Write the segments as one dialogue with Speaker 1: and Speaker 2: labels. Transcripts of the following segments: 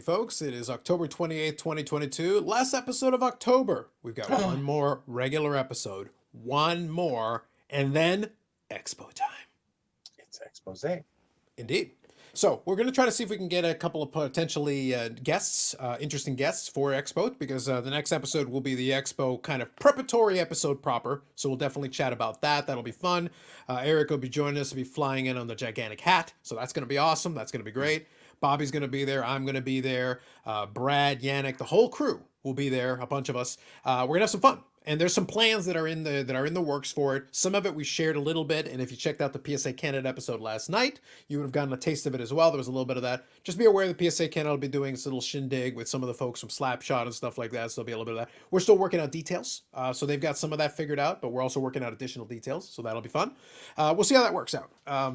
Speaker 1: folks. It is October 28th, 2022. Last episode of October. We've got one more regular episode. One more, and then Expo time.
Speaker 2: It's expose.
Speaker 1: Indeed. So we're going to try to see if we can get a couple of potentially guests, interesting guests for Expo, because the next episode will be the Expo kind of preparatory episode proper. So we'll definitely chat about that. That'll be fun. Eric will be joining us. He'll be flying in on the gigantic hat. So that's going to be awesome. That's going to be great. Bobby's going to be there. I'm going to be there. Brad, Yannick, the whole crew will be there. A bunch of us. We're going to have some fun. And there's some plans that are in the works for it. Some of it we shared a little bit, and if you checked out the PSA Canada episode last night, you would have gotten a taste of it as well. There was a little bit of that. Just be aware the PSA Canada will be doing this little shindig with some of the folks from Slapshot and stuff like that. So there'll be a little bit of that. We're still working out details, so they've got some of that figured out, but we're also working out additional details, so that'll be fun. We'll see how that works out.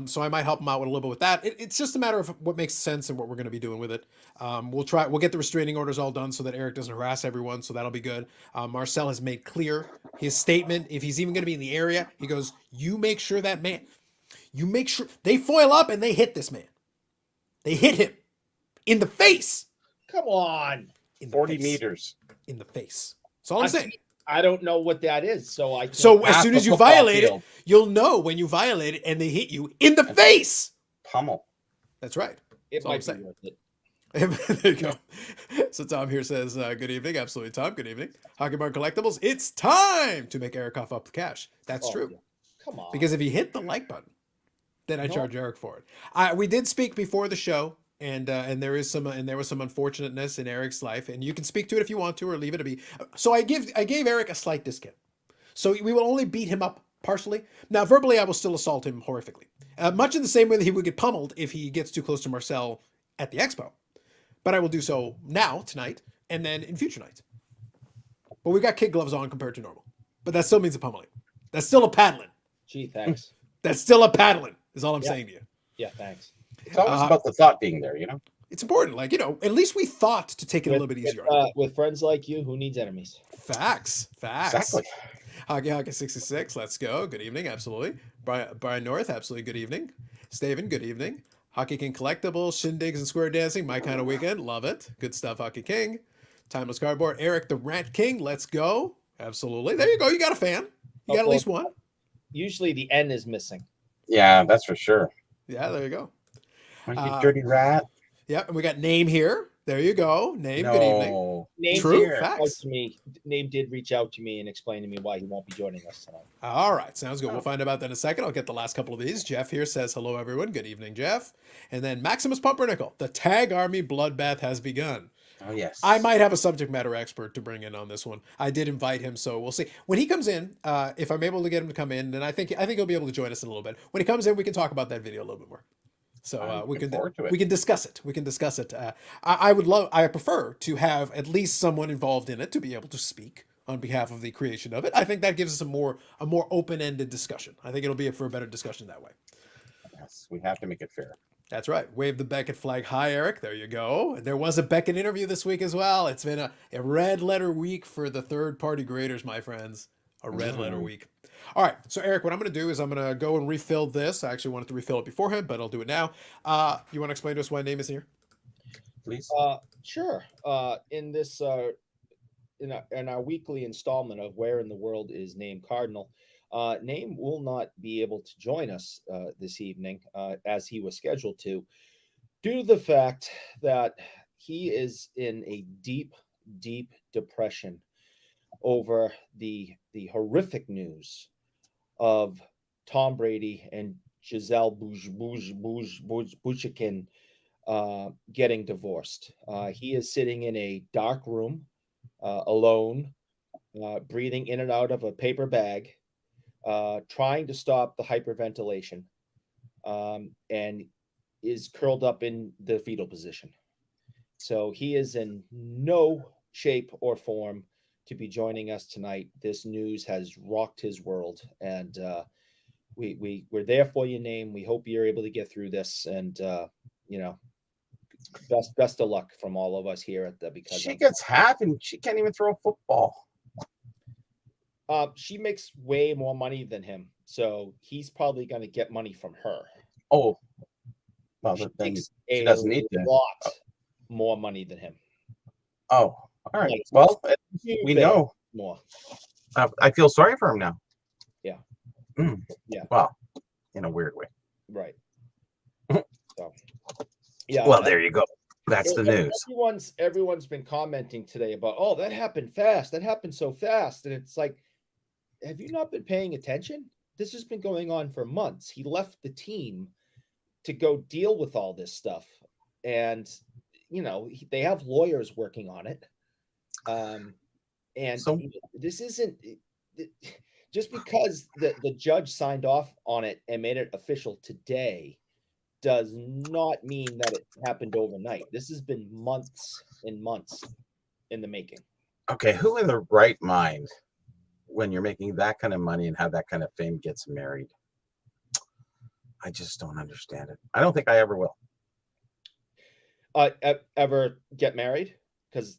Speaker 1: So I might help them out with a little bit with that. It's just a matter of what makes sense and what we're going to be doing with it. We'll get the restraining orders all done so that Eric doesn't harass everyone. So that'll be good. Marcel has made clear his statement. If he's even going to be in the area, he goes, you make sure they foil up and they hit this man. They hit him in the face.
Speaker 3: Come on.
Speaker 2: 40 meters.
Speaker 1: In the face. That's all I'm saying.
Speaker 3: I don't know what that is. So as
Speaker 1: soon as you violate it, you'll know when you violate it and they hit you in the face.
Speaker 2: Pummel.
Speaker 1: That's right.
Speaker 3: It might be worth it.
Speaker 1: There you go. So Tom here says, good evening. Absolutely, Tom. Good evening. Hockey Bar Collectibles. It's time to make Eric cough up the cash. That's true.
Speaker 3: Yeah. Come on.
Speaker 1: Because if he hit the like button, then I charge Eric for it. We did speak before the show, and there was some unfortunateness in Eric's life, and you can speak to it if you want to, or leave it to be. So I gave Eric a slight discount. So we will only beat him up partially. Now, verbally, I will still assault him horrifically, much in the same way that he would get pummeled if he gets too close to Marcel at the expo. But I will do so now, tonight, and then in future nights. But we've got kid gloves on compared to normal. But that still means a pummeling. That's still a paddling.
Speaker 3: Gee, thanks.
Speaker 1: That's still a paddling, is all I'm saying to you.
Speaker 3: Yeah, thanks.
Speaker 2: It's always about the thought being there,
Speaker 1: It's important. At least we thought to take it a little bit easier.
Speaker 3: With friends like you, who needs enemies?
Speaker 1: Facts.
Speaker 2: Exactly.
Speaker 1: Hockey 66, let's go. Good evening, absolutely. Brian North, absolutely good evening. Staven, good evening. Hockey King Collectibles, shindigs and square dancing, my kind of weekend. Love it. Good stuff, Hockey King. Timeless Cardboard. Eric the Rant King, let's go. Absolutely. There you go. You got a fan. You got at least one.
Speaker 3: Usually the N is missing.
Speaker 2: Yeah, that's for sure.
Speaker 1: Yeah, there you go.
Speaker 2: You dirty rat.
Speaker 1: Yeah, and we got Name here. There you go. Name, good evening.
Speaker 3: Name
Speaker 1: True, facts.
Speaker 3: Name did reach out to me and explain to me why he won't be joining us tonight.
Speaker 1: All right, sounds good. We'll find out about that in a second. I'll get the last couple of these. Jeff here says, hello, everyone. Good evening, Jeff. And then Maximus Pumpernickel. The Tag Army bloodbath has begun.
Speaker 2: Oh, yes.
Speaker 1: I might have a subject matter expert to bring in on this one. I did invite him, so we'll see. When he comes in, if I'm able to get him to come in, then I think he'll be able to join us in a little bit. When he comes in, we can talk about that video a little bit more. So we can discuss it. We can discuss it. I prefer to have at least someone involved in it to be able to speak on behalf of the creation of it. I think that gives us a more open-ended discussion. I think it'll be for a better discussion that way.
Speaker 2: Yes, we have to make it fair.
Speaker 1: That's right. Wave the Beckett flag high, Eric. There you go. There was a Beckett interview this week as well. It's been a red letter week for the third-party graders, my friends. A red letter week. All right. So, Eric, what I'm going to do is I'm going to go and refill this. I actually wanted to refill it beforehand, but I'll do it now. You want to explain to us why Name is here?
Speaker 2: Please.
Speaker 3: Sure. In this in our weekly installment of Where in the World is Name Cardinal, Name will not be able to join us this evening as he was scheduled to, due to the fact that he is in a deep, deep depression over the horrific news of Tom Brady and Giselle Bündchen getting divorced. He is sitting in a dark room, alone, breathing in and out of a paper bag, trying to stop the hyperventilation, and is curled up in the fetal position. So he is in no shape or form to be joining us tonight. This news has rocked his world, and we're there for you, Name. We hope you're able to get through this, and best of luck from all of us here at the because
Speaker 2: she gets half and she can't even throw a football.
Speaker 3: She makes way more money than him, so he's probably going to get money from her.
Speaker 2: Oh, well, then she doesn't need that.
Speaker 3: Lot more money than him.
Speaker 2: Oh, all right.
Speaker 3: Like,
Speaker 2: Well,
Speaker 3: Two
Speaker 2: we
Speaker 3: bit
Speaker 2: know.
Speaker 3: more.
Speaker 2: I feel sorry for him now.
Speaker 3: Yeah. Yeah.
Speaker 2: Well, in a weird way.
Speaker 3: Right. So, yeah.
Speaker 2: Well, there you go. That's the news.
Speaker 3: Everyone's been commenting today about, oh, that happened fast. That happened so fast. And it's like, have you not been paying attention? This has been going on for months. He left the team to go deal with all this stuff. And, they have lawyers working on it. And
Speaker 2: So-
Speaker 3: this isn't just because the judge signed off on it and made it official today does not mean that it happened overnight. This has been months and months in the making.
Speaker 2: Okay, who in the right mind, when you're making that kind of money and have that kind of fame, gets married? I just don't understand it. I don't think I ever will.
Speaker 3: Ever get married? Because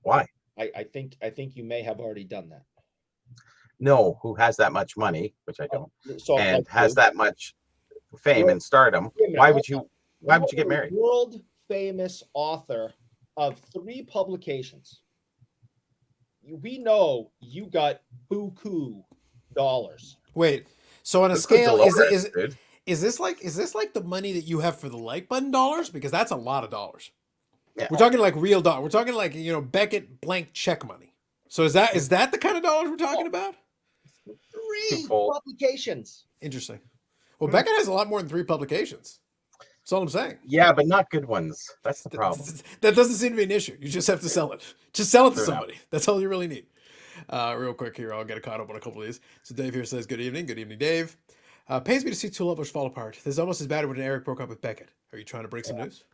Speaker 2: Why?
Speaker 3: I think you may have already done that.
Speaker 2: No, who has that much money, which I don't,
Speaker 3: So
Speaker 2: and has that much fame and stardom? Why would you get married?
Speaker 3: World famous author of 3 publications. We know you got buku dollars.
Speaker 1: Wait. So on a
Speaker 2: That's
Speaker 1: scale,
Speaker 2: good Dolores, dude.
Speaker 1: is this like the money that you have for the like button dollars? Because that's a lot of dollars.
Speaker 2: Yeah.
Speaker 1: We're talking like real dollars. We're talking like Beckett blank check money. So is that the kind of dollars we're talking about?
Speaker 3: 3
Speaker 2: Twofold.
Speaker 3: publications.
Speaker 1: Interesting. Well, Beckett has a lot more than 3 publications. That's all I'm saying.
Speaker 2: Yeah, but not good ones. That's the problem.
Speaker 1: That doesn't seem to be an issue. You just have to sell it. Just sell it to
Speaker 2: Fair enough.
Speaker 1: somebody. That's all you really need. Real quick here, I'll get caught up on a couple of these. So Dave here says, good evening. Good evening, Dave. Pains me to see 2 lovers fall apart. This is almost as bad when Eric broke up with Beckett. Are you trying to break some news?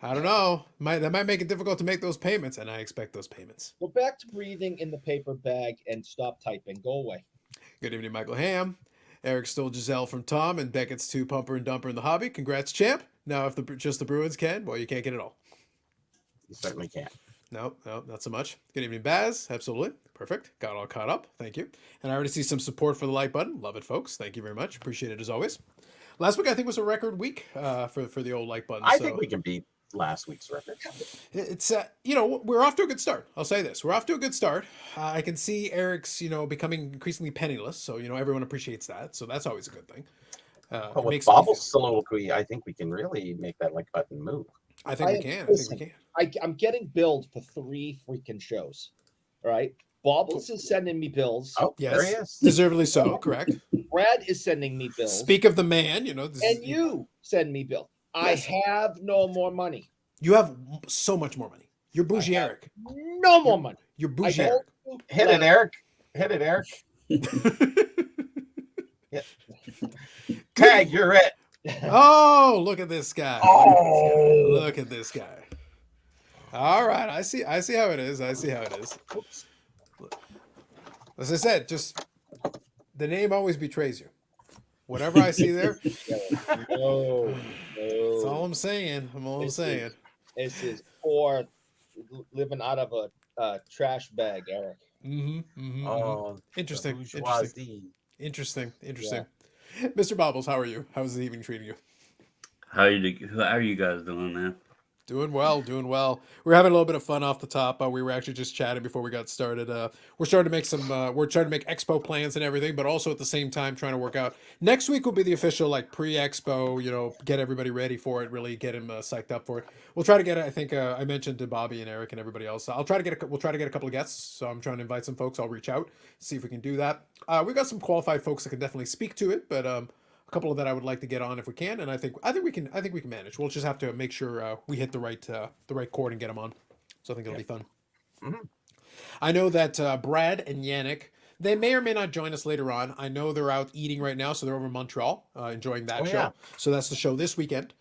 Speaker 1: I don't know. That might make it difficult to make those payments, and I expect those payments.
Speaker 3: Go back to breathing in the paper bag and stop typing. Go away.
Speaker 1: Good evening, Michael Ham. Eric stole Giselle from Tom, and Beckett's 2 pumper and dumper in the hobby. Congrats, champ. Now, if just the Bruins can, well, you can't get it all.
Speaker 2: You certainly can't.
Speaker 1: No, not so much. Good evening, Baz. Absolutely. Perfect. Got all caught up. Thank you. And I already see some support for the like button. Love it, folks. Thank you very much. Appreciate it as always. Last week, I think, was a record week for the old like button.
Speaker 2: I think we can beat last week's record.
Speaker 1: It's we're off to a good start. I'll say this: we're off to a good start. I can see Eric's becoming increasingly penniless, so everyone appreciates that. So that's always a good thing.
Speaker 2: But with Bobble's soliloquy, I think we can really make that like button move.
Speaker 1: I think we can. I think we can.
Speaker 3: I'm getting billed for 3 freaking shows. All right. Bobbles is sending me bills.
Speaker 2: Oh,
Speaker 1: Yes,
Speaker 2: there he is.
Speaker 1: deservedly so. Correct.
Speaker 3: Brad is sending me bills.
Speaker 1: Speak of the man.
Speaker 3: And you send me bills.
Speaker 1: Yes.
Speaker 3: I have no more money.
Speaker 1: You have so much more money. You're bougie, Eric.
Speaker 3: No more money.
Speaker 1: You're
Speaker 3: I
Speaker 1: bougie, Eric.
Speaker 3: told you
Speaker 2: Hit it, Eric. Hit it, Eric. Tag, you're it.
Speaker 1: Oh, look at this guy.
Speaker 2: Oh.
Speaker 1: Look at this guy. All right, I see how it is.
Speaker 2: Oops.
Speaker 1: As I said, just the name always betrays you. Whatever I see there,
Speaker 3: No.
Speaker 1: that's all I'm saying.
Speaker 3: This is poor living out of a trash bag, Eric.
Speaker 2: Oh,
Speaker 1: Interesting.
Speaker 2: the bourgeoisie.
Speaker 1: Interesting. Mr. Bobbles, how are you? How's the evening treating you?
Speaker 4: How are you guys doing, man?
Speaker 1: Doing well. We're having a little bit of fun off the top. We were actually just chatting before we got started. We're starting to make we're trying to make expo plans and everything, but also at the same time trying to work out. Next week will be the official pre-expo. Get everybody ready for it. Really get him psyched up for it. We'll try to get it. I think I mentioned to Bobby and Eric and everybody else. We'll try to get a couple of guests. So I'm trying to invite some folks. I'll reach out, see if we can do that. We've got some qualified folks that can definitely speak to it, but a couple of that I would like to get on if we can, and I think we can manage. We'll just have to make sure we hit the right chord and get them on. So I think it'll be fun.
Speaker 2: Mhm.
Speaker 1: I know that Brad and Yannick, they may or may not join us later on. I know they're out eating right now, so they're over in Montreal enjoying that show.
Speaker 2: Yeah.
Speaker 1: So that's the show this weekend.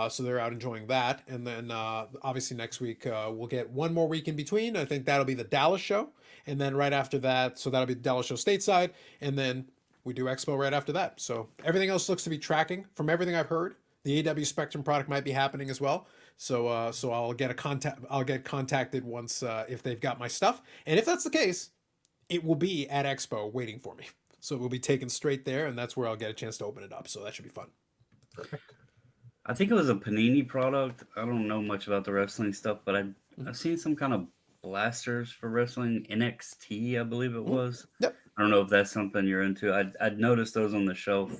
Speaker 1: So they're out enjoying that, and then obviously next week we'll get one more week in between. I think that'll be the Dallas show, and then right after that, so that'll be the Dallas show stateside, and then we do Expo right after that. So everything else looks to be tracking. From everything I've heard, the AW Spectrum product might be happening as well. So I'll get contacted once if they've got my stuff. And if that's the case, it will be at Expo waiting for me. So it will be taken straight there, and that's where I'll get a chance to open it up. So that should be fun.
Speaker 2: Perfect.
Speaker 4: I think it was a Panini product. I don't know much about the wrestling stuff, but I've seen some kind of blasters for wrestling. NXT, I believe it was.
Speaker 1: Yep.
Speaker 4: I don't know if that's something you're into. I'd noticed those on the shelf.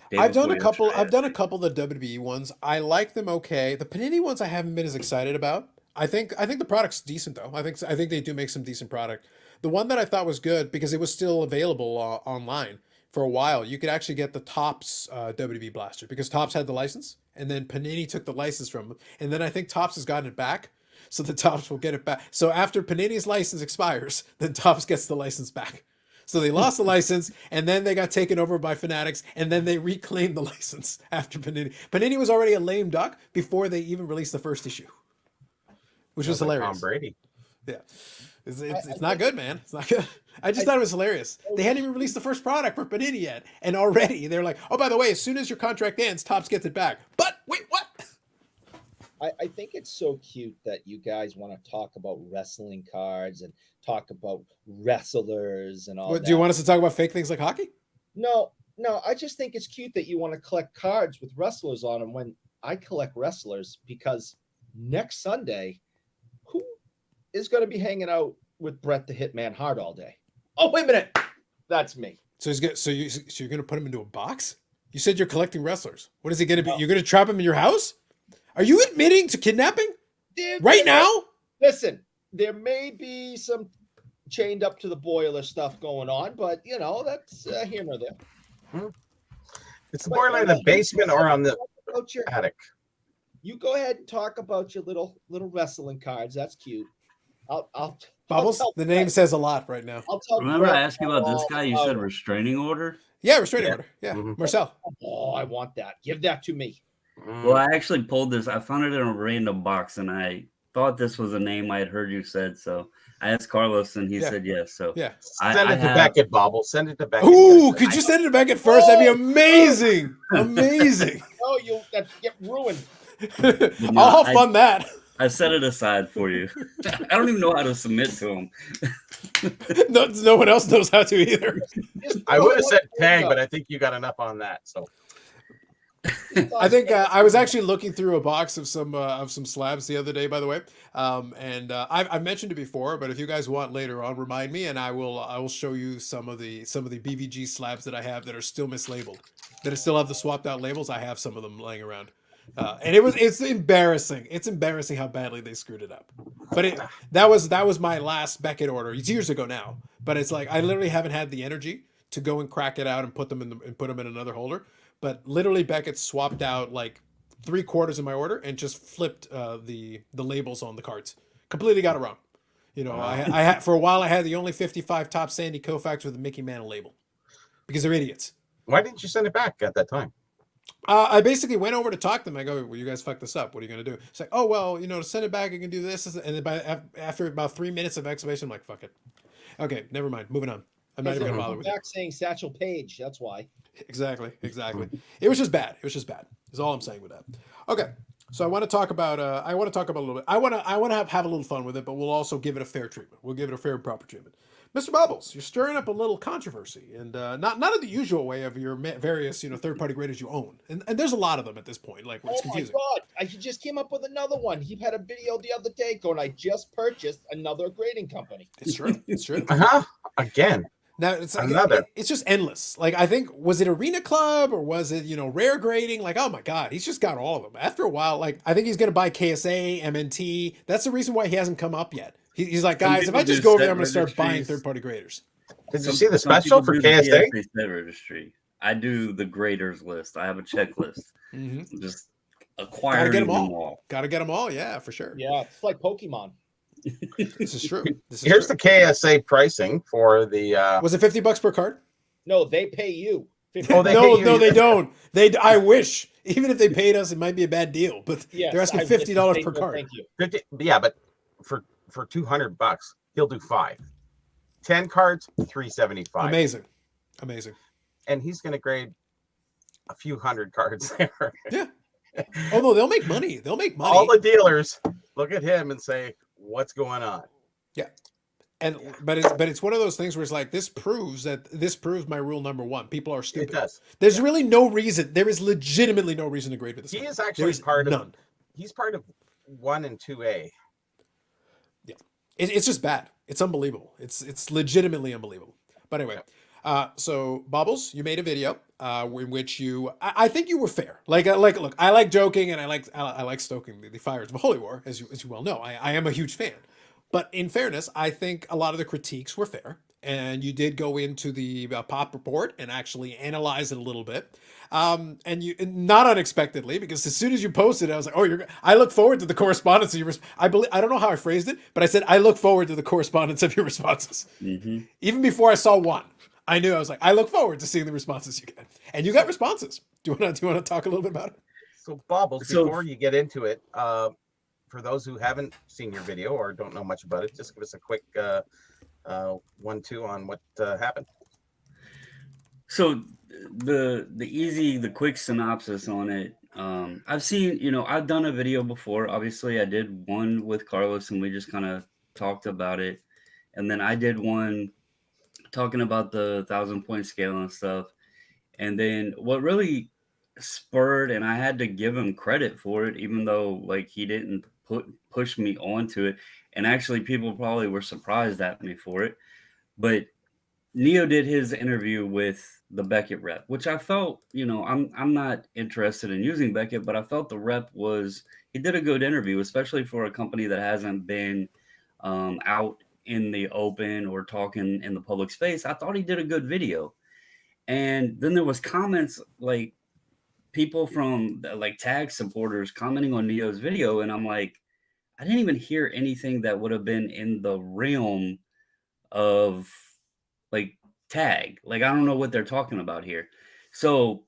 Speaker 4: Day
Speaker 1: I've done
Speaker 4: before
Speaker 1: a couple.
Speaker 4: yesterday,
Speaker 1: I've
Speaker 4: I
Speaker 1: done a
Speaker 4: think.
Speaker 1: couple of the WWE ones. I like them okay. The Panini ones I haven't been as excited about. I think the product's decent though. I think they do make some decent product. The one that I thought was good because it was still available online for a while. You could actually get the Topps WWE blaster because Topps had the license, and then Panini took the license from them, and then I think Topps has gotten it back, so the Topps will get it back. So after Panini's license expires, then Topps gets the license back. So they lost the license, and then they got taken over by Fanatics, and then they reclaimed the license after Panini. Panini was already a lame duck before they even released the first issue, which was
Speaker 2: Sounds like
Speaker 1: hilarious.
Speaker 2: Tom Brady.
Speaker 1: Yeah, it's
Speaker 3: I
Speaker 1: not
Speaker 3: think
Speaker 1: good, man. It's not good. I just
Speaker 3: I
Speaker 1: thought it was hilarious. They hadn't even released the first product for Panini yet, and already they're like, "Oh, by the way, as soon as your contract ends, Topps gets it back." But wait, what?
Speaker 3: I think it's so cute that you guys want to talk about wrestling cards and talk about wrestlers and all
Speaker 1: What
Speaker 3: that.
Speaker 1: do you want us to talk about? Fake things like hockey?
Speaker 3: No, no, I just think it's cute that you want to collect cards with wrestlers on them when I collect wrestlers because next Sunday, who is going to be hanging out with Bret the Hitman Hart all day? Oh, wait a minute. That's me.
Speaker 1: So you're gonna put him into a box? You said you're collecting wrestlers. What is he gonna be? You're gonna trap him in your house? Are you admitting to kidnapping right now?
Speaker 3: Listen, there may be some chained up to the boiler stuff going on, but you know, that's here nor there.
Speaker 2: It's
Speaker 3: But
Speaker 2: more like in the basement or on the
Speaker 3: About your,
Speaker 2: attic.
Speaker 3: you go ahead and talk about your little wrestling cards. That's cute. I'll
Speaker 1: Bubbles,
Speaker 3: tell
Speaker 1: the name
Speaker 3: Brett-
Speaker 1: said a lot right now.
Speaker 3: I'll tell
Speaker 4: Remember I
Speaker 3: Brett
Speaker 4: asked you about this
Speaker 3: all
Speaker 4: guy? You
Speaker 3: about
Speaker 4: said
Speaker 3: it.
Speaker 4: restraining order?
Speaker 1: Yeah, restraining
Speaker 2: Yeah.
Speaker 1: order. Yeah,
Speaker 2: Mhm.
Speaker 1: Marcel.
Speaker 3: Oh, I want that. Give that to me.
Speaker 4: Well, I actually pulled this. I found it in a random box, and I thought this was a name I had heard you said. So I asked Carlos, and he
Speaker 1: Yeah.
Speaker 4: said yes. So
Speaker 1: Yeah.
Speaker 2: Send
Speaker 4: I
Speaker 2: it to
Speaker 4: have-
Speaker 2: Beckett, Bobble. Send it to Beckett.
Speaker 1: Ooh, could you send it back at first? That'd be amazing. Amazing.
Speaker 3: Oh, that get ruined.
Speaker 1: I'll fund that.
Speaker 4: I set it aside for you. I don't even know how to submit to him.
Speaker 1: No one else knows how to either.
Speaker 2: I would have said tag, but I think you got enough on that. So
Speaker 1: I think I was actually looking through a box of some slabs the other day, by the way, and I've mentioned it before. But if you guys want later on, remind me, and I will show you some of the BVG slabs that I have that are still mislabeled, that still have the swapped out labels. I have some of them laying around, and it's embarrassing. It's embarrassing how badly they screwed it up. But that was my last Beckett order. It's years ago now, but it's like I literally haven't had the energy to go and crack it out and put them in another holder. But literally Beckett swapped out like 3/4 of my order and just flipped the labels on the cards. Completely got it wrong. You know, I had for a while I had the only 55 top Sandy Koufax with a Mickey Mantle label because they're idiots.
Speaker 2: why didn't you send it back at that time?
Speaker 1: I basically went over to talk to them. I go, "Well, you guys fucked this up. What are you gonna do?" It's like, "Oh well, to send it back, you can do this." And then after about 3 minutes of exclamation, I'm like, "Fuck it." Okay, never mind. Moving on. I'm not even gonna bother with it.
Speaker 3: Back saying Satchel Paige. That's why.
Speaker 1: Exactly. It was just bad. Is all I'm saying with that. Okay, so I want to talk about a little bit. I want to have a little fun with it, but we'll also give it a fair treatment. We'll give it a fair and proper treatment. Mr. Bubbles, you're stirring up a little controversy, and not in the usual way of your various third-party graders you own, and there's a lot of them at this point. Like it's
Speaker 3: Oh my
Speaker 1: confusing.
Speaker 3: God! I just came up with another one. He had a video the other day going, "I just purchased another grading company."
Speaker 1: It's true. It's true.
Speaker 2: Again.
Speaker 1: Now it's like,
Speaker 2: Another.
Speaker 1: it's just endless. Like I think was it Arena Club or was it rare grading? Like oh my god, he's just got all of them. After a while, like I think he's gonna buy KSA, MNT. That's the reason why he hasn't come up yet. He's like guys, if I just go over there, I'm gonna start buying third-party graders.
Speaker 2: Did you see the
Speaker 4: Some
Speaker 2: special
Speaker 4: people
Speaker 2: for
Speaker 4: do the
Speaker 2: KSA?
Speaker 4: PSA set registry. I do the graders list. I have a checklist.
Speaker 1: Mm-hmm.
Speaker 4: Just
Speaker 1: Gotta
Speaker 4: acquiring
Speaker 1: get them
Speaker 4: them
Speaker 1: all.
Speaker 4: all.
Speaker 1: Gotta get them all. Yeah, for sure.
Speaker 3: Yeah, it's like Pokemon.
Speaker 1: This is true. This is
Speaker 2: Here's
Speaker 1: true.
Speaker 2: the KSA pricing for the.
Speaker 1: Was it $50 per card?
Speaker 3: No, they pay you.
Speaker 2: Oh, they
Speaker 1: no,
Speaker 2: pay you.
Speaker 1: no, they don't. I wish. Even if they paid us, it might be a bad deal. But
Speaker 3: Yes,
Speaker 1: they're asking
Speaker 3: I-
Speaker 1: $50 per card.
Speaker 3: Thank you.
Speaker 2: Yeah, but for $200, he'll do 5. 10 cards, $375.
Speaker 1: Amazing.
Speaker 2: And he's going to grade a few hundred cards there.
Speaker 1: Yeah. Oh no, they'll make money. They'll make money.
Speaker 2: All the dealers look at him and say, "What's going on?"
Speaker 1: And
Speaker 2: Yeah,
Speaker 1: but it's one of those things where it's like this proves my rule number one. People are
Speaker 2: it
Speaker 1: stupid.
Speaker 2: does.
Speaker 1: There's
Speaker 2: Yeah.
Speaker 1: really no reason. There is legitimately no reason to grade with this
Speaker 2: He
Speaker 1: company.
Speaker 2: is actually
Speaker 1: There's
Speaker 2: part of.
Speaker 1: none.
Speaker 2: He's part of 1 and 2A.
Speaker 1: Yeah, it's just bad. It's unbelievable. It's legitimately unbelievable. But anyway,
Speaker 2: Yep.
Speaker 1: so Bobbles, you made a video in which I think you were fair. Look, I like joking and I like stoking the fires of a holy war, as you well know. I am a huge fan. But in fairness, I think a lot of the critiques were fair, and you did go into the pop report and actually analyze it a little bit. And not unexpectedly, because as soon as you posted it, I was like, "Oh, I look forward to the correspondence of your." I believe I don't know how I phrased it, but I said I look forward to the correspondence of your responses.
Speaker 4: Hmm.
Speaker 1: Even before I saw one, I knew I was like, I look forward to seeing the responses you get, and you got responses. Do you want to talk a little bit about it?
Speaker 2: So Bobbles,
Speaker 4: So
Speaker 2: before you get into it, for those who haven't seen your video or don't know much about it, just give us a quick 1-2 on what happened.
Speaker 4: So the quick synopsis on it. I've seen, I've done a video before. Obviously, I did one with Carlos, and we just kind of talked about it, and then I did one talking about the 1,000 point scale and stuff. And then what really spurred, and I had to give him credit for it, even though like he didn't push me onto it, and actually people probably were surprised at me for it, but Neo did his interview with the Beckett rep, which I felt, I'm not interested in using Beckett, but I felt the rep he did a good interview, especially for a company that hasn't been out in the open or talking in the public space. I thought he did a good video. And then there was comments like people from like tag supporters commenting on Neo's video, and I'm like, I didn't even hear anything that would have been in the realm of like tag. Like I don't know what they're talking about here. So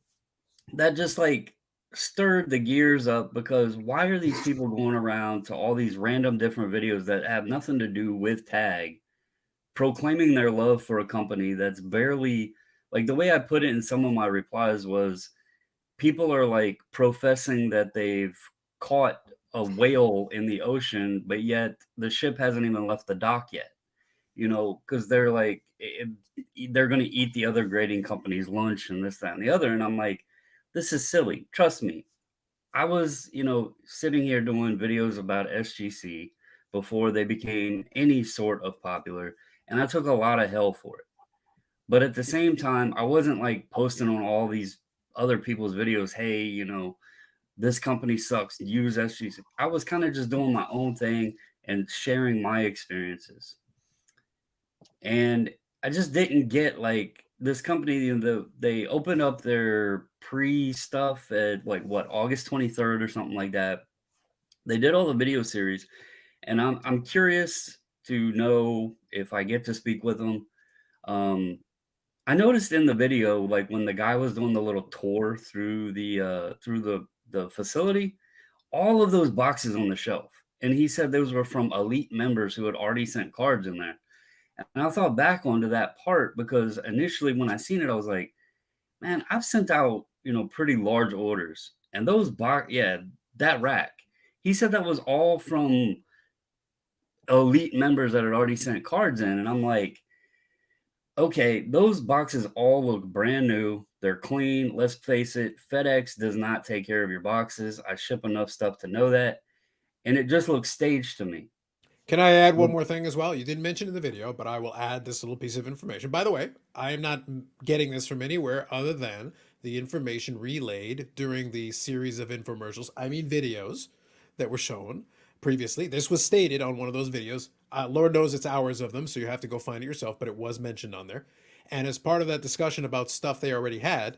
Speaker 4: that just like stirred the gears up, because why are these people going around to all these random different videos that have nothing to do with tag, proclaiming their love for a company that's barely, like the way I put it in some of my replies was, people are like professing that they've caught a whale in the ocean, but yet the ship hasn't even left the dock yet, because they're like, they're going to eat the other grading company's lunch and this, that, and the other. And I'm like, this is silly. Trust me. I was, sitting here doing videos about SGC before they became any sort of popular, and I took a lot of hell for it. But at the same time, I wasn't like posting on all these other people's videos, hey, this company sucks, use SGC. I was kind of just doing my own thing and sharing my experiences. And I just didn't get like this company, they opened up their pre stuff at like what, August 23rd or something like that. They did all the video series, and I'm curious to know if I get to speak with them. Um, I noticed in the video, like when the guy was doing the little tour through the facility, all of those boxes on the shelf, and he said those were from elite members who had already sent cards in there. And I thought back onto that part, because initially when I seen it, I was like, man, I've sent out, pretty large orders. And yeah, that rack. He said that was all from elite members that had already sent cards in. And I'm like, okay, those boxes all look brand new. They're clean. Let's face it, FedEx does not take care of your boxes. I ship enough stuff to know that. And it just looks staged to me.
Speaker 1: Can I add one
Speaker 4: Well,
Speaker 1: more thing as well? You didn't mention in the video, but I will add this little piece of information. By the way, I am not getting this from anywhere other than the information relayed during the series of infomercials, I mean videos, that were shown previously. This was stated on one of those videos. Lord knows it's hours of them, so you have to go find it yourself, but it was mentioned on there. And as part of that discussion about stuff they already had,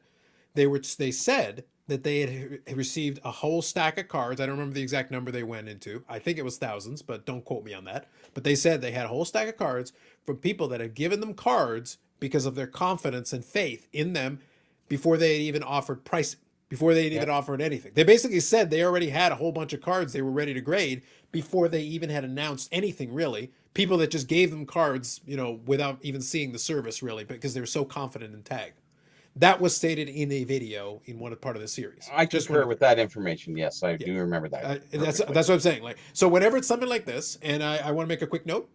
Speaker 1: they said that they had received a whole stack of cards. I don't remember the exact number they went into. I think it was thousands, but don't quote me on that. But they said they had a whole stack of cards from people that had given them cards because of their confidence and faith in them before they had even offered pricing, before they had
Speaker 2: Yeah.
Speaker 1: even offered anything. They basically said they already had a whole bunch of cards they were ready to grade before they even had announced anything, really. People that just gave them cards, without even seeing the service, really, because they were so confident in tag. That was stated in a video in one part of the series.
Speaker 2: I
Speaker 1: Just
Speaker 2: concur
Speaker 1: one.
Speaker 2: with that information. Yes, I
Speaker 1: Yeah.
Speaker 2: do remember that.
Speaker 1: That's
Speaker 2: perfectly.
Speaker 1: what I'm saying. Like, so whenever it's something like this, and I want to make a quick note.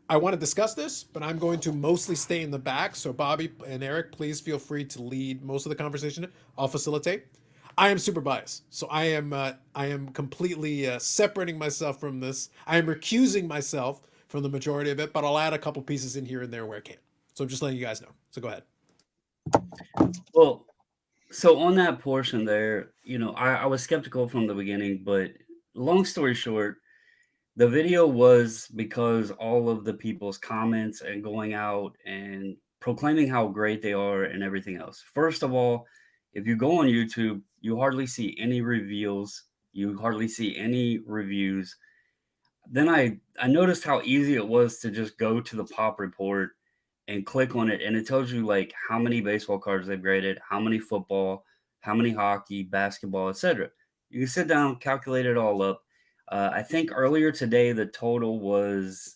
Speaker 1: I want to discuss this, but I'm going to mostly stay in the back. So Bobby and Eric, please feel free to lead most of the conversation. I'll facilitate. I am super biased, so I am completely separating myself from this. I am recusing myself from the majority of it, but I'll add a couple pieces in here and there where I can. So I'm just letting you guys know. So go ahead.
Speaker 4: Well, so on that portion there, I was skeptical from the beginning, but long story short, the video was because all of the people's comments and going out and proclaiming how great they are and everything else. First of all, if you go on YouTube, you hardly see any reveals, you hardly see any reviews. Then I noticed how easy it was to just go to the pop report and click on it, and it tells you like how many baseball cards they've graded, how many football, how many hockey, basketball, etc. You can sit down, calculate it all up. I think earlier today the total was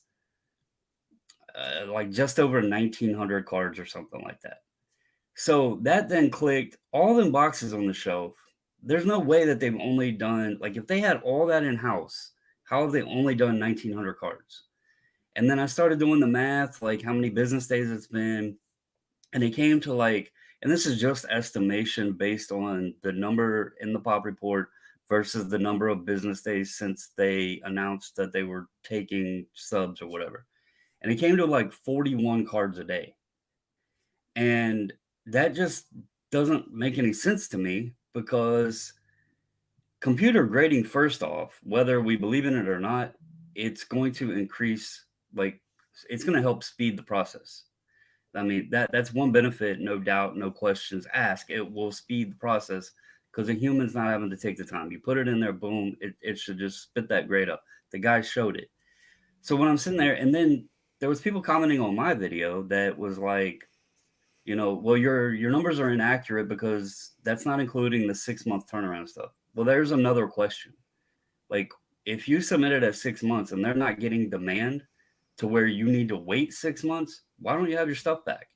Speaker 4: like just over 1,900 cards or something like that. So that then clicked all them boxes on the shelf. There's no way that they've only done, like, if they had all that in house, how have they only done 1,900 cards? And then I started doing the math, like how many business days it's been. And it came to like, and this is just estimation based on the number in the pop report versus the number of business days since they announced that they were taking subs or whatever. And it came to like 41 cards a day. And that just doesn't make any sense to me because computer grading, first off, whether we believe in it or not, it's going to increase, like, it's going to help speed the process. I mean, that's one benefit, no doubt, no questions asked. It will speed the process because the human's not having to take the time. You put it in there, boom, it should just spit that grade up. The guy showed it. So when I'm sitting there, and then there was people commenting on my video that was like, well, your numbers are inaccurate because that's not including the 6-month turnaround stuff. Well, there's another question. Like, if you submit it at 6 months and they're not getting demand to where you need to wait 6 months, why don't you have your stuff back?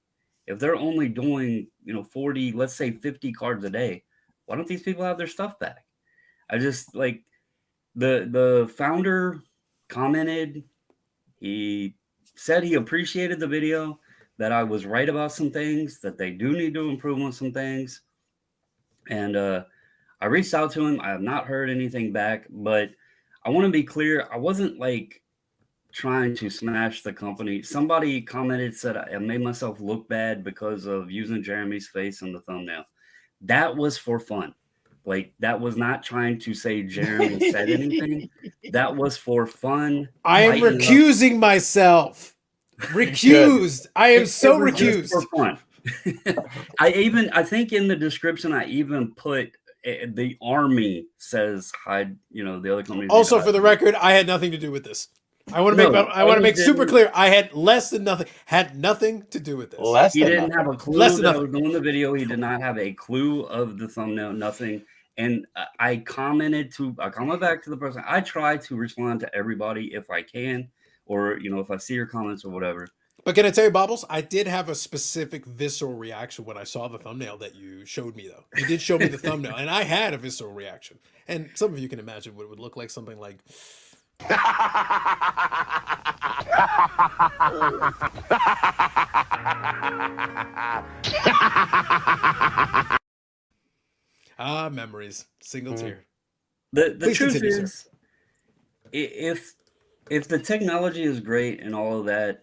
Speaker 4: If they're only doing, 40, let's say 50 cards a day, why don't these people have their stuff back? I just like the founder commented, he said he appreciated the video, that I was right about some things, that they do need to improve on some things. And I reached out to him. I have not heard anything back, but I want to be clear. I wasn't like trying to smash the company. Somebody commented, said I made myself look bad because of using Jeremy's face in the thumbnail. That was for fun. Like, that was not trying to say Jeremy said anything. That was for fun.
Speaker 1: I am recusing myself. Recused. I am so recused.
Speaker 4: For fun. I think in the description I even put the army says hide. The other companies.
Speaker 1: Also, for the record, I had nothing to do with this. I want to make super clear. I had had nothing to do with this.
Speaker 4: He didn't have a clue that I was doing the video. He did not have a clue of the thumbnail. Nothing. And I commented back to the person. I try to respond to everybody if I can, or if I see your comments or whatever.
Speaker 1: But can I tell you, Bobbles, I did have a specific visceral reaction when I saw the thumbnail that you showed me, though. You did show me the thumbnail, and I had a visceral reaction. And some of you can imagine what it would look like, something like... memories. Single tear.
Speaker 4: The truth is, if the technology is great and all of that,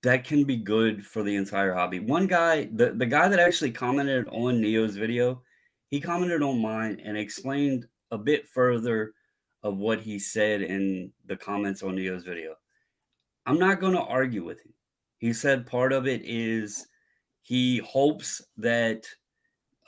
Speaker 4: that can be good for the entire hobby. One guy, the guy that actually commented on Neo's video, he commented on mine and explained a bit further of what he said in the comments on Neo's video. I'm not going to argue with him. He said part of it is he hopes that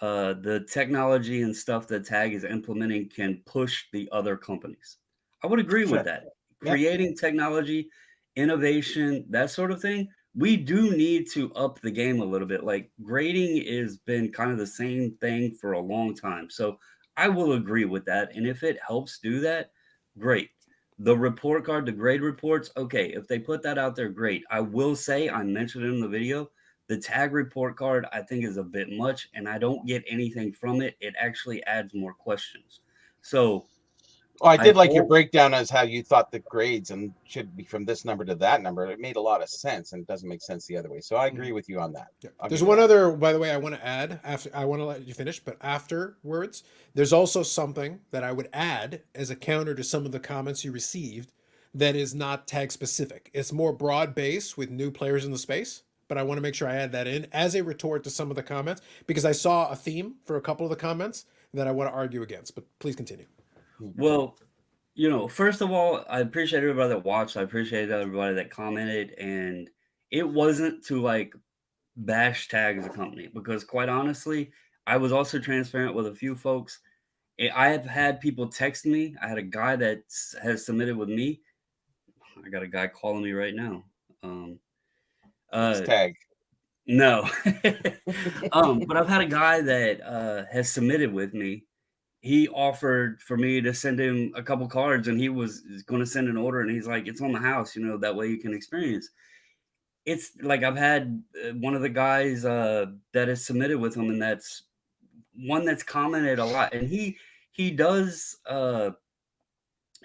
Speaker 4: the technology and stuff that Tag is implementing can push the other companies. I would agree with that. Creating technology, innovation, that sort of thing. We do need to up the game a little bit. Like, grading has been kind of the same thing for a long time. So I will agree with that. And if it helps do that, great. The report card, the grade reports, okay, if they put that out there, great. I will say, I mentioned it in the video, the tag report card I think is a bit much, and I don't get anything from it. It actually adds more questions. So
Speaker 2: Oh, I did like your
Speaker 4: hope-
Speaker 2: breakdown as how you thought the grades and should be from this number to that number. It made a lot of sense, and it doesn't make sense the other way. So I agree with you on that.
Speaker 1: Yeah.
Speaker 2: I'll
Speaker 1: There's
Speaker 2: give you
Speaker 1: one
Speaker 2: that.
Speaker 1: other, by the way, I want to add after. I want to let you finish, but afterwards, there's also something that I would add as a counter to some of the comments you received that is not tag specific. It's more broad based with new players in the space, but I want to make sure I add that in as a retort to some of the comments because I saw a theme for a couple of the comments that I want to argue against. But please continue.
Speaker 4: Well, first of all, I appreciate everybody that watched. I appreciate everybody that commented, and it wasn't to like bash tag as a company because quite honestly, I was also transparent with a few folks. I have had people text me. I had a guy that has submitted with me. I got a guy calling me right now. Um,
Speaker 2: It's
Speaker 4: uh,
Speaker 2: tag.
Speaker 4: no, but I've had a guy that has submitted with me. He offered for me to send him a couple cards, and he was going to send an order, and he's like, "It's on the house, that way you can experience." It's like I've had one of the guys that has submitted with him, and that's one that's commented a lot, and he does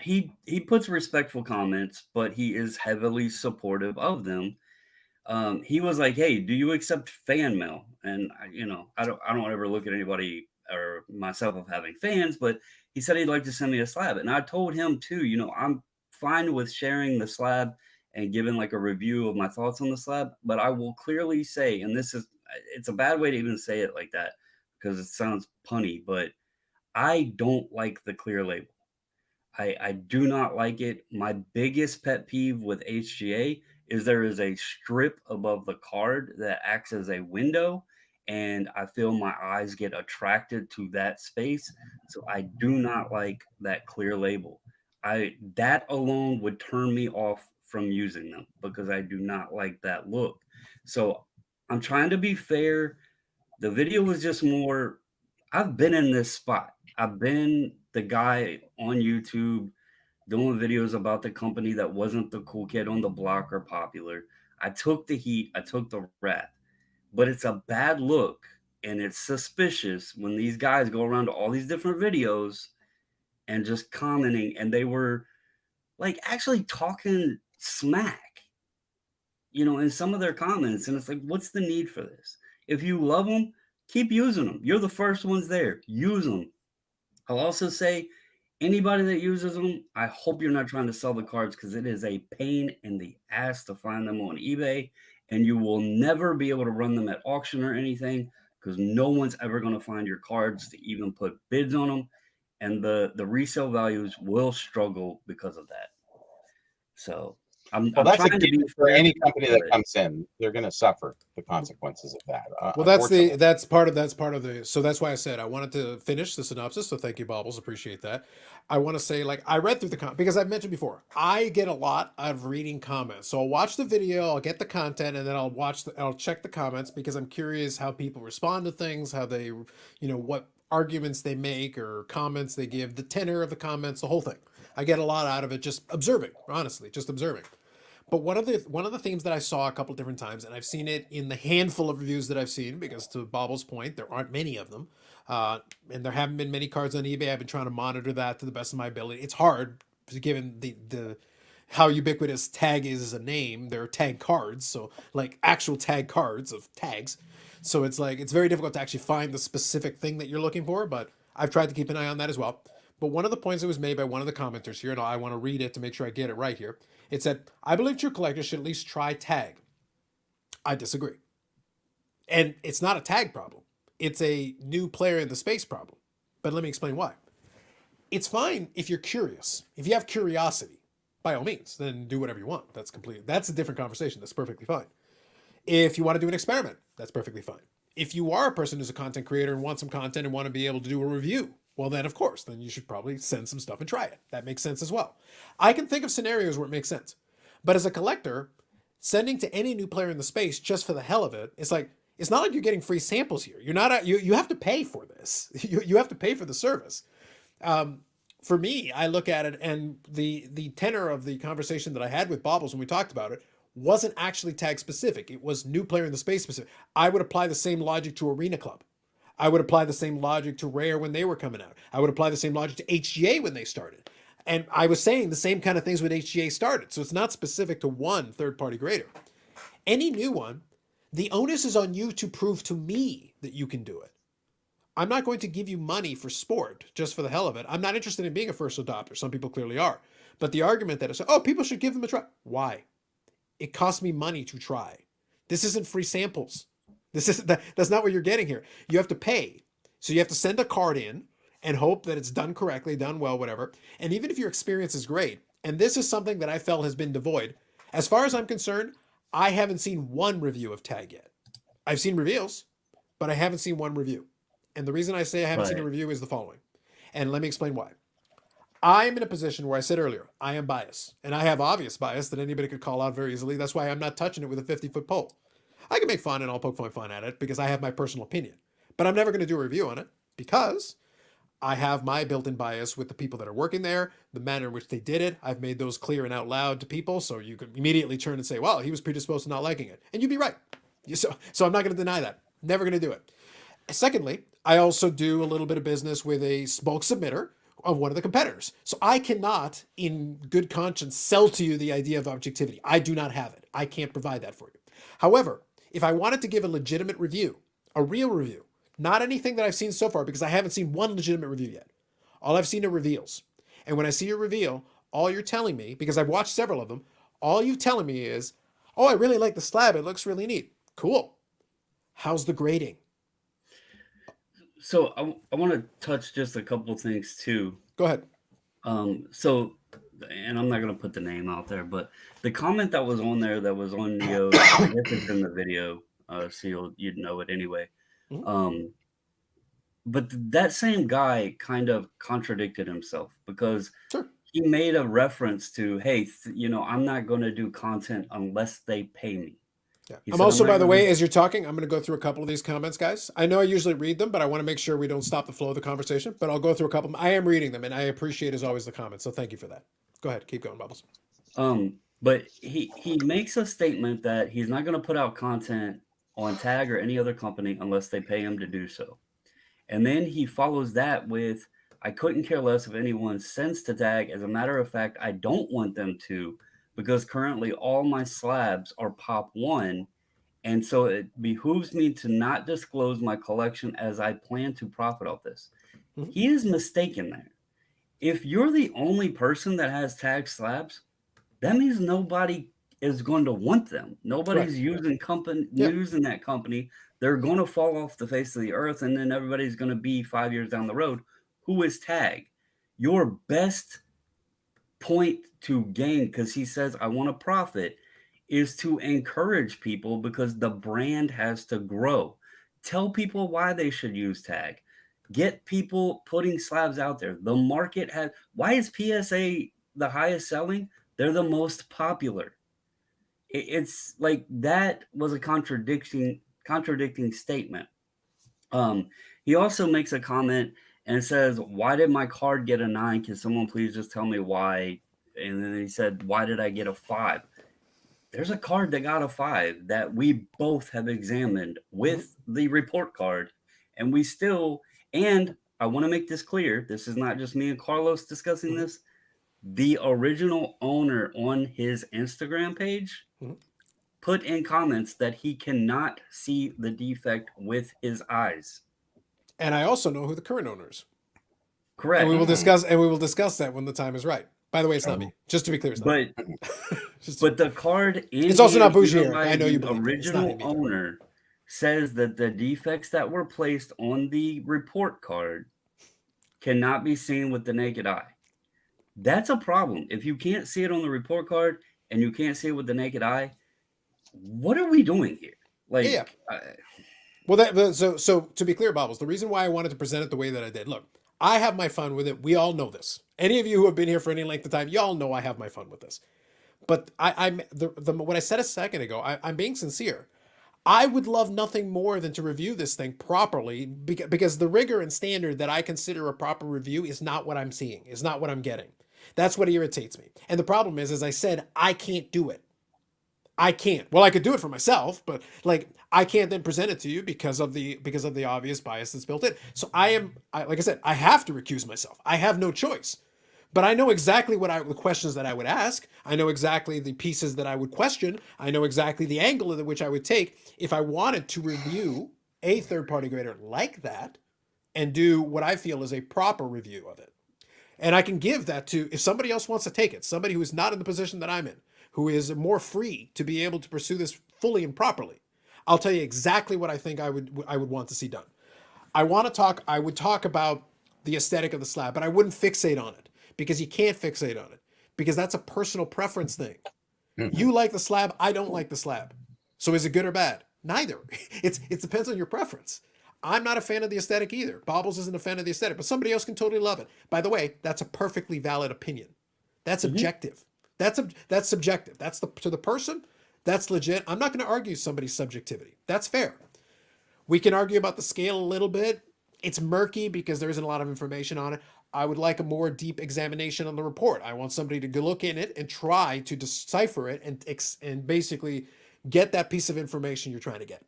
Speaker 4: he puts respectful comments, but he is heavily supportive of them. He was like, "Hey, do you accept fan mail?" And I don't ever look at anybody or myself of having fans, but he said he'd like to send me a slab, and I told him too. I'm fine with sharing the slab and giving like a review of my thoughts on the slab, but I will clearly say, and it's a bad way to even say it like that because it sounds punny, but I don't like the clear label. I do not like it. My biggest pet peeve with HGA is there is a strip above the card that acts as a window, and I feel my eyes get attracted to that space. So I do not like that clear label. I that alone would turn me off from using them because I do not like that look. So I'm trying to be fair. The video was just more I've been in this spot. I've been the guy on YouTube doing videos about the company that wasn't the cool kid on the block or popular. I took the heat, I took the wrath, but it's a bad look and it's suspicious when these guys go around to all these different videos and just commenting, and they were like actually talking smack, in some of their comments. And it's like, what's the need for this? If you love them, keep using them. You're the first ones there. Use them. I'll also say anybody that uses them, I hope you're not trying to sell the cards because it is a pain in the ass to find them on eBay, and you will never be able to run them at auction or anything because no one's ever going to find your cards to even put bids on them, and the resale values will struggle because of that. So I'm
Speaker 2: That's a
Speaker 4: trying to be
Speaker 2: given for
Speaker 4: fair
Speaker 2: any
Speaker 4: to
Speaker 2: company
Speaker 4: people
Speaker 2: that comes in. They're going to suffer the consequences of that.
Speaker 1: Well,
Speaker 2: Unfortunately.
Speaker 1: that's part of the. So that's why I said I wanted to finish the synopsis. So thank you, Bobbles. Appreciate that. I want to say like I read through the because I've mentioned before I get a lot of reading comments. So I'll watch the video, I'll get the content, and then I'll check the comments because I'm curious how people respond to things, how they, what arguments they make or comments they give, the tenor of the comments, the whole thing. I get a lot out of it just observing, honestly, just observing. But one of the themes that I saw a couple different times, and I've seen it in the handful of reviews that I've seen, because to Bobble's point, there aren't many of them, and there haven't been many cards on eBay. I've been trying to monitor that to the best of my ability. It's hard given the how ubiquitous tag is as a name. There are tag cards, so like actual tag cards of tags. So it's like it's very difficult to actually find the specific thing that you're looking for. But I've tried to keep an eye on that as well. But one of the points that was made by one of the commenters here, and I want to read it to make sure I get it right here. It said, I believe true collectors should at least try tag. I disagree. And it's not a tag problem. It's a new player in the space problem. But let me explain why. It's fine if you're curious. If you have curiosity, by all means, then do whatever you want. That's a different conversation. That's perfectly fine. If you want to do an experiment, that's perfectly fine. If you are a person who's a content creator and want some content and want to be able to do a review, well, then of course, then you should probably send some stuff and try it. That makes sense as well. I can think of scenarios where it makes sense. But as a collector, sending to any new player in the space just for the hell of it, it's not like you're getting free samples here. You have to pay for this. You have to pay for the service. For me, I look at it, and the tenor of the conversation that I had with Bobbles when we talked about it wasn't actually tag specific. It was new player in the space specific. I would apply the same logic to Arena Club. I would apply the same logic to Rare when they were coming out. I would apply the same logic to HGA when they started. And I was saying the same kind of things when HGA started. So it's not specific to one third-party grader. Any new one, the onus is on you to prove to me that you can do it. I'm not going to give you money for sport just for the hell of it. I'm not interested in being a first adopter. Some people clearly are. But the argument that is, oh, people should give them a try. Why? It costs me money to try. This isn't free samples. That's not what you're getting here. You have to pay. So you have to send a card in and hope that it's done correctly, done well, whatever. And even if your experience is great, and this is something that I felt has been devoid, as far as I'm concerned, I haven't seen one review of tag yet. I've seen reveals, but I haven't seen one review. And the reason I say I haven't seen a review is the following. And let me explain why. I'm in a position where I said earlier, I am biased. And I have obvious bias that anybody could call out very easily. That's why I'm not touching it with a 50-foot pole. I can make fun and I'll poke fun at it because I have my personal opinion. But I'm never going to do a review on it because I have my built-in bias with the people that are working there, the manner in which they did it. I've made those clear and out loud to people. So you could immediately turn and say, well, he was predisposed to not liking it. And you'd be right. So I'm not going to deny that. Never going to do it. Secondly, I also do a little bit of business with a bulk submitter of one of the competitors. So I cannot, in good conscience, sell to you the idea of objectivity. I do not have it. I can't provide that for you. However, if I wanted to give a legitimate review, a real review, not anything that I've seen so far, because I haven't seen one legitimate review yet. All I've seen are reveals. And when I see a reveal, all you're telling me, because I've watched several of them, all you're telling me is, oh, I really like the slab. It looks really neat. Cool. How's the grading?
Speaker 4: So I want to touch just a couple things too.
Speaker 1: Go ahead.
Speaker 4: So, and I'm not going to put the name out there, but the comment that was on there that was on Neo, I guess it's in the video, so you'd know it anyway.
Speaker 1: Mm-hmm.
Speaker 4: But that same guy kind of contradicted himself because
Speaker 1: Sure.
Speaker 4: he made a reference to, hey, I'm not going to do content unless they pay me.
Speaker 1: Yeah.
Speaker 4: He
Speaker 1: I'm
Speaker 4: said,
Speaker 1: also,
Speaker 4: "I'm not
Speaker 1: by the
Speaker 4: gonna
Speaker 1: way,
Speaker 4: do-"
Speaker 1: as you're talking, I'm going to go through a couple of these comments, guys. I know I usually read them, but I want to make sure we don't stop the flow of the conversation. But I'll go through a couple. I am reading them, and I appreciate, as always, the comments. So thank you for that. Go ahead. Keep going, Bubbles.
Speaker 4: But he makes a statement that he's not going to put out content on Tag or any other company unless they pay him to do so. And then he follows that with, I couldn't care less if anyone sends to Tag. As a matter of fact, I don't want them to because currently all my slabs are Pop 1. And so it behooves me to not disclose my collection as I plan to profit off this.
Speaker 1: Mm-hmm.
Speaker 4: He is mistaken there. If you're the only person that has Tag slabs, that means nobody is going to want them. Nobody's using using that company. They're going to fall off the face of the earth, and then everybody's going to be 5 years down the road. Who is Tag? Your best point to gain, because he says, I want to profit, is to encourage people because the brand has to grow. Tell people why they should use Tag. Get people putting slabs out there. The market has... Why is PSA the highest selling? They're the most popular. It's like that was a contradicting statement. He also makes a comment and says, why did my card get a 9? Can someone please just tell me why? And then he said, why did I get a 5? There's a card that got a 5 that we both have examined with the report card. And we still, and I want to make this clear, this is not just me and Carlos discussing this. The original owner on his Instagram page put in comments that he cannot see the defect with his eyes. And
Speaker 1: I also know who the current owner is.
Speaker 4: Correct.
Speaker 1: And we will discuss that when the time is right. By the way, it's not me. Just to be clear, it's not me.
Speaker 4: But the card
Speaker 1: it's also not Bougie. I know you believe
Speaker 4: the original owner says that the defects that were placed on the report card cannot be seen with the naked eye. That's a problem. If you can't see it on the report card and you can't see it with the naked eye, what are we doing here? Like,
Speaker 1: yeah. Well, so to be clear, Bobbles, the reason why I wanted to present it the way that I did, look, I have my fun with it. We all know this. Any of you who have been here for any length of time, y'all know I have my fun with this. But what I said a second ago, I'm being sincere. I would love nothing more than to review this thing properly because the rigor and standard that I consider a proper review is not what I'm seeing, is not what I'm getting. That's what irritates me. And the problem is, as I said, I can't do it. I can't. Well, I could do it for myself, but like I can't then present it to you because of the obvious bias that's built in. So like I said, I have to recuse myself. I have no choice. But I know exactly the questions that I would ask. I know exactly the pieces that I would question. I know exactly the angle in which I would take if I wanted to review a third-party grader like that and do what I feel is a proper review of it. And I can give that to, if somebody else wants to take it, somebody who is not in the position that I'm in, who is more free to be able to pursue this fully and properly. I'll tell you exactly what I think I would want to see done. I would talk about the aesthetic of the slab, but I wouldn't fixate on it because you can't fixate on it because that's a personal preference thing. You like the slab, I don't like the slab. So is it good or bad? Neither. It depends on your preference. I'm not a fan of the aesthetic either. Bobbles isn't a fan of the aesthetic, but somebody else can totally love it. By the way, that's a perfectly valid opinion. That's objective. That's subjective. That's to the person. That's legit. I'm not going to argue somebody's subjectivity. That's fair. We can argue about the scale a little bit. It's murky because there isn't a lot of information on it. I would like a more deep examination on the report. I want somebody to go look in it and try to decipher it and basically get that piece of information you're trying to get.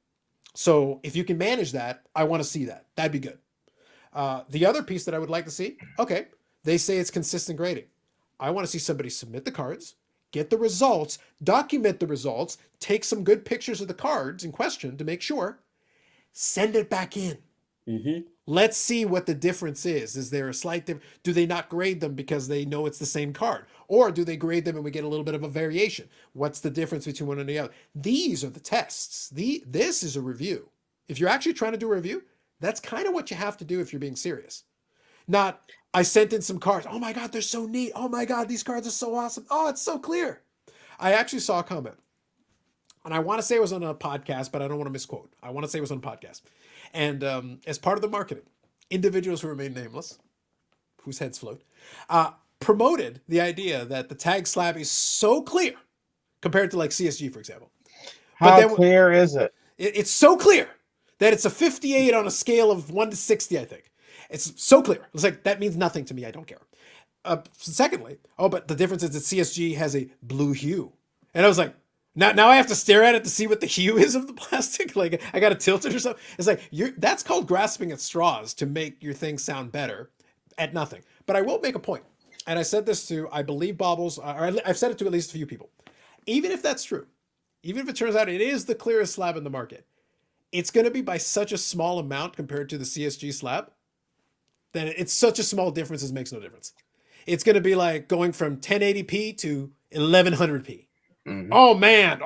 Speaker 1: So if you can manage that, I want to see that. That'd be good. The other piece that I would like to see, okay, they say it's consistent grading. I want to see somebody submit the cards, get the results, document the results, take some good pictures of the cards in question to make sure, send it back in. Let's see what the difference is. Is there a slight difference? Do they not grade them because they know it's the same card? Or do they grade them and we get a little bit of a variation? What's the difference between one and the other? These are the tests. This is a review. If you're actually trying to do a review, that's kind of what you have to do if you're being serious. Not, I sent in some cards. Oh my God, they're so neat. Oh my God, these cards are so awesome. Oh, it's so clear. I actually saw a comment. And I want to say it was on a podcast, but I don't want to misquote. I want to say it was on a podcast. And as part of the marketing, individuals who remain nameless, whose heads float, promoted the idea that the tag slab is so clear compared to like CSG, for example.
Speaker 2: How clear is it?
Speaker 1: It's so clear that it's a 58 on a scale of 1 to 60, I think. It's so clear. It's like, that means nothing to me. I don't care. Secondly, but the difference is that CSG has a blue hue. And I was like, now I have to stare at it to see what the hue is of the plastic. Like I got to tilt it or something. It's like, that's called grasping at straws to make your thing sound better at nothing. But I will make a point. And I said this to, I believe Bobbles, or I've said it to at least a few people. Even if that's true, even if it turns out it is the clearest slab in the market, it's going to be by such a small amount compared to the CSG slab that it's such a small difference it makes no difference. It's going to be like going from 1080p to 1100p. Oh man,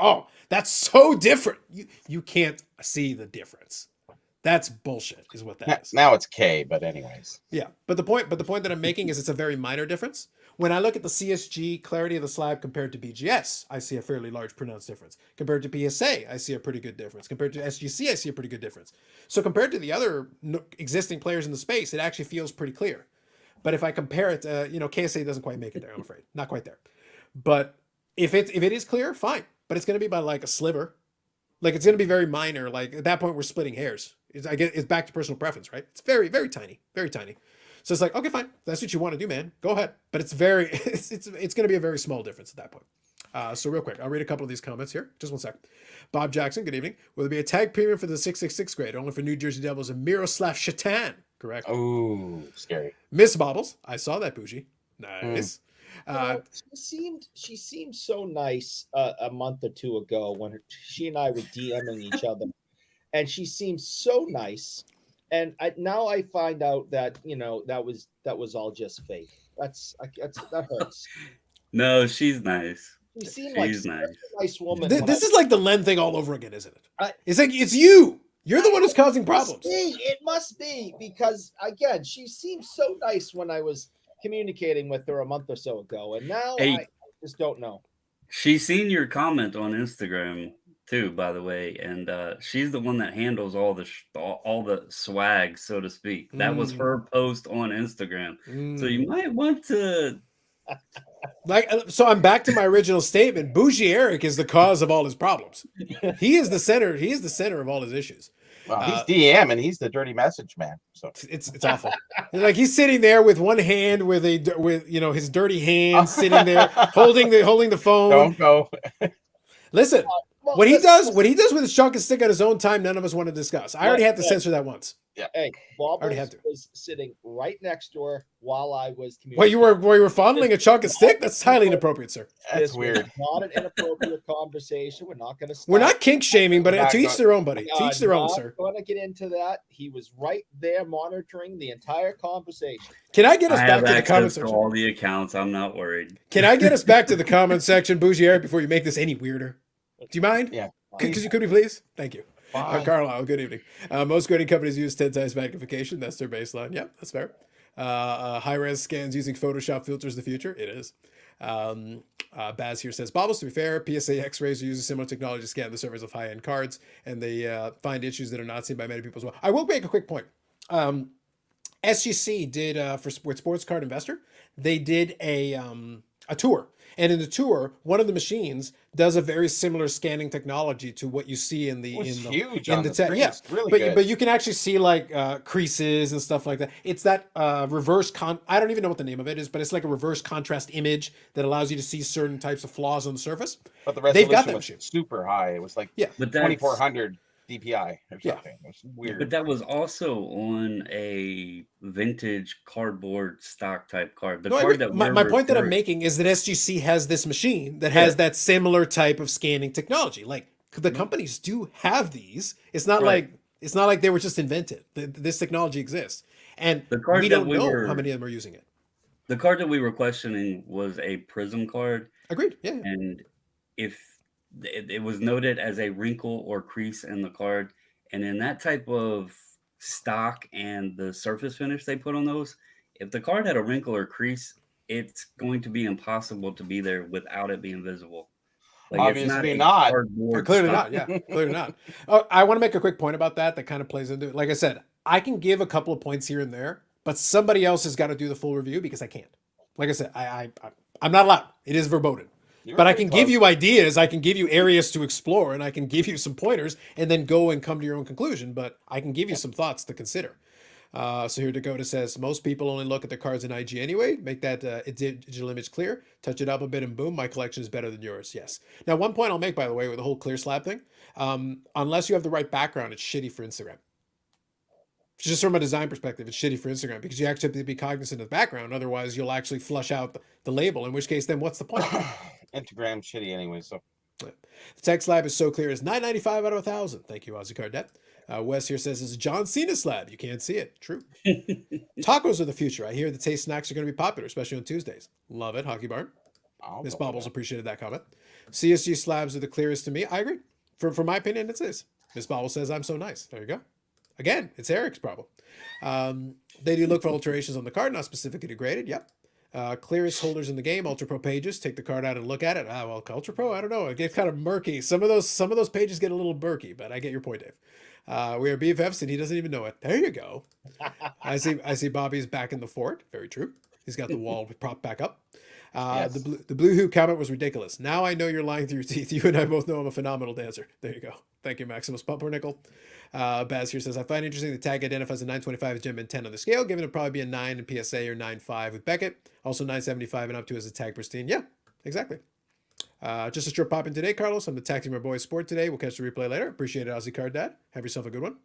Speaker 1: that's so different. You can't see the difference. That's bullshit, is what that is.
Speaker 2: Now it's K, but anyways.
Speaker 1: Yeah, but the point that I'm making is it's a very minor difference. When I look at the CSG clarity of the slab compared to BGS, I see a fairly large pronounced difference. Compared to PSA, I see a pretty good difference. Compared to SGC, I see a pretty good difference. So compared to the other existing players in the space, it actually feels pretty clear. But if I compare it, KSA doesn't quite make it there, I'm afraid. Not quite there. But if it is clear, fine. But it's going to be by like a sliver. Like it's going to be very minor. Like at that point, we're splitting hairs. It's back to personal preference, right? It's very, very tiny, very tiny. So it's like, okay, fine. That's what you want to do, man. Go ahead. But it's going to be a very small difference at that point. So real quick, I'll read a couple of these comments here. Just one sec. Bob Jackson, good evening. Will there be a tag premium for the 666 grade? Only for New Jersey Devils and Miroslav Shatan. Correct.
Speaker 2: Oh, scary.
Speaker 1: Miss Bobbles. I saw that bougie. Nice.
Speaker 3: She seemed so nice a month or two ago when she and I were DMing each other, and she seemed so nice. And now I find out that that was all just fake. That hurts.
Speaker 4: No, she's nice.
Speaker 3: She seemed
Speaker 4: She's
Speaker 3: like
Speaker 4: nice.
Speaker 3: a nice woman.
Speaker 1: This is like the Len thing all over again, isn't it? It's like it's you. You're the one who's causing problems.
Speaker 3: It must be because again, she seemed so nice when I was communicating with her a month or so ago, and now I just don't know.
Speaker 4: She's seen your comment on Instagram too, by the way, and she's the one that handles all the swag, so to speak. That was her post on Instagram, so you might want to.
Speaker 1: So I'm back to my original statement. Bougie Eric is the cause of all his problems. He is the center. He is the center of all his issues.
Speaker 2: Well, he's DM and he's the dirty message man. So
Speaker 1: it's awful. Like he's sitting there with one hand with his dirty hand sitting there holding the phone.
Speaker 2: Don't go.
Speaker 1: Listen, what he does with his chalk and stick on his own time, none of us want to discuss. I already had to censor that once.
Speaker 3: Hey,
Speaker 1: already
Speaker 3: Bobbles
Speaker 1: had to.
Speaker 3: was sitting right next door while I was
Speaker 1: Well, you were fondling a chunk of
Speaker 3: This-
Speaker 1: stick? That's highly inappropriate, sir.
Speaker 2: That's
Speaker 3: This
Speaker 2: weird.
Speaker 3: was not an inappropriate conversation. We're not going to stop.
Speaker 1: We're not kink shaming, but
Speaker 2: Not
Speaker 1: to each
Speaker 2: go-
Speaker 1: their own, buddy.
Speaker 3: We
Speaker 1: To
Speaker 3: are
Speaker 1: each their own,
Speaker 3: not
Speaker 1: sir.
Speaker 3: going to get into that. He was right there monitoring the entire conversation.
Speaker 1: Can I get us
Speaker 4: I
Speaker 1: back
Speaker 4: have
Speaker 1: to the comment
Speaker 4: access to
Speaker 1: section?
Speaker 4: all the accounts. I'm not worried.
Speaker 1: Can I get us back to the comment section, Bougie Eric, before you make this any weirder? Do you mind?
Speaker 2: Yeah.
Speaker 1: Could we please? Thank you.
Speaker 2: Bye.
Speaker 1: Carlisle, good evening. Most grading companies use 10 times magnification. That's their baseline. Yep, that's fair. High-res scans using Photoshop filters the future. It is. Baz here says, Bobbles, to be fair, PSA X-rays use a similar technology to scan the servers of high-end cards, and they find issues that are not seen by many people as well. I will make a quick point. SGC did, for Sports Card Investor, they did a tour. And in the tour, one of the machines does a very similar scanning technology to what you see in the
Speaker 2: It's
Speaker 1: in the
Speaker 2: huge
Speaker 1: in
Speaker 2: on
Speaker 1: the
Speaker 2: the
Speaker 1: tech.
Speaker 2: screen.
Speaker 1: Yeah,
Speaker 2: It's really
Speaker 1: but
Speaker 2: good.
Speaker 1: but you can actually see like creases and stuff like that. It's that reverse I don't even know what the name of it is, but it's like a reverse contrast image that allows you to see certain types of flaws on the surface.
Speaker 2: But the
Speaker 1: They've got
Speaker 2: resolution
Speaker 1: that
Speaker 2: was
Speaker 1: machine.
Speaker 2: super high. It was like
Speaker 1: Yeah,
Speaker 4: But that's
Speaker 2: 2400 DPI or
Speaker 1: Yeah.
Speaker 2: something. It was weird.
Speaker 4: but that was also on a vintage cardboard stock type card. The
Speaker 1: No, I
Speaker 4: card
Speaker 1: agree.
Speaker 4: that
Speaker 1: My
Speaker 4: we're
Speaker 1: point that I'm
Speaker 4: referring-
Speaker 1: making is that SGC has this machine that has that similar type of scanning technology. Like the companies do have these. It's not
Speaker 4: Right.
Speaker 1: like they were just invented. This technology exists, and
Speaker 4: The card
Speaker 1: we
Speaker 4: that
Speaker 1: don't
Speaker 4: we
Speaker 1: know
Speaker 4: were-
Speaker 1: how many of them are using it.
Speaker 4: The card that we were questioning was a prism card,
Speaker 1: Agreed. Yeah. Yeah.
Speaker 4: and if it was noted as a wrinkle or crease in the card, and in that type of stock and the surface finish they put on those, if the card had a wrinkle or crease, it's going to be impossible to be there without it being visible. Like
Speaker 2: Obviously
Speaker 4: a
Speaker 2: not.
Speaker 4: cardboard
Speaker 1: Clearly
Speaker 4: stock.
Speaker 1: not. Yeah. Clearly not. Oh, I want to make a quick point about that. That kind of plays into it. Like I said, I can give a couple of points here and there, but somebody else has got to do the full review because I can't. Like I said, I'm not allowed. It is verboten.
Speaker 2: You were
Speaker 1: But I
Speaker 2: pretty
Speaker 1: can give
Speaker 2: close.
Speaker 1: you ideas, I can give you areas to explore, and I can give you some pointers, and then go and come to your own conclusion. But I can give you some thoughts to consider. So here Dakota says, most people only look at the cards in IG anyway. Make that digital image clear, touch it up a bit, and boom, my collection is better than yours. Yes. Now, one point I'll make, by the way, with the whole clear slab thing, unless you have the right background, it's shitty for Instagram. Just from a design perspective, it's shitty for Instagram because you actually have to be cognizant of the background. Otherwise, you'll actually flush out the label, in which case, then what's the point?
Speaker 2: Instagram's shitty anyway, so
Speaker 1: The text slab is so clear. It's 995 out of 1,000. Thank you, Ozzy Cardet. Wes here says it's a John Cena slab. You can't see it. True. Tacos are the future. I hear the taste snacks are going to be popular, especially on Tuesdays. Love it, Hockey Barn.
Speaker 2: I'll
Speaker 1: Miss
Speaker 2: go with
Speaker 1: Bobbles
Speaker 2: that.
Speaker 1: appreciated that comment. CSG slabs are the clearest to me. I agree. For my opinion, it is. Miss Bobbles says I'm so nice. There you go. Again, it's Eric's problem. They do look for alterations on the card, not specifically degraded. Yep. Clearest holders in the game, Ultra Pro pages. Take the card out and look at it. Well, Ultra Pro, I don't know. It gets kind of murky. Some of those pages get a little murky, but I get your point, Dave. We are BFFs, and he doesn't even know it. There you go. I see. Bobby's back in the fort. Very true. He's got the wall prop back up.
Speaker 2: Yes.
Speaker 1: The blue Who comment was ridiculous. Now I know you're lying through your teeth. You and I both know I'm a phenomenal dancer. There you go. Thank you, Maximus Pumpernickel. Baz here says, I find interesting the tag identifies a 925 as gem and 10 on the scale, given it'd probably be a 9 in PSA or 9.5 with Beckett. Also 975 and up to as a tag pristine. Yeah, exactly. Just a short pop in today, Carlos. I'm attacking my boys sport today. We'll catch the replay later. Appreciate it, Aussie Card Dad. Have yourself a good one.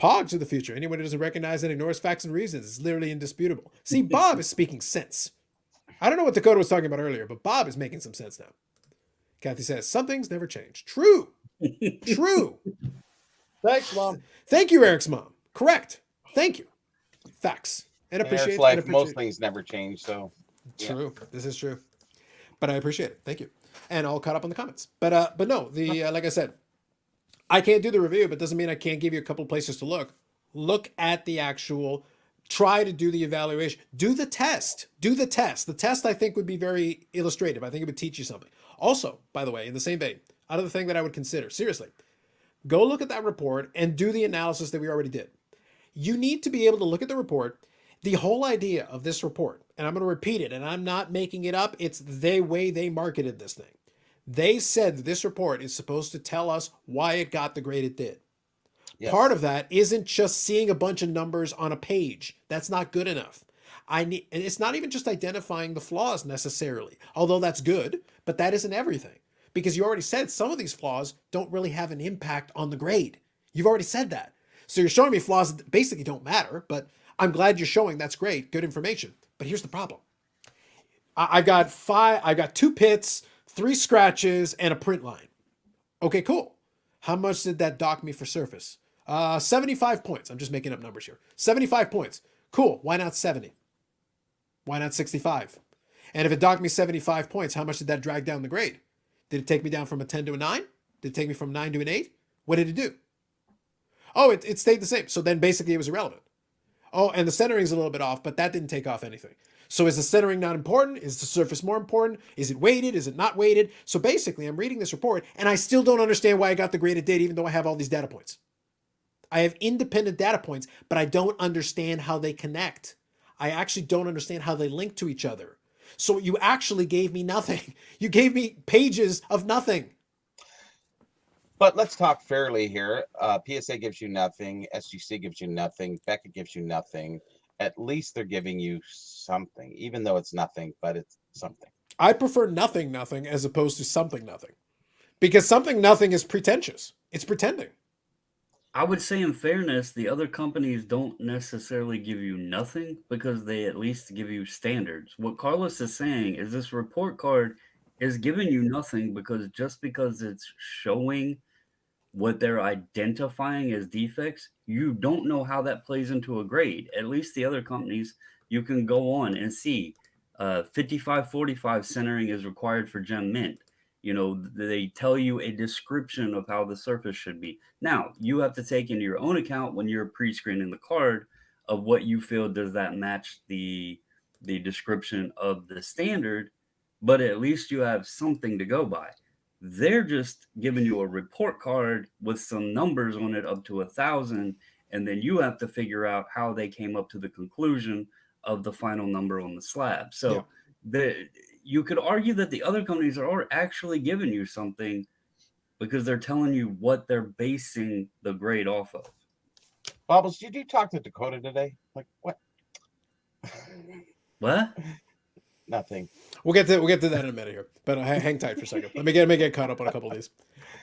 Speaker 1: Pogs of the future. Anyone who doesn't recognize and ignores facts and reasons is literally indisputable. See, Bob is speaking sense. I don't know what Dakota was talking about earlier, but Bob is making some sense now. Kathy says, some things never change. True. True.
Speaker 3: Thanks, Mom.
Speaker 1: Thank you, Eric's mom. Correct. Thank you. Facts. And
Speaker 2: In Eric's
Speaker 1: appreciate
Speaker 2: life,
Speaker 1: and
Speaker 2: most things never change. So
Speaker 1: True. This is true. But I appreciate it. Thank you. And all caught up on the comments. But no, like I said, I can't do the review, but doesn't mean I can't give you a couple places to look. Look at the actual, try to do the evaluation. Do the test. Do the test. The test, I think, would be very illustrative. I think it would teach you something. Also, by the way, in the same vein, another thing that I would consider, seriously, go look at that report and do the analysis that we already did. You need to be able to look at the report. The whole idea of this report, and I'm going to repeat it, and I'm not making it up, it's the way they marketed this thing. They said that this report is supposed to tell us why it got the grade it did.
Speaker 2: Yes.
Speaker 1: Part of that isn't just seeing a bunch of numbers on a page. That's not good enough. And it's not even just identifying the flaws necessarily, although that's good, but that isn't everything. Because you already said some of these flaws don't really have an impact on the grade. You've already said that. So you're showing me flaws that basically don't matter, but I'm glad you're showing that's great, good information. But here's the problem. I've got 2 pits, 3 scratches, and a print line. Okay, cool. How much did that dock me for surface? 75 points. I'm just making up numbers here. 75 points. Cool. Why not 70? Why not 65? And if it docked me 75 points, how much did that drag down the grade? Did it take me down from a 10 to a 9? Did it take me from 9 to an 8? What did it do? Oh, it stayed the same. So then basically it was irrelevant. Oh, and the centering's a little bit off, but that didn't take off anything. So is the centering not important? Is the surface more important? Is it weighted? Is it not weighted? So basically, I'm reading this report, and I still don't understand why I got the graded data, even though I have all these data points. I have independent data points, but I don't understand how they connect. I actually don't understand how they link to each other. So you actually gave me nothing. You gave me pages of nothing.
Speaker 2: But let's talk fairly here. PSA gives you nothing. SGC gives you nothing. Beckett gives you nothing. At least they're giving you something, even though it's nothing, but it's something.
Speaker 1: I prefer nothing as opposed to something nothing. Because something nothing is pretentious. It's pretending.
Speaker 4: I would say, in fairness, the other companies don't necessarily give you nothing because they at least give you standards. What Carlos is saying is this report card is giving you nothing because it's showing what they're identifying as defects, you don't know how that plays into a grade. At least the other companies, you can go on and see 55-45 centering is required for gem mint. You know, they tell you a description of how the surface should be. Now, you have to take into your own account when you're pre-screening the card of what you feel does that match the description of the standard, but at least you have something to go by. They're just giving you a report card with some numbers on it up to 1,000, and then you have to figure out how they came up to the conclusion of the final number on the slab. So you could argue that the other companies are actually giving you something because they're telling you what they're basing the grade off of.
Speaker 2: Bobbles, did you talk to Dakota today? Like what?
Speaker 4: What?
Speaker 2: Nothing.
Speaker 1: We'll get to that in a minute here, but hang tight for a second. Let me get caught up on a couple of these.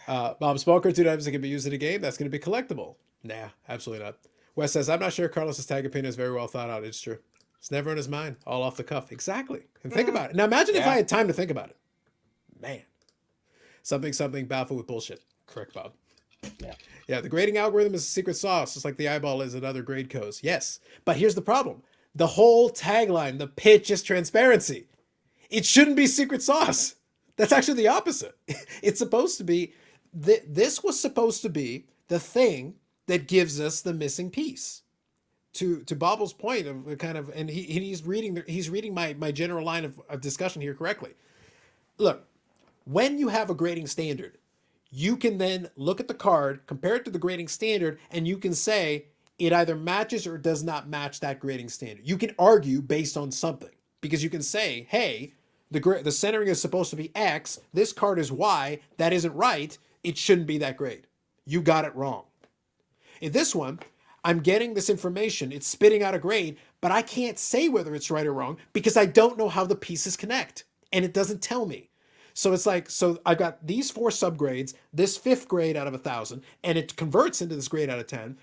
Speaker 1: Bob Smoker, 2 times it can be used in a game. That's going to be collectible. Nah, absolutely not. Wes says, I'm not sure Carlos's tag opinion is very well thought out. It's true. It's never in his mind. All off the cuff. Exactly. And think about it. Now imagine if I had time to think about it. Man. Something baffled with bullshit. Correct, Bob. Yeah, the grading algorithm is a secret sauce, just like the eyeball is in other grade codes. Yes. But here's the problem. The whole tagline, the pitch is transparency. It shouldn't be secret sauce. That's actually the opposite. It's supposed to be, this was supposed to be the thing that gives us the missing piece. To Bobble's point of kind of, and he's reading my general line of discussion here correctly. Look, when you have a grading standard, you can then look at the card, compare it to the grading standard, and you can say it either matches or does not match that grading standard. You can argue based on something because you can say, hey, the centering is supposed to be X. This card is Y. That isn't right. It shouldn't be that grade. You got it wrong. In this one, I'm getting this information. It's spitting out a grade, but I can't say whether it's right or wrong because I don't know how the pieces connect, and it doesn't tell me. So it's like, so I've got these 4 subgrades, this 5th grade out of 1,000, and it converts into this grade out of 10,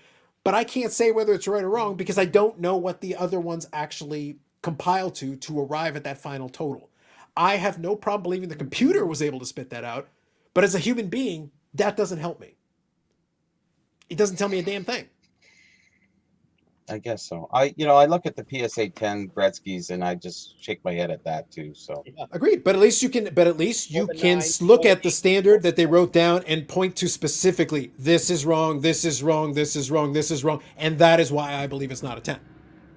Speaker 1: but I can't say whether it's right or wrong because I don't know what the other ones actually compile to arrive at that final total. I have no problem believing the computer was able to spit that out, but as a human being, that doesn't help me. It doesn't tell me a damn thing.
Speaker 2: I guess so. I look at the PSA 10 Gretzky's and I just shake my head at that too. So
Speaker 1: Agreed. But at least you can look at the standard that they wrote down and point to specifically, this is wrong, this is wrong, this is wrong, this is wrong. And that is why I believe it's not a 10.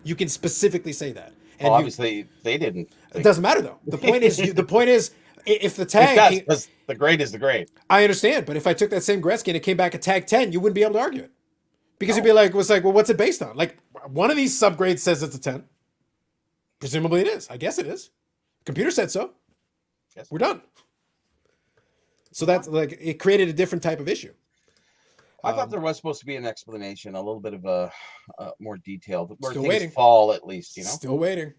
Speaker 1: You can specifically say that. And
Speaker 2: obviously they didn't.
Speaker 1: It doesn't matter though. The point is, if the tag,
Speaker 2: because the grade is the grade.
Speaker 1: I understand, but if I took that same Gretzky and it came back a tag 10, you wouldn't be able to argue it. Because you'd be like, well, what's it based on? Like, one of these subgrades says it's a 10. Presumably it is. I guess it is. Computer said so. We're done. So that's like, it created a different type of issue.
Speaker 2: I thought there was supposed to be an explanation, a little bit of a more detailed, where
Speaker 1: Still
Speaker 2: things
Speaker 1: waiting.
Speaker 2: fall at least, you know?
Speaker 1: Still waiting.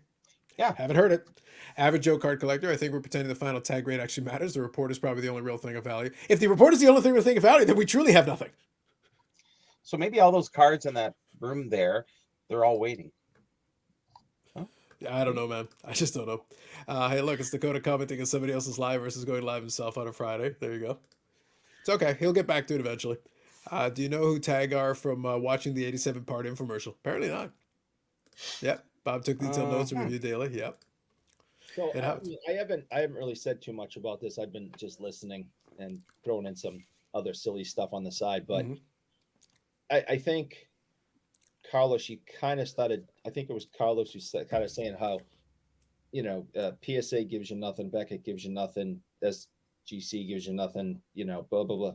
Speaker 2: Yeah.
Speaker 1: Haven't heard it. Average Joe card collector, I think we're pretending the final tag grade actually matters. The report is probably the only real thing of value. If the report is the only thing of value, then we truly have nothing.
Speaker 2: So maybe all those cards in that room there, they're all waiting.
Speaker 1: Yeah, I don't know, man. I just don't know. Hey, look, it's Dakota commenting on somebody else's live versus going live himself on a Friday. There you go. It's okay. He'll get back to it eventually. Do you know who Tag are from watching the 87 part infomercial? Apparently not. Yep. Bob took detailed notes and reviewed daily. Yep.
Speaker 3: So
Speaker 1: It happens.
Speaker 3: I haven't really said too much about this. I've been just listening and throwing in some other silly stuff on the side, but
Speaker 1: Mhm.
Speaker 3: I think Carlos, you kind of started. I think it was Carlos who kind of saying how, PSA gives you nothing, Beckett gives you nothing, SGC gives you nothing, blah blah blah.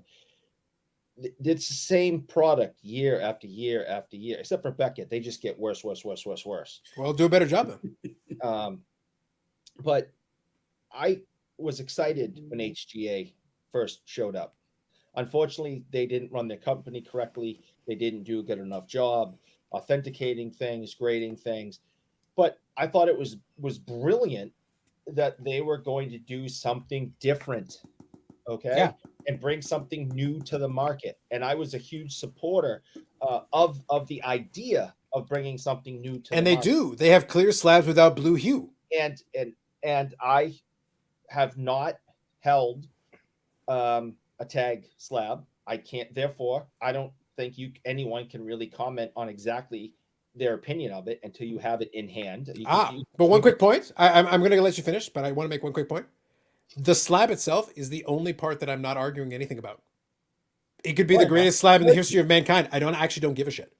Speaker 3: It's the same product year after year after year, except for Beckett. They just get worse, worse, worse, worse, worse.
Speaker 1: Well, do a better job then.
Speaker 3: But I was excited when HGA first showed up. Unfortunately, they didn't run their company correctly. They didn't do a good enough job authenticating things, grading things. But I thought it was brilliant that they were going to do something different, okay,
Speaker 2: Yeah.
Speaker 3: and bring something new to the market. And I was a huge supporter of the idea of bringing something new to
Speaker 1: And
Speaker 3: the
Speaker 1: they
Speaker 3: market.
Speaker 1: do. They have clear slabs without blue hue.
Speaker 3: And I have not held a tag slab. I can't. Therefore, I don't think anyone can really comment on exactly their opinion of it until you have it in hand.
Speaker 1: But one quick point. I'm going to let you finish, but I want to make one quick point. The slab itself is the only part that I'm not arguing anything about. It could be the greatest slab in the history of mankind. I don't give a shit.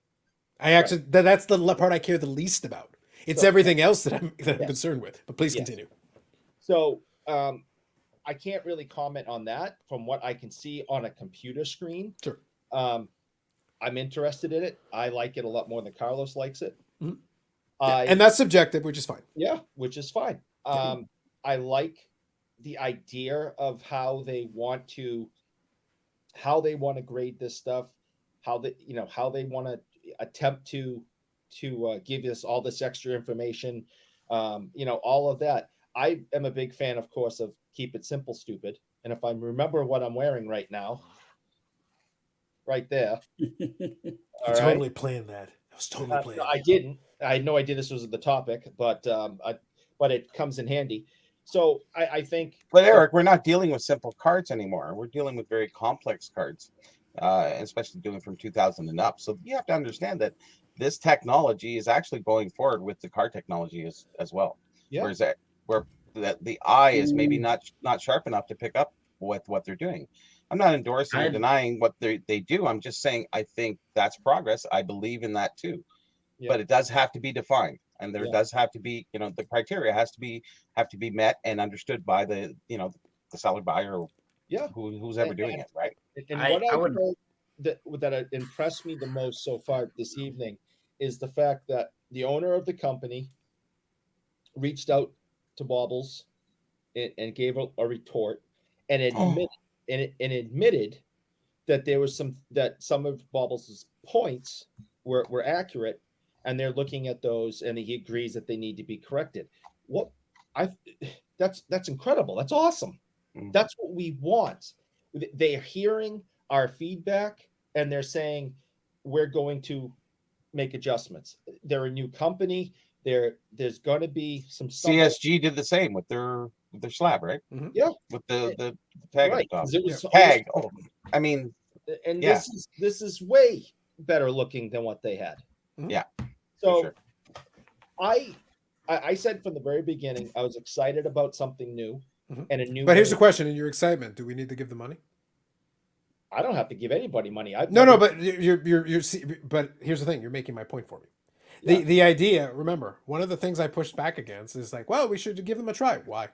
Speaker 1: That's the part I care the least about. It's everything else that I'm concerned with. But please continue.
Speaker 3: So I can't really comment on that from what I can see on a computer screen.
Speaker 1: Sure.
Speaker 3: I'm interested in it. I like it a lot more than Carlos likes it.
Speaker 1: Mhm. And that's subjective, which is fine.
Speaker 3: Yeah, which is fine. I like the idea of how they want to grade this stuff, how they want to attempt to give us all this extra information, all of that. I am a big fan, of course, of keep it simple, stupid. And if I remember what I'm wearing right now, right there,
Speaker 1: I totally planned that. I was totally planned.
Speaker 3: I didn't. I had no idea this was the topic, but it comes in handy. So I think.
Speaker 2: But Eric, we're not dealing with simple cards anymore. We're dealing with very complex cards, especially doing from 2000 and up. So you have to understand that this technology is actually going forward with the card technology as well.
Speaker 3: Yeah.
Speaker 2: Where the eye is maybe not sharp enough to pick up with what they're doing. I'm not endorsing or denying what they do. I'm just saying I think that's progress. I believe in that too. Yeah. But it does have to be defined. And there does have to be, the criteria have to be met and understood by the seller, buyer, or who's ever doing it, right?
Speaker 3: And what I would that impressed me the most so far this evening is the fact that the owner of the company reached out to Baubles and gave a retort and admitted that there was some of Baubles' points were accurate. And they're looking at those, and he agrees that they need to be corrected. That's incredible. That's awesome. Mm-hmm. That's what we want. They're hearing our feedback, and they're saying we're going to make adjustments. They're a new company. There's going to be some stuff.
Speaker 2: CSG did the same with their slab, right?
Speaker 3: Mm-hmm. Yeah,
Speaker 2: with the tag
Speaker 3: right.
Speaker 2: on top.
Speaker 3: Tag.
Speaker 2: I mean,
Speaker 3: and this is way better looking than what they had.
Speaker 1: Mm-hmm.
Speaker 2: Yeah.
Speaker 3: So
Speaker 2: sure.
Speaker 3: I said from the very beginning, I was excited about something new and a new.
Speaker 1: But here's the question: in your excitement, do we need to give the money?
Speaker 3: I don't have to give anybody money.
Speaker 1: But But here's the thing: you're making my point for me. Yeah. The idea. Remember, one of the things I pushed back against is like, well, we should give them a try. Why?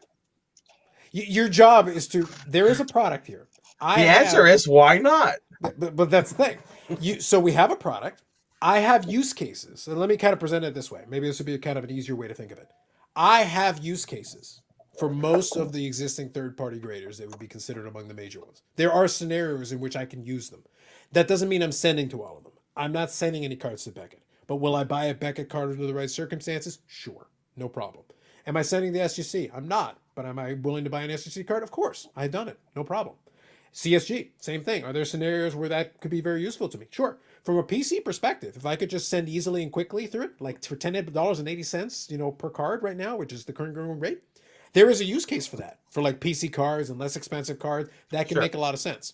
Speaker 1: Your job is to. There is a product here.
Speaker 2: The answer is why not?
Speaker 1: But that's the thing. So we have a product. I have use cases, and let me kind of present it this way. Maybe this would be kind of an easier way to think of it. I have use cases for most of the existing third-party graders that would be considered among the major ones. There are scenarios in which I can use them. That doesn't mean I'm sending to all of them. I'm not sending any cards to Beckett. But will I buy a Beckett card under the right circumstances? Sure, no problem. Am I sending the SGC? I'm not. But am I willing to buy an SGC card? Of course. I've done it. No problem. CSG, same thing. Are there scenarios where that could be very useful to me? Sure. From a PC perspective, if I could just send easily and quickly through it, like for $10.80, per card right now, which is the current going rate, there is a use case for that. For like PC cards and less expensive cards, that can
Speaker 2: Sure.
Speaker 1: make a lot of sense.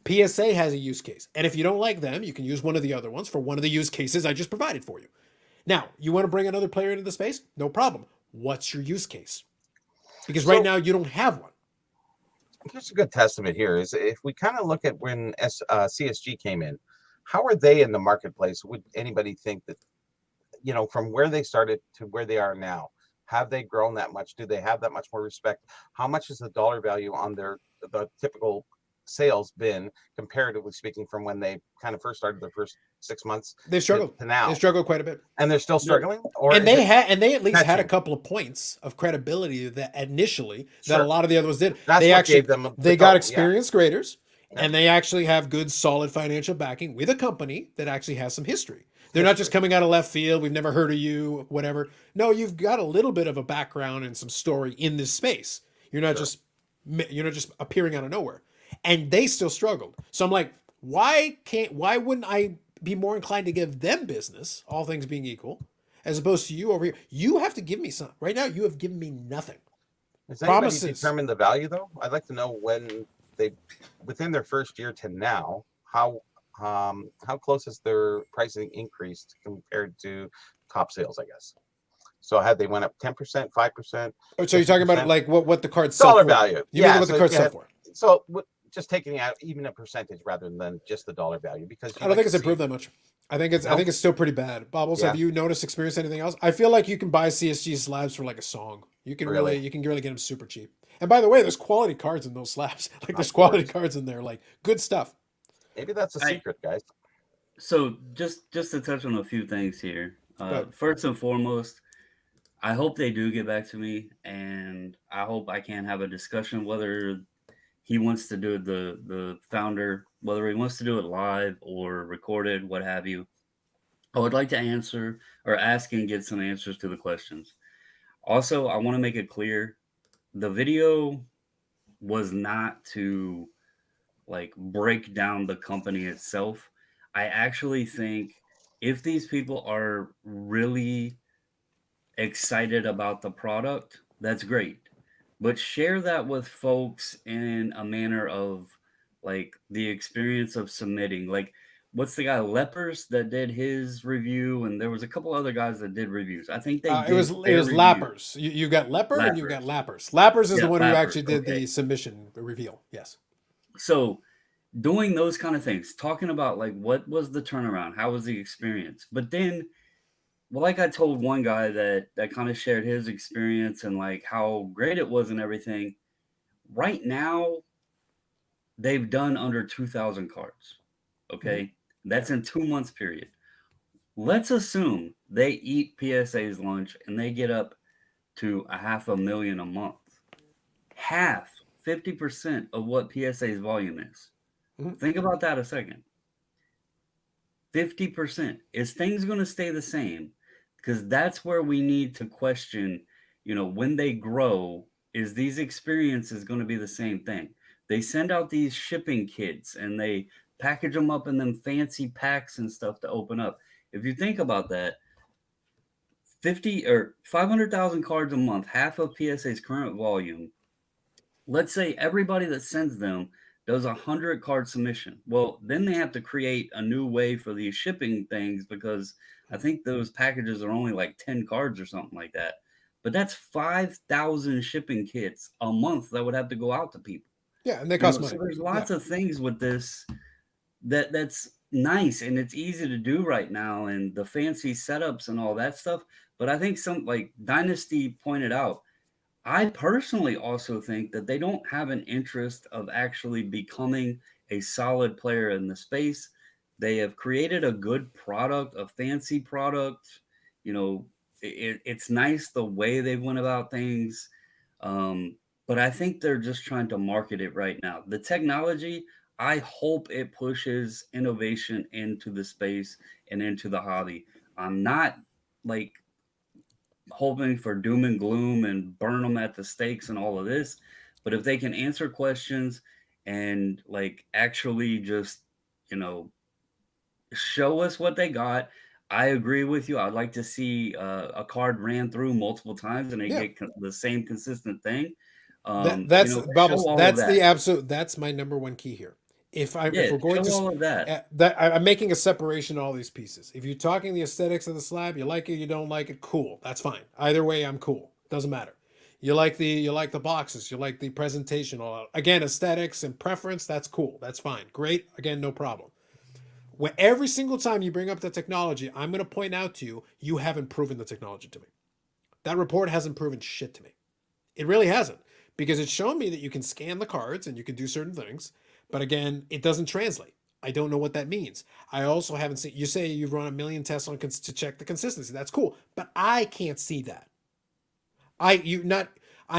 Speaker 1: PSA has a use case. And if you don't like them, you can use one of the other ones for one of the use cases I just provided for you. Now, you want to bring another player into the space? No problem. What's your use case? Because right now you don't have one.
Speaker 2: Here's a good testament here is if we kind of look at when CSG came in, how are they in the marketplace? Would anybody think that, from where they started to where they are now, have they grown that much? Do they have that much more respect? How much is the dollar value on the typical sales been, comparatively speaking, from when they kind of first started their first 6 months
Speaker 1: They struggled
Speaker 2: to now?
Speaker 1: They struggled quite a bit.
Speaker 2: And they're still struggling? Or
Speaker 1: and they at least had a
Speaker 2: catching?
Speaker 1: couple of points of credibility that initially that
Speaker 2: Sure.
Speaker 1: a lot of the others did.
Speaker 2: That's
Speaker 1: They
Speaker 2: what
Speaker 1: actually
Speaker 2: gave them
Speaker 1: they
Speaker 2: the
Speaker 1: got
Speaker 2: go,
Speaker 1: experienced graders,
Speaker 2: Yeah.
Speaker 1: and they actually have good, solid financial backing with a company that actually has some history. They're not just coming out of left field. We've never heard of you, whatever. No, you've got a little bit of a background and some story in this space. You're not just appearing out of nowhere. And they still struggled. So I'm like, why wouldn't I be more inclined to give them business, all things being equal, as opposed to you over here? You have to give me something. Right now, you have given me nothing.
Speaker 2: Has anybody
Speaker 1: Promises.
Speaker 2: determined the value though? I'd like to know when they, within their first year to now, how close has their pricing increased compared to top sales, I guess. So had they went up 10%, 5%?
Speaker 1: Oh, so you're talking about
Speaker 2: 50%?
Speaker 1: like what the cards sell
Speaker 2: Dollar
Speaker 1: for?
Speaker 2: value.
Speaker 1: You mean what
Speaker 2: so
Speaker 1: the cards
Speaker 2: you
Speaker 1: sell
Speaker 2: had-
Speaker 1: for?
Speaker 2: So just taking out even a percentage rather than just the dollar value, because
Speaker 1: I don't think it's improved that much. I think it's still pretty bad. Bobbles, have
Speaker 2: Yeah.
Speaker 1: you experienced anything else? I feel like you can buy CSG slabs for like a song. You can
Speaker 2: Really?
Speaker 1: you can really get them super cheap. And by the way, there's quality cards in those slabs. Like there's
Speaker 2: Of
Speaker 1: quality
Speaker 2: course.
Speaker 1: cards in there, like good stuff.
Speaker 2: Maybe that's a secret, guys.
Speaker 4: So just to touch on a few things here.
Speaker 1: ahead.
Speaker 4: First and foremost, I hope they do get back to me, and I hope I can have a discussion whether he wants to do the founder, whether he wants to do it live or recorded, what have you. I would like to answer or ask and get some answers to the questions. Also, I want to make it clear the video was not to like break down the company itself. I actually think if these people are really excited about the product, that's great. But share that with folks in a manner of like the experience of submitting. Like, what's the guy Lepers that did his review, and there was a couple other guys that did reviews. I think they
Speaker 1: It
Speaker 4: did
Speaker 1: was
Speaker 4: fair reviews.
Speaker 1: Lappers. You got Leper and you got Lappers. Lappers is
Speaker 4: Yeah,
Speaker 1: the one who
Speaker 4: Lappers,
Speaker 1: actually did
Speaker 4: okay.
Speaker 1: the submission reveal. Yes.
Speaker 4: So doing those kind of things, talking about like what was the turnaround, how was the experience, but then, well, like I told one guy that kind of shared his experience and like how great it was and everything. Right now, they've done under 2,000 cards. Okay, that's in 2 months period. Let's assume they eat PSA's lunch and they get up to 500,000 a month. Half, 50% of what PSA's volume is.
Speaker 1: Mhm.
Speaker 4: Think about that a second. 50%. Is things going to stay the same? Because that's where we need to question, when they grow, is these experiences going to be the same thing? They send out these shipping kits and they package them up in them fancy packs and stuff to open up. If you think about that, 50 or 500,000 cards a month, half of PSA's current volume. Let's say everybody that sends them does 100 card submission. Well, then they have to create a new way for these shipping things because I think those packages are only like 10 cards or something like that. But that's 5,000 shipping kits a month that would have to go out to people.
Speaker 1: Yeah, and they cost money.
Speaker 4: So there's lots of things with this that's nice and it's easy to do right now, and the fancy setups and all that stuff. But I think some, like Dynasty pointed out, I personally also think that they don't have an interest of actually becoming a solid player in the space. They have created a good product, a fancy product. It's nice the way they went about things. But I think they're just trying to market it right now. The technology, I hope it pushes innovation into the space and into the hobby. I'm not like hoping for doom and gloom and burn them at the stakes and all of this. But if they can answer questions and like actually just, you know, show us what they got. I agree with you. I'd like to see a card ran through multiple times and they
Speaker 1: Yeah.
Speaker 4: get the same consistent thing. You
Speaker 1: That's
Speaker 4: know, show
Speaker 1: Bubbles.
Speaker 4: all of
Speaker 1: That's
Speaker 4: that.
Speaker 1: the absolute. That's my number one key here. If
Speaker 4: Yeah,
Speaker 1: we're going
Speaker 4: show
Speaker 1: to
Speaker 4: all of that.
Speaker 1: I'm making a separation of all these pieces. If you're talking the aesthetics of the slab, you like it, you don't like it, cool. That's fine. Either way, I'm cool. Doesn't matter. You like the boxes, you like the presentation, all that. Again, aesthetics and preference, that's cool. That's fine. Great. Again, no problem. When every single time you bring up the technology, I'm going to point out to you, you haven't proven the technology to me. That report hasn't proven shit to me. It really hasn't, because it's shown me that you can scan the cards and you can do certain things, but again, it doesn't translate. I don't know what that means. I also haven't seen. You say you've run a million tests on to check the consistency. That's cool, but I can't see that. I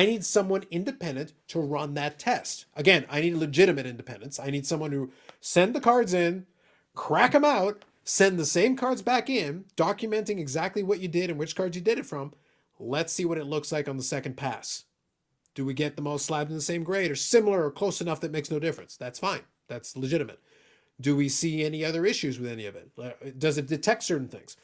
Speaker 1: need someone independent to run that test. Again, I need legitimate independence. I need someone who send the cards in, crack them out, send the same cards back in, documenting exactly what you did and which cards you did it from. Let's see what it looks like on the second pass. Do we get them all slabbed in the same grade or similar or close enough that makes no difference? That's fine. That's legitimate. Do we see any other issues with any of it? Does it detect certain things?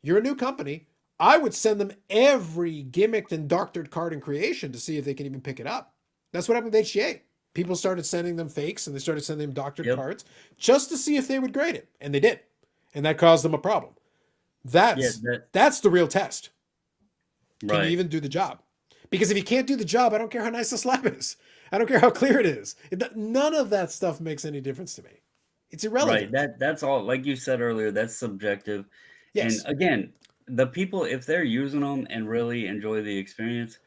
Speaker 1: You're a new company. I would send them every gimmicked and doctored card in creation to see if they can even pick it up. That's what happened with HGA. People started sending them fakes and they started sending them doctored
Speaker 4: Yep.
Speaker 1: cards just to see if they would grade it. And they did. And that caused them a problem.
Speaker 4: Yeah,
Speaker 1: That's the real test. Can
Speaker 4: right.
Speaker 1: you even do the job? Because if you can't do the job, I don't care how nice the slab is. I don't care how clear it is. None of that stuff makes any difference to me. It's irrelevant.
Speaker 4: Right. That's all. Like you said earlier, that's subjective.
Speaker 1: Yes.
Speaker 4: And again, the people, if they're using them and really enjoy the experience,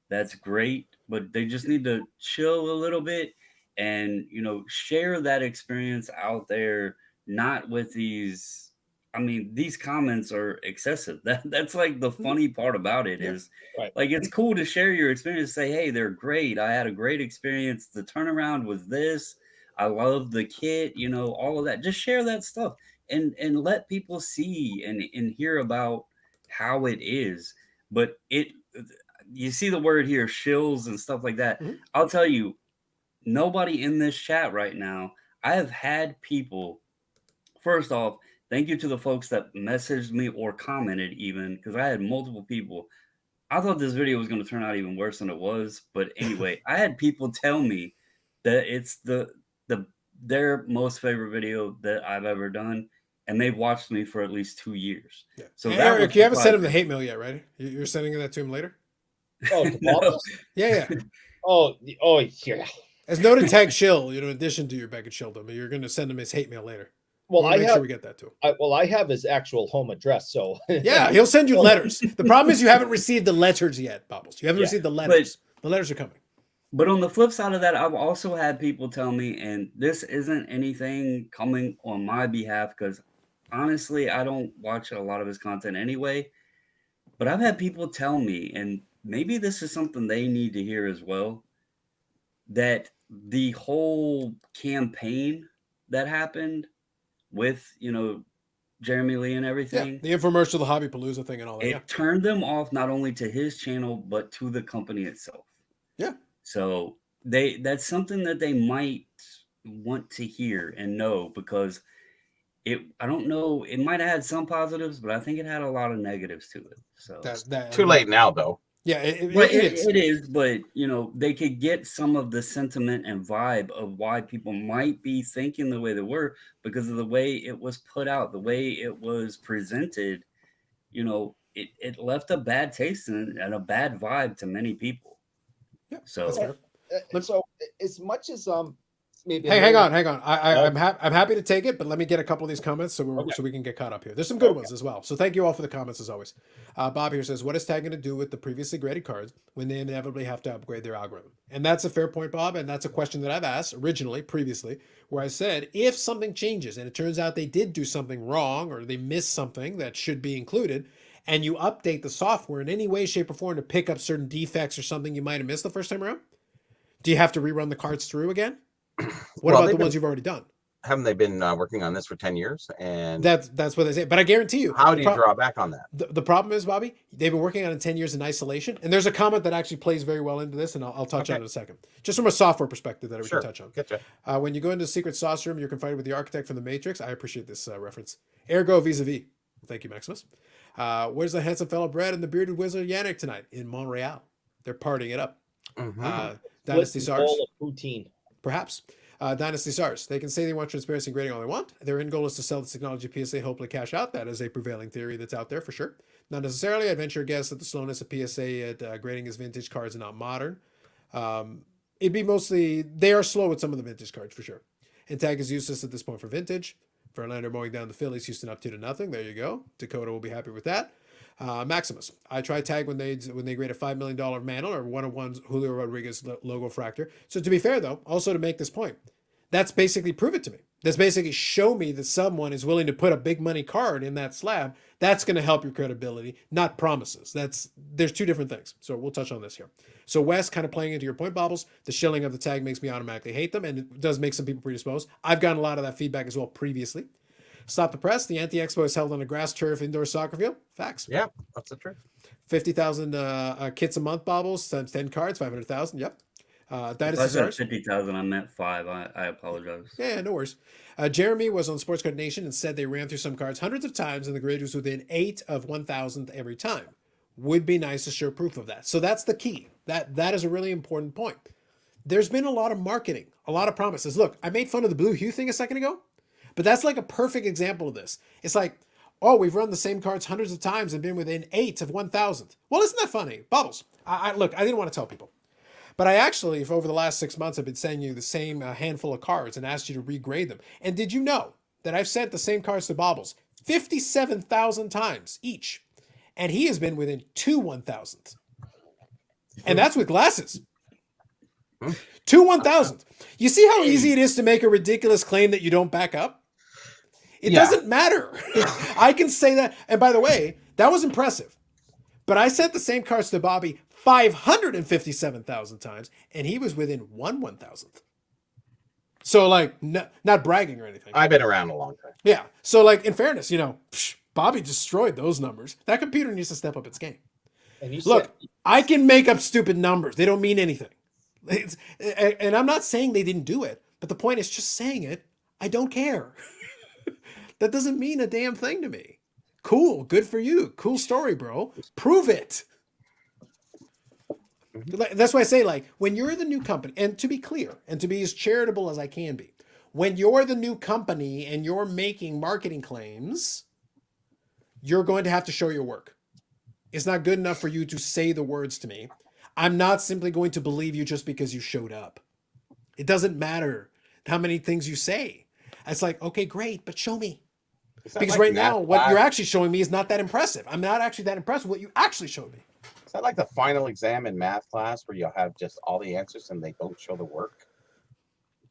Speaker 4: that's great. But they just need to chill a little bit and, you know, share that experience out there, not with these. I mean, these comments are excessive. That's like the funny part about it
Speaker 1: Yeah.
Speaker 4: is
Speaker 3: Right.
Speaker 4: like it's cool to share your experience, say, hey, they're great. I had a great experience. The turnaround was this. I love the kit, you know, all of that. Just share that stuff and let people see and hear about how it is. But you see the word here, shills and stuff like that.
Speaker 1: Mhm.
Speaker 4: I'll tell you, nobody in this chat right now. I have had people, first off, thank you to the folks that messaged me or commented even, because I had multiple people. I thought this video was going to turn out even worse than it was. But anyway, I had people tell me that it's their most favorite video that I've ever done, and they've watched me for at least 2 years.
Speaker 1: Yeah.
Speaker 4: So
Speaker 1: Hey,
Speaker 4: that
Speaker 1: Eric,
Speaker 4: was
Speaker 1: you haven't sent him the
Speaker 4: surprising.
Speaker 1: hate mail yet, right? You're sending that to him later?
Speaker 3: Oh, to
Speaker 4: No.
Speaker 3: Bubbles?
Speaker 1: Yeah.
Speaker 3: Oh, yeah.
Speaker 1: As noted, tag Shill, in addition to your Beckett Shildom, but you're going to send him his hate mail later.
Speaker 3: Well,
Speaker 1: We'll
Speaker 3: I
Speaker 1: make
Speaker 3: have
Speaker 1: sure we get that to him.
Speaker 3: I have his actual home address, so
Speaker 1: Yeah, he'll send you letters. The problem is you haven't received the letters yet, Bubbles. You haven't
Speaker 3: Yeah.
Speaker 1: received the letters. The letters are coming.
Speaker 4: But on the flip side of that, I've also had people tell me, and this isn't anything coming on my behalf because honestly, I don't watch a lot of his content anyway. But I've had people tell me, and maybe this is something they need to hear as well, that the whole campaign that happened with, Jeremy Lee and
Speaker 1: Yeah,
Speaker 4: everything,
Speaker 1: the infomercial, the Hobby Palooza thing and all that.
Speaker 4: it
Speaker 1: Yeah.
Speaker 4: turned them off not only to his channel, but to the company itself.
Speaker 1: Yeah.
Speaker 4: So that's something that they might want to hear and know because I don't know, it might have had some positives, but I think it had a lot of negatives to it. So
Speaker 2: Too late now, though.
Speaker 1: Yeah, it is.
Speaker 4: it is, but they could get some of the sentiment and vibe of why people might be thinking the way they were because of the way it was put out, the way it was presented. It left a bad taste and a bad vibe to many people.
Speaker 1: Yeah,
Speaker 4: So
Speaker 1: that's fair.
Speaker 3: so as much as maybe
Speaker 1: Hey, hang on. I'm happy to take it, but let me get a couple of these comments so we can get caught up here. There's some good ones as well. So thank you all for the comments as always. Bob here says, "What is Tag going to do with the previously graded cards when they inevitably have to upgrade their algorithm?" And that's a fair point, Bob, and that's a question that I've asked previously, where I said if something changes and it turns out they did do something wrong or they missed something that should be included, and you update the software in any way, shape, or form to pick up certain defects or something you might have missed the first time around, do you have to rerun the cards through again? What about the ones you've already done?
Speaker 2: haven't they been working on this for 10 years? And
Speaker 1: That's what they say. But I guarantee you,
Speaker 2: how do you draw back on that?
Speaker 1: The problem is, Bobby, they've been working on it 10 years in isolation. And there's a comment that actually plays very well into this, and I'll touch on it in a second. Just from a software perspective that we
Speaker 2: Sure.
Speaker 1: can touch on.
Speaker 2: Gotcha.
Speaker 1: When you go into the secret sauce room, you're confronted with the architect from the Matrix. I appreciate this reference. Ergo vis-a-vis. Thank you, Maximus. Where's the handsome fellow Brad and the bearded wizard Yannick tonight? In Montreal. They're partying it up. Dynasty
Speaker 3: Split
Speaker 1: SARS.
Speaker 3: bowl of poutine.
Speaker 1: Perhaps. Dynasty SARS. They can say they want transparency and grading all they want. Their end goal is to sell this technology PSA, hopefully cash out. That is a prevailing theory that's out there for sure. Not necessarily. I'd venture a guess that the slowness of PSA at grading his vintage cards and not modern. It'd be mostly, they are slow with some of the vintage cards for sure. And tag is useless at this point for vintage. Verlander mowing down the Phillies, Houston up 2-0. There you go. Dakota will be happy with that. Maximus. I tried tag when they grade a $5 million Mantle or one-on-one Julio Rodriguez logo fractor. So to be fair though, also to make this point, that's basically prove it to me. That's basically show me that someone is willing to put a big money card in that slab. That's going to help your credibility, not promises. There's two different things. So we'll touch on this here. So Wes, kind of playing into your point, Bobbles, the shilling of the tag makes me automatically hate them, and it does make some people predisposed. I've gotten a lot of that feedback as well previously. Stop the press. The anti-expo is held on a grass turf indoor soccer field. Facts.
Speaker 2: Yeah, that's the truth.
Speaker 1: 50,000 kits a month, Bobbles, times 10 cards, 500,000. Yep. That
Speaker 4: If
Speaker 1: is
Speaker 4: I
Speaker 1: the
Speaker 4: said
Speaker 1: stars.
Speaker 4: 50,000, I meant 5. I apologize.
Speaker 1: Yeah, no worries. Jeremy was on Sports Card Nation and said they ran through some cards hundreds of times and the grade was within 8 of 1,000th every time. Would be nice to show proof of that. So that's the key. That is a really important point. There's been a lot of marketing, a lot of promises. Look, I made fun of the blue hue thing a second ago, but that's like a perfect example of this. It's like, oh, we've run the same cards hundreds of times and been within 8 of 1,000th. Well, isn't that funny? Bubbles. Look, I didn't want to tell people. But I actually, if over the last 6 months, I've been sending you the same handful of cards and asked you to regrade them. And did you know that I've sent the same cards to Bobbles 57,000 times each? And he has been within 2 1,000th. And that's with glasses. 2 1,000th. You see how easy it is to make a ridiculous claim that you don't back up? It doesn't matter. I can say that. And by the way, that was impressive. But I sent the same cards to Bobby 557,000 times, and he was within 1 1,000th. So, like, not bragging or anything.
Speaker 2: I've been around a long time.
Speaker 1: Yeah. So, like, in fairness, Bobby destroyed those numbers. That computer needs to step up its game.
Speaker 3: And
Speaker 1: Look, I can make up stupid numbers. They don't mean anything. And I'm not saying they didn't do it, but the point is just saying it. I don't care. That doesn't mean a damn thing to me. Cool. Good for you. Cool story, bro. Prove it. That's why I say, like, when you're the new company, and to be clear, and to be as charitable as I can be, when you're the new company and you're making marketing claims, you're going to have to show your work. It's not good enough for you to say the words to me. I'm not simply going to believe you just because you showed up. It doesn't matter how many things you say. It's like, okay, great, but show me. Because
Speaker 2: like
Speaker 1: right now, what
Speaker 2: class?
Speaker 1: you're actually showing me is not that impressive. I'm not actually that impressed with what you actually showed me.
Speaker 2: Is that like the final exam in math class where you'll have just all the answers and they don't show the work?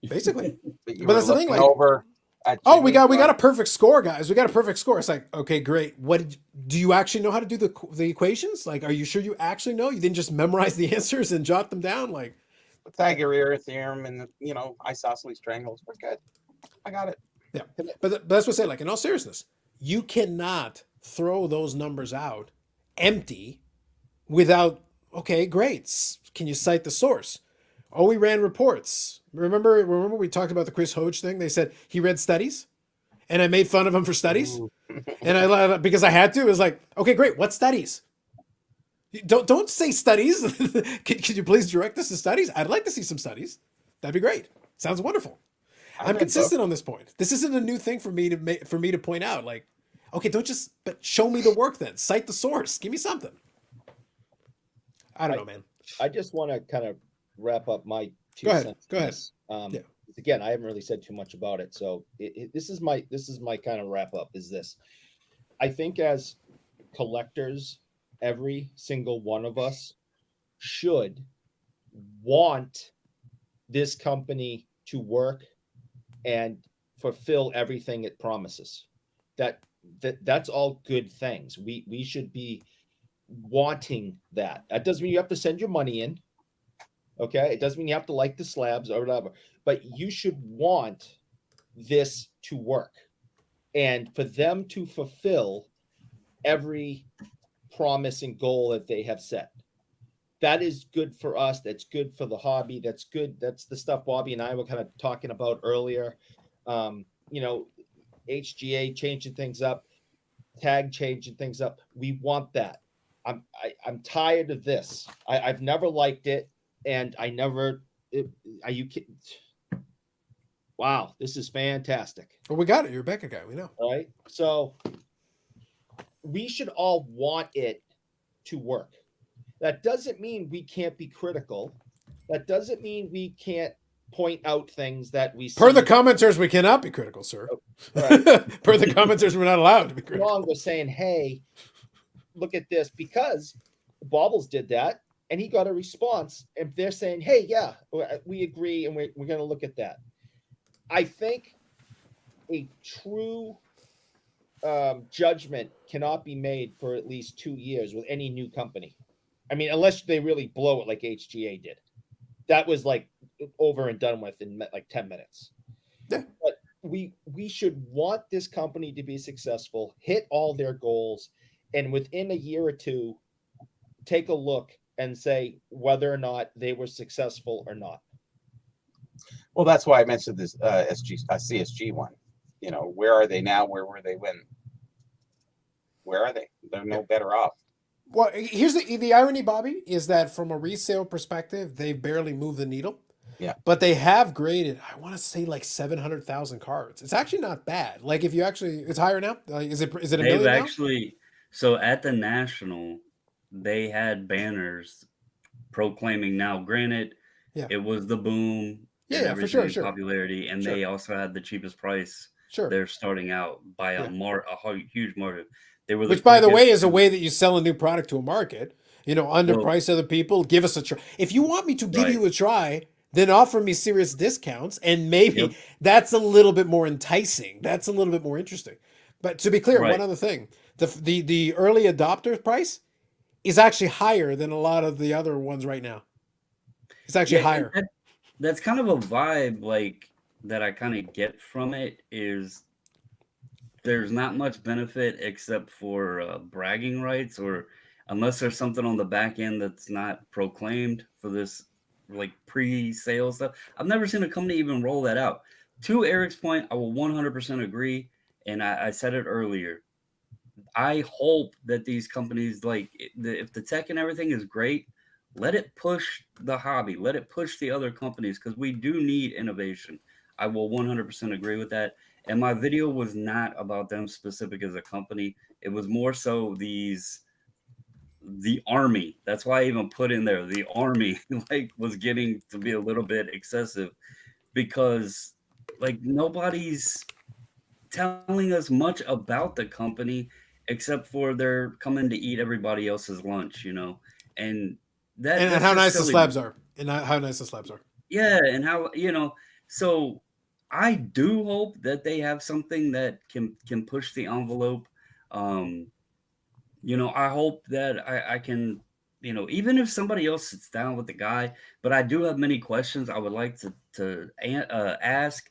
Speaker 1: Basically.
Speaker 2: But
Speaker 1: But that's the thing, like, oh, we got a perfect score, guys. We got a perfect score. It's like, okay, great. Do you actually know how to do the equations? Like, are you sure you actually know? You didn't just memorize the answers and jot them down? Like,
Speaker 2: Pythagorean theorem and isosceles triangles. We're good. I got it.
Speaker 1: yeah. But that's what I say. Like, in all seriousness, you cannot throw those numbers out empty without, okay, great. Can you cite the source? Oh, we ran reports. Remember we talked about the Chris Hoge thing? They said he read studies, and I made fun of him for studies, and because I had to. It was like, okay, great. What studies? Don't say studies. Could you please direct us to studies? I'd like to see some studies. That'd be great. Sounds wonderful. I'm consistent on this point. This isn't a new thing for me to point out. Like, okay, but show me the work then. Cite the source. Give me something. I don't know, man.
Speaker 3: I just want to kind of wrap up my 2
Speaker 1: Go ahead.
Speaker 3: cents.
Speaker 1: Go ahead. Yeah.
Speaker 3: Again, I haven't really said too much about it, so this is my kind of wrap up. Is this? I think as collectors, every single one of us should want this company to work and fulfill everything it promises. That's all good things. We should be wanting that. That doesn't mean you have to send your money in. Okay, it doesn't mean you have to like the slabs or whatever, but you should want this to work and for them to fulfill every promise and goal that they have set. That is good for us. That's good for the hobby. That's good. That's the stuff Bobby and I were kind of talking about earlier. You know, HGA changing things up, tag changing things up. We want that. I'm tired of this. I've never liked it, and I never. Are you kidding? Wow, this is fantastic.
Speaker 1: Well, we got it. You're a Becca guy. We know.
Speaker 3: Right? So we should all want it to work. That doesn't mean we can't be critical. That doesn't mean we can't point out things that we see.
Speaker 1: Per the commenters, we cannot be critical, sir.
Speaker 3: Right.
Speaker 1: Per the commenters, we're not allowed to be critical.
Speaker 3: Wrong with saying, hey, look at this, because Bobbles did that and he got a response. And they're saying, hey, yeah, we agree and we're going to look at that. I think a true judgment cannot be made for at least 2 years with any new company. I mean, unless they really blow it like HGA did. That was like over and done with in like 10 minutes.
Speaker 1: Yeah.
Speaker 3: But we should want this company to be successful, hit all their goals, and within a year or two, take a look and say whether or not they were successful or not.
Speaker 2: Well, that's why I mentioned this CSG one. You know, where are they now? Where were they when? Where are they? They're no better off.
Speaker 1: Well, here's the irony, Bobby, is that from a resale perspective, they barely move the needle.
Speaker 2: Yeah.
Speaker 1: But they have graded, I want to say like 700,000 cards. It's actually not bad. Like if you actually, it's higher now. Like, is it a
Speaker 4: They've
Speaker 1: million now?
Speaker 4: actually, so at the National, they had banners proclaiming, now granted,
Speaker 1: Yeah.
Speaker 4: it was the boom
Speaker 1: Yeah,
Speaker 4: and
Speaker 1: yeah, for
Speaker 4: everything
Speaker 1: sure,
Speaker 4: in
Speaker 1: sure.
Speaker 4: popularity, and
Speaker 1: Sure.
Speaker 4: they also had the cheapest price.
Speaker 1: Sure.
Speaker 4: They're starting out by a huge margin. They were
Speaker 1: Which, by the way,
Speaker 4: quickest
Speaker 1: is a way that you sell a new product to a market. You know, underprice other people. Give us a try. If you want me to give
Speaker 4: Right.
Speaker 1: you a try, then offer me serious discounts, and maybe
Speaker 4: Yep.
Speaker 1: that's a little bit more enticing. That's a little bit more interesting. But to be clear,
Speaker 4: Right.
Speaker 1: one other thing: the early adopter price is actually higher than a lot of the other ones right now. It's actually
Speaker 4: Yeah, and
Speaker 1: higher.
Speaker 4: that's kind of a vibe like that I kind of get from it is there's not much benefit except for bragging rights, or unless there's something on the back end that's not proclaimed for this like pre-sale stuff. I've never seen a company even roll that out. To Eric's point, I will 100% agree, and I said it earlier. I hope that these companies, like if the tech and everything is great, let it push the hobby, let it push the other companies, because we do need innovation. I will 100% agree with that. And my video was not about them specific as a company. It was more so the army. That's why I even put in there the army like was getting to be a little bit excessive, because like nobody's telling us much about the company except for they're coming to eat everybody else's lunch, you know, and that
Speaker 1: And
Speaker 4: that's
Speaker 1: how
Speaker 4: just
Speaker 1: nice the
Speaker 4: silly.
Speaker 1: slabs are. And how nice the slabs are.
Speaker 4: Yeah, and how, you know, so I do hope that they have something that can push the envelope. You know, I hope that I can, you know, even if somebody else sits down with the guy, but I do have many questions I would like to ask.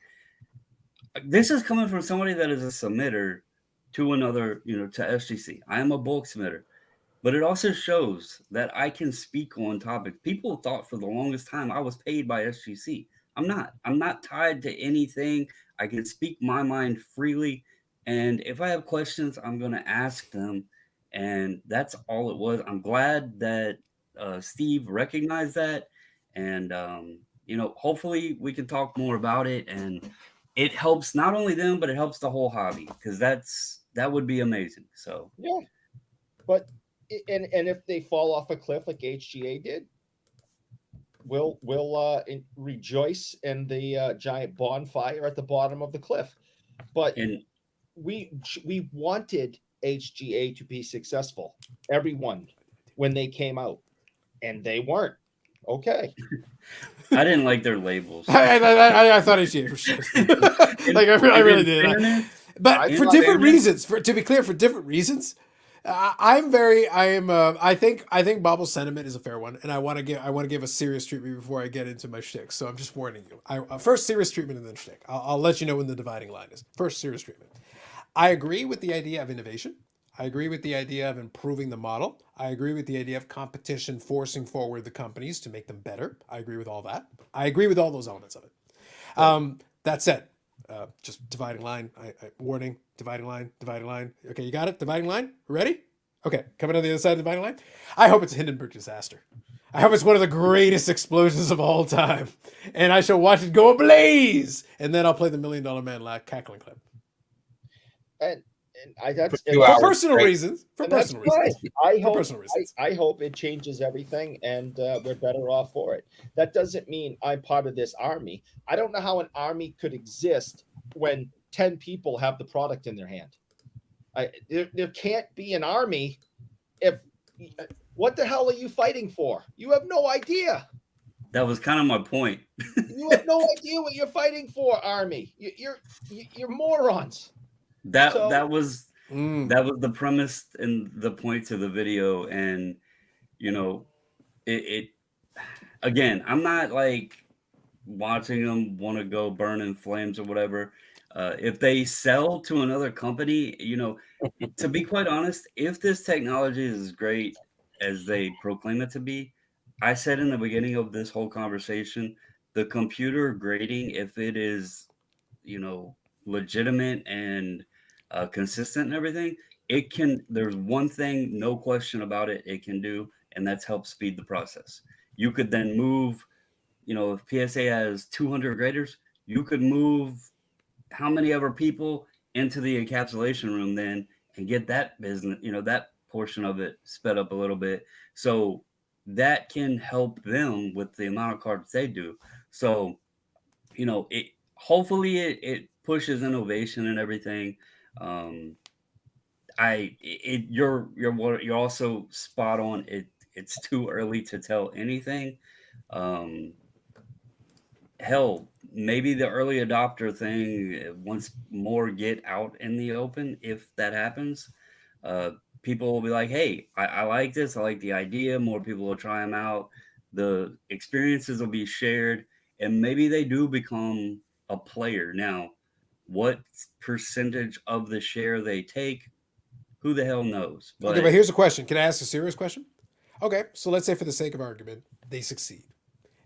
Speaker 4: This is coming from somebody that is a submitter to another, you know, to SGC. I am a bulk submitter, but it also shows that I can speak on topics. People thought for the longest time I was paid by SGC. I'm not. I'm not tied to anything. I can speak my mind freely. And if I have questions, I'm going to ask them. And that's all it was. I'm glad that Steve recognized that. And, you know, hopefully we can talk more about it. And it helps not only them, but it helps the whole hobby, because that would be amazing. So,
Speaker 3: Yeah. But and if they fall off a cliff like HGA did, we'll rejoice in the giant bonfire at the bottom of the cliff. But
Speaker 4: and
Speaker 3: we wanted HGA to be successful, everyone, when they came out, and they weren't. Okay.
Speaker 4: I didn't like their labels.
Speaker 1: I thought HGA for sure. Like I really did. But
Speaker 3: I
Speaker 1: for
Speaker 3: thought
Speaker 1: different
Speaker 2: they-
Speaker 1: reasons. To be clear, for different reasons. I think Bobble's sentiment is a fair one, and I want to give a serious treatment before I get into my shtick. So I'm just warning you. First serious treatment and then shtick. I'll let you know when the dividing line is. First serious treatment. I agree with the idea of innovation. I agree with the idea of improving the model. I agree with the idea of competition forcing forward the companies to make them better. I agree with all that. I agree with all those elements of it. That said, just dividing line. Warning, dividing line, dividing line. Okay, you got it? Dividing line? Ready? Okay, coming on the other side of the dividing line. I hope it's a Hindenburg disaster. I hope it's one of the greatest explosions of all time. And I shall watch it go ablaze. And then I'll play the $1 Million Man cackling clip.
Speaker 3: And that's
Speaker 2: For 2
Speaker 1: For
Speaker 2: hours
Speaker 1: personal
Speaker 2: straight.
Speaker 1: reasons. For
Speaker 3: and that's
Speaker 1: personal reasons.
Speaker 3: fine.
Speaker 1: For personal reasons.
Speaker 3: I hope it changes everything, and we're better off for it. That doesn't mean I'm part of this army. I don't know how an army could exist when 10 people have the product in their hand. There can't be an army if. What the hell are you fighting for? You have no idea.
Speaker 4: That was kind of my point.
Speaker 3: You have no idea what you're fighting for, army. You're morons.
Speaker 4: That
Speaker 3: So-
Speaker 4: was the premise and the point to the video, and it again, I'm not like watching them want to go burn in flames or whatever. If they sell to another company, to be quite honest, if this technology is as great as they proclaim it to be, I said in the beginning of this whole conversation, the computer grading, if it is, legitimate and consistent and everything, there's one thing, no question about it, it can do, and that's help speed the process. You could then move, if PSA has 200 graders, you could move how many ever people into the encapsulation room then and get that business, that portion of it sped up a little bit. So that can help them with the amount of cards they do. So, hopefully it pushes innovation and everything. You're also spot on. It's too early to tell anything. Hell, maybe the early adopter thing, once more get out in the open, if that happens, people will be like, hey, I like this. I like the idea. More people will try them out. The experiences will be shared, and maybe they do become a player. Now, what percentage of the share they take, who the hell knows?
Speaker 1: Okay, but here's a question. Can I ask a serious question? Okay, so let's say for the sake of argument, they succeed.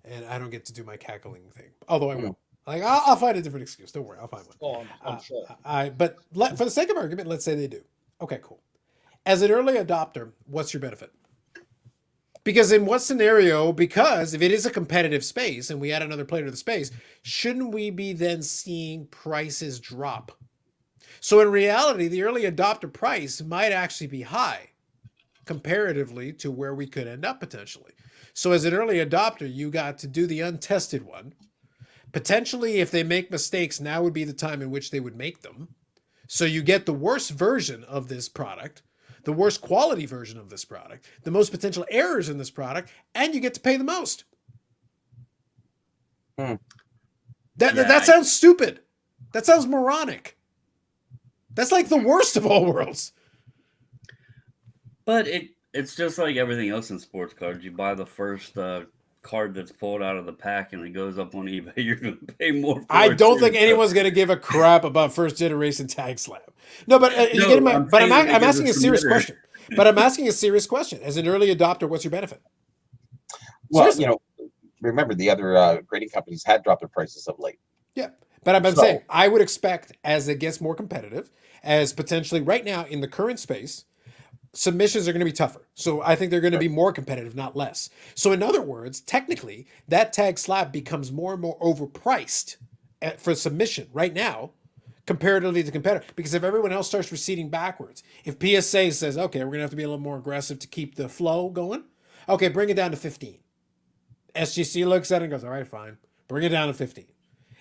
Speaker 1: And I don't get to do my cackling thing, although I will. Like I'll find a different excuse. Don't worry, I'll find one.
Speaker 3: Oh, I'm sure.
Speaker 1: But for the sake of argument, let's say they do. Okay, cool. As an early adopter, what's your benefit? Because in what scenario? Because if it is a competitive space and we add another player to the space, shouldn't we be then seeing prices drop? So in reality, the early adopter price might actually be high comparatively to where we could end up potentially. So as an early adopter, you got to do the untested one. Potentially, if they make mistakes, now would be the time in which they would make them. So you get the worst version of this product, the worst quality version of this product, the most potential errors in this product, and you get to pay the most. That sounds stupid. That sounds moronic. That's like the worst of all worlds.
Speaker 4: But it's just like everything else in sports cards. You buy the first card that's pulled out of the pack and it goes up on eBay. You're going to pay more for it.
Speaker 1: I don't think anyone's going to give a crap about first generation tag slam. No, but I'm asking a serious question. But I'm asking a serious question. As an early adopter, what's your benefit?
Speaker 2: Well,
Speaker 1: Seriously.
Speaker 2: remember the other grading companies had dropped their prices of late.
Speaker 1: Yeah. But I'm saying I would expect as it gets more competitive, as potentially right now in the current space, submissions are going to be tougher. So I think they're going to be more competitive, not less. So in other words, technically, that tag slab becomes more and more overpriced for submission right now, comparatively to competitor. Because if everyone else starts receding backwards, if PSA says, okay, we're going to have to be a little more aggressive to keep the flow going, okay, bring it down to 15. SGC looks at it and goes, all right, fine. Bring it down to 15.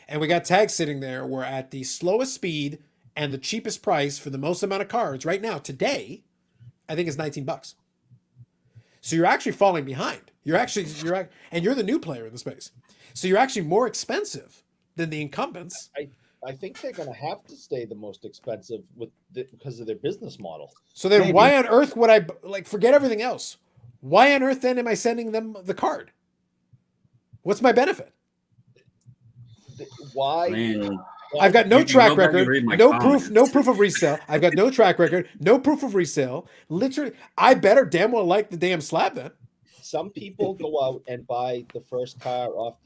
Speaker 1: And we got tags sitting there. We're at the slowest speed and the cheapest price for the most amount of cards right now, today, I think it's $19. So you're actually falling behind. And you're the new player in the space. So you're actually more expensive than the incumbents
Speaker 3: I think they're going to have to stay the most expensive because of their business model.
Speaker 1: So then
Speaker 2: Maybe.
Speaker 1: why on earth would I like forget everything else? Why on earth then am I sending them the card? What's my benefit?
Speaker 3: Why?
Speaker 4: Man,
Speaker 1: I've got no
Speaker 4: you can
Speaker 1: track
Speaker 4: go back and
Speaker 1: record,
Speaker 4: read my
Speaker 1: no
Speaker 4: comments.
Speaker 1: proof of resale. I've got no track record, no proof of resale. Literally, I better damn well like the damn slab then.
Speaker 3: Some people go out and buy the first car off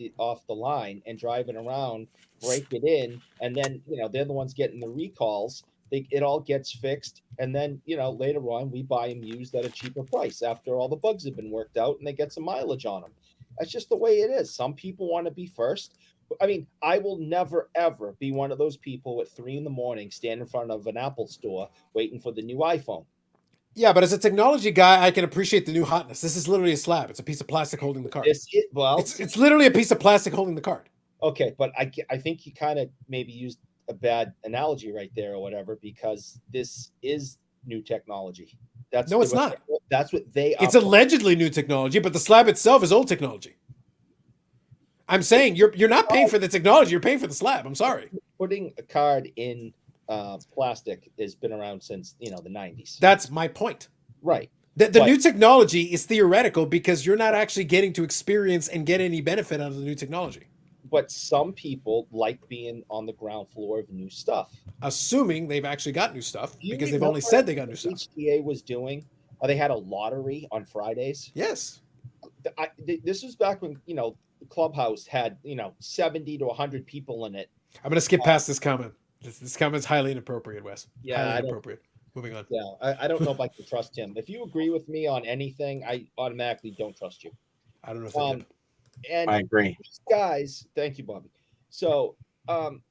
Speaker 3: the line and drive it around, break it in, and then they're the ones getting the recalls. It all gets fixed, and then later on we buy them used at a cheaper price after all the bugs have been worked out and they get some mileage on them. That's just the way it is. Some people want to be first. I mean, I will never ever be one of those people at 3 a.m. stand in front of an Apple store waiting for the new iPhone.
Speaker 1: Yeah, but as a technology guy, I can appreciate the new hotness. This is literally a slab. It's a piece of plastic holding the card. It's literally a piece of plastic holding the card.
Speaker 3: Okay, but I think you kind of maybe used a bad analogy right there or whatever, because this is new technology.
Speaker 1: No, it's not.
Speaker 3: That's what they are.
Speaker 1: It's allegedly new technology, but the slab itself is old technology. I'm saying you're not paying for the technology, you're paying for the slab. I'm sorry.
Speaker 3: Putting a card in plastic has been around since the 90s.
Speaker 1: That's my point.
Speaker 3: Right.
Speaker 1: The new technology is theoretical because you're not actually getting to experience and get any benefit out of the new technology.
Speaker 3: But some people like being on the ground floor of new stuff.
Speaker 1: Assuming they've actually got new stuff, because they've only said they got new stuff.
Speaker 3: HTA was doing, they had a lottery on Fridays.
Speaker 1: Yes.
Speaker 3: This was back when, Clubhouse had, 70 to 100 people in it.
Speaker 1: I'm going to skip past this comment. This comment's highly inappropriate, Wes.
Speaker 3: Yeah,
Speaker 1: highly inappropriate. Moving on.
Speaker 3: Yeah, I don't know if I can trust him. If you agree with me on anything, I automatically don't trust you.
Speaker 1: I don't know if I did.
Speaker 3: And
Speaker 2: I agree.
Speaker 3: Guys, thank you, Bobby. So,
Speaker 1: and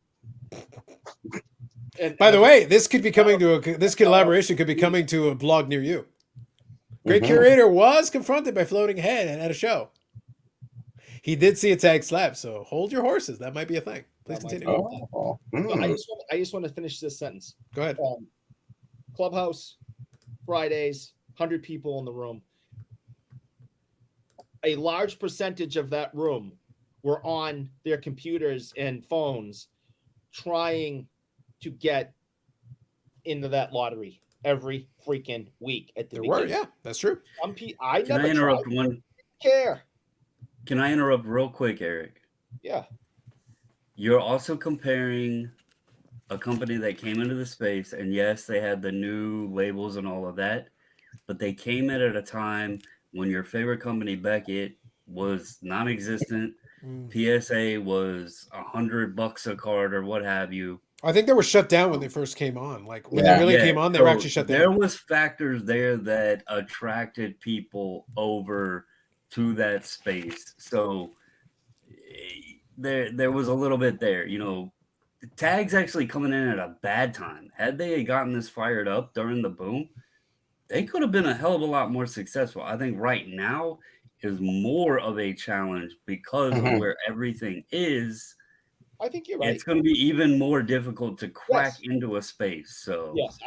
Speaker 1: by the way, this could be coming to this collaboration could be coming to a blog near you. Great Curator was confronted by floating head at a show. He did see a tag slab, so hold your horses. That might be a thing. Please continue.
Speaker 3: So I just want to finish this sentence.
Speaker 1: Go ahead.
Speaker 3: Clubhouse, Fridays, 100 people in the room. A large percentage of that room were on their computers and phones trying to get into that lottery every freaking week at the beginning.
Speaker 1: Yeah, that's true.
Speaker 4: Can I interrupt one?
Speaker 3: Care.
Speaker 4: Can I interrupt real quick, Eric?
Speaker 3: Yeah.
Speaker 4: You're also comparing a company that came into the space, and yes, they had the new labels and all of that, but they came in at a time when your favorite company, Beckett, was non-existent. PSA was $100 a card or what have you.
Speaker 1: I think they were shut down when they first came on. Like when they really came on, they were actually shut down.
Speaker 4: There was factors there that attracted people over to that space. So there was a little bit there. Tag's actually coming in at a bad time. Had they gotten this fired up during the boom, they could have been a hell of a lot more successful. I think right now is more of a challenge because of where everything is.
Speaker 3: I think you're right.
Speaker 4: It's going to be even more difficult to crack into a space. So
Speaker 3: yes,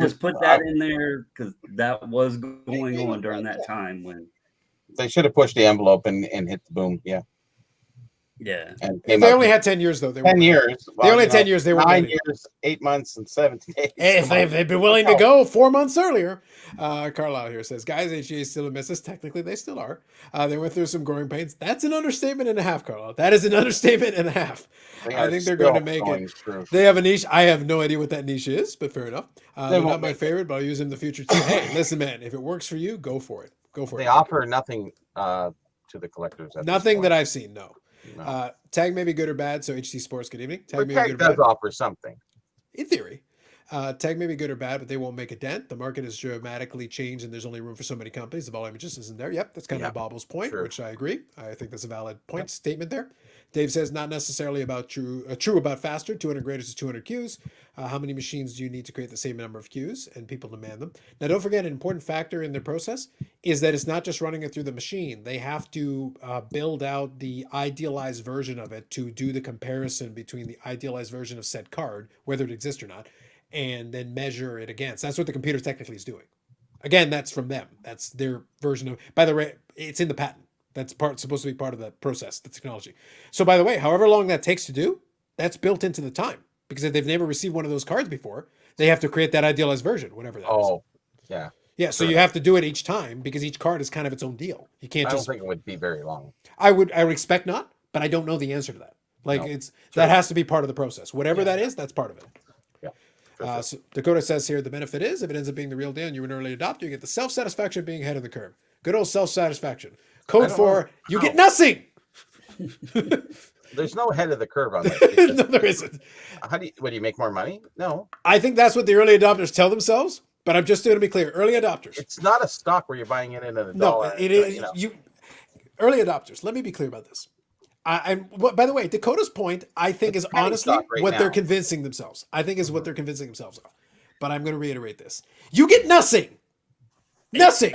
Speaker 4: just put that in there because that was going on during that time when
Speaker 2: they should have pushed the envelope and hit the boom. Yeah.
Speaker 4: Yeah.
Speaker 2: And
Speaker 1: they only had 10 years though.
Speaker 2: 10 years.
Speaker 1: Well, they only had 10 years. They were
Speaker 2: 9 years, 8 months, and 17 days.
Speaker 1: If they've been willing to go 4 months earlier. Carlisle here says, guys, HGA still a misses. Technically, they still are. They went through some growing pains. That's an understatement and a half, Carlisle. That is an understatement and a half. I think they're going to make it. They have a niche. I have no idea what that niche is, but fair enough. They're not my favorite, but I'll use them in the future too. Hey, listen, man, if it works for you, go for it. Go for it.
Speaker 2: They offer nothing to the collectors.
Speaker 1: Nothing that I've seen, no. Tag may be good or bad, so HT Sports, good evening.
Speaker 2: Tag does offer something.
Speaker 1: In theory. Tag may be good or bad, but they won't make a dent. The market has dramatically changed, and there's only room for so many companies. The volume just isn't there. Yep, that's kind of Bobble's point, which I agree. I think that's a valid point statement there. Dave says, not necessarily about true about faster. 200 graders is 200 queues. How many machines do you need to create the same number of queues? And people demand them. Now, don't forget, an important factor in their process is that it's not just running it through the machine. They have to build out the idealized version of it to do the comparison between the idealized version of said card, whether it exists or not, and then measure it against. That's what the computer technically is doing. Again, that's from them. That's their version of. By the way, it's in the patent. That's supposed to be part of the process, the technology. So by the way, however long that takes to do, that's built into the time because if they've never received one of those cards before, they have to create that idealized version, whatever that is.
Speaker 2: Oh, yeah.
Speaker 1: Yeah, so you have to do it each time because each card is kind of its own deal. You can't
Speaker 2: I don't
Speaker 1: just.
Speaker 2: think it would be very long.
Speaker 1: I would expect not, but I don't know the answer to that. Like
Speaker 2: No,
Speaker 1: that has to be part of the process. Whatever that is, that's part of it.
Speaker 2: Yeah. for sure.
Speaker 1: So Dakota says here the benefit is if it ends up being the real deal and you're an early adopter, you get the self-satisfaction of being ahead of the curve. Good old self-satisfaction. Code
Speaker 2: don't
Speaker 1: 4,
Speaker 2: know
Speaker 1: you
Speaker 2: how.
Speaker 1: get nothing.
Speaker 2: There's no head of the curve on this.
Speaker 1: No, there isn't.
Speaker 2: What do you make more money? No.
Speaker 1: I think that's what the early adopters tell themselves, but I'm just going to be clear. Early adopters.
Speaker 2: It's not a stock where you're buying it in at $1.
Speaker 1: No, it is.
Speaker 2: You know.
Speaker 1: Early adopters. Let me be clear about this. By the way, Dakota's point, I think,
Speaker 2: It's
Speaker 1: is
Speaker 2: penny
Speaker 1: honestly
Speaker 2: stock right
Speaker 1: what they're
Speaker 2: now.
Speaker 1: convincing themselves. I think is what they're convincing themselves of. But I'm going to reiterate this: you get nothing. Nothing.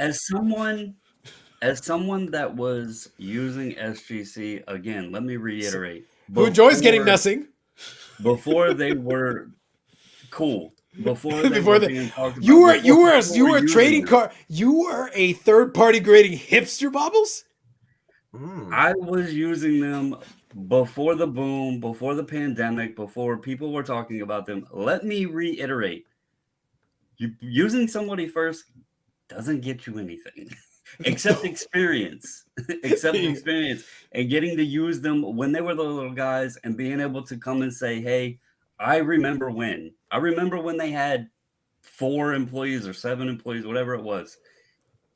Speaker 4: As someone that was using SGC, again, let me reiterate.
Speaker 1: Who enjoys getting
Speaker 4: before-
Speaker 1: nothing?
Speaker 4: Before they were cool. Before they
Speaker 1: Before
Speaker 4: were
Speaker 1: they-
Speaker 4: being talked about.
Speaker 1: You were
Speaker 4: before
Speaker 1: a trading
Speaker 4: using
Speaker 1: card. You were a third party grading hipster, Bobbles.
Speaker 2: Mm.
Speaker 4: I was using them before the boom, before the pandemic, before people were talking about them. Let me reiterate. Using somebody first doesn't get you anything except experience. Except experience and getting to use them when they were the little guys and being able to come and say, hey, I remember when they had 4 employees or 7 employees, whatever it was.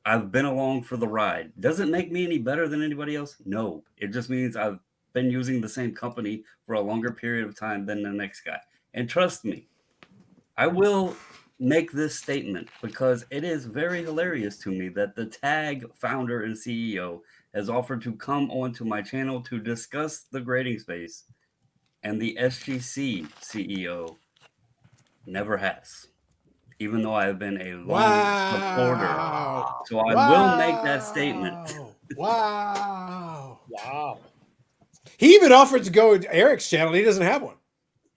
Speaker 4: I've been along for the ride. Does it make me any better than anybody else? No. It just means I've been using the same company for a longer period of time than the next guy. And trust me, I will make this statement because it is very hilarious to me that the Tag founder and CEO has offered to come onto my channel to discuss the grading space, and the SGC CEO never has. Even though I have been a long supporter.
Speaker 1: Wow.
Speaker 4: So I will make that statement.
Speaker 1: Wow.
Speaker 3: Wow.
Speaker 1: He even offered to go to Eric's channel. And he doesn't have one.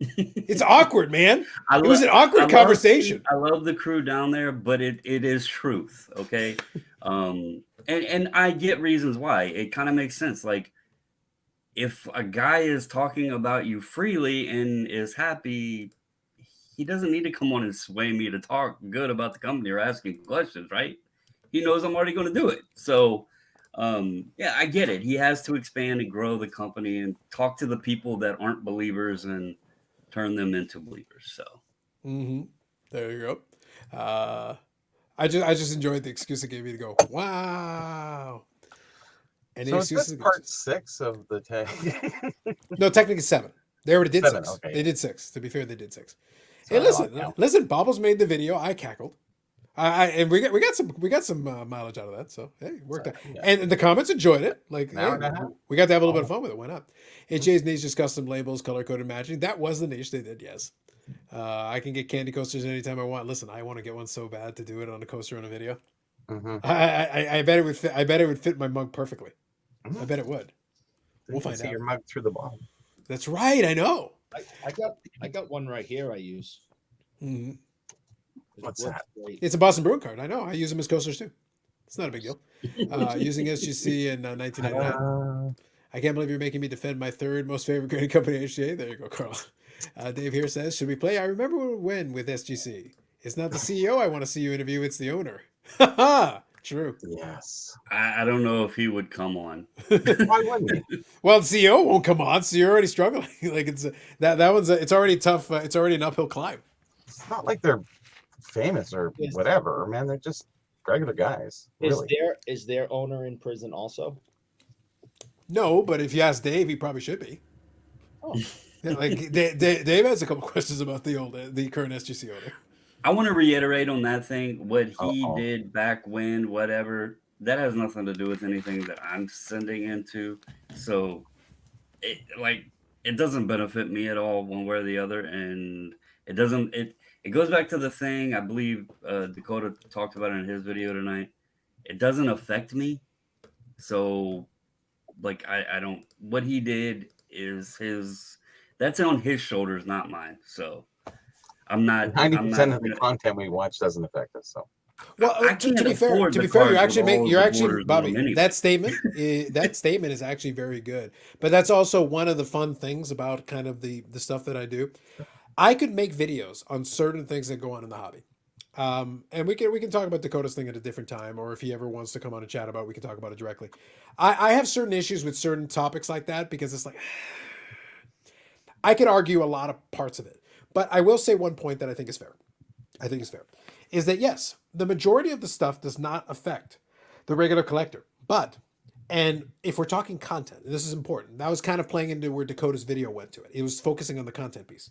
Speaker 1: It's awkward, man. It was an awkward conversation.
Speaker 4: I love the crew down there, but it is truth, okay? And I get reasons why. It kind of makes sense. Like, if a guy is talking about you freely and is happy, he doesn't need to come on and sway me to talk good about the company or asking questions, right? He knows I'm already going to do it. So, yeah, I get it. He has to expand and grow the company and talk to the people that aren't believers and turn them into believers. So,
Speaker 1: There you go. I just enjoyed the excuse it gave me to go, wow. Any
Speaker 2: So is
Speaker 1: excuses
Speaker 2: this
Speaker 1: against
Speaker 2: part
Speaker 1: it?
Speaker 2: 6 of the tag?
Speaker 1: No, technically 7. They already did
Speaker 2: 7,
Speaker 1: 6.
Speaker 2: okay.
Speaker 1: They did 6. To be fair, they did 6.
Speaker 2: So
Speaker 1: Hey,
Speaker 2: I
Speaker 1: listen,
Speaker 2: lost count.
Speaker 1: listen. Bobbles made the video. I cackled. And we got some mileage out of that. So hey, it worked out.
Speaker 2: Yeah.
Speaker 1: And the comments enjoyed it. Like
Speaker 2: Now
Speaker 1: hey,
Speaker 2: and a half.
Speaker 1: we got to have a little bit of fun with it. Why not? HJ's niche just custom labels, color coded matching. That was the niche they did. Yes. I can get candy coasters anytime I want. Listen, I want to get one so bad to do it on a coaster on a video.
Speaker 2: Mm-hmm.
Speaker 1: I bet it would fit. I bet it would fit my mug perfectly.
Speaker 2: Mhm.
Speaker 1: I bet it would. We'll find
Speaker 2: see
Speaker 1: out.
Speaker 2: your mug through the bottom.
Speaker 1: That's right. I know.
Speaker 3: I got one right here. I use.
Speaker 1: hmm
Speaker 3: It
Speaker 2: What's
Speaker 3: works
Speaker 2: that?
Speaker 3: great.
Speaker 1: It's a Boston Bruin card. I know. I use them as coasters too. It's not a big deal. Using SGC in 1999. I can't believe you're making me defend my third most favorite grading company, HGA. There you go, Carl. Dave here says, should we play I Remember When with SGC? It's not the CEO I want to see you interview, it's the owner. True.
Speaker 2: Yes.
Speaker 4: I don't know if he would come on.
Speaker 2: Why wouldn't he?
Speaker 1: Well, the CEO won't come on, so you're already struggling. Like that one's it's already tough. It's already an uphill climb.
Speaker 2: It's not like they're famous or
Speaker 3: Is-
Speaker 2: whatever, man. They're just regular guys. Really.
Speaker 3: Is their owner in prison also?
Speaker 1: No, but if you ask Dave, he probably should be.
Speaker 3: Oh.
Speaker 1: Yeah, like Dave has a couple questions about the current SGC owner.
Speaker 4: I want to reiterate on that thing. What he
Speaker 2: Uh-oh.
Speaker 4: did back when, whatever, that has nothing to do with anything that I'm sending into. So, it doesn't benefit me at all one way or the other. And it doesn't, it goes back to the thing I believe Dakota talked about in his video tonight. It doesn't affect me. So, like, I don't, what he did is that's on his shoulders, not mine. So, I'm not
Speaker 2: 90% of the content we watch doesn't affect us. So
Speaker 1: Well,
Speaker 4: I
Speaker 1: to
Speaker 4: can't
Speaker 1: be fair,
Speaker 4: afford
Speaker 1: to
Speaker 4: the
Speaker 1: be fair,
Speaker 4: cards with all
Speaker 1: you're
Speaker 4: the
Speaker 1: actually
Speaker 4: borders on
Speaker 1: Bobby.
Speaker 4: them anyway.
Speaker 1: That statement is actually very good. But that's also one of the fun things about kind of the stuff that I do. I could make videos on certain things that go on in the hobby. And we can talk about Dakota's thing at a different time, or if he ever wants to come on and chat about it, we can talk about it directly. I have certain issues with certain topics like that because it's like I could argue a lot of parts of it. But I will say one point that I think is fair. I think is fair. Is that yes, the majority of the stuff does not affect the regular collector. But and if we're talking content, and this is important. That was kind of playing into where Dakota's video went to it. It was focusing on the content piece.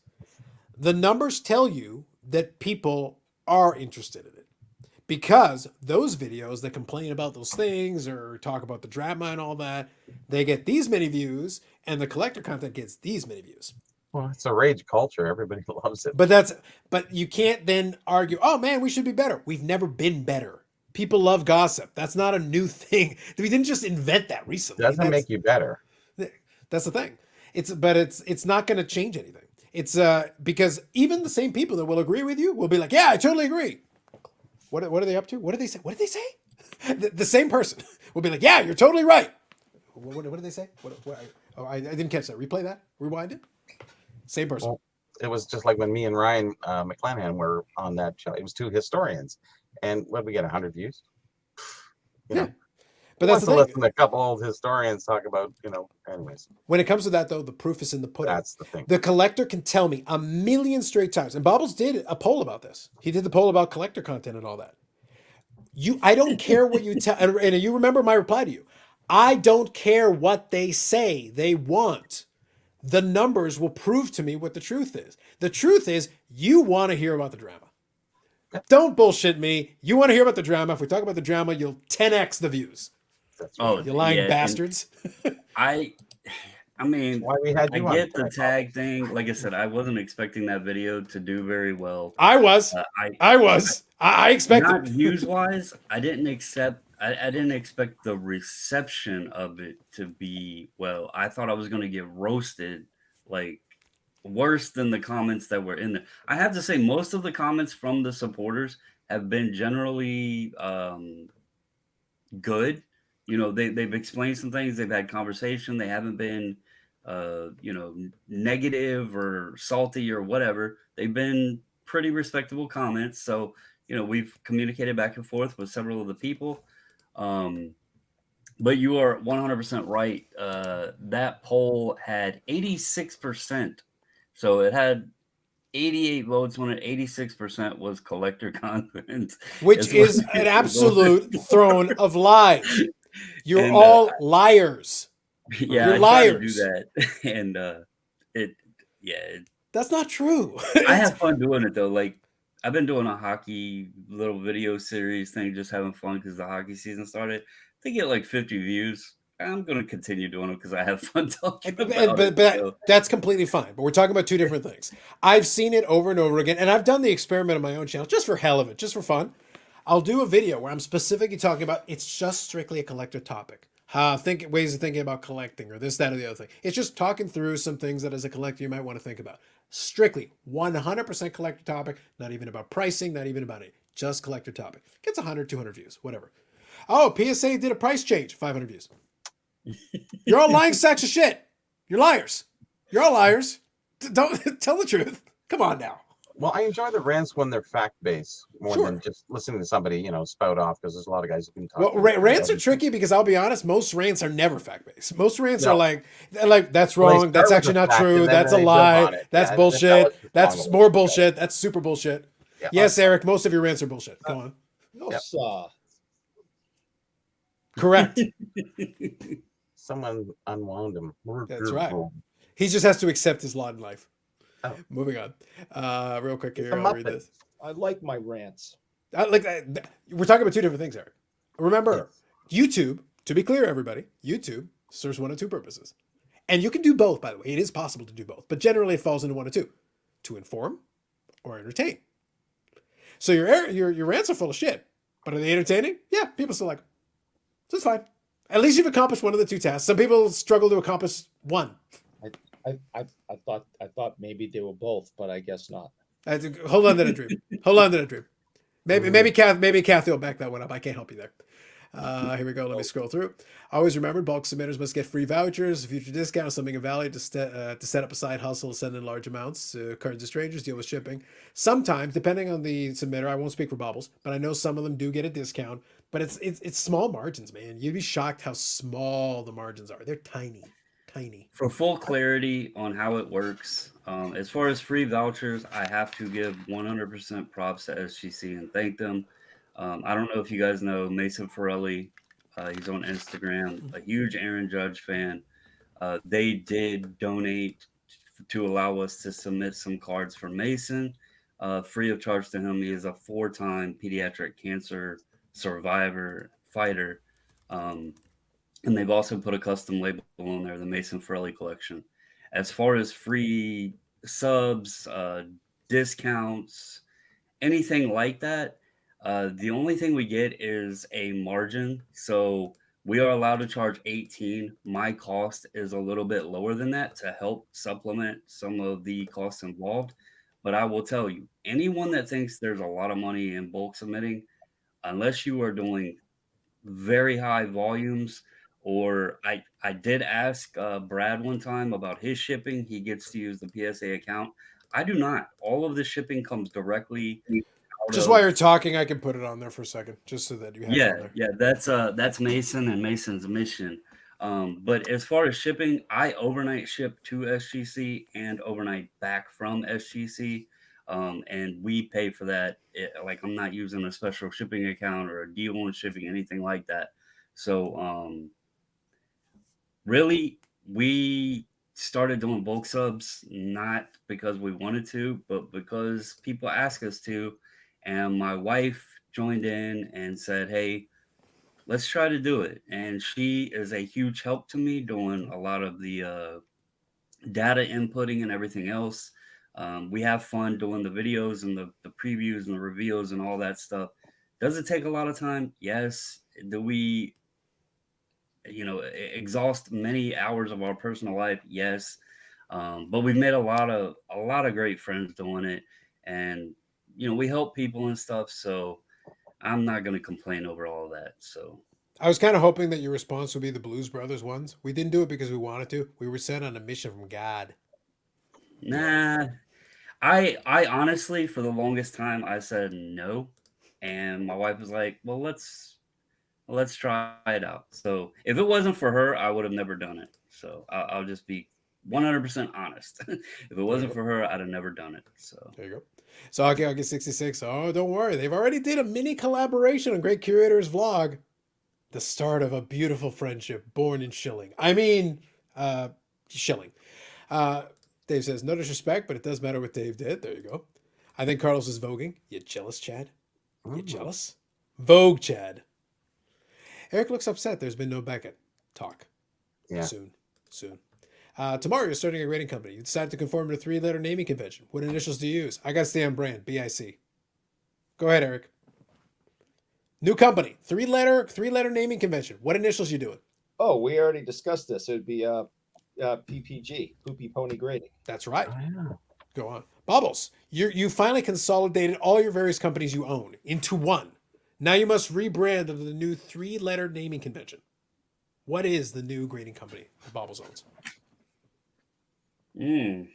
Speaker 1: The numbers tell you that people are interested in it because those videos that complain about those things or talk about the drama and all that, they get these many views, and the collector content gets these many views.
Speaker 2: Well, it's a rage culture. Everybody loves it.
Speaker 1: But you can't then argue, oh man, we should be better. We've never been better. People love gossip. That's not a new thing. We didn't just invent that recently.
Speaker 2: It doesn't make you better.
Speaker 1: That's the thing. It's not going to change anything. It's because even the same people that will agree with you will be like, yeah, I totally agree. What are they up to? What did they say? What did they say? The same person will be like, yeah, you're totally right. What did they say? I didn't catch that. Replay that. Rewind it. Same person.
Speaker 2: Well, it was just like when me and Ryan McClanahan were on that show. It was two historians, and what did we get? 100 views. You know,
Speaker 1: but that's the thing.
Speaker 2: Listen to a couple old historians talk about, anyways.
Speaker 1: When it comes to that, though, the proof is in the pudding.
Speaker 2: That's the thing.
Speaker 1: The collector can tell me a million straight times, and Bobbles did a poll about this. He did the poll about collector content and all that. I don't care what you tell, and you remember my reply to you. I don't care what they say. They want. The numbers will prove to me what the truth is. The truth is, you want to hear about the drama. Don't bullshit me. You want to hear about the drama. If we talk about the drama, you'll 10x the views.
Speaker 2: That's right.
Speaker 1: You lying bastards.
Speaker 4: I mean,
Speaker 2: why we had you
Speaker 4: I
Speaker 2: on
Speaker 4: get the
Speaker 2: tonight,
Speaker 4: tag thing. Like I said, I wasn't expecting that video to do very well.
Speaker 1: I was. I expected.
Speaker 4: Not views wise, I didn't expect the reception of it to be well. I thought I was going to get roasted, like worse than the comments that were in there. I have to say, most of the comments from the supporters have been generally good. They've explained some things. They've had conversation. They haven't been, negative or salty or whatever. They've been pretty respectable comments. So, we've communicated back and forth with several of the people. But you are 100% right. That poll had 86%. So it had 88 votes when 86% was collector content.
Speaker 1: Which is an absolute throne of lies. You're all liars.
Speaker 4: Yeah,
Speaker 1: You're
Speaker 4: I
Speaker 1: liars.
Speaker 4: try to do that. And
Speaker 1: that's not true.
Speaker 4: I have fun doing it though. Like I've been doing a hockey little video series thing, just having fun because the hockey season started. They get like 50 views. I'm going to continue doing it because I have fun talking about it.
Speaker 1: But that's completely fine. But we're talking about two different things. I've seen it over and over again, and I've done the experiment on my own channel just for hell of it, just for fun. I'll do a video where I'm specifically talking about it's just strictly a collector topic. Ways of thinking about collecting or this, that, or the other thing. It's just talking through some things that as a collector you might want to think about. Strictly 100% collector topic, not even about pricing, not even about it. Just collector topic. Gets 100, 200 views, whatever. Oh, PSA did a price change, 500 views. You're all lying sacks of shit. You're liars. You're all liars. Don't tell the truth. Come on now.
Speaker 2: Well, I enjoy the rants when they're fact-based more than just listening to somebody, spout off, because there's a lot of guys who can talk.
Speaker 1: Well, rants are tricky because I'll be honest, most rants are never fact-based. Most rants are like, that's wrong. That's actually not true. That's a lie. That's bullshit. That's more bullshit. That's super bullshit. Yeah. Yes, Eric, most of your rants are bullshit. Go on. Correct.
Speaker 2: Someone unwound him.
Speaker 1: That's right. He just has to accept his lot in life. Oh. Moving on. Real quick here, I'll read this.
Speaker 3: I like my rants.
Speaker 1: We're talking about two different things, Eric. Remember, YouTube, to be clear, everybody, YouTube serves one of two purposes. And you can do both, by the way. It is possible to do both. But generally, it falls into one of two. To inform or entertain. So your rants are full of shit. But are they entertaining? Yeah, people still like them. So it's fine. At least you've accomplished one of the two tasks. Some people struggle to accomplish one.
Speaker 3: I thought maybe they were both, but I guess not.
Speaker 1: Hold on to that dream. Maybe Kathy will back that one up. I can't help you there. Here we go. Let me scroll through. Always remember, bulk submitters must get free vouchers, future discounts, something of value to set up a side hustle, send in large amounts, cards to strangers, deal with shipping. Sometimes, depending on the submitter, I won't speak for Bobbles, but I know some of them do get a discount. But it's small margins, man. You'd be shocked how small the margins are. They're tiny, tiny.
Speaker 4: For full clarity on how it works, as far as free vouchers, I have to give 100% props to SGC and thank them. I don't know if you guys know Mason Forelli. He's on Instagram, a huge Aaron Judge fan. They did donate to allow us to submit some cards for Mason, free of charge to him. He is a 4-time pediatric cancer survivor fighter. And they've also put a custom label on there, the Mason Forelli collection. As far as free subs, discounts, anything like that, the only thing we get is a margin. So we are allowed to charge 18. My cost is a little bit lower than that to help supplement some of the costs involved. But I will tell you, anyone that thinks there's a lot of money in bulk submitting, unless you are doing very high volumes, or I did ask Brad one time about his shipping. He gets to use the PSA account. I do not. All of the shipping comes directly out
Speaker 1: Just
Speaker 4: of.
Speaker 1: while you're talking, I can put it on there for a second, just so that you have it on
Speaker 4: Yeah,
Speaker 1: there.
Speaker 4: yeah. That's Mason and Mason's mission. But as far as shipping, I overnight ship to SGC and overnight back from SGC. And we pay for that. Like I'm not using a special shipping account or a deal on shipping, anything like that. So really, we started doing bulk subs not because we wanted to, but because people ask us to. And my wife joined in and said, "Hey, let's try to do it." And she is a huge help to me doing a lot of the data inputting and everything else. We have fun doing the videos and the previews and the reveals and all that stuff. Does it take a lot of time? Yes. Do we, exhaust many hours of our personal life? Yes. But we've made a lot of great friends doing it, and we help people and stuff. So I'm not going to complain over all of that. So
Speaker 1: I was kind of hoping that your response would be the Blues Brothers ones. We didn't do it because we wanted to. We were sent on a mission from God.
Speaker 4: nah, I honestly, for the longest time, I said no, and my wife was like, "Well, let's try it out." So if it wasn't for her, I would have never done it. So I'll just be 100% honest. If it wasn't for her, I'd have never done it. So
Speaker 1: There you go. So Aki 66. Oh, don't worry. They've already did a mini collaboration on Great Curators Vlog. The start of a beautiful friendship born in Shilling. I mean, Shilling. Dave says, no disrespect, but it does matter what Dave did. There you go. I think Carlos is voguing. You jealous, Chad? You jealous? Vogue, Chad. Eric looks upset. There's been no Beckett talk.
Speaker 2: Yeah.
Speaker 1: Soon. Tomorrow you're starting a grading company. You decided to conform to a 3-letter naming convention. What initials do you use? I got to stay on brand. BIC. Go ahead, Eric. New company. 3-letter naming convention. What initials you doing?
Speaker 3: Oh, we already discussed this. It would be PPG, Poopy Pony Grading.
Speaker 1: That's right.
Speaker 2: Oh, yeah.
Speaker 1: Go on. Bobbles, you finally consolidated all your various companies you own into one. Now you must rebrand under the new 3-letter naming convention. What is the new grading company that Bobbles owns?
Speaker 4: Can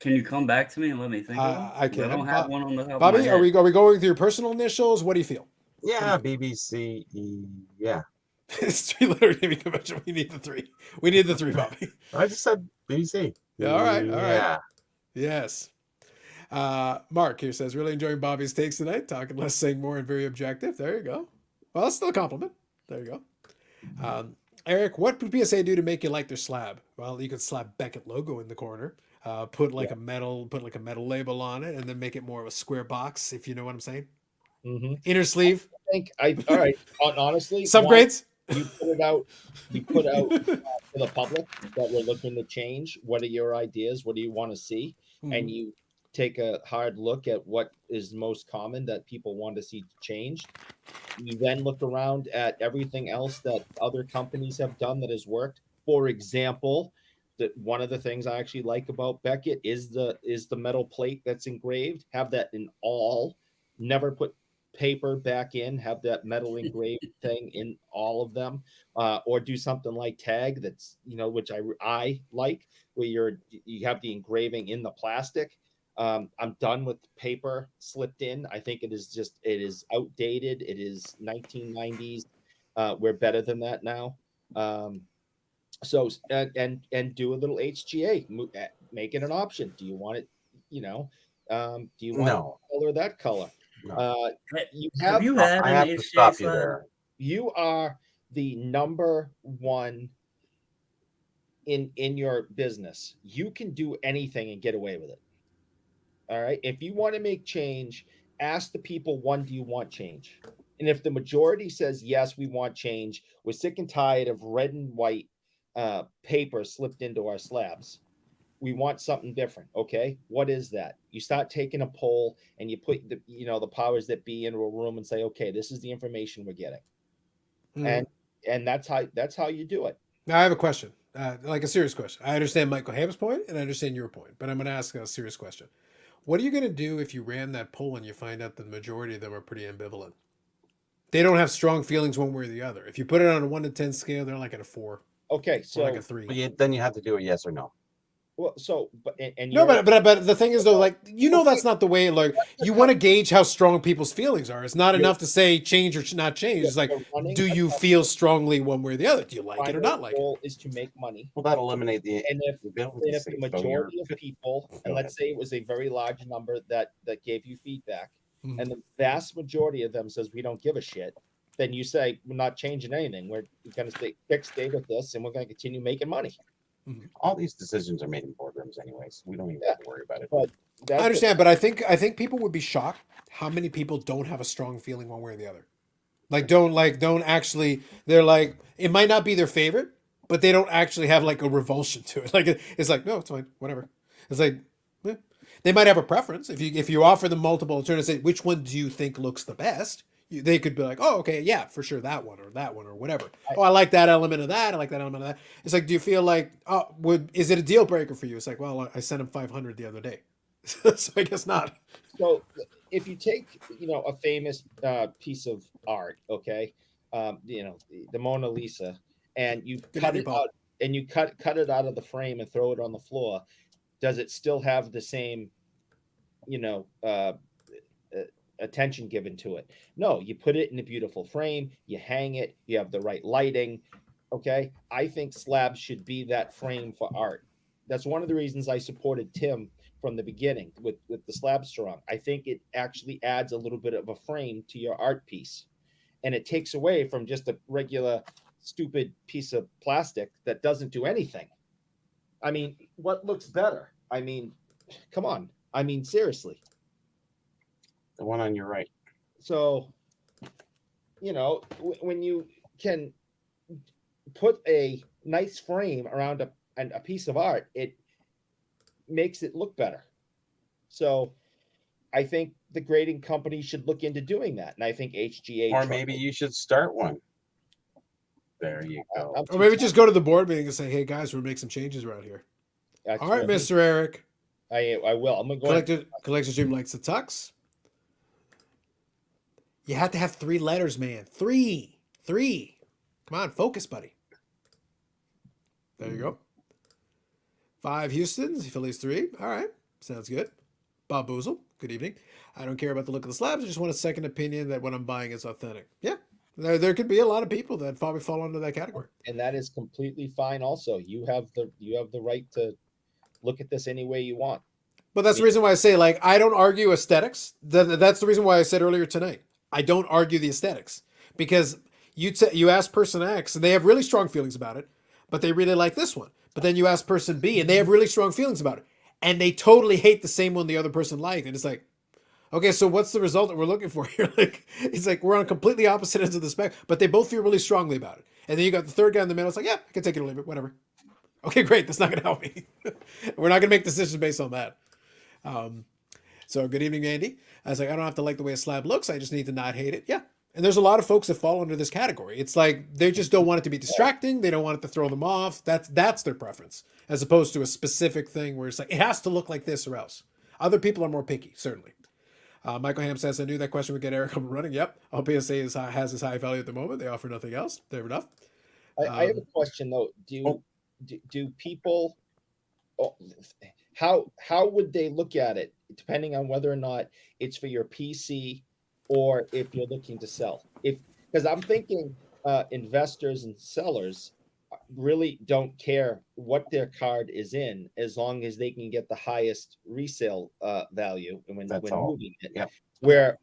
Speaker 4: you come back to me and let me think of one?
Speaker 1: I can.
Speaker 4: I don't have one on the top of
Speaker 1: Bobby,
Speaker 4: my head.
Speaker 1: are we going with your personal initials? What do you feel?
Speaker 2: Yeah, BBC. Yeah.
Speaker 1: It's 3-letter naming convention. We need the 3. We need the 3, Bobby.
Speaker 2: I just said BBC.
Speaker 1: Yeah, all right.
Speaker 2: Yeah.
Speaker 1: Yes. Mark here says, really enjoying Bobby's takes tonight. Talking less, saying more, and very objective. There you go. Well, that's still a compliment. There you go. Eric, what would PSA do to make you like their slab? Well, you could slap Beckett logo in the corner. Put a metal label on it, and then make it more of a square box, if you know what I'm saying.
Speaker 3: Mm-hmm.
Speaker 1: Inner sleeve.
Speaker 3: All right. Honestly,
Speaker 1: Subgrades.
Speaker 3: You put out to the public that we're looking to change. What are your ideas? What do you want to see?
Speaker 1: Mm-hmm.
Speaker 3: And you take a hard look at what is most common that people want to see changed. You then look around at everything else that other companies have done that has worked. For example, that one of the things I actually like about Beckett is the metal plate that's engraved. Have that in all. Never put paper back in, have that metal engraved thing in all of them, or do something like tag that's, which I like, where you have the engraving in the plastic. I'm done with paper slipped in. I think it is outdated. It is 1990s. We're better than that now. So and do a little HGA, make it an option. Do you want it? Do you want
Speaker 2: No,
Speaker 3: this color or that color?
Speaker 2: no.
Speaker 3: You
Speaker 4: Have
Speaker 3: have
Speaker 4: you had
Speaker 2: I
Speaker 4: an
Speaker 2: have to
Speaker 4: HJ
Speaker 2: stop you
Speaker 4: slab?
Speaker 2: there.
Speaker 3: you are the number one in your business. You can do anything and get away with it. All right. If you want to make change, ask the people, one, do you want change? And if the majority says yes, we want change, we're sick and tired of red and white paper slipped into our slabs. We want something different. Okay. What is that? You start taking a poll and you put the powers that be into a room and say, okay, this is the information we're getting.
Speaker 1: Mhm.
Speaker 3: And that's how you do it.
Speaker 1: Now I have a question, like a serious question. I understand Michael Ham's point and I understand your point, but I'm going to ask a serious question. What are you going to do if you ran that poll and you find out the majority of them are pretty ambivalent? They don't have strong feelings one way or the other. If you put it on a 1 to 10 scale, they're like at a 4
Speaker 3: Okay.
Speaker 1: or like a
Speaker 3: So,
Speaker 1: 3.
Speaker 2: But then you have to do a yes or no.
Speaker 3: well, but and
Speaker 1: No,
Speaker 3: you're
Speaker 1: but the thing is though, like
Speaker 3: okay.
Speaker 1: that's not the way. Like you want to gauge how strong people's feelings are. It's not
Speaker 3: You're,
Speaker 1: enough to say change or not change. It's like,
Speaker 3: you're running
Speaker 1: do
Speaker 3: a
Speaker 1: you feel strongly one way or the other? Do you like it or
Speaker 3: primary
Speaker 1: not like it?
Speaker 3: goal is to make money.
Speaker 2: Well, that eliminate the
Speaker 3: And
Speaker 2: ability
Speaker 3: if the majority of people, and let's say it was a very large number that gave you feedback,
Speaker 1: Mhm.
Speaker 3: and the vast majority of them says we don't give a shit, then you say we're not changing anything. We're going to stay with this, and we're going to continue making money.
Speaker 2: all these decisions are made in boardrooms anyways. We don't even have to worry about it.
Speaker 3: But
Speaker 1: I understand, but I think people would be shocked how many people don't have a strong feeling one way or the other. Don't actually. They're like, it might not be their favorite, but they don't actually have like a revulsion to it. Like it's like, no, it's fine, whatever. It's like, eh. They might have a preference if you offer them multiple alternatives. Say, which one do you think looks the best? They could be like, oh, okay, yeah, for sure, that one or whatever. Oh, I like that element of that. I like that element of that. It's like, do you feel like, oh, is it a deal breaker for you? It's like, well, I sent him 500 the other day, so I guess not.
Speaker 3: So if you take a famous piece of art, okay, the Mona Lisa, and you cut it out and you cut it out of the frame and throw it on the floor, does it still have the same attention given to it? No, you put it in a beautiful frame, you hang it, you have the right lighting. Okay, I think slabs should be that frame for art. That's one of the reasons I supported Tim from the beginning with the slab strong. I think it actually adds a little bit of a frame to your art piece, and it takes away from just a regular stupid piece of plastic that doesn't do anything. I mean, what looks better? I mean, come on. I mean, seriously.
Speaker 2: The one on your right.
Speaker 3: So, when you can put a nice frame around a piece of art, it makes it look better. So I think the grading company should look into doing that. And I think HGA.
Speaker 2: Or maybe you should start one. There you go.
Speaker 1: Or maybe just go to the board meeting and say, hey guys, we'll make some changes around here. All right, Mr. Eric.
Speaker 3: I will. I'm going to go.
Speaker 1: Collector's Dream likes the tux. You have to have 3 letters, man. 3. Come on, focus, buddy. There you go. 5 Houstons, Phillies 3. All right, sounds good. Bob Boozle, good evening. I don't care about the look of the slabs. I just want a second opinion that what I'm buying is authentic. Yeah, there could be a lot of people that probably fall under that category.
Speaker 3: And that is completely fine. Also, you have the right to look at this any way you want.
Speaker 1: But that's the reason why I say, like, I don't argue aesthetics. That's the reason why I said earlier tonight, I don't argue the aesthetics, because you ask person X and they have really strong feelings about it, but they really like this one. But then you ask person B and they have really strong feelings about it, and they totally hate the same one the other person liked. And it's like, okay, so what's the result that we're looking for here? Like, it's like we're on completely opposite ends of the spectrum, but they both feel really strongly about it. And then you got the third guy in the middle. It's like, yeah, I can take it or leave it, whatever. Okay, great. That's not going to help me. We're not going to make decisions based on that. So good evening, Andy. I was like, I don't have to like the way a slab looks. I just need to not hate it. Yeah. And there's a lot of folks that fall under this category. It's like they just don't want it to be distracting. They don't want it to throw them off. That's their preference, as opposed to a specific thing where it's like, it has to look like this or else. Other people are more picky, certainly. Michael Ham says, I knew that question would get Eric up and running. Yep. All PSA has this high value at the moment. They offer nothing else. Fair enough.
Speaker 3: I have a question though. Do people how would they look at it depending on whether or not it's for your PC or if you're looking to sell? Because I'm thinking investors and sellers really don't care what their card is in as long as they can get the highest resale value when moving it.
Speaker 2: Yep.
Speaker 3: Where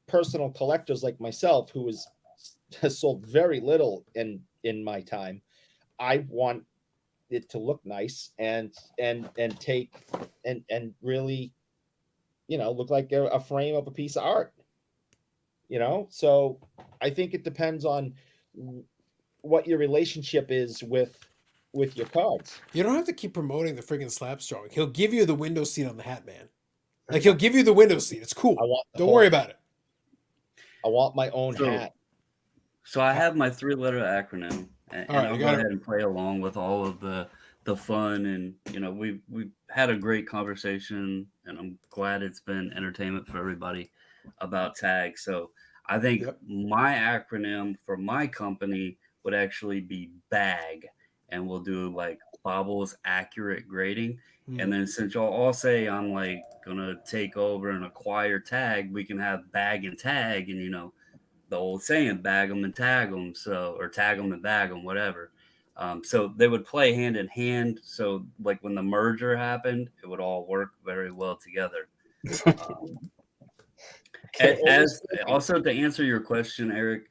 Speaker 3: personal collectors like myself, who has sold very little in my time, I want it to look nice and take and really, look like a frame of a piece of art. So I think it depends on what your relationship is with your cards.
Speaker 1: You don't have to keep promoting the friggin' slab strong. He'll give you the window seat on the hat, man. Like, he'll give you the window seat. It's cool. Don't worry about it.
Speaker 3: I want my own hat.
Speaker 4: So I have my 3-letter acronym, and I'll go ahead and play along with all of the fun. And we've had a great conversation, and I'm glad it's been entertainment for everybody about tags. So I think my acronym for my company would actually be BAG, and we'll do like Bobbles Accurate Grading. And then since y'all all say I'm like gonna take over and acquire tag, we can have bag and tag, and the old saying, bag them and tag them, or tag them and bag them, whatever. So they would play hand in hand. So like when the merger happened, it would all work very well together. As also to answer your question, Eric,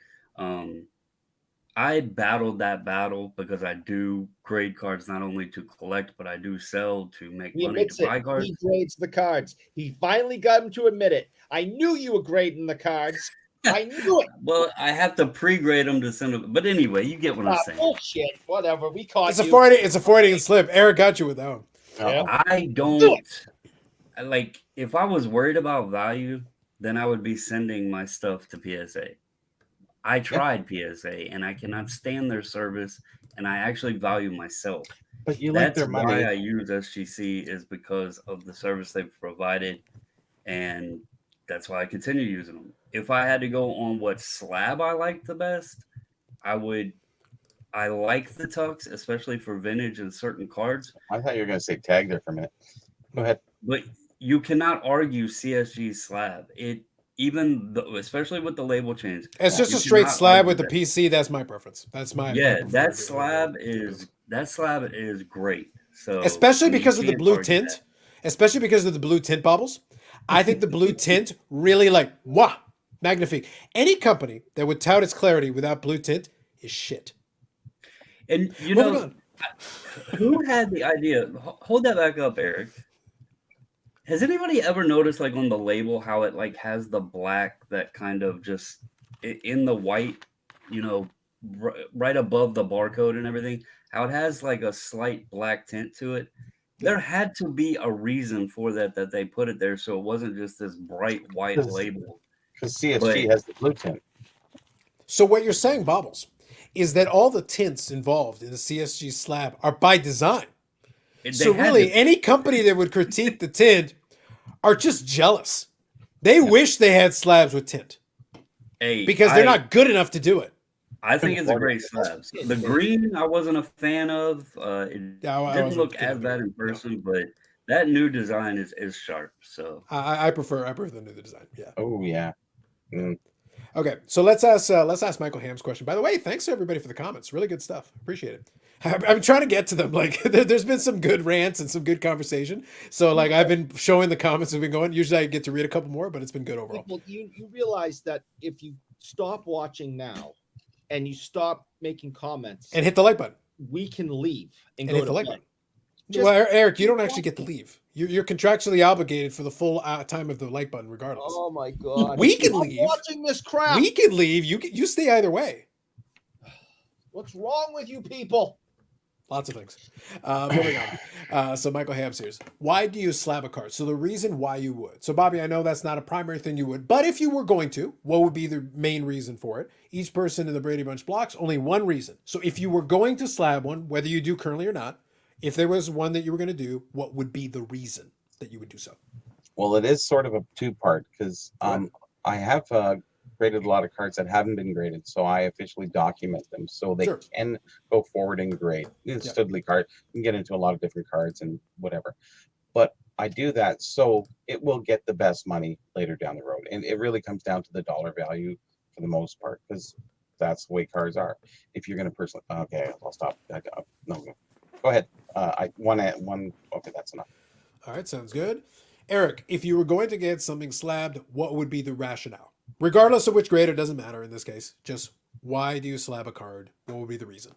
Speaker 4: I battled that battle because I do grade cards not only to collect, but I do sell to make money to buy cards.
Speaker 3: He grades the cards. He finally got him to admit it. I knew you were grading the cards. I knew it.
Speaker 4: Well, I have to pre-grade them to send them. But anyway, you get what I'm saying.
Speaker 3: Bullshit. Whatever. We caught
Speaker 1: it's you. It's a Freudian slip. Eric got you with that one.
Speaker 3: Yeah.
Speaker 4: I don't like. If I was worried about value, then I would be sending my stuff to PSA. I tried PSA, and I cannot stand their service, and I actually value myself.
Speaker 2: But you like their money.
Speaker 4: That's why I use SGC, is because of the service they've provided, and that's why I continue using them. If I had to go on what slab I like the best, I like the Tux, especially for vintage and certain cards.
Speaker 2: I thought you were going to say tag there for a minute. Go ahead.
Speaker 4: But you cannot argue CSG slab. Especially with the label change.
Speaker 1: It's just a straight slab with the PC. That's my preference. That's my
Speaker 4: that slab is great. So
Speaker 1: especially because of the blue tint. Especially because of the blue tint baubles. I think the blue tint really magnifique. Any company that would tout its clarity without blue tint is shit.
Speaker 4: And who had the idea? Hold that back up, Eric. Has anybody ever noticed, like on the label, how it like has the black that kind of just in the white, right above the barcode and everything, how it has like a slight black tint to it? There had to be a reason for that they put it there, so it wasn't just this bright white label.
Speaker 2: Because CSG has the blue tint.
Speaker 1: So what you're saying, Bobbles, is that all the tints involved in the CSG slab are by design. So really, any company that would critique the tint are just jealous. They wish they had slabs with tint. Because they're not good enough to do it.
Speaker 4: I think it's a great slab. The green, I wasn't a fan of. It didn't look as bad in person, but that new design is sharp. So
Speaker 1: I prefer the new design. Yeah.
Speaker 2: Oh yeah.
Speaker 1: Okay, so let's ask Michael Ham's question. By the way, thanks to everybody for the comments. Really good stuff. Appreciate it. I'm trying to get to them. Like, there's been some good rants and some good conversation. So, like, I've been showing the comments have been going. Usually, I get to read a couple more, but it's been good overall.
Speaker 3: Well, you realize that if you stop watching now and you stop making comments
Speaker 1: and hit the like button,
Speaker 3: we can leave and go
Speaker 1: hit the like button. Well, Eric, you don't actually get to leave. You're contractually obligated for the full time of the like button, regardless.
Speaker 3: Oh my god!
Speaker 1: We can leave.
Speaker 3: Watching this crap.
Speaker 1: We can leave. You stay either way.
Speaker 3: What's wrong with you people?
Speaker 1: Lots of things. Moving on. So Michael Ham's here. Why do you slab a card? So the reason why you would. So Bobby, I know that's not a primary thing you would, but if you were going to, what would be the main reason for it? Each person in the Brady Bunch blocks, only one reason. So if you were going to slab one, whether you do currently or not, if there was one that you were going to do, what would be the reason that you would do so?
Speaker 2: Well, it is sort of a two-part because
Speaker 1: Go
Speaker 2: I have graded a lot of cards that haven't been graded, so I officially document them so they
Speaker 1: Sure.
Speaker 2: can go forward and grade. It's
Speaker 1: Yeah.
Speaker 2: Studley card. You can get into a lot of different cards and whatever. But I do that so it will get the best money later down the road. And it really comes down to the dollar value for the most part, because that's the way cards are. If you're going to personally, okay, I'll stop. No, go ahead. Okay, that's enough.
Speaker 1: All right, sounds good. Eric, if you were going to get something slabbed, what would be the rationale? Regardless of which grade, it doesn't matter in this case. Just why do you slab a card? What would be the reason?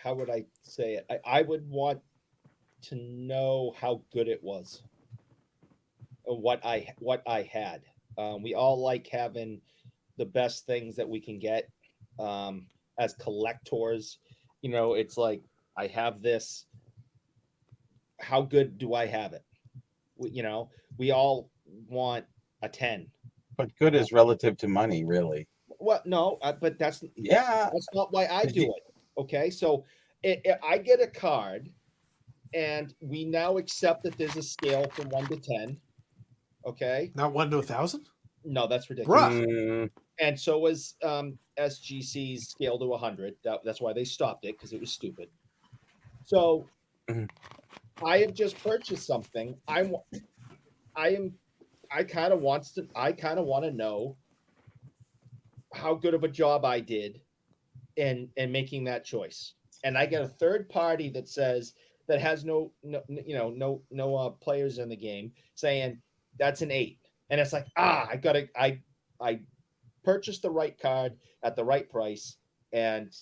Speaker 3: How would I say it? I would want to know how good it was, or what I had. We all like having the best things that we can get as collectors. You know, it's like, I have this. How good do I have it? We all want a 10.
Speaker 2: But good is relative to money, really.
Speaker 3: Well, no, but that's
Speaker 2: Yeah.
Speaker 3: not why I do it. Okay, so I get a card, and we now accept that there's a scale from 1 to 10. Okay,
Speaker 1: Not 1 to 1,000?
Speaker 3: no, that's ridiculous.
Speaker 2: Mm,
Speaker 3: And so was SGC's scale to 100. That's why they stopped it, because it was stupid. So
Speaker 2: Mhm.
Speaker 3: I have just purchased something. I kind of want to know how good of a job I did in making that choice. And I get a third party that has no players in the game saying that's an 8, and it's like, I purchased the right card at the right price, and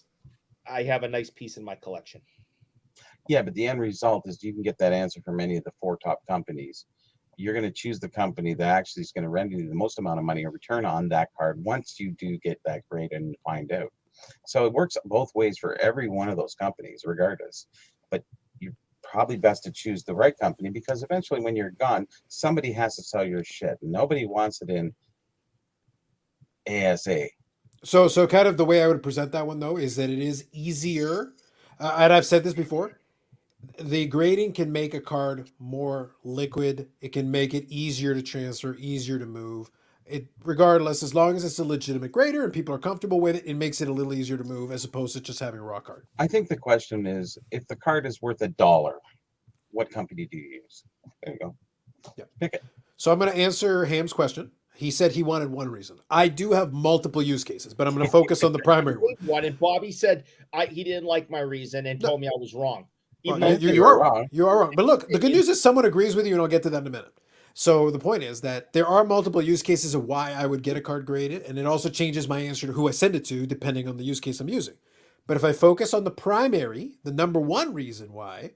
Speaker 3: I have a nice piece in my collection.
Speaker 2: yeah, but the end result is you can get that answer from any of the 4 top companies. You're going to choose the company that actually is going to render you the most amount of money in return on that card once you do get that grade and find out. So it works both ways for every one of those companies, regardless. But you're probably best to choose the right company, because eventually when you're gone, somebody has to sell your shit. Nobody wants it in ASA.
Speaker 1: So kind of the way I would present that one, though, is that it is easier. And I've said this before. The grading can make a card more liquid. It can make it easier to transfer, easier to move. Regardless, as long as it's a legitimate grader and people are comfortable with it, it makes it a little easier to move as opposed to just having a raw card.
Speaker 2: I think the question is, if the card is worth $1, what company do you use? There you go.
Speaker 1: Yeah.
Speaker 2: Pick it.
Speaker 1: So I'm going to answer Ham's question. He said he wanted one reason. I do have multiple use cases, but I'm going to focus on the primary one.
Speaker 3: And Bobby said he didn't like my reason and told me I was wrong.
Speaker 1: Well, you are wrong. You are wrong. But look, the good news is someone agrees with you, and I'll get to that in a minute. So the point is that there are multiple use cases of why I would get a card graded, and it also changes my answer to who I send it to, depending on the use case I'm using. But if I focus on the primary, the number one reason why,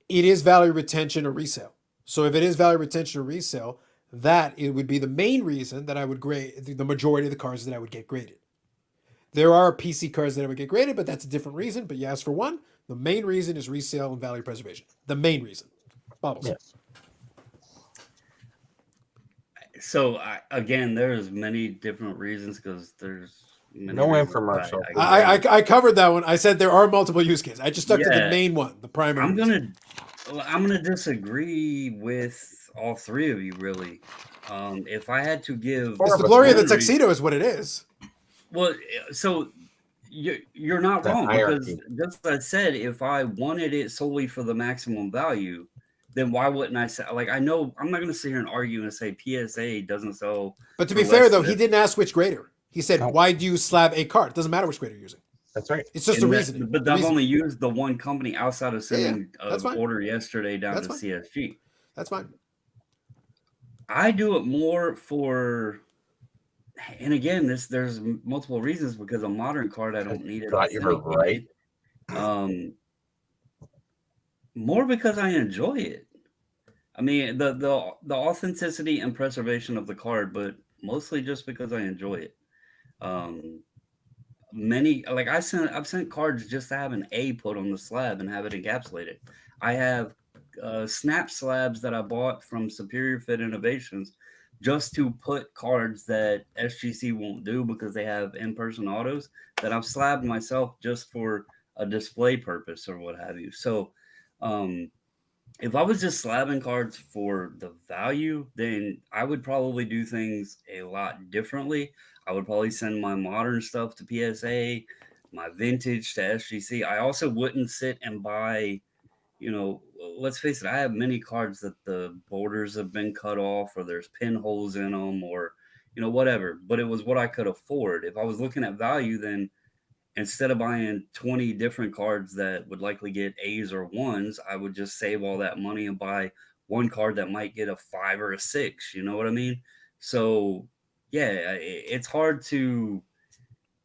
Speaker 1: it is value retention or resale. So if it is value retention or resale, it would be the main reason that I would grade the majority of the cards that I would get graded. There are PC cards that I would get graded, but that's a different reason. But you asked for one. The main reason is resale and value preservation. The main reason. Bubbles.
Speaker 2: Yes.
Speaker 4: So again, there's many different reasons, because there's many
Speaker 2: No
Speaker 4: reasons
Speaker 2: infomercial.
Speaker 1: I covered that one. I said there are multiple use cases. I just stuck to the main one, the primary.
Speaker 4: I'm gonna disagree with all three of you, really. If I had to give,
Speaker 1: it's the glory of the tuxedo is what it is.
Speaker 4: Well, so you're not wrong, because just as I said, if I wanted it solely for the maximum value, then why wouldn't I say, like, I know I'm not going to sit here and argue and say PSA doesn't sell.
Speaker 1: But to be fair, though, he didn't ask which grader. He said, why do you slab a card? It doesn't matter which grader you're using.
Speaker 2: That's right.
Speaker 1: It's just a reason.
Speaker 4: But I've only used the one company outside of sending an order yesterday down to CSG.
Speaker 1: That's fine.
Speaker 4: I do it more for, and again, there's multiple reasons, because a modern card, I don't need it.
Speaker 2: Thought you were right.
Speaker 4: More because I enjoy it. I mean, the authenticity and preservation of the card, but mostly just because I enjoy it. I've sent cards just to have an A put on the slab and have it encapsulated. I have snap slabs that I bought from Superior Fit Innovations just to put cards that SGC won't do because they have in-person autos, that I've slabbed myself just for a display purpose or what have you. So if I was just slabbing cards for the value, then I would probably do things a lot differently. I would probably send my modern stuff to PSA, my vintage to SGC. I also wouldn't sit and buy, let's face it, I have many cards that the borders have been cut off or there's pinholes in them or, whatever. But it was what I could afford. If I was looking at value, then instead of buying 20 different cards that would likely get A's or ones, I would just save all that money and buy one card that might get a 5 or a 6. You know what I mean? So yeah, it's hard to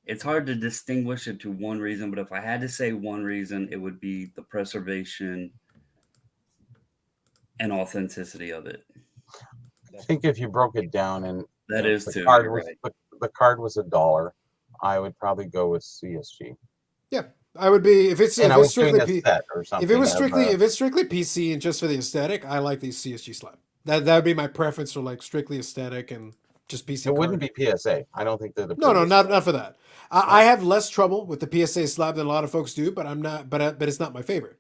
Speaker 4: distinguish it to one reason, but if I had to say one reason, it would be the preservation and authenticity of it.
Speaker 2: I think if you broke it down and
Speaker 4: That is too.
Speaker 2: card
Speaker 4: You're
Speaker 2: was
Speaker 4: right.
Speaker 2: the card was $1, I would probably go with CSG.
Speaker 1: Yeah, I would be if it's
Speaker 2: And I
Speaker 1: if
Speaker 2: was
Speaker 1: it's strictly
Speaker 2: doing a set or something.
Speaker 1: if it was
Speaker 2: of,
Speaker 1: strictly if it's strictly PC and just for the aesthetic, I like the CSG slab. That would be my preference for like strictly aesthetic and just PC.
Speaker 2: it wouldn't be PSA. I don't think they're the
Speaker 1: No,
Speaker 2: prettiest.
Speaker 1: not for that. I have less trouble with the PSA slab than a lot of folks do, but I'm not. But it's not my favorite.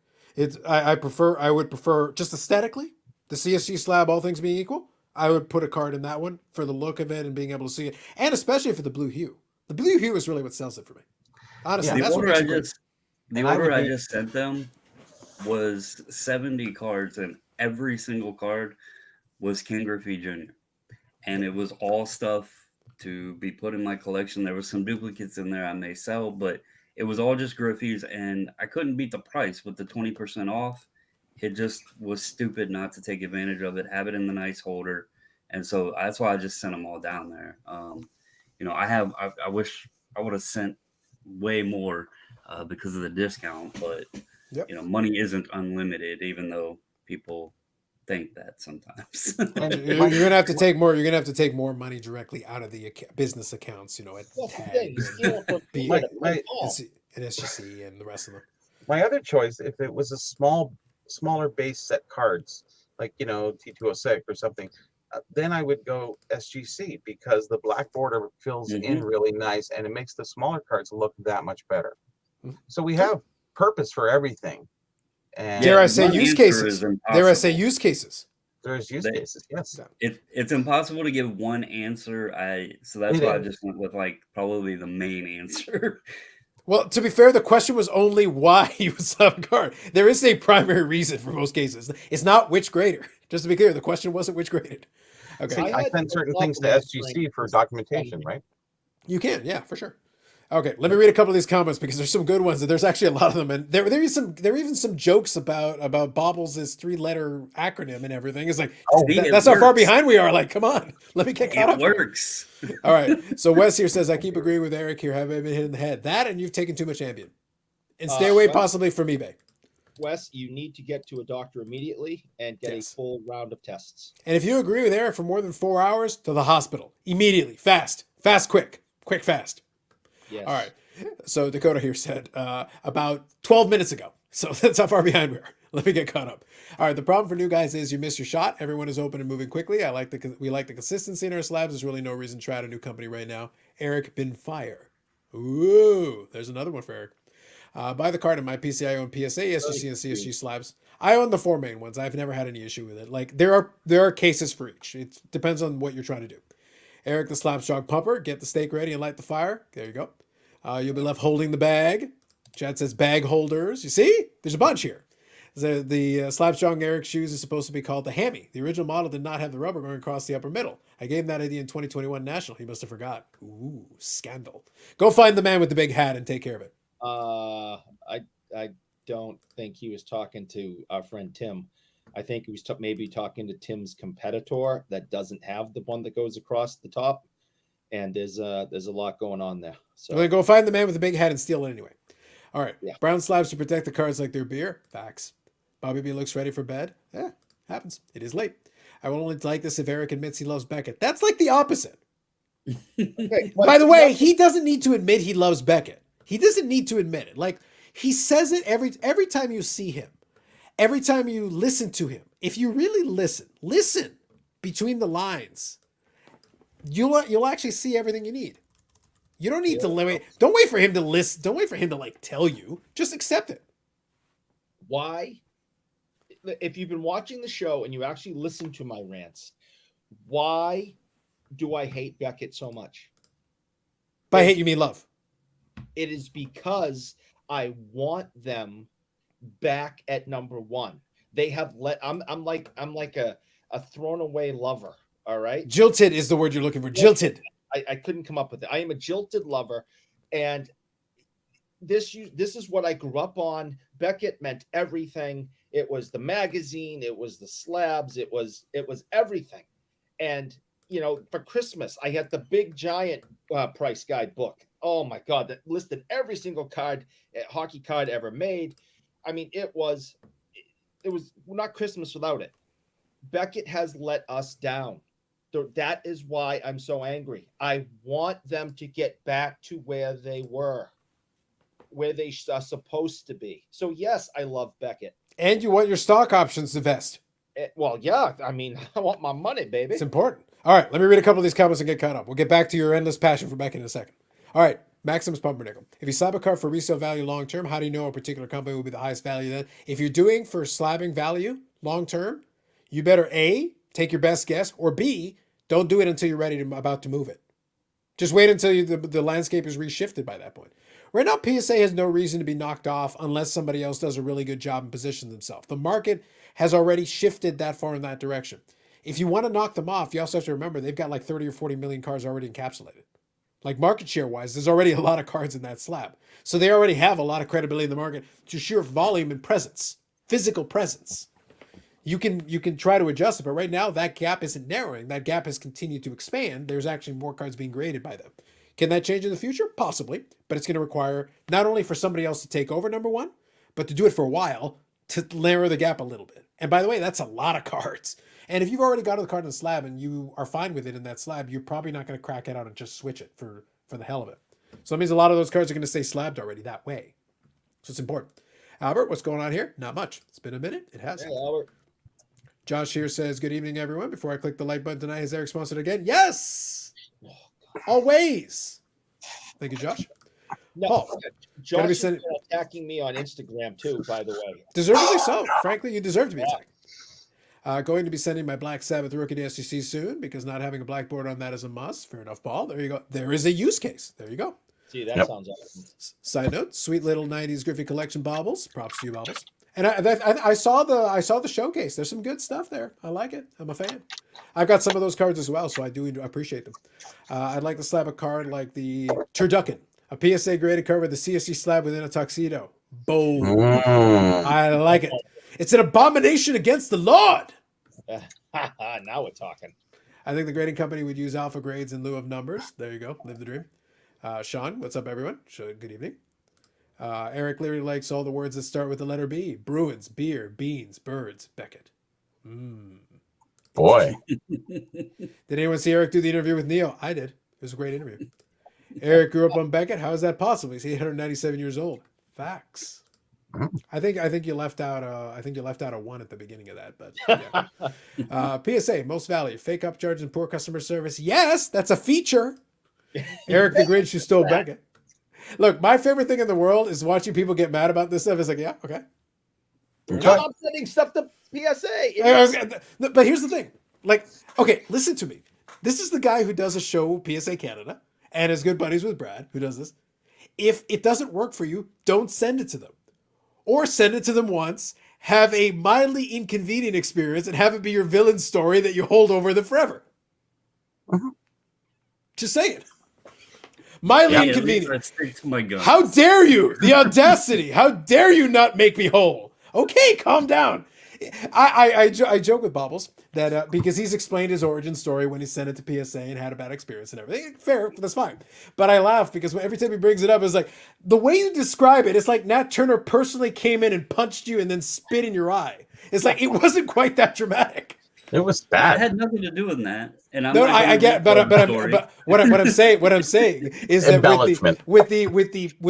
Speaker 1: I would prefer just aesthetically the CSG slab. All things being equal, I would put a card in that one for the look of it and being able to see it, and especially for the blue hue. The blue hue is really what sells it for me. Honestly,
Speaker 2: Yeah.
Speaker 1: that's what makes it great.
Speaker 4: The
Speaker 2: And I
Speaker 4: order
Speaker 2: would
Speaker 4: I
Speaker 2: be-
Speaker 4: just sent them was 70 cards, and every single card was Ken Griffey Jr. And it was all stuff to be put in my collection. There was some duplicates in there I may sell, but it was all just Griffey's, and I couldn't beat the price with the 20% off. It just was stupid not to take advantage of it, have it in the nice holder. And so that's why I just sent them all down there. I wish I would have sent way more because of the discount, but
Speaker 1: Yep.
Speaker 4: money isn't unlimited, even though people think that sometimes.
Speaker 1: You're gonna have to take more. You're gonna have to take more money directly out of the business accounts. At
Speaker 3: That's the
Speaker 1: Tag
Speaker 3: thing.
Speaker 1: and,
Speaker 3: Stealing from
Speaker 1: B-
Speaker 3: people that
Speaker 2: my-
Speaker 3: don't
Speaker 1: and
Speaker 3: know.
Speaker 1: SGC and the rest of them.
Speaker 2: My other choice, if it was a smaller base set cards, like T206 or something, then I would go SGC because the black border fills in really nice and it makes the smaller cards look that much better.
Speaker 1: Mhm.
Speaker 2: So we have purpose for everything. And
Speaker 1: Dare I say
Speaker 4: one
Speaker 1: use
Speaker 4: answer
Speaker 1: cases?
Speaker 4: is
Speaker 1: Dare I say
Speaker 4: impossible.
Speaker 1: use cases?
Speaker 2: there's use
Speaker 4: They-
Speaker 2: cases, yes.
Speaker 4: It's impossible to give one answer. So that's
Speaker 2: It
Speaker 4: why I
Speaker 2: is.
Speaker 4: just went with probably the main answer.
Speaker 1: Well, to be fair, the question was only why you would sub a card. There is a primary reason for most cases. It's not which grader. Just to be clear, the question wasn't which graded. Okay,
Speaker 2: See,
Speaker 3: I
Speaker 2: I
Speaker 3: had
Speaker 2: send
Speaker 3: no
Speaker 2: certain things to
Speaker 3: problem
Speaker 2: SGC for
Speaker 3: answering-
Speaker 2: documentation, right?
Speaker 1: you can, yeah, for sure. Okay, let me read a couple of these comments because there's some good ones, and there's actually a lot of them. And there are even some jokes about Bobbles' 3-letter acronym and everything. It's like
Speaker 4: See, it
Speaker 1: that's how far
Speaker 4: works.
Speaker 1: behind we are. Like, come on, let me get caught
Speaker 4: It
Speaker 1: up. here.
Speaker 4: works.
Speaker 1: All right. So Wes here says, I keep agreeing with Eric here. Have I been hit in the head? That and you've taken too much Ambien. And stay away
Speaker 3: well-
Speaker 1: possibly from eBay.
Speaker 3: Wes, you need to get to a doctor immediately and get
Speaker 1: Yes.
Speaker 3: a full round of tests.
Speaker 1: And if you agree with Eric for more than 4 hours, to the hospital. Immediately. Fast. Fast, quick. Quick, fast.
Speaker 3: Yes.
Speaker 1: All right. So Dakota here said about 12 minutes ago. So that's how far behind we are. Let me get caught up. All right. The problem for new guys is you missed your shot. Everyone is open and moving quickly. We like the consistency in our slabs. There's really no reason to try out a new company right now. Eric Bin Fire. Ooh, there's another one for Eric. Buy the card in my PC. I own PSA, SGC, and CSG slabs. I own the 4 main ones. I've never had any issue with it. Like there are cases for each. It depends on what you're trying to do. Eric the Slapstrong Pumper, get the steak ready and light the fire. There you go. You'll be left holding the bag. Chad says bag holders. You see? There's a bunch here. The Slapstrong Eric shoes is supposed to be called the Hammy. The original model did not have the rubber going across the upper middle. I gave him that idea in 2021 National. He must have forgot. Ooh, scandal. Go find the man with the big hat and take care of it.
Speaker 3: I don't think he was talking to our friend Tim. I think he was maybe talking to Tim's competitor that doesn't have the one that goes across the top. And there's a lot going on there. So
Speaker 1: Well, then go find the man with the big hat and steal it anyway. All right.
Speaker 3: Yeah.
Speaker 1: Brown slabs to protect the cards like they're beer. Facts. Bobby B looks ready for bed. Yeah, happens. It is late. I will only like this if Eric admits he loves Beckett. That's like the opposite.
Speaker 3: okay,
Speaker 1: By the way, he doesn't need to admit he loves Beckett. He doesn't need to admit it. Like he says it every time you see him, every time you listen to him. If you really listen between the lines, you'll actually see everything you need. You don't need to limit. Don't wait for him to listen. Don't wait for him to like tell you. Just accept it.
Speaker 3: why if you've been watching the show and you actually listen to my rants, why do I hate Beckett so much?
Speaker 1: By hate, you mean love.
Speaker 3: It is because I want them back at number one. They have I'm like a thrown away lover. All right.
Speaker 1: Jilted is the word you're looking for. Jilted.
Speaker 3: I couldn't come up with it. I am a jilted lover, and this is what I grew up on. Beckett meant everything. It was the magazine, it was the slabs, it was everything. And for Christmas, I had the big giant price guide book. Oh my God, that listed every single hockey card ever made. I mean, it was not Christmas without it. Beckett has let us down. That is why I'm so angry. I want them to get back to where they were, where they are supposed to be. So yes, I love Beckett.
Speaker 1: And you want your stock options to vest.
Speaker 3: Well, yeah. I mean, I want my money, baby.
Speaker 1: It's important. All right, let me read a couple of these comments and get caught up. We'll get back to your endless passion for Beckett in a second. All right, Maximus Pumpernickel. If you slab a card for resale value long term, how do you know a particular company will be the highest value then? If you're doing for slabbing value long term, you better A, take your best guess, or B, don't do it until you're about to move it. Just wait until the landscape is reshifted by that point. Right now, PSA has no reason to be knocked off unless somebody else does a really good job and positions themselves. The market has already shifted that far in that direction. If you want to knock them off, you also have to remember they've got like 30 or 40 million cards already encapsulated. Like market share wise, there's already a lot of cards in that slab. So they already have a lot of credibility in the market to sheer volume and presence, physical presence. You can try to adjust it, but right now that gap isn't narrowing. That gap has continued to expand. There's actually more cards being graded by them. Can that change in the future? Possibly, but it's going to require not only for somebody else to take over number one, but to do it for a while to narrow the gap a little bit. And by the way, that's a lot of cards. And if you've already got a card in the slab and you are fine with it in that slab, you're probably not going to crack it out and just switch it for the hell of it. So that means a lot of those cards are going to stay slabbed already that way. So it's important. Albert, what's going on here? Not much. It's been a minute. It has.
Speaker 3: Hey, Albert.
Speaker 1: Josh here says, good evening, everyone. Before I click the like button tonight, has Eric sponsored again? Yes! Always. Thank you, Josh.
Speaker 3: No,
Speaker 1: Paul,
Speaker 3: Josh is attacking me on Instagram too, by the way.
Speaker 1: Deservedly so. Frankly, you deserve to be attacked. Going to be sending my Black Sabbath rookie to SGC soon because not having a blackboard on that is a must. Fair enough, Paul. There you go. There is a use case. There you go.
Speaker 3: See, that sounds awesome.
Speaker 1: Side note, sweet little 90s Griffey collection baubles. Props to you, baubles. And I saw the showcase. There's some good stuff there. I like it. I'm a fan. I've got some of those cards as well, so I do appreciate them. I'd like to slab a card like the Turducken, a PSA graded card with the CSC slab within a tuxedo. Boom. I like it. It's an abomination against the Lord.
Speaker 3: Now we're talking.
Speaker 1: I think the grading company would use alpha grades in lieu of numbers. There you go. Live the dream. Sean, what's up, everyone? Good evening. Eric Leary likes all the words that start with the letter B. Bruins, beer, beans, birds, Beckett.
Speaker 2: Boy.
Speaker 1: Did anyone see Eric do the interview with Neo? I did. It was a great interview. Eric grew up on Beckett. How is that possible? He's 897 years old. Facts. I think you left out a one at the beginning of that, but yeah. PSA, most value, fake upcharge and poor customer service. Yes, that's a feature. Eric the Grinch who stole Beckett. Look, my favorite thing in the world is watching people get mad about this stuff. It's like, yeah, okay.
Speaker 3: I'm sending stuff to PSA.
Speaker 1: But here's the thing. Like, okay, listen to me. This is the guy who does a show, PSA Canada, and is good buddies with Brad, who does this. If it doesn't work for you, don't send it to them. Or send it to them once, have a mildly inconvenient experience, and have it be your villain story that you hold over them forever. Just say it. Mildly inconvenient. How dare you? The audacity. How dare you not make me whole? Okay, calm down. I joke with Bobbles that because he's explained his origin story when he sent it to PSA and had a bad experience and everything. Fair, that's fine. But I laugh because every time he brings it up, it's like the way you describe it. It's like Nat Turner personally came in and punched you and then spit in your eye. It's like it wasn't quite that dramatic.
Speaker 2: It was bad.
Speaker 4: It had nothing to do with that. And I'm
Speaker 1: I get, but what I'm saying is that with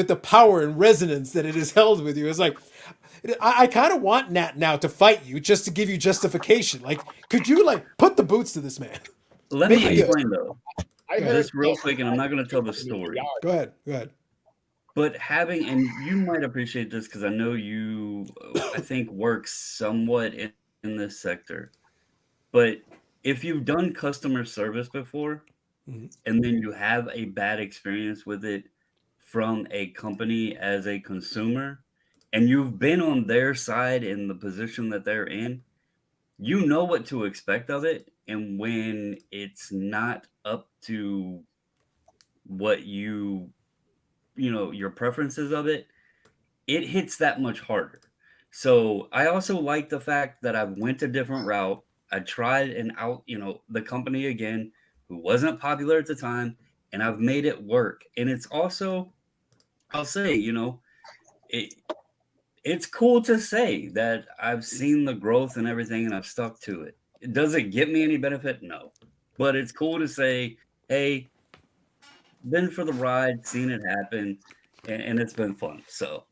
Speaker 1: the power and resonance that it has held with you, it's like I kind of want Nat now to fight you just to give you justification. Like, could you put the boots to this man?
Speaker 4: Let me explain though. Just real quick, and I'm not going to tell the story.
Speaker 1: Go ahead.
Speaker 4: But having, and you might appreciate this because I know you, I think, work somewhat in this sector. But if you've done customer service before,
Speaker 1: Mhm.
Speaker 4: and then you have a bad experience with it from a company as a consumer, and you've been on their side in the position that they're in, you know what to expect of it. And when it's not up to what your preferences of it, it hits that much harder. So I also like the fact that I went a different route. I tried and out, the company again, who wasn't popular at the time, and I've made it work. And it's also, I'll say, it it's cool to say that I've seen the growth and everything and I've stuck to it. Does it get me any benefit? No. But it's cool to say, hey, been for the ride, seen it happen, and it's been fun. So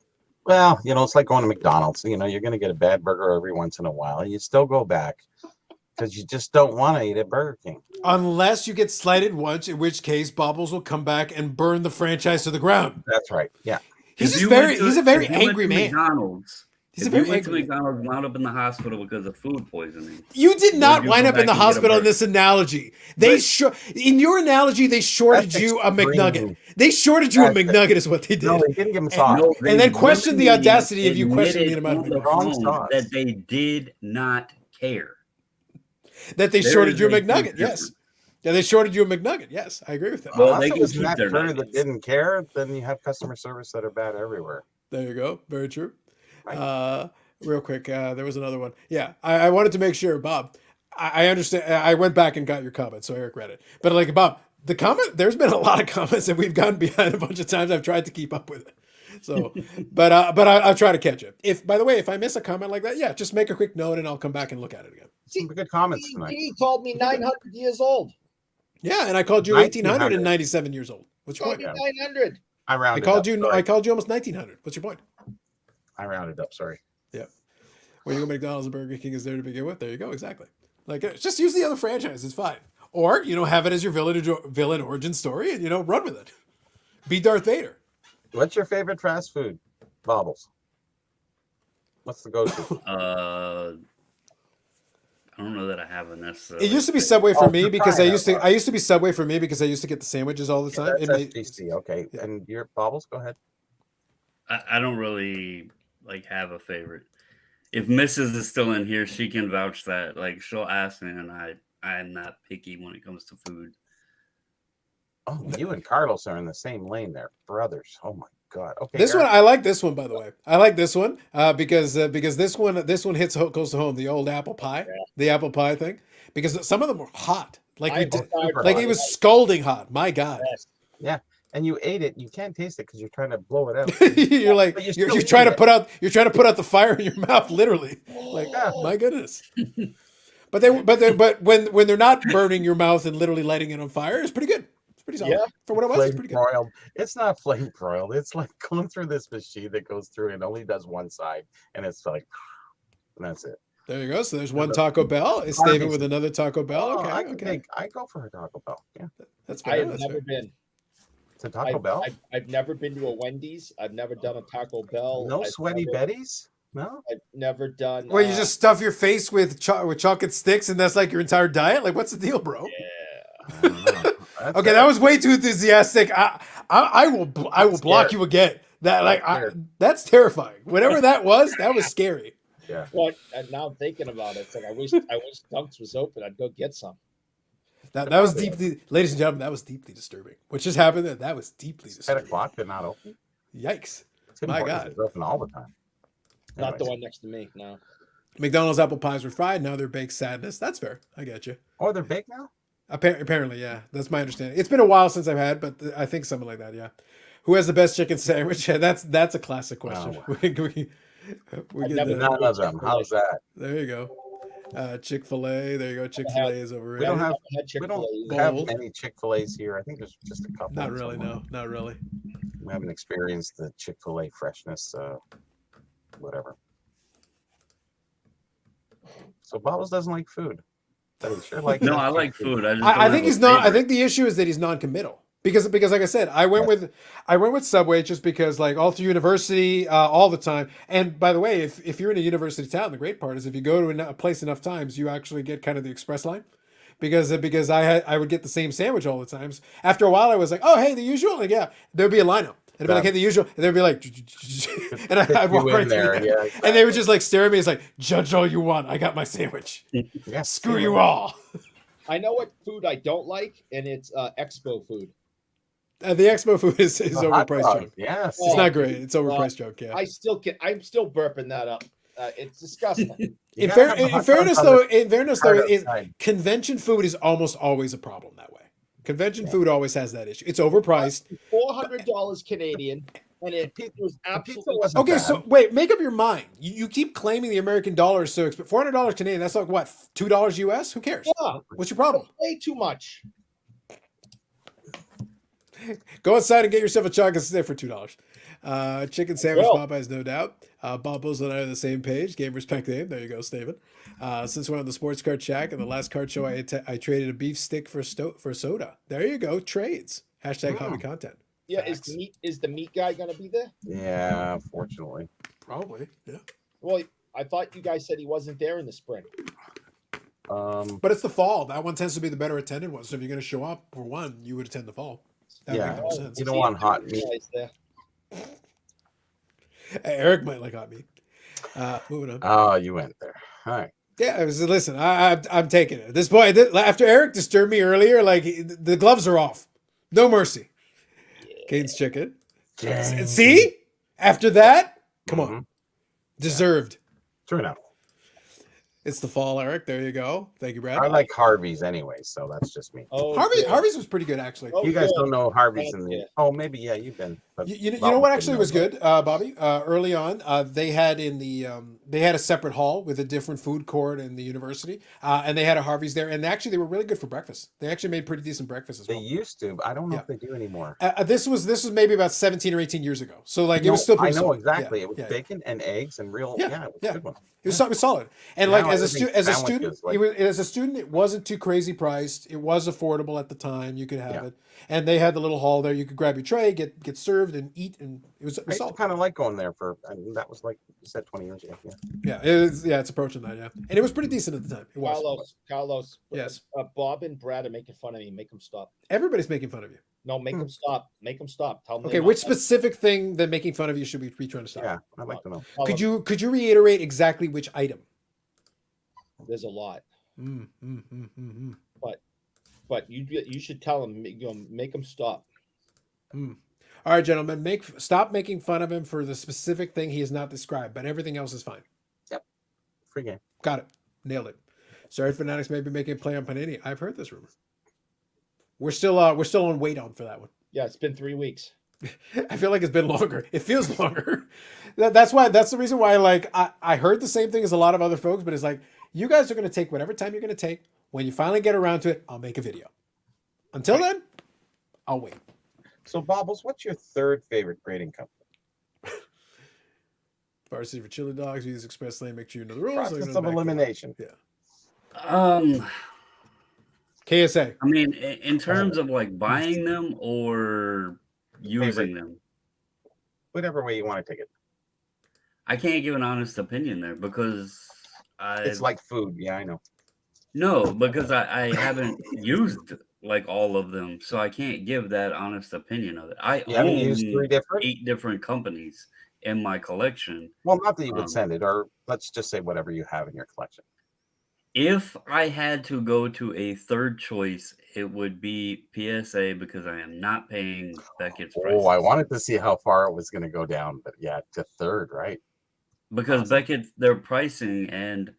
Speaker 2: Well, it's like going to McDonald's. You're going to get a bad burger every once in a while. You still go back because you just don't want to eat at Burger King.
Speaker 1: Unless you get slighted once, in which case Bobbles will come back and burn the franchise to the ground.
Speaker 2: That's right. Yeah.
Speaker 1: He's
Speaker 4: If
Speaker 1: just
Speaker 4: you
Speaker 1: he's a
Speaker 4: went
Speaker 1: very
Speaker 4: if you went
Speaker 1: angry
Speaker 4: to
Speaker 1: man.
Speaker 4: McDonald's,
Speaker 1: He's a
Speaker 4: if you
Speaker 1: very
Speaker 4: went to
Speaker 1: angry man.
Speaker 4: McDonald's, wound up in the hospital because of food poisoning.
Speaker 1: You did not
Speaker 4: Would you
Speaker 1: wind
Speaker 4: go
Speaker 1: up in
Speaker 4: back
Speaker 1: the
Speaker 4: and get a
Speaker 1: hospital in
Speaker 4: burger?
Speaker 1: this analogy. They in your analogy, they shorted
Speaker 2: That's
Speaker 1: you a
Speaker 2: extreme.
Speaker 1: McNugget. They shorted you a
Speaker 2: That's-
Speaker 1: McNugget is what they did.
Speaker 2: No, they didn't give him
Speaker 1: And-
Speaker 2: sauce.
Speaker 4: No,
Speaker 1: And then
Speaker 4: they
Speaker 1: question the
Speaker 4: willingly
Speaker 1: audacity of you questioning the
Speaker 4: admitted
Speaker 1: amount of
Speaker 4: on the
Speaker 1: McNuggets.
Speaker 2: Wrong
Speaker 4: phone
Speaker 2: sauce.
Speaker 4: that they did not care.
Speaker 1: That they
Speaker 4: There
Speaker 1: shorted
Speaker 4: is
Speaker 1: you a
Speaker 4: a huge
Speaker 1: McNugget. Yes.
Speaker 4: difference.
Speaker 1: Yeah, they shorted you a McNugget. Yes, I agree with that.
Speaker 4: Well,
Speaker 2: Unless
Speaker 4: they
Speaker 2: it
Speaker 4: can
Speaker 2: was
Speaker 4: keep
Speaker 2: Matt
Speaker 4: their
Speaker 2: Turner that
Speaker 4: nuggets.
Speaker 2: didn't care, then you have customer service that are bad everywhere.
Speaker 1: There you go. Very true.
Speaker 2: Right.
Speaker 1: Real quick, there was another one. Yeah, I wanted to make sure, Bob. I understand. I went back and got your comment, so Eric read it. But like Bob, the comment, there's been a lot of comments that we've gotten behind a bunch of times. I've tried to keep up with it. So, but I'll try to catch it. By the way, if I miss a comment like that, yeah, just make a quick note and I'll come back and look at it again.
Speaker 2: Some good comments tonight.
Speaker 3: He called me 900 years old.
Speaker 1: Yeah, and I called you 1,897 years old. What's your
Speaker 3: Called
Speaker 1: point?
Speaker 3: me 900.
Speaker 2: I
Speaker 1: I
Speaker 2: rounded
Speaker 1: called
Speaker 2: up.
Speaker 1: you.
Speaker 2: Sorry.
Speaker 1: I called you almost 1,900. What's your point?
Speaker 2: I rounded up. Sorry.
Speaker 1: Yeah. Well, you go McDonald's and Burger King is there to begin with. There you go. Exactly. Like, just use the other franchise. It's fine. Or, have it as your villain origin story and, run with it. Be Darth Vader.
Speaker 2: What's your favorite fast food? Bobbles. What's the go-to?
Speaker 4: I don't know that I have a necessarily.
Speaker 1: It used to be Subway for me
Speaker 2: for
Speaker 1: because
Speaker 2: crying
Speaker 1: I used
Speaker 2: out
Speaker 1: to.
Speaker 2: loud.
Speaker 1: I used to be Subway for me because I used to get the sandwiches all the time.
Speaker 2: That's
Speaker 1: It made-
Speaker 2: SBC. Okay.
Speaker 1: Yeah.
Speaker 2: And your Bobbles? Go ahead.
Speaker 4: I don't really have a favorite. If Mrs. is still in here, she can vouch that. Like, she'll ask me, and I'm not picky when it comes to food.
Speaker 2: Oh, you and Carlos are in the same lane there, brothers. Oh my God. Okay.
Speaker 1: This
Speaker 2: Eric,
Speaker 1: one, I like this one, by the way. I like this one because this one hits close to home. The old apple pie, the apple pie thing, because some of them were hot. Like we did,
Speaker 2: super
Speaker 1: like
Speaker 2: hot.
Speaker 1: it was scalding hot. My God,
Speaker 2: Yeah. And you ate it. You can't taste it because you're trying to blow it out.
Speaker 1: you're like
Speaker 2: But you
Speaker 1: you're
Speaker 2: still
Speaker 1: trying
Speaker 2: eat
Speaker 1: to
Speaker 2: it.
Speaker 1: put out the fire in your mouth, literally. Like,
Speaker 2: Yeah.
Speaker 1: my goodness. But when they're not burning your mouth and literally lighting it on fire, it's pretty good. It's pretty solid
Speaker 3: Yeah.
Speaker 1: for what it was. It's pretty good.
Speaker 2: Broiled. It's not flame broiled. It's like going through this machine that goes through and only does one side, and it's like, and that's it.
Speaker 1: There you go. So there's one Taco Bell. It's David with another Taco Bell.
Speaker 2: Oh,
Speaker 1: Okay,
Speaker 2: I go for a Taco Bell. Yeah,
Speaker 1: that's
Speaker 3: I
Speaker 1: fair.
Speaker 3: have
Speaker 1: That's
Speaker 3: never
Speaker 1: fair.
Speaker 3: been.
Speaker 2: to Taco Bell.
Speaker 3: I've never been to a Wendy's. I've never done a Taco Bell.
Speaker 2: No
Speaker 3: I've
Speaker 2: sweaty
Speaker 3: never,
Speaker 2: Betties. No.
Speaker 3: I've never done.
Speaker 1: Where you just stuff your face with chocolate sticks and that's like your entire diet? Like, what's the deal, bro?
Speaker 3: Yeah.
Speaker 2: I don't know. That's
Speaker 1: Okay,
Speaker 2: it.
Speaker 1: that was way too enthusiastic. I will block
Speaker 2: scared.
Speaker 1: you again. That like
Speaker 2: Scared.
Speaker 1: that's terrifying. Whatever that was scary.
Speaker 2: Yeah.
Speaker 3: But now I'm thinking about it. It's like I wish Dunks was open. I'd go get some.
Speaker 1: That was deeply, ladies and gentlemen, that was deeply disturbing. What just happened there? That was deeply
Speaker 2: 10
Speaker 1: disturbing.
Speaker 2: o'clock. They're not open.
Speaker 1: Yikes.
Speaker 2: Tim
Speaker 1: My
Speaker 2: Hortons
Speaker 1: God.
Speaker 2: is open all the time.
Speaker 3: Not the
Speaker 2: Anyways.
Speaker 3: one next to me. No.
Speaker 1: McDonald's apple pies were fried. Now they're baked sadness. That's fair. I get you.
Speaker 2: Oh, they're baked now.
Speaker 1: Apparently, yeah. That's my understanding. It's been a while since I've had, but I think something like that. Yeah. Who has the best chicken sandwich? Yeah, that's a classic question.
Speaker 2: Oh.
Speaker 1: we
Speaker 3: I've
Speaker 1: get
Speaker 3: never
Speaker 1: that.
Speaker 2: None of them. How's that?
Speaker 1: There you go. Chick-fil-A. There you go. Chick-fil-A is overrated.
Speaker 2: We don't have.
Speaker 3: Had
Speaker 2: We
Speaker 3: Chick-fil-A.
Speaker 2: don't have
Speaker 1: Bold.
Speaker 2: many Chick-fil-A's here. I think there's just a couple.
Speaker 1: Not really.
Speaker 2: somewhere.
Speaker 1: No, not really.
Speaker 2: We haven't experienced the Chick-fil-A freshness. Whatever. So Bobbles doesn't like food. But he sure likes.
Speaker 4: No,
Speaker 2: that
Speaker 4: I like
Speaker 2: chicken.
Speaker 4: food. I just
Speaker 1: I
Speaker 4: don't
Speaker 1: think
Speaker 4: have
Speaker 1: he's
Speaker 4: a
Speaker 1: not. I
Speaker 4: favorite.
Speaker 1: think the issue is that he's non-committal. Because like I said, I went with Subway just because like all through university, all the time. And by the way, if you're in a university town, the great part is if you go to a place enough times, you actually get kind of the express line. Because I would get the same sandwich all the times. After a while, I was like, oh hey, the usual. Like yeah, there'd be a lineup. And I'd be like, hey, the usual. And they'd be like, and I'd walk
Speaker 2: You
Speaker 1: right
Speaker 2: in
Speaker 1: to
Speaker 2: there,
Speaker 1: the end.
Speaker 2: yeah,
Speaker 1: And they
Speaker 2: exactly.
Speaker 1: would just like stare at me. It's like, judge all you want. I got my sandwich.
Speaker 2: Yeah,
Speaker 1: Screw you all.
Speaker 3: I know what food I don't like, and it's expo food.
Speaker 1: The expo food is
Speaker 2: The hot
Speaker 1: overpriced
Speaker 2: dog,
Speaker 1: junk.
Speaker 2: yes.
Speaker 1: It's
Speaker 3: Oh,
Speaker 1: not great. It's overpriced
Speaker 3: well,
Speaker 1: junk. Yeah.
Speaker 3: I'm still burping that up. It's disgusting.
Speaker 2: You
Speaker 1: In,
Speaker 2: gotta have the
Speaker 1: in
Speaker 2: hot
Speaker 1: fairness,
Speaker 2: dog
Speaker 1: though,
Speaker 2: on the cart outside.
Speaker 1: convention food is almost always a problem that way. Convention food always has that issue. It's overpriced.
Speaker 3: $400 Canadian, and it was absolutely
Speaker 2: wasn't
Speaker 1: Okay,
Speaker 2: bad.
Speaker 1: so wait, make up your mind. You keep claiming the American dollar is so expensive. $400 Canadian. That's like what? $2 US? Who cares?
Speaker 3: yeah,
Speaker 1: What's your problem?
Speaker 3: way too much.
Speaker 1: Go outside and get yourself a chocolate stick for $2. Chicken sandwich,
Speaker 3: Well.
Speaker 1: Popeyes, no doubt. Bubbles and I are on the same page. Game respect name. There you go, Steven. Since we're on the sports card shack and the last card show, I traded a beef stick for soda. There you go. Trades. Hashtag hobby content.
Speaker 3: Yeah,
Speaker 1: Facts.
Speaker 3: is the meat guy gonna be there?
Speaker 2: Yeah, fortunately.
Speaker 1: Probably. Yeah.
Speaker 3: Well, I thought you guys said he wasn't there in the spring.
Speaker 1: But it's the fall. That one tends to be the better attended one. So if you're going to show up for one, you would attend the fall. That would
Speaker 2: Yeah.
Speaker 1: make the most sense.
Speaker 2: You don't want hot meat.
Speaker 3: Guys there.
Speaker 1: Eric might like hot meat. Moving on.
Speaker 2: Oh, you went there. All right.
Speaker 1: Yeah, listen, I'm taking it. At this point, after Eric disturbed me earlier, like the gloves are off. No mercy. Kane's chicken.
Speaker 2: Dang.
Speaker 1: See? After that, come on.
Speaker 2: Mhm.
Speaker 1: Deserved.
Speaker 2: True enough.
Speaker 1: It's the fall, Eric. There you go. Thank you, Brad.
Speaker 2: I like Harvey's anyway, so that's just me.
Speaker 3: Oh,
Speaker 1: Harvey,
Speaker 3: good.
Speaker 1: Harvey's was pretty good, actually.
Speaker 3: Oh,
Speaker 2: You guys
Speaker 3: good.
Speaker 2: don't know Harvey's in the.
Speaker 3: Yeah.
Speaker 2: Oh, maybe you've been. But
Speaker 1: You know
Speaker 2: Bob
Speaker 1: what
Speaker 2: would
Speaker 1: actually
Speaker 2: know,
Speaker 1: was
Speaker 2: but-
Speaker 1: good, Bobby? Early on, they had they had a separate hall with a different food court in the university, and they had a Harvey's there, and actually they were really good for breakfast. They actually made pretty decent breakfast as
Speaker 2: They
Speaker 1: well.
Speaker 2: used to, but I don't know
Speaker 1: Yeah.
Speaker 2: if they do anymore.
Speaker 1: This was maybe about 17 or 18 years ago, so like it
Speaker 2: No,
Speaker 1: was still
Speaker 2: I
Speaker 1: pretty
Speaker 2: know
Speaker 1: solid.
Speaker 2: exactly.
Speaker 1: Yeah,
Speaker 2: It was
Speaker 1: yeah,
Speaker 2: bacon and eggs and real.
Speaker 1: Yeah,
Speaker 2: Yeah, it was
Speaker 1: yeah.
Speaker 2: a good one.
Speaker 1: It was solid, and
Speaker 2: Now
Speaker 1: like as a
Speaker 2: everything's
Speaker 1: student,
Speaker 2: sandwiches,
Speaker 1: as a student, it wasn't too crazy priced. It was affordable at the time. You could have
Speaker 2: Yeah.
Speaker 1: it, and they had the little hall there. You could grab your tray, get served, and eat, and it was
Speaker 2: I used to
Speaker 1: solid.
Speaker 2: kind of like going there and that was like you said 20 years ago. Yeah.
Speaker 1: Yeah, it's approaching that. Yeah, and it was pretty decent at the time. It was.
Speaker 3: Carlos.
Speaker 1: Yes.
Speaker 3: Bob and Brad are making fun of me. Make them stop.
Speaker 1: Everybody's making fun of you.
Speaker 3: No, make them stop. Make them stop. Tell them.
Speaker 1: Okay, which specific thing that making fun of you should we be trying to stop?
Speaker 2: Yeah, I'd like to know.
Speaker 1: Could you reiterate exactly which item?
Speaker 3: There's a lot,
Speaker 1: Mm, mm, mm, mm, mm.
Speaker 3: but you should tell them. Make them stop.
Speaker 1: All right, gentlemen, stop making fun of him for the specific thing he has not described, but everything else is fine.
Speaker 2: Free game.
Speaker 1: Got it. Nailed it. Sorry, Fanatics may be making a play on Panini. I've heard this rumor. We're still on wait on for that one.
Speaker 3: Yeah, it's been 3 weeks.
Speaker 1: I feel like it's been longer. It feels longer. That's the reason why like I heard the same thing as a lot of other folks, but it's like you guys are going to take whatever time you're going to take. When you finally get around to it, I'll make a video. Until then, I'll wait.
Speaker 2: So, Bobbles, what's your third favorite grading company?
Speaker 1: Varsity for chili dogs. Use express lane. Make sure you know the rules.
Speaker 2: Process of elimination.
Speaker 1: Yeah. KSA.
Speaker 4: I mean, in terms of like buying them or using them,
Speaker 2: Whatever way you want to take it.
Speaker 4: I can't give an honest opinion there because
Speaker 2: It's like food. Yeah, I know.
Speaker 4: I haven't used like all of them, so I can't give that honest opinion of it. I
Speaker 2: You haven't used
Speaker 4: own
Speaker 2: 3 different?
Speaker 4: 8 different companies in my collection.
Speaker 2: Well, not that you would send it, or let's just say whatever you have in your collection.
Speaker 4: If I had to go to a third choice, it would be PSA because I am not paying Beckett's prices.
Speaker 2: Oh, I wanted to see how far it was going to go down, but yeah, to third, right?
Speaker 4: Because Beckett, their pricing, and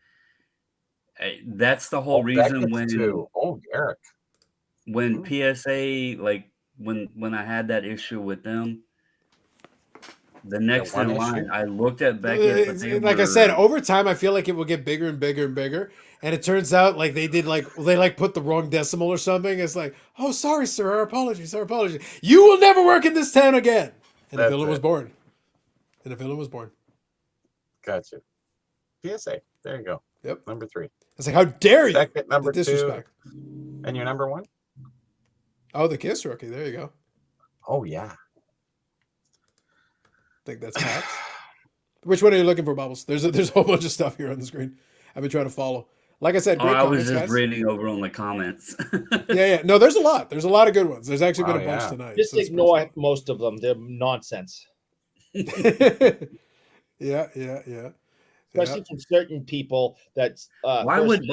Speaker 4: that's the whole reason
Speaker 2: Beckett's too. Oh, Eric.
Speaker 4: when PSA, like when I had that issue with them, the next
Speaker 2: one
Speaker 4: in line,
Speaker 2: issue?
Speaker 4: I looked at Beckett. But they
Speaker 1: Like I said, over time, I feel like it will get bigger and bigger and bigger. And it turns out like they put the wrong decimal or something. It's like, oh, sorry, sir. Our apologies. You will never work in this town again. And a
Speaker 2: That's
Speaker 1: villain was
Speaker 2: it.
Speaker 1: born.
Speaker 2: Gotcha. PSA. There you go.
Speaker 1: Yep.
Speaker 2: Number 3.
Speaker 1: It's like, how dare you?
Speaker 2: Beckett, number
Speaker 1: The disrespect.
Speaker 2: 2. And your number 1?
Speaker 1: Oh, the Kiss rookie. There you go.
Speaker 2: Oh yeah.
Speaker 1: I think that's Pats. Which one are you looking for, Bubbles? There's a whole bunch of stuff here on the screen. I've been trying to follow. Like I said,
Speaker 4: Oh,
Speaker 1: great
Speaker 4: I was
Speaker 1: comments,
Speaker 4: just
Speaker 1: guys.
Speaker 4: reading over on the comments.
Speaker 1: Yeah. No, there's a lot. There's a lot of good ones. There's actually been
Speaker 2: Oh,
Speaker 1: a bunch
Speaker 2: yeah.
Speaker 1: tonight.
Speaker 3: Just
Speaker 1: so it's
Speaker 3: ignore most of them. They're nonsense,
Speaker 1: pretty yeah.
Speaker 3: especially from certain people. That's
Speaker 4: Why would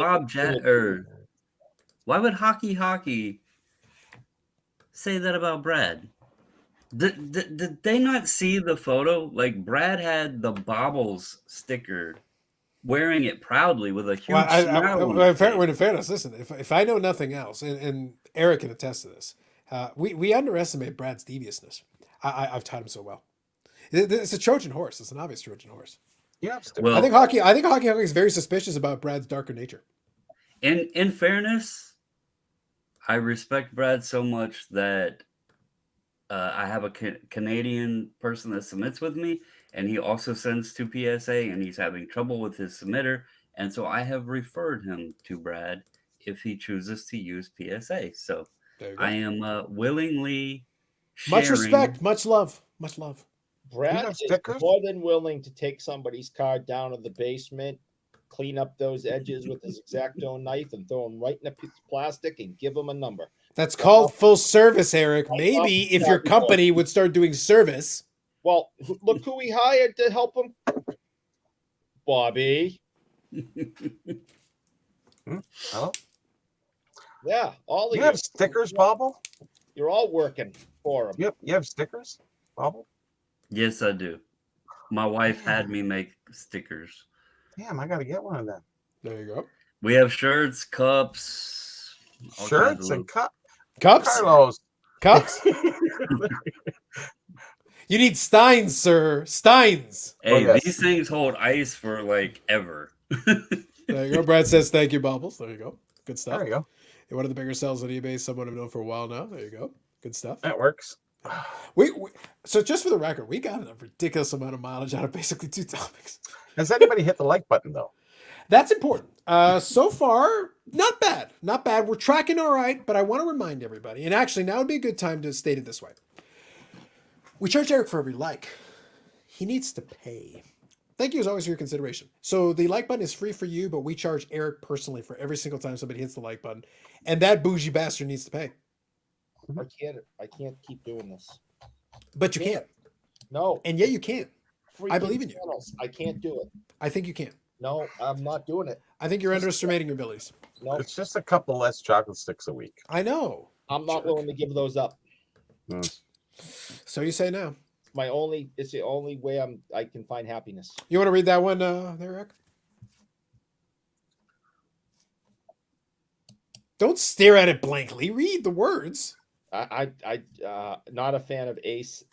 Speaker 4: why would Hockey say that about Brad? Did they not see the photo? Like, Brad had the Bobbles sticker, wearing it proudly with a huge
Speaker 1: Well,
Speaker 4: smile on
Speaker 1: well,
Speaker 4: his face.
Speaker 1: in fairness, listen, if I know nothing else, and Eric can attest to this, we underestimate Brad's deviousness. I've taught him so well. It's a Trojan horse. It's an obvious Trojan horse.
Speaker 2: Yeah.
Speaker 4: Well,
Speaker 1: I think Hockey is very suspicious about Brad's darker nature.
Speaker 4: in fairness, I respect Brad so much that I have a Canadian person that submits with me, and he also sends to PSA, and he's having trouble with his submitter, and so I have referred him to Brad if he chooses to use PSA. So
Speaker 1: There you go.
Speaker 4: I am willingly sharing.
Speaker 1: Much respect, much love, much love.
Speaker 3: Brad
Speaker 2: have
Speaker 3: is
Speaker 2: stickers?
Speaker 3: more than willing to take somebody's car down to the basement, clean up those edges with his X-Acto knife, and throw them right in a piece of plastic and give them a number.
Speaker 1: That's called full service, Eric. Maybe if your company would start doing service.
Speaker 3: Well, look who we hired to help him, Bobby.
Speaker 2: Oh,
Speaker 3: Yeah, all of
Speaker 2: you
Speaker 3: you.
Speaker 2: have stickers, Bobble?
Speaker 3: You're all working for him.
Speaker 2: You have stickers, Bobble?
Speaker 4: Yes, I do. My wife had me make stickers.
Speaker 2: Damn, I gotta get one of them.
Speaker 1: There you go.
Speaker 4: We have shirts, cups, all kinds
Speaker 2: Shirts
Speaker 4: of
Speaker 2: and cups.
Speaker 1: Cups?
Speaker 2: Carlos.
Speaker 1: Cups? You need Steins, sir. Steins.
Speaker 4: Hey,
Speaker 2: yes.
Speaker 4: these things hold ice for like ever.
Speaker 1: There you go. Brad says thank you, Bubbles. There you go. Good stuff.
Speaker 2: There you go.
Speaker 1: And one of the bigger sales on eBay, someone I've known for a while now. There you go. Good stuff.
Speaker 2: That works.
Speaker 1: We so just for the record, we got a ridiculous amount of mileage out of basically 2 topics.
Speaker 2: Has anybody hit the like button though?
Speaker 1: That's important. So far, not bad. Not bad. We're tracking all right, but I want to remind everybody, and actually now would be a good time to state it this way. We charge Eric for every like. He needs to pay. Thank you as always for your consideration. So the like button is free for you, but we charge Eric personally for every single time somebody hits the like button. And that bougie bastard needs to pay.
Speaker 3: I can't keep doing this.
Speaker 1: But you can't.
Speaker 3: No.
Speaker 1: And yet you can. I
Speaker 3: freaking
Speaker 1: believe in you.
Speaker 3: channels. I can't do it.
Speaker 1: I think you can.
Speaker 3: No, I'm not doing it.
Speaker 1: I think you're underestimating your abilities.
Speaker 3: No,
Speaker 2: It's just a couple less chocolate sticks a week.
Speaker 1: I know.
Speaker 3: I'm not willing to give those up.
Speaker 1: So you say now.
Speaker 3: It's the only way I can find happiness.
Speaker 1: You want to read that one there, Eric? Don't stare at it blankly. Read the words.
Speaker 3: I not a fan of Ace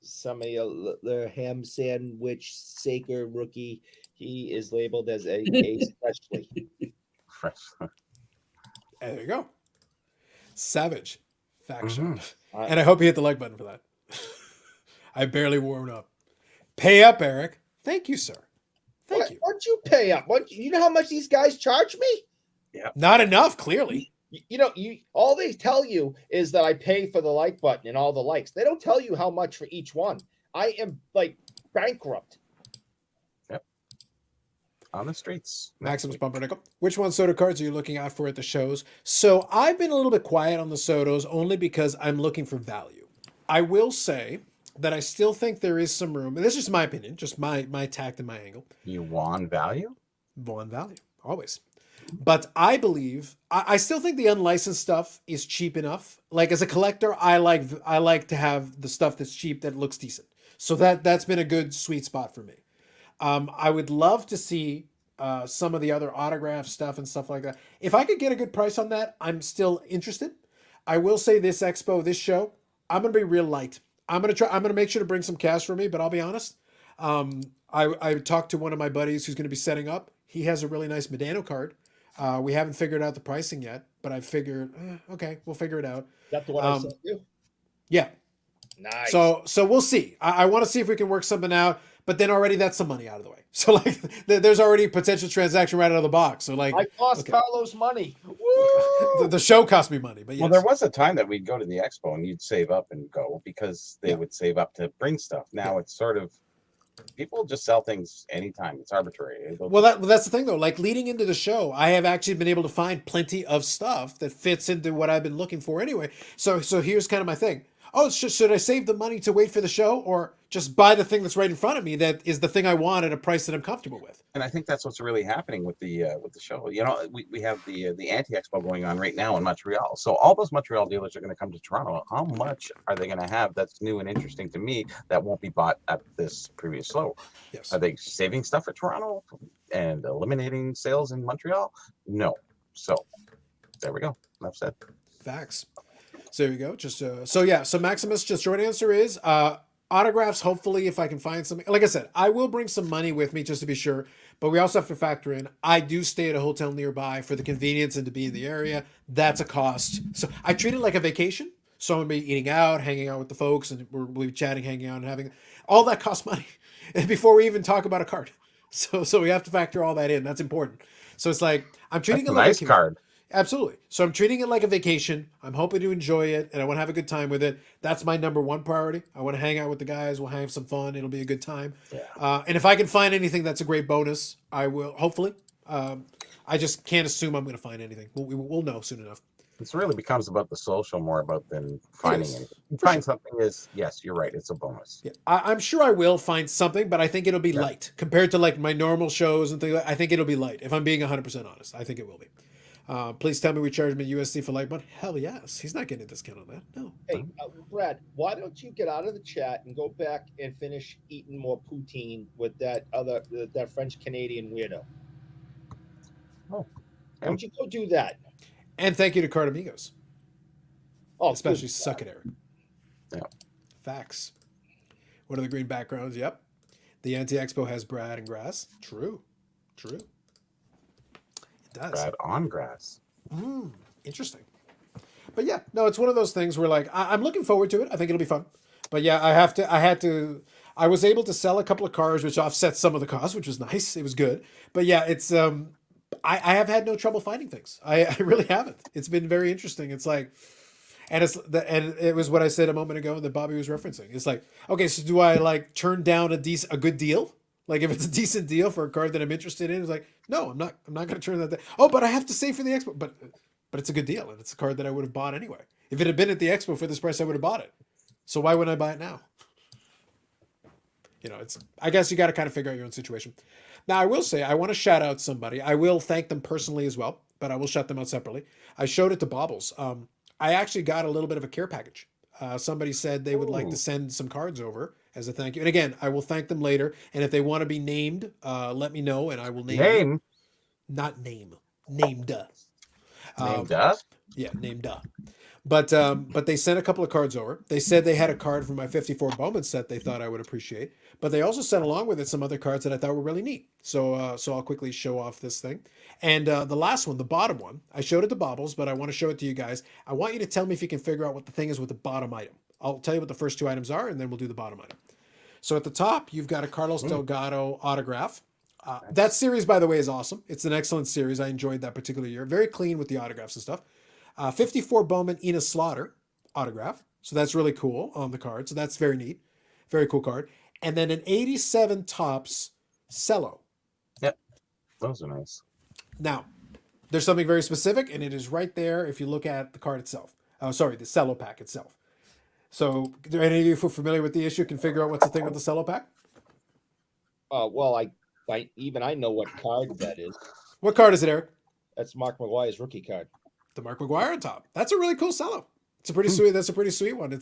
Speaker 3: Samuel ham sandwich Saker rookie. He is labeled as a Ace freshly.
Speaker 1: There you go. Savage faction.
Speaker 3: Mhm.
Speaker 1: And I hope you hit the like button for that. I barely warmed up. Pay up, Eric. Thank you, sir. Thank you.
Speaker 3: Why don't you pay up? You know how much these guys charge me?
Speaker 1: Not enough, clearly.
Speaker 3: You all they tell you is that I pay for the like button and all the likes. They don't tell you how much for each one. I am like bankrupt.
Speaker 2: Yep. On the streets.
Speaker 1: Maximus Pumpernickel. Which one soda cards are you looking out for at the shows? So I've been a little bit quiet on the sodas only because I'm looking for value. I will say that I still think there is some room, and this is just my opinion, just my tact and my angle.
Speaker 2: You want value?
Speaker 1: On value, always. But I believe I still think the unlicensed stuff is cheap enough. Like as a collector, I like to have the stuff that's cheap that looks decent. So that's been a good sweet spot for me. I would love to see some of the other autograph stuff and stuff like that. If I could get a good price on that, I'm still interested. I will say this show, I'm gonna be real light. I'm gonna make sure to bring some cash for me, but I'll be honest. I talked to one of my buddies who's gonna be setting up. He has a really nice Medano card. We haven't figured out the pricing yet, but I figured, okay, we'll figure it out.
Speaker 3: That's the one I sent you.
Speaker 1: Yeah.
Speaker 3: Nice.
Speaker 1: So we'll see. I want to see if we can work something out. but then already that's some money out of the way. So like there's already a potential transaction right out of the box. So like
Speaker 3: I cost
Speaker 1: okay.
Speaker 3: Carlos money. Woo!
Speaker 1: the show cost me money, but yes.
Speaker 2: Well, there was a time that we'd go to the expo and you'd save up and go because they
Speaker 1: Yeah.
Speaker 2: would save up to bring stuff. Now it's sort of people just sell things anytime. It's arbitrary.
Speaker 1: Well, that's the thing though. Like leading into the show, I have actually been able to find plenty of stuff that fits into what I've been looking for anyway. So here's kind of my thing. Oh, should I save the money to wait for the show, or just buy the thing that's right in front of me that is the thing I want at a price that I'm comfortable with?
Speaker 2: And I think that's what's really happening with the show. You know, we have the anti-expo going on right now in Montreal. So all those Montreal dealers are going to come to Toronto. How much are they going to have that's new and interesting to me that won't be bought at this previous show?
Speaker 1: Yes.
Speaker 2: Are they saving stuff at Toronto and eliminating sales in Montreal? No. So there we go. Enough said.
Speaker 1: Facts. So there you go. Just so Maximus, just short answer is autographs. Hopefully, if I can find something. Like I said, I will bring some money with me just to be sure. But we also have to factor in I do stay at a hotel nearby for the convenience and to be in the area. That's a cost. So I treat it like a vacation. So I'm gonna be eating out, hanging out with the folks, and we'll be chatting, hanging out, and having all that costs money. And before we even talk about a card, so we have to factor all that in. That's important. So it's like I'm treating
Speaker 2: That's
Speaker 1: it
Speaker 2: a
Speaker 1: like
Speaker 2: nice card.
Speaker 1: Absolutely. So I'm treating it like a vacation. I'm hoping to enjoy it and I want to have a good time with it. That's my number one priority. I want to hang out with the guys. We'll have some fun. It'll be a good time.
Speaker 2: Yeah.
Speaker 1: And if I can find anything that's a great bonus, I will, hopefully. I just can't assume I'm going to find anything. We'll know soon enough.
Speaker 2: It really becomes about the social more about than finding
Speaker 1: is,
Speaker 2: anything.
Speaker 1: for
Speaker 2: Find
Speaker 1: sure.
Speaker 2: something is, yes, you're right. It's a bonus.
Speaker 1: Yeah, I'm sure I will find something, but I think it'll be light compared to like my normal shows and things. I think it'll be light. If I'm being 100% honest, I think it will be. Please tell me we charge him a USD for light month. Hell yes. He's not getting a discount on that. No.
Speaker 3: Hey, Brad, why don't you get out of the chat and go back and finish eating more poutine with that French Canadian weirdo?
Speaker 2: Oh,
Speaker 3: Why don't you go do that?
Speaker 1: And thank you to Card Amigos.
Speaker 3: Oh,
Speaker 1: Especially
Speaker 3: good.
Speaker 1: Suck It, Eric.
Speaker 2: Yeah.
Speaker 1: Facts. What are the green backgrounds? Yep. The Anti-Expo has Brad and grass. True. It does.
Speaker 2: Brad on grass.
Speaker 1: Interesting. But yeah, no, it's one of those things where like I'm looking forward to it. I think it'll be fun. But yeah, I was able to sell a couple of cars, which offset some of the cost, which was nice. It was good. But yeah, it's I have had no trouble finding things. I really haven't. It's been very interesting. It's like, and it was what I said a moment ago that Bobby was referencing. It's like, okay, so do I like turn down a good deal? Like if it's a decent deal for a card that I'm interested in, it's like, no, I'm not going to turn that down. Oh, but I have to save for the expo. But it's a good deal, and it's a card that I would have bought anyway. If it had been at the expo for this price, I would have bought it. So why wouldn't I buy it now? You know, I guess you got to kind of figure out your own situation. Now, I will say, I want to shout out somebody. I will thank them personally as well, but I will shout them out separately. I showed it to Bobbles. I actually got a little bit of a care package. Somebody said they would like to send some cards over as a thank you. And again, I will thank them later. And if they want to be named, let me know and I will name.
Speaker 2: Name?
Speaker 1: Not name. Named.
Speaker 2: Named us?
Speaker 1: Yeah, named. But they sent a couple of cards over. They said they had a card from my 54 Bowman set they thought I would appreciate. But they also sent along with it some other cards that I thought were really neat. So I'll quickly show off this thing. And the last one, the bottom one, I showed it to Bobbles, but I want to show it to you guys. I want you to tell me if you can figure out what the thing is with the bottom item. I'll tell you what the first two items are, and then we'll do the bottom item. So at the top, you've got a Carlos Delgado autograph. That series, by the way, is awesome. It's an excellent series. I enjoyed that particular year. Very clean with the autographs and stuff. 54 Bowman Ina Slaughter autograph. So that's really cool on the card. So that's very neat. Very cool card. And then an 87 Topps Cello.
Speaker 2: Yep. Those are nice.
Speaker 1: Now, there's something very specific, and it is right there if you look at the card itself. Oh, sorry, the cello pack itself. So, do any of you who are familiar with the issue can figure out what's the thing with the cello pack?
Speaker 3: Well, I know what card that is.
Speaker 1: What card is it, Eric?
Speaker 3: That's Mark McGuire's rookie card.
Speaker 1: The Mark McGuire on top. That's a really cool cello. It's a pretty sweet. That's a pretty sweet one. I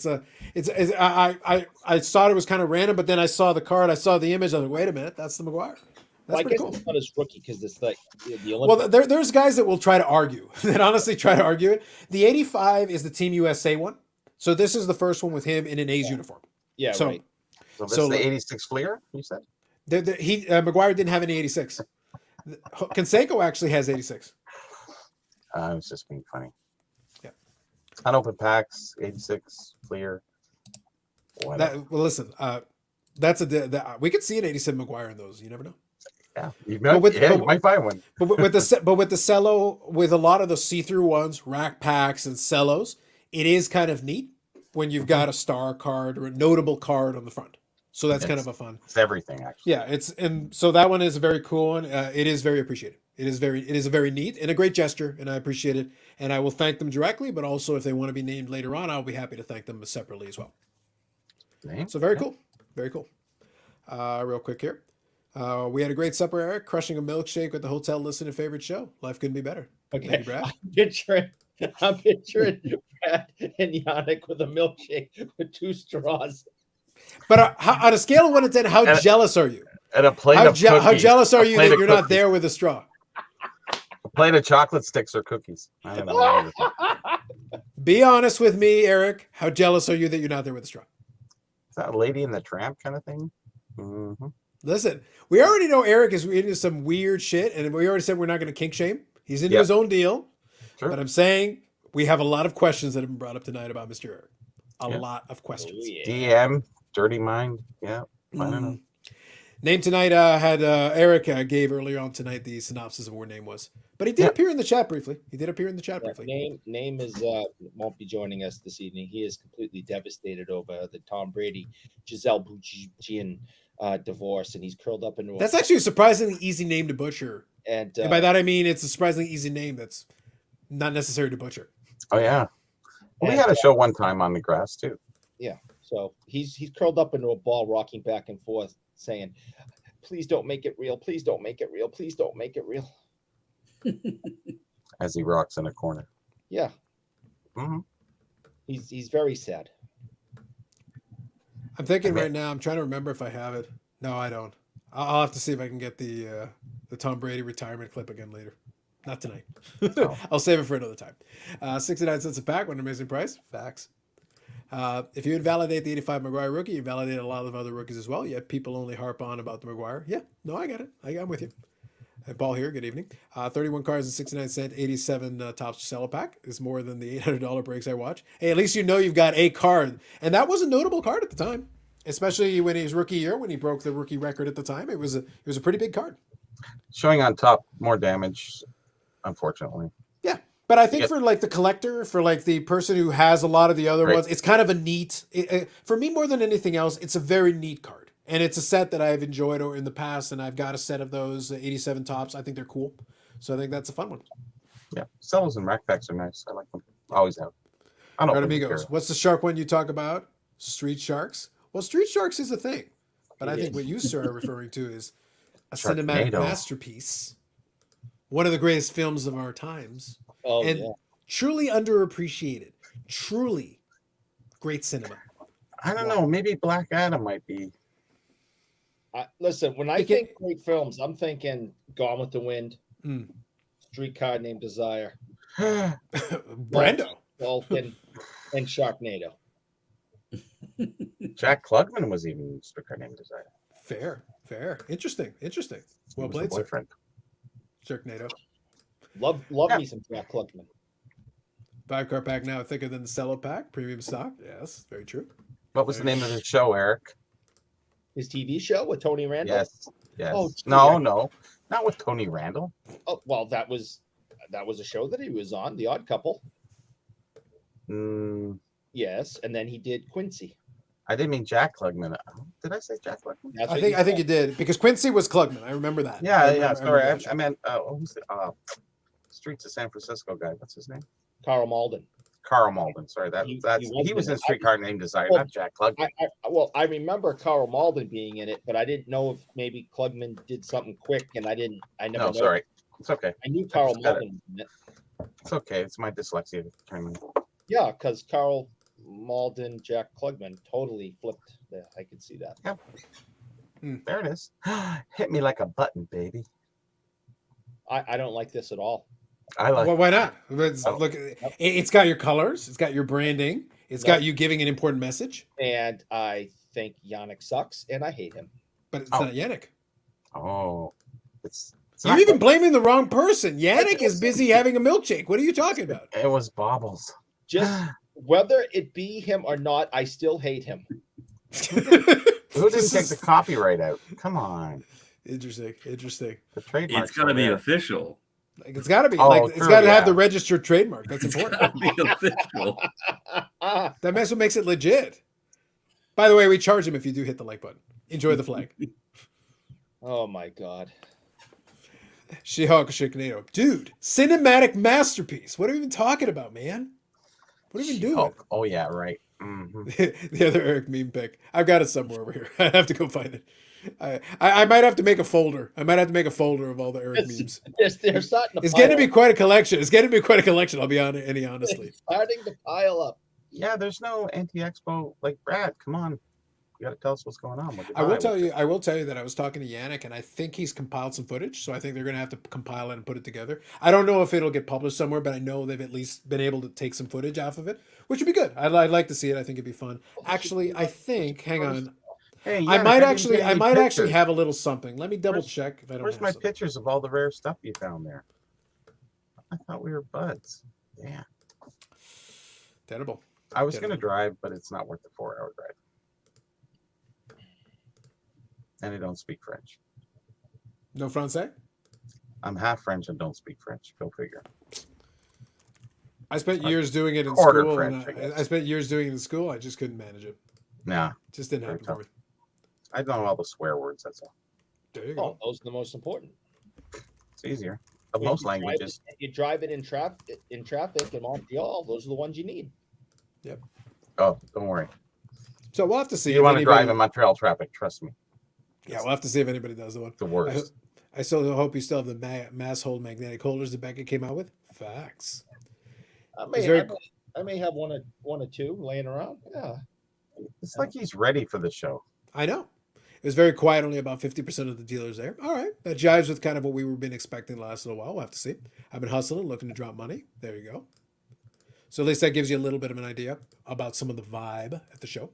Speaker 1: thought it was kind of random, but then I saw the card. I saw the image. I was like, wait a minute, that's the McGuire. That's
Speaker 3: I
Speaker 1: pretty
Speaker 3: guess
Speaker 1: cool.
Speaker 3: it's not his rookie because it's like the Olympic.
Speaker 1: Well, there's guys that will try to argue. That honestly try to argue it. The 85 is the Team USA one. So this is the first one with him in an A's uniform.
Speaker 3: Yeah,
Speaker 1: so,
Speaker 3: right.
Speaker 2: So this is the 86 Fleer, you said?
Speaker 1: McGuire didn't have any 86. Canseco actually has 86.
Speaker 2: I was just being funny.
Speaker 1: Yeah.
Speaker 2: Unopened packs, 86 Fleer.
Speaker 1: Well, listen. That's we could see an 87 McGuire in those. You never know.
Speaker 2: Yeah, you
Speaker 1: But
Speaker 2: might find one.
Speaker 1: with the cello, with a lot of the see-through ones, rack packs and cellos, it is kind of neat when you've got a star card or a notable card on the front. So that's kind of a fun.
Speaker 2: It's everything, actually.
Speaker 1: Yeah, and so that one is a very cool one. It is very appreciated. It is a very neat and a great gesture, and I appreciate it. And I will thank them directly, but also if they want to be named later on, I'll be happy to thank them separately as well. So very cool, very cool. Real quick here, we had a great supper, Eric. Crushing a milkshake with the hotel listening to favorite show. Life couldn't be better.
Speaker 3: Okay,
Speaker 1: Thank you, Brad.
Speaker 3: I'm picturing Brad and Yannick with a milkshake with 2 straws.
Speaker 1: But on a scale of 1 to 10, how jealous are you?
Speaker 2: And a plate of cookies.
Speaker 1: How jealous are you that you're not
Speaker 2: cookies.
Speaker 1: there with a straw?
Speaker 2: A plate of chocolate sticks or cookies. I don't know.
Speaker 1: Be honest with me, Eric. How jealous are you that you're not there with a straw?
Speaker 2: Is that a Lady and the Tramp kind of thing? Mm-hmm.
Speaker 1: Listen, we already know Eric is into some weird shit, and we already said we're not going to kink shame. He's into his own deal.
Speaker 2: Sure.
Speaker 1: But I'm saying we have a lot of questions that have been brought up tonight about Mr. Eric. A lot of questions.
Speaker 2: DM, Dirty Mind. Yeah, I don't know.
Speaker 1: Name tonight had Eric gave earlier on tonight the synopsis of what name was. But he did appear in the chat briefly.
Speaker 3: Name is won't be joining us this evening. He is completely devastated over the Tom Brady Giselle Bündchen divorce, and he's curled up into.
Speaker 1: That's actually a surprisingly easy name to butcher.
Speaker 3: And
Speaker 1: by that I mean it's a surprisingly easy name that's not necessary to butcher.
Speaker 2: Oh yeah, we had a show one time on the grass too.
Speaker 3: Yeah, so he's curled up into a ball, rocking back and forth, saying, "Please don't make it real. Please don't make it real. Please don't make it real."
Speaker 2: As he rocks in a corner.
Speaker 3: Yeah.
Speaker 2: Mm-hmm.
Speaker 3: He's very sad.
Speaker 1: I'm thinking right now. I'm trying to remember if I have it. No, I don't. I'll have to see if I can get the Tom Brady retirement clip again later. Not tonight. I'll save it for another time. 69 cents a pack. What an amazing price. Facts. If you invalidate the 85 McGuire rookie, you validate a lot of other rookies as well. Yet people only harp on about the McGuire. Yeah, no, I get it. I'm with you. And Paul here. Good evening. 31 cards and 69 cent, 87 tops cello pack is more than the $800 breaks I watch. Hey, at least you know you've got a card, and that was a notable card at the time, especially when his rookie year, when he broke the rookie record at the time. It was a pretty big card.
Speaker 2: Showing on top, more damage, unfortunately.
Speaker 1: Yeah. But I think for like the collector, for like the person who has a lot of the other ones, it's kind of a neat, for me more than anything else, it's a very neat card. And it's a set that I've enjoyed in the past, and I've got a set of those 87 tops. I think they're cool. So I think that's a fun one.
Speaker 2: Yeah. Cellos and rack packs are nice. I like them. Always have. I don't
Speaker 1: All right, amigos. What's the shark one you talk about? Street Sharks? Well, Street Sharks is a thing. But I think what you, sir, are referring to is a cinematic masterpiece. One of the greatest films of our times.
Speaker 3: Oh,
Speaker 1: and truly underappreciated. Truly great cinema.
Speaker 2: I don't know. Maybe Black Adam might be.
Speaker 3: Listen, when I think great films, I'm thinking Gone with the Wind, Streetcar Named Desire,
Speaker 1: Brando,
Speaker 3: Vulcan, and Sharknado.
Speaker 2: Jack Klugman was even Streetcar Named Desire.
Speaker 1: Fair. Interesting. Well played, sir. Sharknado.
Speaker 3: Love me some Jack Klugman.
Speaker 1: 5-card pack now thicker than the cello pack. Premium stock. Yes, very true.
Speaker 2: What was the name of the show, Eric?
Speaker 3: His TV show with Tony Randall?
Speaker 2: Yes.
Speaker 3: Oh,
Speaker 2: no, not with Tony Randall.
Speaker 3: Oh, well, that was a show that he was on, The Odd Couple. Yes, and then he did Quincy.
Speaker 2: I didn't mean Jack Klugman. Did I say Jack Klugman?
Speaker 1: I think you did, because Quincy was Klugman. I remember that.
Speaker 2: Yeah. Sorry, I meant who's the Streets of San Francisco guy? What's his name?
Speaker 3: Carl Malden.
Speaker 2: Sorry, he was in Streetcar Named Desire, not Jack Klugman.
Speaker 3: I remember Carl Malden being in it, but I didn't know if maybe Klugman did something quick, and I never.
Speaker 2: No, sorry, it's okay.
Speaker 3: I knew Carl Malden was in it.
Speaker 2: It's okay. It's my dyslexia.
Speaker 3: Yeah, because Carl Malden, Jack Klugman totally flipped there. I could see that.
Speaker 2: Yeah. There it is. Hit me like a button, baby.
Speaker 3: I don't like this at all.
Speaker 1: Well, why not? Look, it's got your colors, it's got your branding, it's got you giving an important message.
Speaker 3: And I think Yannick sucks, and I hate him.
Speaker 1: But it's not Yannick.
Speaker 2: Oh,
Speaker 1: you're even blaming the wrong person. Yannick is busy having a milkshake. What are you talking about?
Speaker 2: It was Bobbles.
Speaker 3: Just whether it be him or not, I still hate him.
Speaker 2: Who didn't take the copyright out? Come on.
Speaker 1: Interesting.
Speaker 2: The trademark.
Speaker 4: It's got to be official.
Speaker 1: Like it's got to be it's
Speaker 2: true,
Speaker 1: got to have
Speaker 2: yeah.
Speaker 1: the registered trademark. That's
Speaker 4: It's
Speaker 1: important.
Speaker 4: got to be official.
Speaker 1: That's what makes it legit. By the way, we charge him if you do hit the like button. Enjoy the flag.
Speaker 3: Oh my God.
Speaker 1: She-Hulk Chicanado. Dude, cinematic masterpiece. What are we even talking about, man? What are we doing?
Speaker 2: She-Hulk. Oh yeah, right. Mhm.
Speaker 1: The other Eric meme pic. I've got it somewhere over here. I have to go find it. I might have to make a folder. I might have to make a folder of all the Eric memes.
Speaker 3: They're starting to
Speaker 1: It's getting to
Speaker 3: pile
Speaker 1: be quite a collection. It's getting to be quite a collection. I'll be honestly.
Speaker 3: It's starting to pile up.
Speaker 2: Yeah, there's no anti-expo. Like, Brad, come on. You got to tell us what's going on.
Speaker 1: I will tell you that I was talking to Yannick, and I think he's compiled some footage. So I think they're going to have to compile it and put it together. I don't know if it'll get published somewhere, but I know they've at least been able to take some footage off of it, which would be good. I'd like to see it. I think it'd be fun. Actually, I think. Hang on.
Speaker 2: Hey,
Speaker 1: I
Speaker 2: Yannick,
Speaker 1: might
Speaker 2: didn't
Speaker 1: actually.
Speaker 2: get
Speaker 1: I
Speaker 2: any
Speaker 1: might actually
Speaker 2: pictures.
Speaker 1: have a little something. Let me double check if I don't.
Speaker 2: Where's
Speaker 1: have
Speaker 2: my
Speaker 1: something.
Speaker 2: pictures of all the rare stuff you found there? I thought we were buds. Yeah.
Speaker 1: Terrible.
Speaker 2: I was going to drive, but it's not worth the 4-hour drive. And I don't speak French.
Speaker 1: No Francais?
Speaker 2: I'm half French and don't speak French. Go figure.
Speaker 1: I spent years doing it in
Speaker 2: Quarter
Speaker 1: school.
Speaker 2: French,
Speaker 1: and
Speaker 2: I guess.
Speaker 1: I spent years doing it in school. I just couldn't manage it.
Speaker 2: Nah,
Speaker 1: Just didn't
Speaker 2: Very
Speaker 1: happen for
Speaker 2: tough.
Speaker 1: me.
Speaker 2: I know all the swear words. That's all.
Speaker 1: There you go.
Speaker 3: Oh, those are the most important.
Speaker 2: It's easier. Of
Speaker 3: When
Speaker 2: most
Speaker 3: you drive
Speaker 2: languages.
Speaker 3: it- You drive it in traffic in Montreal. Those are the ones you need.
Speaker 2: Oh, don't worry.
Speaker 1: So we'll have to see.
Speaker 2: You
Speaker 1: if
Speaker 2: want to
Speaker 1: anybody-
Speaker 2: drive in Montreal traffic? Trust me.
Speaker 1: Yeah, we'll have to see if anybody does the one.
Speaker 2: The worst.
Speaker 1: I still hope you still have the mass hold magnetic holders that Becca came out with. Facts.
Speaker 3: I
Speaker 1: It's
Speaker 3: may,
Speaker 1: very-
Speaker 3: I may have one or two laying around. Yeah.
Speaker 2: It's like he's ready for the show.
Speaker 1: I know. It was very quiet. Only about 50% of the dealers there. All right. That jives with kind of what we've been expecting the last little while. We'll have to see. I've been hustling, looking to drop money. There you go. So at least that gives you a little bit of an idea about some of the vibe at the show.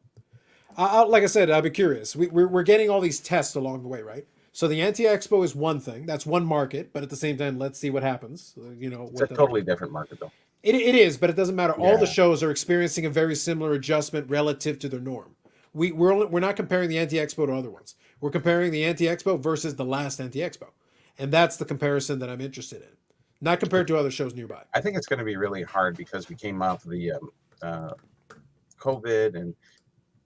Speaker 1: Like I said, I'll be curious. We're getting all these tests along the way, right? So the anti-expo is one thing. That's one market. But at the same time, let's see what happens. You know,
Speaker 2: It's a totally different market, though.
Speaker 1: It is, but it doesn't matter. All the
Speaker 2: Yeah.
Speaker 1: shows are experiencing a very similar adjustment relative to their norm. We're not comparing the anti-expo to other ones. We're comparing the anti-expo versus the last anti-expo, and that's the comparison that I'm interested in. Not compared to other shows nearby.
Speaker 2: I think it's going to be really hard because we came off the COVID and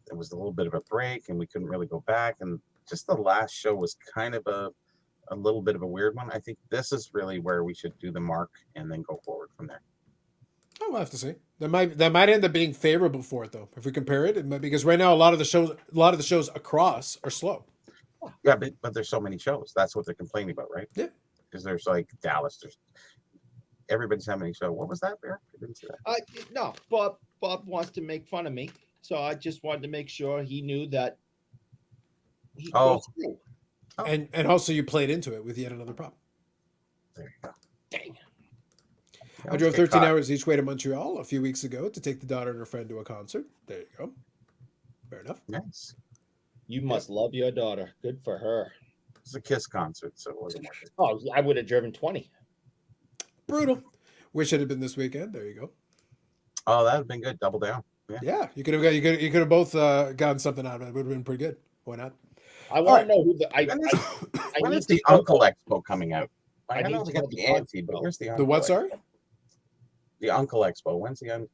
Speaker 2: it was a little bit of a break and we couldn't really go back. And just the last show was kind of a little bit of a weird one. I think this is really where we should do the mark and then go forward from there.
Speaker 1: Oh, we'll have to see. That might end up being favorable for it though. If we compare it, because right now a lot of the shows across are slow.
Speaker 2: Yeah, but there's so many shows. That's what they're complaining about, right?
Speaker 1: Yeah.
Speaker 2: Because there's like Dallas, everybody's having a show. What was that, Bear? I didn't see that.
Speaker 3: No, Bob wants to make fun of me, so I just wanted to make sure he knew that. He goes through.
Speaker 2: Oh.
Speaker 1: And also you played into it with yet another problem.
Speaker 2: There you go.
Speaker 3: Dang.
Speaker 1: I drove 13 hours each way to Montreal a few weeks ago to take the daughter and her friend to a concert. There you go. Fair enough.
Speaker 2: Nice.
Speaker 3: You must love your daughter. Good for her.
Speaker 2: It's a Kiss concert, so it wasn't worth it.
Speaker 3: Oh, I would have driven 20.
Speaker 1: Brutal. Wish it had been this weekend. There you go.
Speaker 2: Oh, that would have been good. Double down. Yeah.
Speaker 1: Yeah, you could have both gotten something out of it. It would have been pretty good. Why not?
Speaker 3: I want to know who the.
Speaker 2: When
Speaker 3: need
Speaker 2: is
Speaker 3: to
Speaker 2: the
Speaker 3: know-
Speaker 2: Uncle Expo coming out?
Speaker 3: I
Speaker 2: I
Speaker 3: need
Speaker 2: know
Speaker 3: to
Speaker 2: they got
Speaker 3: know
Speaker 2: the
Speaker 3: the
Speaker 2: anti, but
Speaker 3: Uncle.
Speaker 2: where's the
Speaker 1: The
Speaker 2: Uncle?
Speaker 1: what? Sorry.
Speaker 2: The Uncle Expo. When's the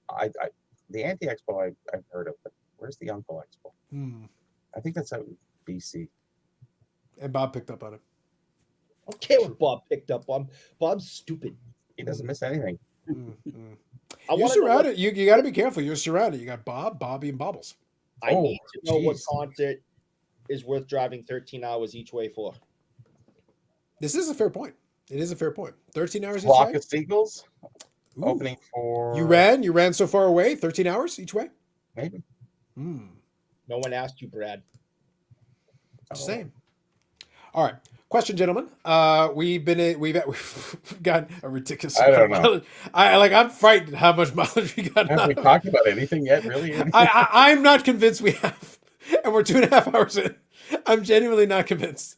Speaker 2: the anti Expo? I've heard of, but where's the Uncle Expo? I think that's out in BC.
Speaker 1: And Bob picked up on it.
Speaker 3: I don't care what Bob picked up on. Bob's stupid.
Speaker 2: He doesn't miss anything.
Speaker 3: I
Speaker 1: You're
Speaker 3: want to know.
Speaker 1: surrounded. You got to be careful. You're surrounded. You got Bob, Bobby, and Bobbles.
Speaker 3: I need to know what
Speaker 2: geez.
Speaker 3: concert is worth driving 13 hours each way for.
Speaker 1: This is a fair point. It is a fair point. 13 hours each
Speaker 2: Flock
Speaker 1: way.
Speaker 2: of Seagulls
Speaker 1: Ooh.
Speaker 2: opening for.
Speaker 1: You ran so far away. 13 hours each way.
Speaker 2: Maybe.
Speaker 3: No one asked you, Brad.
Speaker 1: Same. All right. Question, gentlemen. We've got a ridiculous.
Speaker 2: I don't
Speaker 1: amount of
Speaker 2: know.
Speaker 1: mileage. I'm frightened how much mileage we got.
Speaker 2: Have
Speaker 1: out
Speaker 2: we
Speaker 1: of it.
Speaker 2: talked about anything yet? Really?
Speaker 1: I'm not convinced we have, and we're 2.5 hours in. I'm genuinely not convinced.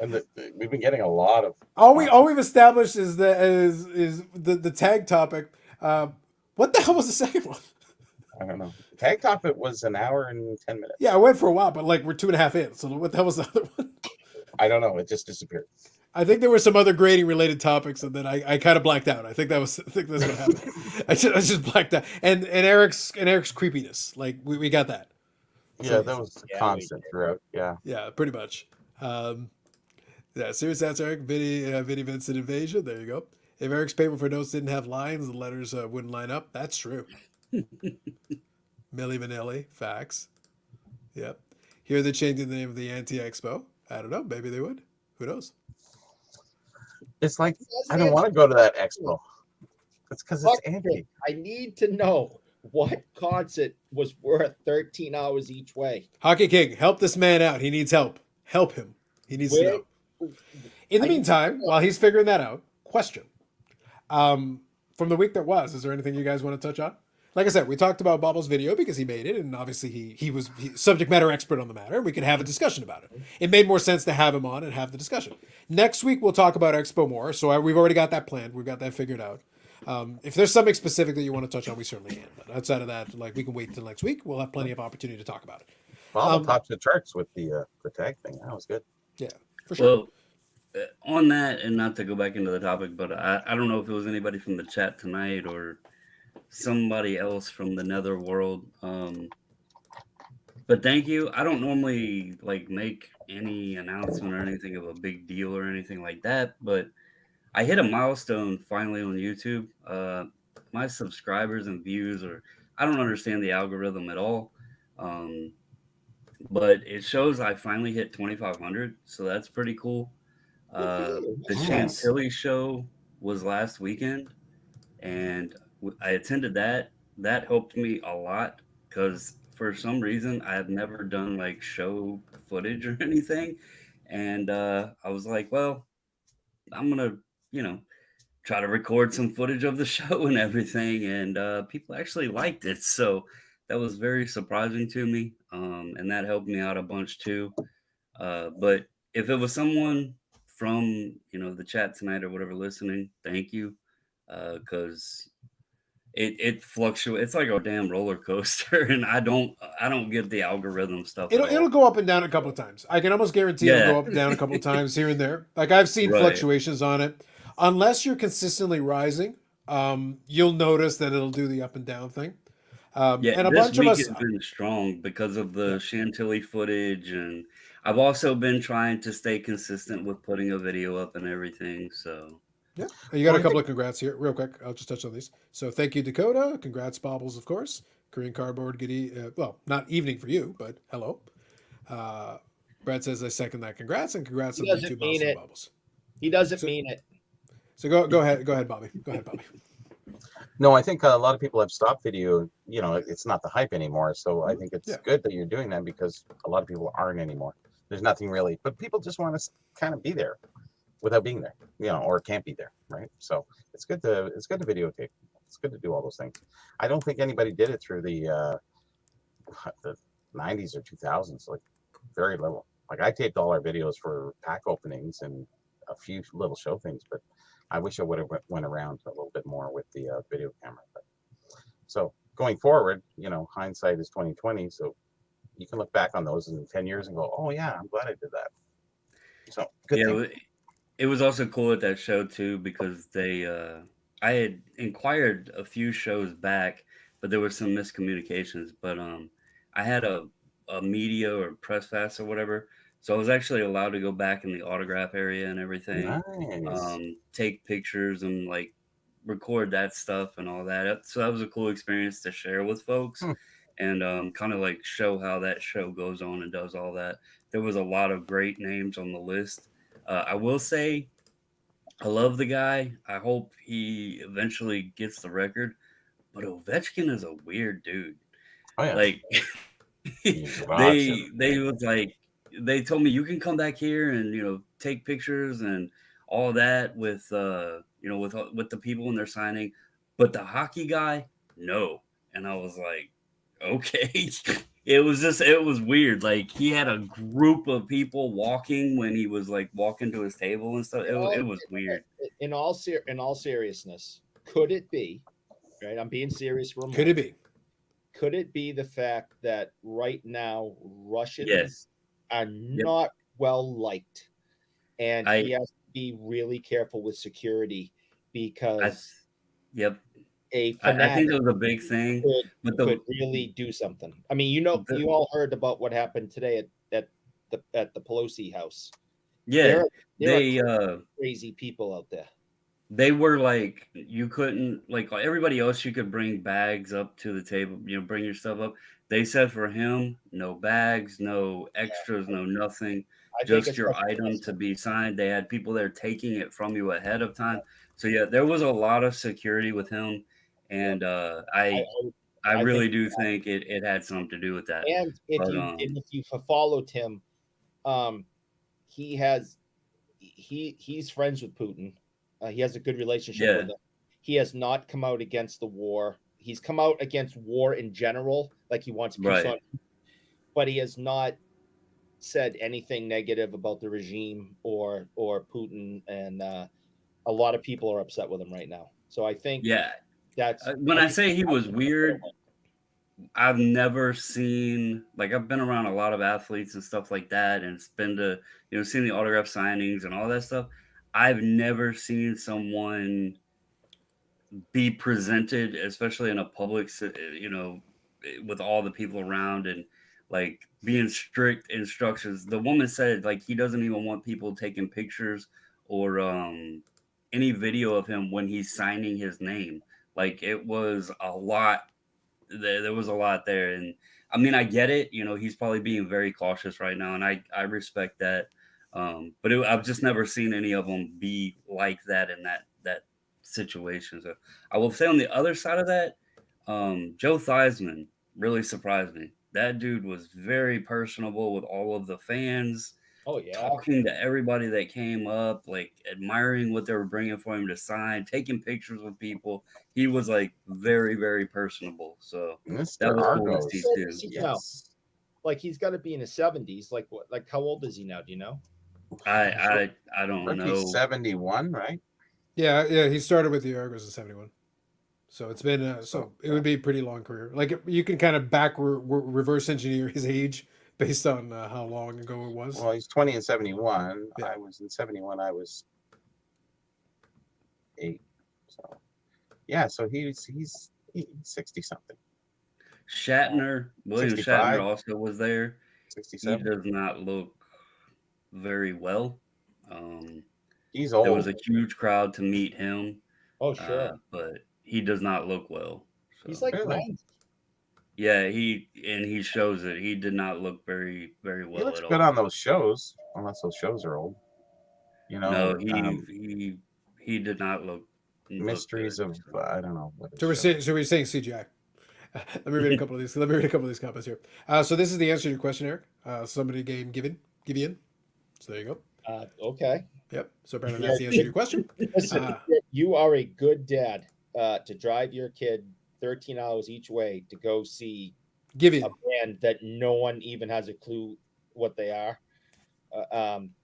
Speaker 2: And we've been getting a lot of.
Speaker 1: All we've established is the tag topic. What the hell was the second one?
Speaker 2: I don't know. Tag Top, it was an hour and 10 minutes.
Speaker 1: Yeah, I went for a while, but like we're 2.5 in. So what the hell was the other one?
Speaker 2: I don't know. It just disappeared.
Speaker 1: I think there were some other grading related topics, and then I kind of blacked out. I think that's what happened. I just blacked out. And Eric's creepiness, like we got that.
Speaker 2: Yeah, that was
Speaker 3: Yeah,
Speaker 2: constant throughout. Yeah.
Speaker 1: Yeah, pretty much. Yeah, serious answer, Eric. Vinny Vincent Invasion. There you go. If Eric's paper for notes didn't have lines, the letters wouldn't line up. That's true. Milli Vanilli. Facts. Yep. Here they're changing the name of the Anti-Expo. I don't know. Maybe they would. Who knows?
Speaker 2: It's like,
Speaker 3: That's
Speaker 2: I don't
Speaker 3: the
Speaker 2: want to go to that expo. It's because it's
Speaker 3: Fuck
Speaker 2: anti.
Speaker 3: it. I need to know what concert was worth 13 hours each way.
Speaker 1: Hockey King, help this man out. He needs help. Help him. He needs to know. In the
Speaker 3: I-
Speaker 1: meantime, while he's figuring that out, question. From the week that was, is there anything you guys want to touch on? Like I said, we talked about Bobble's video because he made it, and obviously he was subject matter expert on the matter. We could have a discussion about it. It made more sense to have him on and have the discussion. Next week we'll talk about Expo more. So we've already got that planned. We've got that figured out. If there's something specific that you want to touch on, we certainly can. But outside of that, like we can wait till next week. We'll have plenty of opportunity to talk about it.
Speaker 2: Bob topped the charts with the tag thing. That was good.
Speaker 1: Yeah, for sure.
Speaker 4: Well, on that, and not to go back into the topic, but I don't know if it was anybody from the chat tonight or somebody else from the netherworld. But thank you. I don't normally like make any announcement or anything of a big deal or anything like that, but I hit a milestone finally on YouTube. My subscribers and views are, I don't understand the algorithm at all. But it shows I finally hit 2,500, so that's pretty cool. The
Speaker 2: Nice.
Speaker 4: Chantilly show was last weekend, and I attended that. That helped me a lot because for some reason I have never done like show footage or anything, and I was like, well, I'm gonna, you know, try to record some footage of the show and everything, and people actually liked it, so that was very surprising to me, and that helped me out a bunch too. But if it was someone from the chat tonight or whatever listening, thank you, because it fluctuates. It's like a damn roller coaster, and I don't get the algorithm stuff.
Speaker 1: It'll go up and down a couple of times. I can almost guarantee it'll go up and down a couple of times here and there. Like I've seen
Speaker 4: Right.
Speaker 1: fluctuations on it. Unless you're consistently rising, you'll notice that it'll do the up and down thing.
Speaker 4: Yeah,
Speaker 1: and a
Speaker 4: this
Speaker 1: bunch of
Speaker 4: week
Speaker 1: us.
Speaker 4: has been strong because of the Chantilly footage, and I've also been trying to stay consistent with putting a video up and everything. So
Speaker 1: Yeah, you got a couple of congrats here, real quick. I'll just touch on these. So thank you, Dakota. Congrats, Bobbles, of course. Korean Cardboard, good well, not evening for you, but hello. Brad says I second that. Congrats and congrats
Speaker 3: He
Speaker 1: on the
Speaker 3: doesn't
Speaker 1: 2
Speaker 3: mean
Speaker 1: milestone
Speaker 3: it.
Speaker 1: Bobbles.
Speaker 3: He doesn't
Speaker 1: So-
Speaker 3: mean it.
Speaker 1: So go ahead, Bobby. Go ahead, Bobby.
Speaker 2: No, I think a lot of people have stopped video. It's not the hype anymore. So I think it's
Speaker 1: Yeah.
Speaker 2: good that you're doing that because a lot of people aren't anymore. There's nothing really, but people just want to kind of be there without being there, or can't be there, right? So it's good to videotape. It's good to do all those things. I don't think anybody did it through the 90s or 2000s, like very little. Like I taped all our videos for pack openings and a few little show things, but I wish I would have went around a little bit more with the video camera. But so going forward, hindsight is 2020. So you can look back on those in 10 years and go, oh yeah, I'm glad I did that. So good thing.
Speaker 4: it was also cool at that show too because I had inquired a few shows back, but there was some miscommunications. But I had a media or press pass or whatever, so I was actually allowed to go back in the autograph area and everything.
Speaker 2: Nice.
Speaker 4: Take pictures and like record that stuff and all that. So that was a cool experience to share with folks and kind of like show how that show goes on and does all that. There was a lot of great names on the list. I will say I love the guy. I hope he eventually gets the record, but Ovechkin is a weird dude.
Speaker 2: Oh yeah.
Speaker 4: Like
Speaker 2: He's
Speaker 4: they told me you can come back here and take pictures and all that with with the people when they're signing, but the hockey guy, no. And I was like, okay. It was weird. Like he had a group of people walking when he was like walking to his table and stuff. It was weird.
Speaker 3: In all seriousness, could it be? Right, I'm being serious for a moment.
Speaker 1: Could it be?
Speaker 3: could it be the fact that right now Russians
Speaker 4: Yes.
Speaker 3: are
Speaker 4: Yep.
Speaker 3: not well liked, and
Speaker 4: I
Speaker 3: he has to be really careful with security
Speaker 4: I
Speaker 3: because
Speaker 4: yep.
Speaker 3: a
Speaker 4: I think
Speaker 3: fanatic
Speaker 4: that was a big thing. But
Speaker 3: could really do something. I mean, you know,
Speaker 4: the
Speaker 3: you all heard about what happened today at the Pelosi house.
Speaker 4: yeah,
Speaker 3: There there are
Speaker 4: they
Speaker 3: crazy people out there.
Speaker 4: they were like you couldn't like everybody else you could bring bags up to the table, bring your stuff up. They said for him, no bags, no extras, no nothing,
Speaker 3: I think
Speaker 4: just
Speaker 3: it's
Speaker 4: your item to be signed. They had people there taking it from you ahead of time. So yeah, there was a lot of security with him, and
Speaker 3: I,
Speaker 4: I
Speaker 3: I think,
Speaker 4: really do think it had something to do with that.
Speaker 3: and if
Speaker 4: But
Speaker 3: you followed him, um, he has he's friends with Putin. He has a good relationship
Speaker 4: yeah,
Speaker 3: with him. He has not come out against the war. He's come out against war in general, like he wants peace
Speaker 4: right.
Speaker 3: on, but he has not said anything negative about the regime or Putin, and a lot of people are upset with him right now. So I think
Speaker 4: Yeah.
Speaker 3: that's
Speaker 4: When
Speaker 3: I
Speaker 4: I
Speaker 3: think
Speaker 4: say he was weird, I've never seen like I've been around a lot of athletes and stuff like that, and it's been to seen the autograph signings and all that stuff. I've never seen someone be presented, especially in a public, with all the people around and like being strict instructions. The woman said like he doesn't even want people taking pictures or any video of him when he's signing his name. Like it was a lot there was a lot there, and I mean I get it, he's probably being very cautious right now, and I respect that. But I've just never seen any of them be like that in that situation. So I will say on the other side of that, Joe Theismann really surprised me. That dude was very personable with all of the fans,
Speaker 3: oh yeah,
Speaker 4: talking to everybody that came up, like admiring what they were bringing for him to sign, taking pictures with people. He was like very, very personable. So that
Speaker 2: Mr.
Speaker 4: was cool to see
Speaker 2: Argos.
Speaker 4: too.
Speaker 2: Yes.
Speaker 3: like he's got to be in his 70s. Like what? Like how old is he now? Do you know?
Speaker 4: I don't
Speaker 2: Rookie's
Speaker 4: know.
Speaker 2: 71, right?
Speaker 1: Yeah, he started with the Argos in '71. So it's been
Speaker 2: So
Speaker 1: it would be a pretty long career. Like you can kind of reverse engineer his age based on how long ago it was.
Speaker 2: well, he's 20 and 71.
Speaker 1: Yeah.
Speaker 2: I was in 71. I was 8. So yeah, so he's 60 something.
Speaker 4: William
Speaker 2: 65?
Speaker 4: Shatner also was there. He
Speaker 2: 67.
Speaker 4: does not look very well.
Speaker 2: He's
Speaker 4: There was
Speaker 2: old.
Speaker 4: a huge crowd to meet him,
Speaker 3: Oh sure,
Speaker 4: but he does not look well.
Speaker 3: he's
Speaker 4: So
Speaker 3: like
Speaker 2: Really?
Speaker 3: 90.
Speaker 4: yeah, he shows it. He did not look very, very
Speaker 2: He
Speaker 4: well
Speaker 2: looks
Speaker 4: at
Speaker 2: good
Speaker 4: all.
Speaker 2: on those shows, unless those shows are old.
Speaker 4: No, he did not look
Speaker 2: Mysteries
Speaker 4: good.
Speaker 2: of I don't know what.
Speaker 1: So we're saying CGI. Let me read a couple of these. Let me read a couple of these comments here. So this is the answer to your question, Eric. Somebody give in. So there you go.
Speaker 3: Okay.
Speaker 1: Yep. So Brandon, that's the answer to your question.
Speaker 3: Listen, you are a good dad to drive your kid 13 hours each way to go see
Speaker 1: Give in.
Speaker 3: a band that no one even has a clue what they are.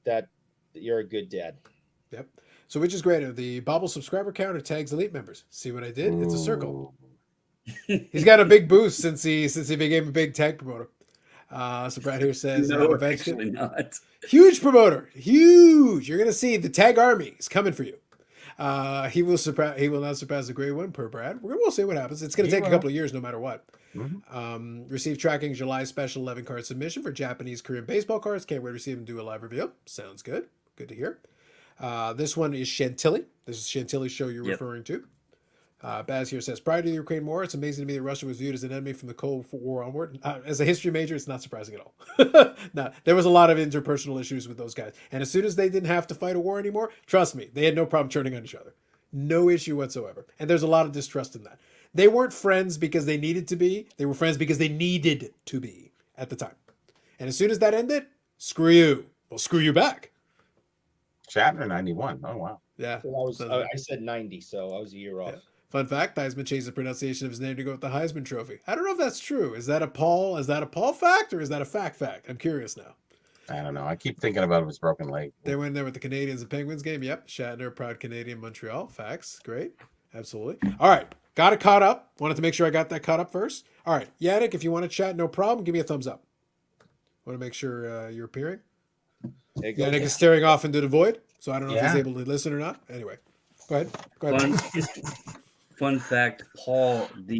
Speaker 3: That you're a good dad.
Speaker 1: Yep. So which is greater, the Bobble subscriber count or Tags Elite members? See what I did? It's a circle. He's got a big boost since he became a big tag promoter. So Brad here says,
Speaker 4: No, actually not.
Speaker 1: huge promoter, huge. You're gonna see the tag army is coming for you. He will not surpass the grade one per Brad. We'll see what happens. It's gonna take a couple of years, no matter what.
Speaker 2: Mhm.
Speaker 1: Receive tracking July special 11 card submission for Japanese Korean baseball cards. Can't wait to see him do a live review. Sounds good. Good to hear. This one is Chantilly. This is Chantilly's show you're referring to. Baz here says, prior to the Ukraine war, it's amazing to me that Russia was viewed as an enemy from the Cold War onward. As a history major, it's not surprising at all. No, there was a lot of interpersonal issues with those guys. And as soon as they didn't have to fight a war anymore, trust me, they had no problem turning on each other. No issue whatsoever. And there's a lot of distrust in that. They weren't friends because they needed to be. They were friends because they needed to be at the time. And as soon as that ended, screw you. Well, screw you back.
Speaker 2: Shatner 91. Oh wow.
Speaker 1: Yeah.
Speaker 3: So I said 90, so I was a year off.
Speaker 1: Yeah. Fun fact: Theismann changed the pronunciation of his name to go with the Heisman Trophy. I don't know if that's true. Is that a Paul? Is that a Paul fact or is that a fact? I'm curious now.
Speaker 2: I don't know. I keep thinking about his broken leg.
Speaker 1: They went there with the Canadians and Penguins game. Yep. Shatner, proud Canadian, Montreal. Facts. Great. Absolutely. All right. Got it caught up. Wanted to make sure I got that caught up first. All right, Yannick, if you want to chat, no problem. Give me a thumbs up. Want to make sure you're appearing.
Speaker 3: There you go.
Speaker 1: Yannick is staring off into the void, so I don't know if he's
Speaker 2: Yeah.
Speaker 1: able to listen or not. Anyway, go ahead.
Speaker 4: Fun fact: Paul, the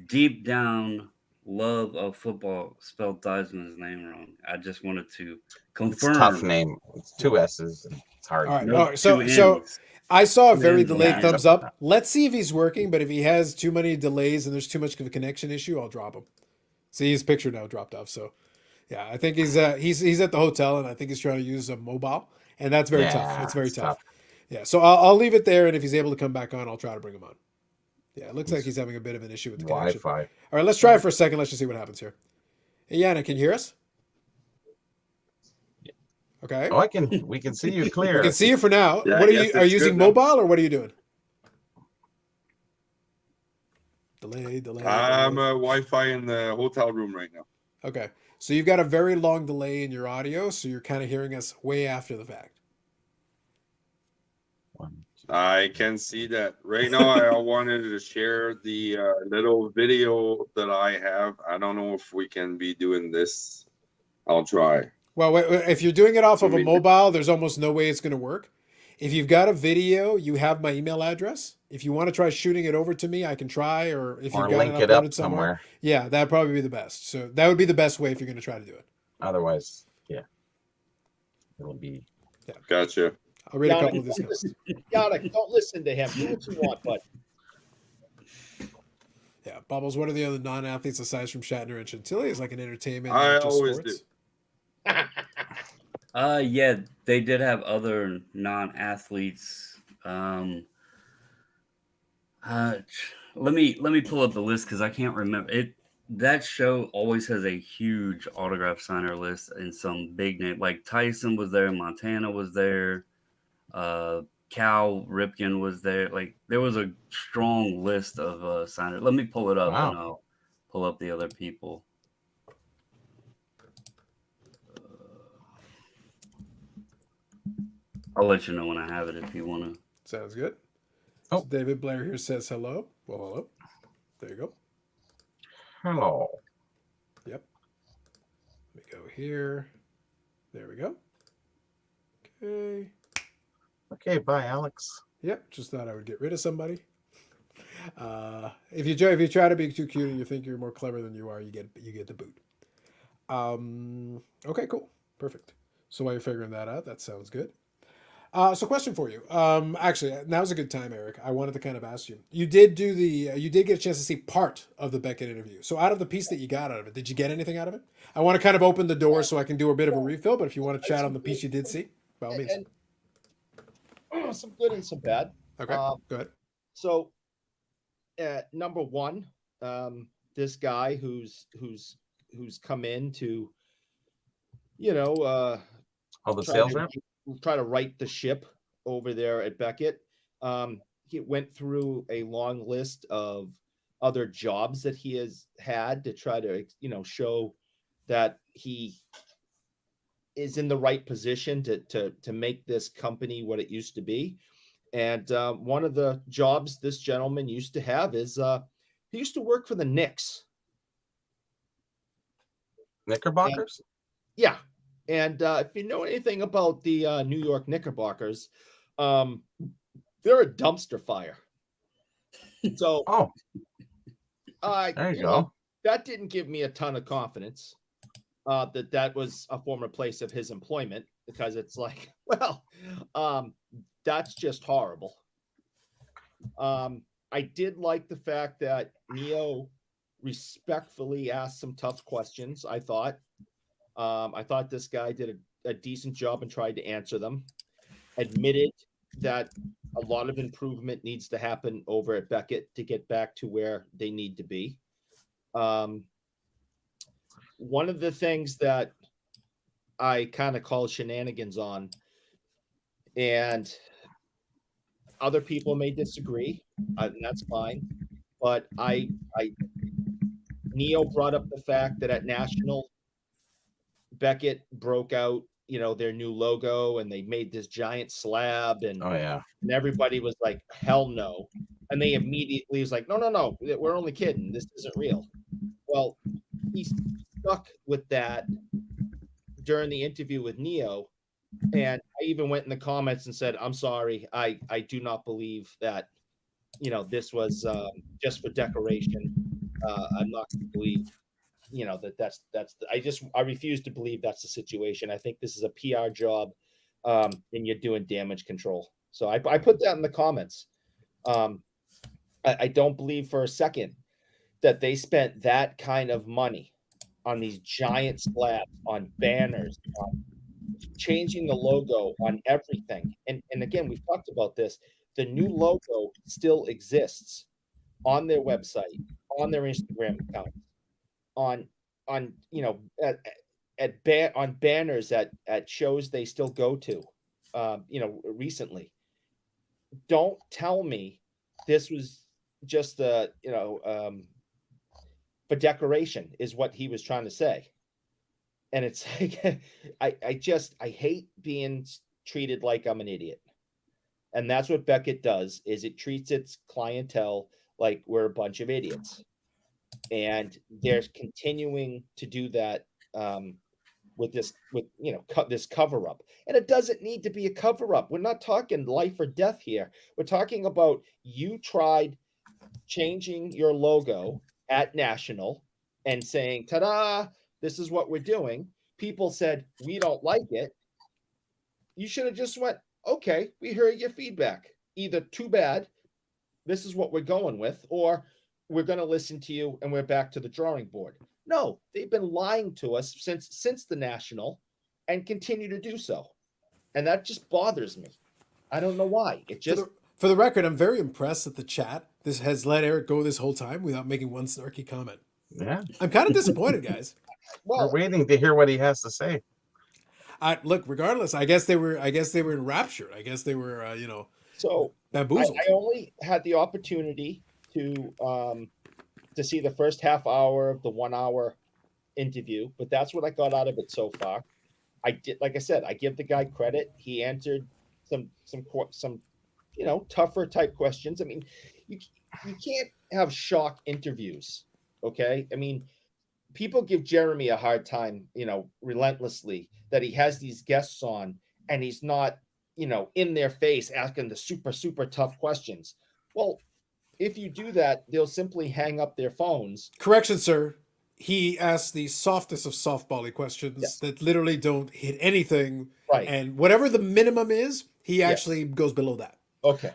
Speaker 4: deep down love of football, spelled Theismann's name wrong. I just wanted to
Speaker 2: It's
Speaker 4: confirm.
Speaker 2: a tough name. It's 2 S's. It's hard.
Speaker 1: All right.
Speaker 4: No,
Speaker 1: All right. So
Speaker 4: 2 N's.
Speaker 1: I saw a
Speaker 4: Two
Speaker 1: very
Speaker 4: N's on
Speaker 1: delayed
Speaker 4: that.
Speaker 1: thumbs up. Let's see if he's working. But if he has too many delays and there's too much of a connection issue, I'll drop him. See, his picture now dropped off. So yeah, I think he's at the hotel, and I think he's trying to use a mobile, and that's very tough. It's very tough. Yeah. So I'll leave it there, and if he's able to come back on, I'll try to bring him on. Yeah, it looks like he's having a bit of an issue with the connection.
Speaker 2: Wi-Fi.
Speaker 1: All right, let's try it for a second. Let's just see what happens here. Hey, Yana, can you hear us? Okay.
Speaker 2: Oh, we can see you clear.
Speaker 1: We can see you for now.
Speaker 5: Yeah,
Speaker 1: What
Speaker 5: I
Speaker 1: are you?
Speaker 5: guess
Speaker 1: Are you
Speaker 5: it's
Speaker 1: using
Speaker 5: good now.
Speaker 1: mobile or what are you doing? Delay.
Speaker 5: I'm Wi-Fi in the hotel room right now.
Speaker 1: Okay. So you've got a very long delay in your audio, so you're kind of hearing us way after the fact.
Speaker 5: I can see that. Right now, I wanted to share the little video that I have. I don't know if we can be doing this. I'll try.
Speaker 1: Well, if you're doing it off of a
Speaker 5: We-
Speaker 1: mobile, there's almost no way it's going to work. If you've got a video, you have my email address. If you want to try shooting it over to me, I can try. Or if you've
Speaker 2: Or
Speaker 1: got
Speaker 2: link
Speaker 1: it
Speaker 2: it up
Speaker 1: uploaded somewhere,
Speaker 2: somewhere.
Speaker 1: yeah, that'd probably be the best. So that would be the best way if you're going to try to do it.
Speaker 2: Otherwise, yeah. It'll be.
Speaker 5: Gotcha.
Speaker 1: I'll read a
Speaker 3: Yannick,
Speaker 1: couple of these.
Speaker 3: don't listen- Yannick, don't listen to him. Do what you want, but
Speaker 1: Yeah, Bubbles. What are the other non-athletes aside from Shatner and Chantilly? Is like an entertainment.
Speaker 5: I
Speaker 1: not just
Speaker 5: always
Speaker 1: sports?
Speaker 4: Yeah, they did have other non-athletes. Let me pull up the list because I can't remember it. That show always has a huge autograph signer list and some big name like Tyson was there, Montana was there, Cal Ripken was there. Like there was a strong list of signers. Let me pull it up
Speaker 2: Wow.
Speaker 4: and I'll pull up the other people. I'll let you know when I have it if you want to.
Speaker 1: Sounds good.
Speaker 2: Oh.
Speaker 1: So David Blair here says hello. Well, hello. There you go.
Speaker 2: Hello.
Speaker 1: Yep. Let me go here. There we go. Okay.
Speaker 2: Okay, bye, Alex.
Speaker 1: Yep. Just thought I would get rid of somebody. If you try to be too cute and you think you're more clever than you are, you get the boot. Okay, cool, perfect. So while you're figuring that out, that sounds good. So question for you. Actually, now's a good time, Eric. I wanted to kind of ask you. You did get a chance to see part of the Beckett interview. So out of the piece that you got out of it, did you get anything out of it? I want to kind of open the door so I can do a bit of a refill. But if you want to chat on the piece you did see, by all means.
Speaker 3: and some good and some bad.
Speaker 1: Okay, go ahead.
Speaker 3: So, number one, this guy who's come in to,
Speaker 2: Oh, the sales rep?
Speaker 3: try to right the ship over there at Beckett. He went through a long list of other jobs that he has had to try to, show that he is in the right position to make this company what it used to be. And one of the jobs this gentleman used to have is he used to work for the Knicks.
Speaker 2: Knickerbockers?
Speaker 3: Yeah. And if you know anything about the New York Knickerbockers, they're a dumpster fire. So
Speaker 2: Oh, there you go.
Speaker 3: that didn't give me a ton of confidence that was a former place of his employment, because it's like, well, that's just horrible. I did like the fact that Neo respectfully asked some tough questions. I thought this guy did a decent job and tried to answer them. Admitted that a lot of improvement needs to happen over at Beckett to get back to where they need to be. One of the things that I kind of call shenanigans on, and other people may disagree, and that's fine, but Neo brought up the fact that at National, Beckett broke out, their new logo, and they made this giant slab, and
Speaker 2: Oh, yeah.
Speaker 3: everybody was like, hell no. And they immediately was like, no, we're only kidding. This isn't real. Well, he stuck with that during the interview with Neo. And I even went in the comments and said, I'm sorry. I do not believe that, this was just for decoration. I'm not going to believe, I refuse to believe that's the situation. I think this is a PR job, and you're doing damage control. So I put that in the comments. I don't believe for a second that they spent that kind of money on these giant slabs, on banners, on changing the logo, on everything. And again, we've talked about this. The new logo still exists on their website, on their Instagram account, on on banners at shows they still go to, recently. Don't tell me this was just for decoration is what he was trying to say. And it's like, I hate being treated like I'm an idiot. And that's what Beckett does, is it treats its clientele like we're a bunch of idiots. And they're continuing to do that with this cover up. And it doesn't need to be a cover up. We're not talking life or death here. We're talking about you tried changing your logo at National and saying, ta-da, this is what we're doing. People said, we don't like it. You should have just went, okay, we heard your feedback. Either too bad, this is what we're going with, or we're going to listen to you and we're back to the drawing board. No, they've been lying to us since the National and continue to do so. And that just bothers me. I don't know why. It just...
Speaker 1: For the record, I'm very impressed that the chat this has let Eric go this whole time without making one snarky comment.
Speaker 2: Yeah.
Speaker 1: I'm kind of disappointed, guys.
Speaker 2: We're waiting to hear what he has to say.
Speaker 1: Look, regardless, I guess they were enraptured. I guess they were,
Speaker 3: so
Speaker 1: bamboozled.
Speaker 3: I only had the opportunity to see the first half hour of the 1 hour interview, but that's what I got out of it so far. I did, like I said, I give the guy credit. He answered some tougher type questions. I mean, you can't have shock interviews. Okay. I mean, people give Jeremy a hard time, relentlessly, that he has these guests on and he's not, in their face asking the super, super tough questions. Well, if you do that, they'll simply hang up their phones.
Speaker 1: Correction, sir. He asked the softest of softbally questions that literally don't hit anything.
Speaker 3: Right.
Speaker 1: And whatever the minimum is, he actually goes below that.
Speaker 3: Okay.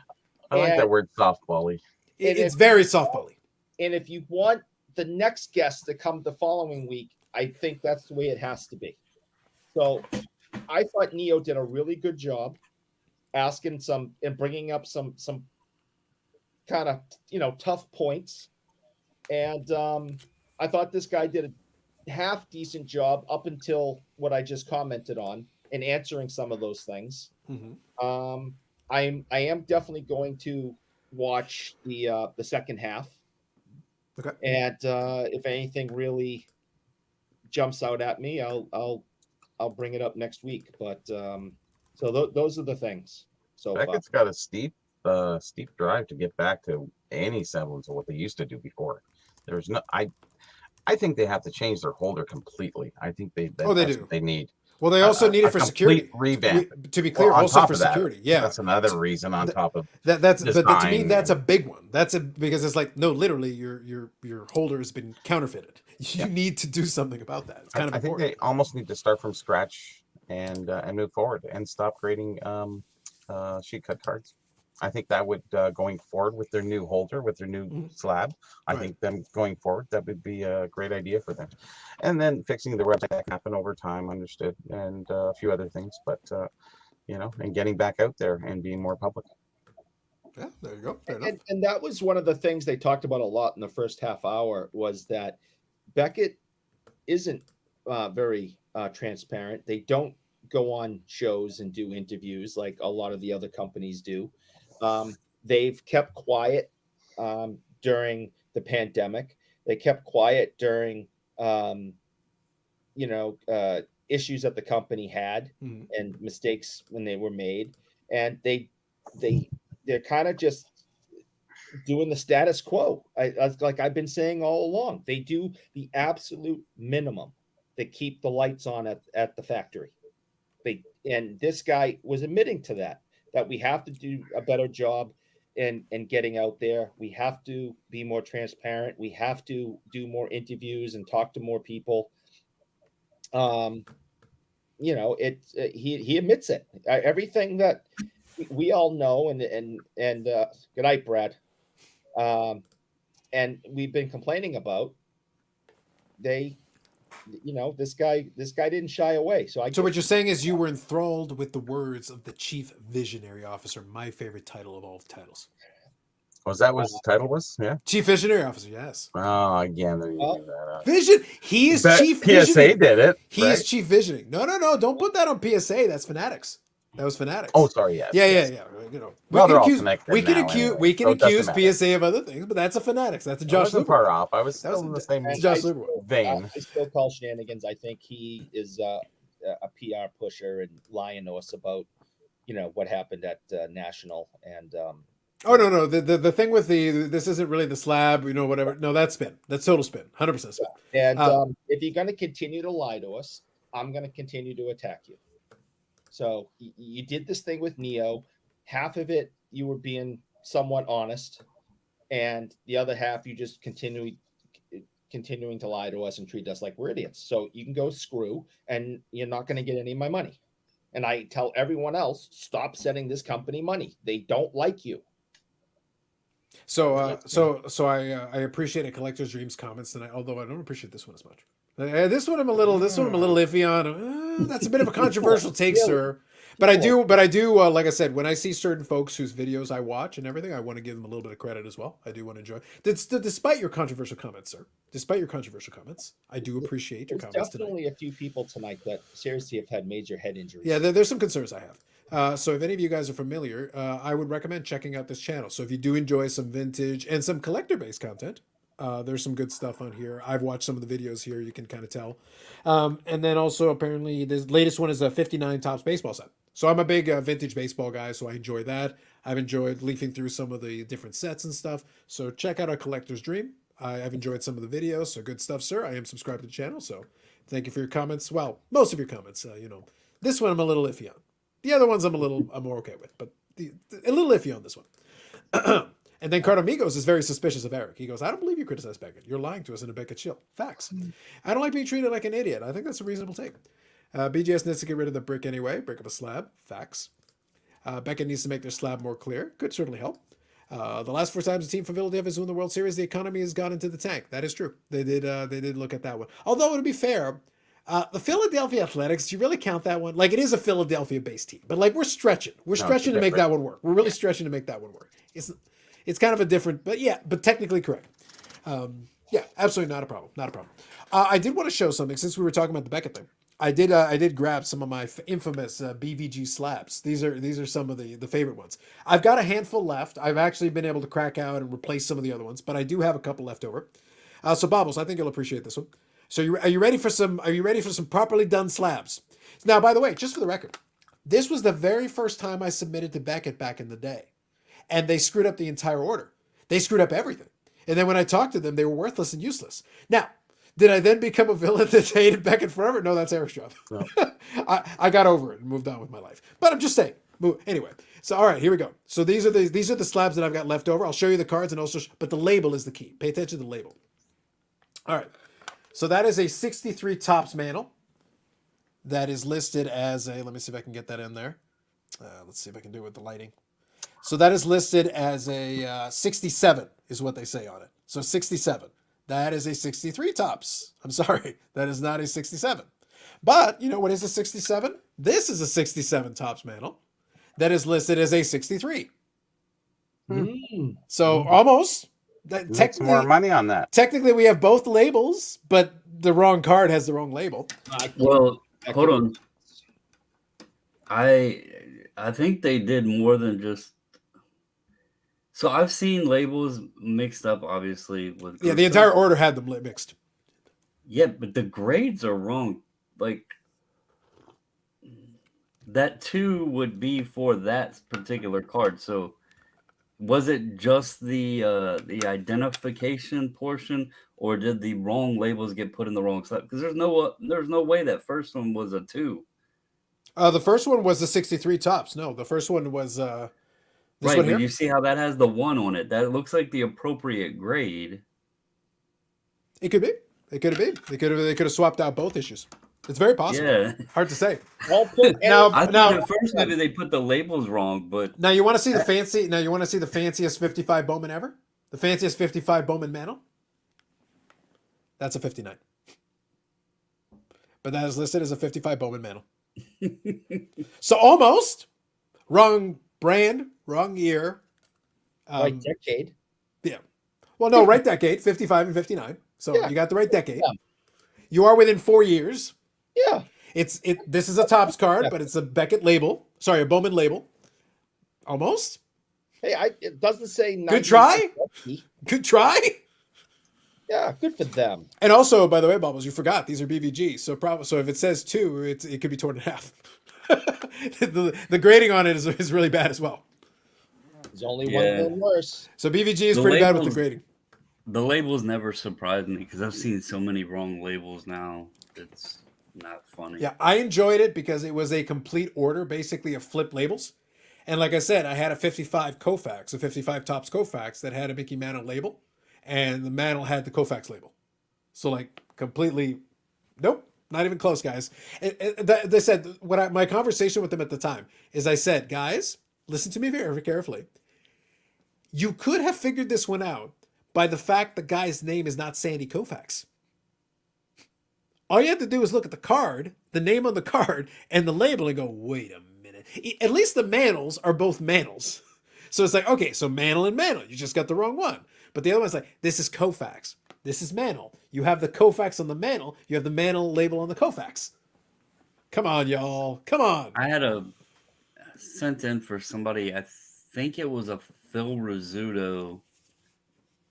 Speaker 2: I like that word, softbally.
Speaker 1: It's very softbally.
Speaker 3: And if you want the next guest to come the following week, I think that's the way it has to be. So I thought Neo did a really good job asking and bringing up some kind of, tough points. And I thought this guy did a half decent job up until what I just commented on in answering some of those things.
Speaker 1: Mm-hmm.
Speaker 3: I am definitely going to watch the second half.
Speaker 1: Okay.
Speaker 3: And if anything really jumps out at me, I'll bring it up next week. But so those are the things. So
Speaker 2: Beckett's got a steep drive to get back to any semblance of what they used to do before. There's no, I think they have to change their holder completely. I think that's
Speaker 1: do.
Speaker 2: what they need.
Speaker 1: Well, they also need it for security.
Speaker 2: Revamp.
Speaker 1: To be clear, also for security. Yeah,
Speaker 2: that's another reason on top of
Speaker 1: that. But to me, that's a big one. Because it's like, no, literally, your holder has been counterfeited. You need to do something about that. It's kind of important.
Speaker 2: I think they almost need to start from scratch and move forward and stop creating sheet cut cards. I think that would going forward with their new holder, with their new slab. I think them going forward, that would be a great idea for them. And then fixing the website, that can happen over time, understood, and a few other things. But and getting back out there and being more public.
Speaker 1: Yeah, there you go.
Speaker 3: And that was one of the things they talked about a lot in the first half hour, was that Beckett isn't very transparent. They don't go on shows and do interviews like a lot of the other companies do. They've kept quiet during the pandemic. They kept quiet during issues that the company had and mistakes when they were made. And they're kind of just doing the status quo. Like I've been saying all along, they do the absolute minimum to keep the lights on at the factory. And this guy was admitting to that we have to do a better job in getting out there. We have to be more transparent. We have to do more interviews and talk to more people. He admits it. Everything that we all know, and good night, Brad. And we've been complaining about. This guy didn't shy away. So
Speaker 1: what you're saying is you were enthralled with the words of the Chief Visionary Officer, my favorite title of all titles.
Speaker 2: Was that what his title was? Yeah.
Speaker 1: Chief Visionary Officer, yes.
Speaker 2: Oh, again, there you do that.
Speaker 1: Vision. He is Chief
Speaker 2: PSA
Speaker 1: Visioning.
Speaker 2: did it.
Speaker 1: He is Chief Visioning. No. Don't put that on PSA. That's Fanatics. That was Fanatics.
Speaker 2: Oh, sorry. Yes.
Speaker 1: Yeah.
Speaker 2: We
Speaker 1: can accuse
Speaker 2: matter.
Speaker 1: PSA of other things, but that's a Fanatics. That's a Josh
Speaker 2: wasn't
Speaker 1: Luber.
Speaker 2: far off. I was still in the same vein.
Speaker 3: I still call shenanigans. I think he is a PR pusher and lying to us about, what happened at National and.
Speaker 1: Oh no! The thing with this isn't really the slab, whatever. No, that's spin. That's total spin. 100% spin.
Speaker 3: And if you're going to continue to lie to us, I'm going to continue to attack you. So you did this thing with Neo. Half of it you were being somewhat honest, and the other half you just continuing to lie to us and treat us like we're idiots. So you can go screw, and you're not going to get any of my money. And I tell everyone else, stop sending this company money. They don't like you.
Speaker 1: So I appreciate a Collector's Dreams comments tonight, although I don't appreciate this one as much. This one I'm a little iffy on. That's a bit of a controversial take, sir. But I do, like I said, when I see certain folks whose videos I watch and everything, I want to give them a little bit of credit as well. I do want to enjoy. Despite your controversial comments, sir. Despite your controversial comments, I do appreciate your comments tonight.
Speaker 3: Definitely a few people tonight that seriously have had major head injuries.
Speaker 1: Yeah, there's some concerns I have. So if any of you guys are familiar, I would recommend checking out this channel. So if you do enjoy some vintage and some collector-based content, there's some good stuff on here. I've watched some of the videos here. You can kind of tell. And then also apparently the latest one is a 59 Topps baseball set. So I'm a big vintage baseball guy, so I enjoy that. I've enjoyed leafing through some of the different sets and stuff. So check out our Collector's Dream. I've enjoyed some of the videos, so good stuff, sir. I am subscribed to the channel, so thank you for your comments. Well, most of your comments. This one I'm a little iffy on. The other ones I'm more okay with, but a little iffy on this one. And then Cardomigos is very suspicious of Eric. He goes, I don't believe you criticize Beckett. You're lying to us in a Beckett chill. Facts. I don't like being treated like an idiot. I think that's a reasonable take. BGS needs to get rid of the brick anyway. Brick of a slab. Facts. Beckett needs to make their slab more clear. Could certainly help. The last 4 times a team from Philadelphia has won the World Series, the economy has gone into the tank. That is true. They did look at that one. Although, to be fair, the Philadelphia Athletics, do you really count that one? Like, it is a Philadelphia-based team, but like we're stretching. We're stretching to make that one work. We're really stretching to make that one work. It's kind of a different, but technically correct. Yeah, absolutely not a problem. Not a problem. I did want to show something since we were talking about the Beckett thing. I did grab some of my infamous BVG slabs. These are some of the favorite ones. I've got a handful left. I've actually been able to crack out and replace some of the other ones, but I do have a couple left over. So Bobbles, I think you'll appreciate this one. So are you ready for some properly done slabs? Now, by the way, just for the record, this was the very first time I submitted to Beckett back in the day, and they screwed up the entire order. They screwed up everything, and then when I talked to them, they were worthless and useless. Now, did I then become a villain that hated Beckett forever? No, that's Eric's job. No. I got over it and moved on with my life. But I'm just saying. Anyway, so all right, here we go. So these are the slabs that I've got left over. I'll show you the cards and also, but the label is the key. Pay attention to the label. All right. So that is a 63 Topps mantle. That is listed as a. Let me see if I can get that in there. Let's see if I can do it with the lighting. So that is listed as a 67 is what they say on it. So 67. That is a 63 Topps. I'm sorry. That is not a 67. But, what is a 67? This is a 67 Topps mantle that is listed as a 63. So almost.
Speaker 2: Technically, more money on that.
Speaker 1: Technically, we have both labels, but the wrong card has the wrong label.
Speaker 4: Well, hold on. I think they did more than just. So I've seen labels mixed up, obviously. With
Speaker 1: the entire order had them mixed.
Speaker 4: Yeah, but the grades are wrong. Like, that 2 would be for that particular card. So Was it just the identification portion, or did the wrong labels get put in the wrong slot? Because there's no way that first one was a 2.
Speaker 1: The first one was the 63 tops. No, the first one was this
Speaker 4: Right,
Speaker 1: one
Speaker 4: but
Speaker 1: here.
Speaker 4: you see how that has the 1 on it. That looks like the appropriate grade.
Speaker 1: It could be. It could have been. They could have swapped out both issues. It's very possible.
Speaker 4: Yeah.
Speaker 1: Hard to say.
Speaker 3: Don't put
Speaker 1: Now-
Speaker 3: any-
Speaker 4: I thought
Speaker 1: Now-
Speaker 4: at first maybe they put the labels wrong, but
Speaker 1: Now you want to see the fancy? Now you want to see the fanciest 55 Bowman ever? The fanciest 55 Bowman Mantle? That's a 59. But that is listed as a 55 Bowman Mantle. So almost wrong brand, wrong year.
Speaker 3: right decade.
Speaker 1: Yeah. Well, no, right decade, 55 and 59. So
Speaker 3: Yeah.
Speaker 1: you got the right decade.
Speaker 3: Yeah.
Speaker 1: You are within 4 years.
Speaker 3: Yeah.
Speaker 1: This is a Topps card, but it's a Beckett label. Sorry, a Bowman label. Almost.
Speaker 3: Hey, it doesn't say
Speaker 1: Good try.
Speaker 3: 1950.
Speaker 1: Good try.
Speaker 3: Yeah, good for them.
Speaker 1: And also, by the way, Bubbles, you forgot these are BVG. So if it says 2, it could be torn in half. the grading on it is really bad as well.
Speaker 3: There's only one
Speaker 4: Yeah.
Speaker 3: thing worse.
Speaker 1: So BVG is
Speaker 4: The
Speaker 1: pretty bad with the
Speaker 4: labels-
Speaker 1: grading.
Speaker 4: the labels never surprised me because I've seen so many wrong labels now. It's not funny.
Speaker 1: Yeah, I enjoyed it because it was a complete order, basically of flipped labels. And like I said, I had a 55 Koufax, a 55 Topps Koufax that had a Mickey Mantle label, and the Mantle had the Koufax label. So like completely, nope, not even close, guys. They said my conversation with them at the time is I said, guys, listen to me very carefully. You could have figured this one out by the fact the guy's name is not Sandy Koufax. All you have to do is look at the card, the name on the card, and the label and go, wait a minute. At least the Mantles are both Mantles. So it's like, okay, so Mantle and Mantle. You just got the wrong one. But the other one's like, this is Koufax. This is Mantle. You have the Koufax on the Mantle. You have the Mantle label on the Koufax. Come on, y'all. Come on.
Speaker 4: I had a sent in for somebody. I think it was a Phil Rizzuto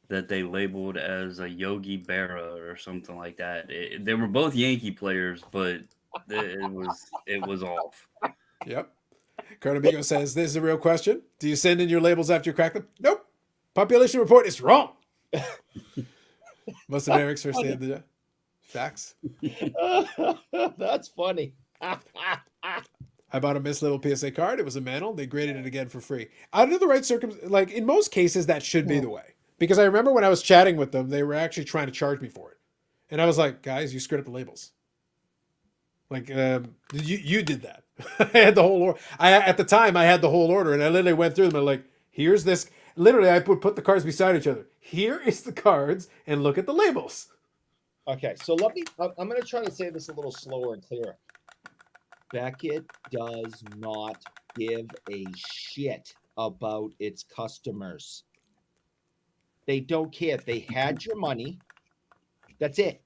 Speaker 4: that they labeled as a Yogi Berra or something like that. They were both Yankee players, but it was off.
Speaker 1: Yep. Carnamigo says, this is a real question. Do you send in your labels after you crack them? Nope. Population report is wrong. Most of Eric's first day of the day. Facts.
Speaker 3: That's funny.
Speaker 1: I bought a mislabeled PSA card. It was a Mantle. They graded it again for free. Under the right circumstances, like in most cases, that should be the way. Because I remember when I was chatting with them, they were actually trying to charge me for it. And I was like, guys, you screwed up the labels. Like, you did that. I had the whole order. At the time, I had the whole order, and I literally went through them and like, here's this. Literally, I put the cards beside each other. Here is the cards, and look at the labels.
Speaker 3: Okay, so I'm going to try to say this a little slower and clearer. Beckett does not give a shit about its customers. They don't care. They had your money. That's it.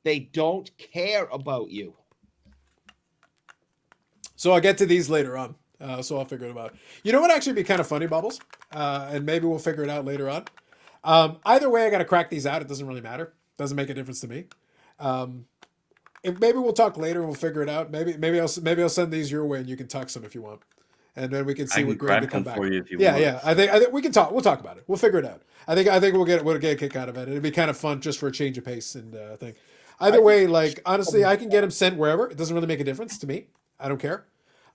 Speaker 3: They don't care about you.
Speaker 1: So I'll get to these later on. So I'll figure it out. You know what actually be kind of funny, Bubbles? And maybe we'll figure it out later on. Either way, I got to crack these out. It doesn't really matter. Doesn't make a difference to me. Maybe we'll talk later and we'll figure it out. Maybe I'll send these your way and you can tuck some if you want, and then we can see
Speaker 4: I
Speaker 1: what
Speaker 4: can
Speaker 1: grade to
Speaker 4: crack
Speaker 1: come
Speaker 4: them
Speaker 1: back.
Speaker 4: for you if you
Speaker 1: Yeah,
Speaker 4: want.
Speaker 1: yeah. I think we can talk. We'll talk about it. We'll figure it out. I think we'll get a kick out of it. It'd be kind of fun just for a change of pace and thing. Either way, like honestly, I can get them sent wherever. It doesn't really make a difference to me. I don't care.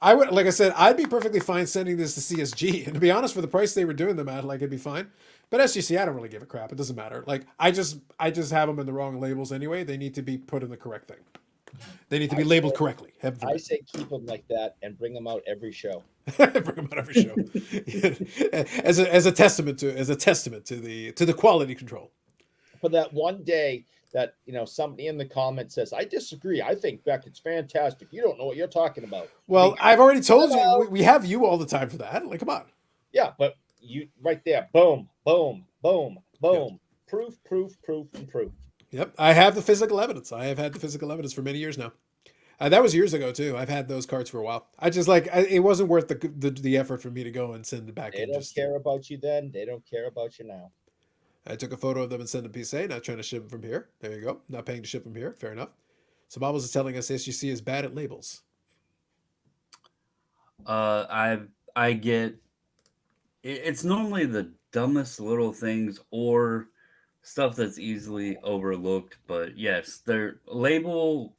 Speaker 1: I would, like I said, I'd be perfectly fine sending this to CSG. And to be honest, for the price they were doing them at, like it'd be fine. But SGC, I don't really give a crap. It doesn't matter. Like I just have them in the wrong labels anyway. They need to be put in the correct thing. They need to be labeled correctly. Heaven
Speaker 3: I
Speaker 1: forbid.
Speaker 3: say keep them like that and bring them out every show.
Speaker 1: Bring them out every show as a testament to the quality control.
Speaker 3: For that one day that somebody in the comments says, I disagree. I think Beckett's fantastic. You don't know what you're talking about.
Speaker 1: Well, I've already told you we have you all the time for that. Like, come on.
Speaker 3: Yeah, but you right there, boom, boom, boom, boom. Proof, and proof.
Speaker 1: Yep, I have the physical evidence. I have had the physical evidence for many years now. That was years ago too. I've had those cards for a while. I just it wasn't worth the effort for me to go and send it back
Speaker 3: They
Speaker 1: in.
Speaker 3: don't care about you then. They don't care about you now.
Speaker 1: I took a photo of them and sent them PSA. Not trying to ship them from here. There you go. Not paying to ship them here. Fair enough. So Bobbles is telling us SGC is bad at labels.
Speaker 4: I get it's normally the dumbest little things or stuff that's easily overlooked. But yes, their label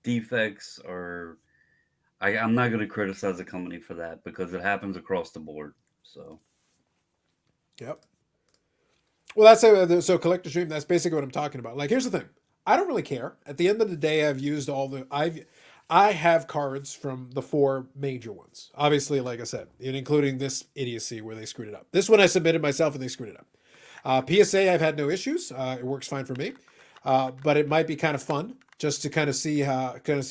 Speaker 4: defects are. I'm not going to criticize the company for that because it happens across the board. So
Speaker 1: Yep. Well, so collector stream. That's basically what I'm talking about. Like, here's the thing. I don't really care. At the end of the day, I have cards from the 4 major ones. Obviously, like I said, including this idiocy where they screwed it up. This one I submitted myself and they screwed it up. PSA, I've had no issues. It works fine for me. But it might be kind of fun just to kind of see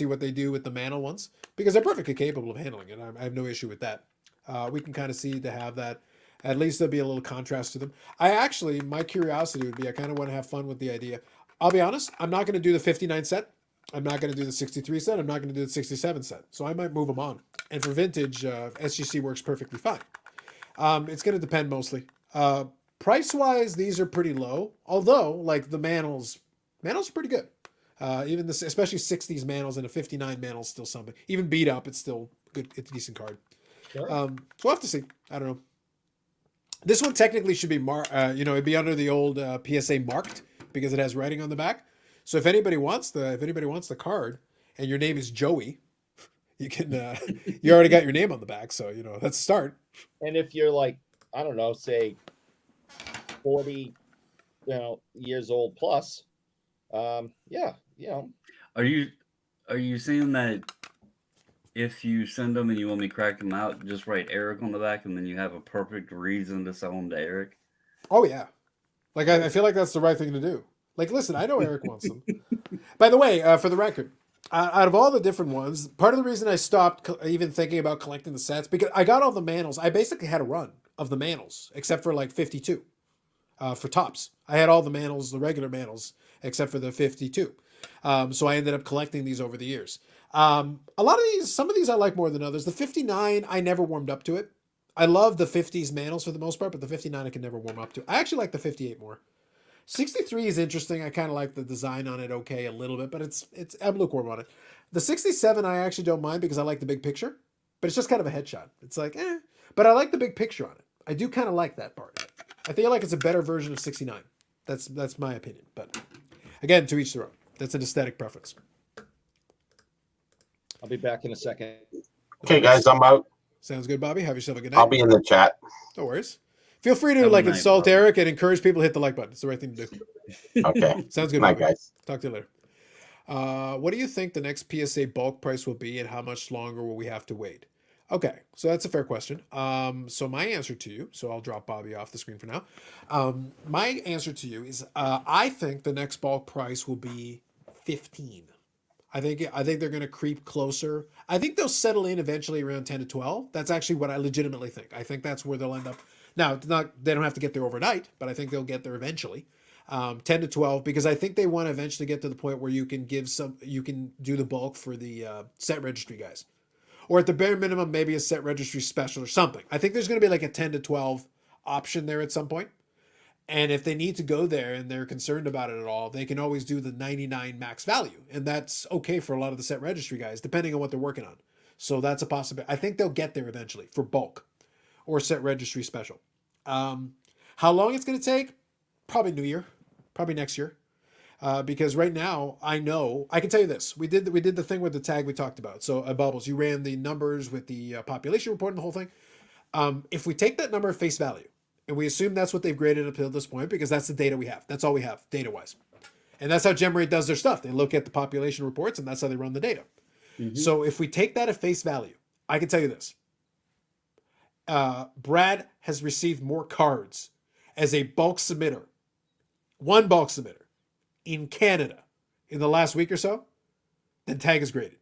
Speaker 1: what they do with the Mantle ones because they're perfectly capable of handling it. I have no issue with that. We can kind of see to have that. At least there'll be a little contrast to them. My curiosity would be, I kind of want to have fun with the idea. I'll be honest, I'm not going to do the 59 set. I'm not going to do the 63 set. I'm not going to do the 67 set. So I might move them on. And for vintage, SGC works perfectly fine. It's going to depend mostly. Price wise, these are pretty low. Although, like the Mantles are pretty good. Even this, especially 60s Mantles and a 59 Mantle's still something. Even beat up, it's still good. It's a decent card.
Speaker 3: Sure.
Speaker 1: So we'll have to see. I don't know. This one technically should be it'd be under the old PSA marked because it has writing on the back. So if anybody wants the card and your name is Joey, you can you already got your name on the back, so that's a start.
Speaker 3: And if you're like, I don't know, say 40, years old plus, yeah,
Speaker 4: are you saying that if you send them and you want me to crack them out, just write Eric on the back and then you have a perfect reason to sell them to Eric?
Speaker 1: Oh yeah, like I feel like that's the right thing to do. Like, listen, I know Eric wants them. By the way, for the record, out of all the different ones, part of the reason I stopped even thinking about collecting the sets because I got all the Mantles. I basically had a run of the Mantles except for like 52 for tops. I had all the Mantles, the regular Mantles, except for the 52. So I ended up collecting these over the years. A lot of these, some of these I like more than others. The 59, I never warmed up to it. I love the 50s Mantles for the most part, but the 59 I can never warm up to. I actually like the 58 more. 63 is interesting. I kind of like the design on it a little bit, but I'm lukewarm on it. The 67 I actually don't mind because I like the big picture, but it's just kind of a headshot. It's like, but I like the big picture on it. I do kind of like that part. I feel like it's a better version of 69. That's my opinion, but again, to each their own. That's an aesthetic preference.
Speaker 3: I'll be back in a second.
Speaker 2: Okay, guys, I'm out.
Speaker 1: Sounds good, Bobby. Have yourself a good night.
Speaker 2: I'll be in the chat.
Speaker 1: No worries. Feel free to
Speaker 4: Have a night,
Speaker 1: insult
Speaker 4: Bobby.
Speaker 1: Eric and encourage people to hit the like button. It's the right thing to do.
Speaker 2: Okay.
Speaker 1: Sounds good,
Speaker 2: Night,
Speaker 1: Bobby.
Speaker 2: guys.
Speaker 1: Talk to you later. What do you think the next PSA bulk price will be, and how much longer will we have to wait? Okay, so that's a fair question. So my answer to you, so I'll drop Bobby off the screen for now. My answer to you is, I think the next bulk price will be 15. I think they're going to creep closer. I think they'll settle in eventually around 10 to 12. That's actually what I legitimately think. I think that's where they'll end up. Now, they don't have to get there overnight, but I think they'll get there eventually. 10 to 12, because I think they want to eventually get to the point where you can do the bulk for the set registry guys. Or at the bare minimum, maybe a set registry special or something. I think there's going to be like a 10 to 12 option there at some point. And if they need to go there and they're concerned about it at all, they can always do the 99 max value. And that's okay for a lot of the set registry guys, depending on what they're working on. So that's a possibility. I think they'll get there eventually for bulk or set registry special. How long it's going to take? Probably New Year, probably next year. Because right now, I can tell you this. We did the thing with the tag we talked about. So Bubbles, you ran the numbers with the population report and the whole thing. If we take that number at face value, and we assume that's what they've graded up to this point, because that's the data we have. That's all we have, data-wise. And that's how GemRate does their stuff. They look at the population reports, and that's how they run the data. Mm-hmm. So if we take that at face value, I can tell you this. Brad has received more cards as a bulk submitter, one bulk submitter, in Canada in the last week or so than Tag is graded.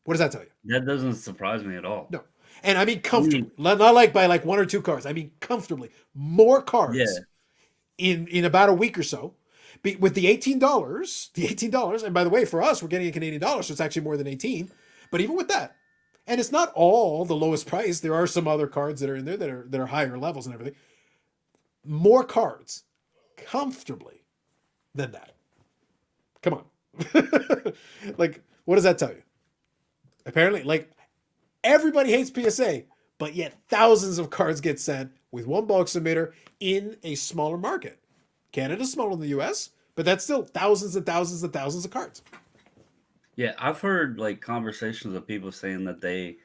Speaker 1: What does that tell you?
Speaker 4: That doesn't surprise me at all.
Speaker 1: No. And I mean comfortably, not like by like 1 or 2 cards. I mean comfortably, more cards in about a week or so. With the $18, and by the way, for us, we're getting in Canadian dollars, so it's actually more than 18. But even with that, and it's not all the lowest price. There are some other cards that are in there that are higher levels and everything. More cards, comfortably, than that. Come on, like what does that tell you? Apparently, like Everybody hates PSA, but yet thousands of cards get sent with one bulk submitter in a smaller market. Canada's smaller than the US, but that's still thousands and thousands and thousands of cards.
Speaker 4: Yeah, I've heard like conversations of people saying that they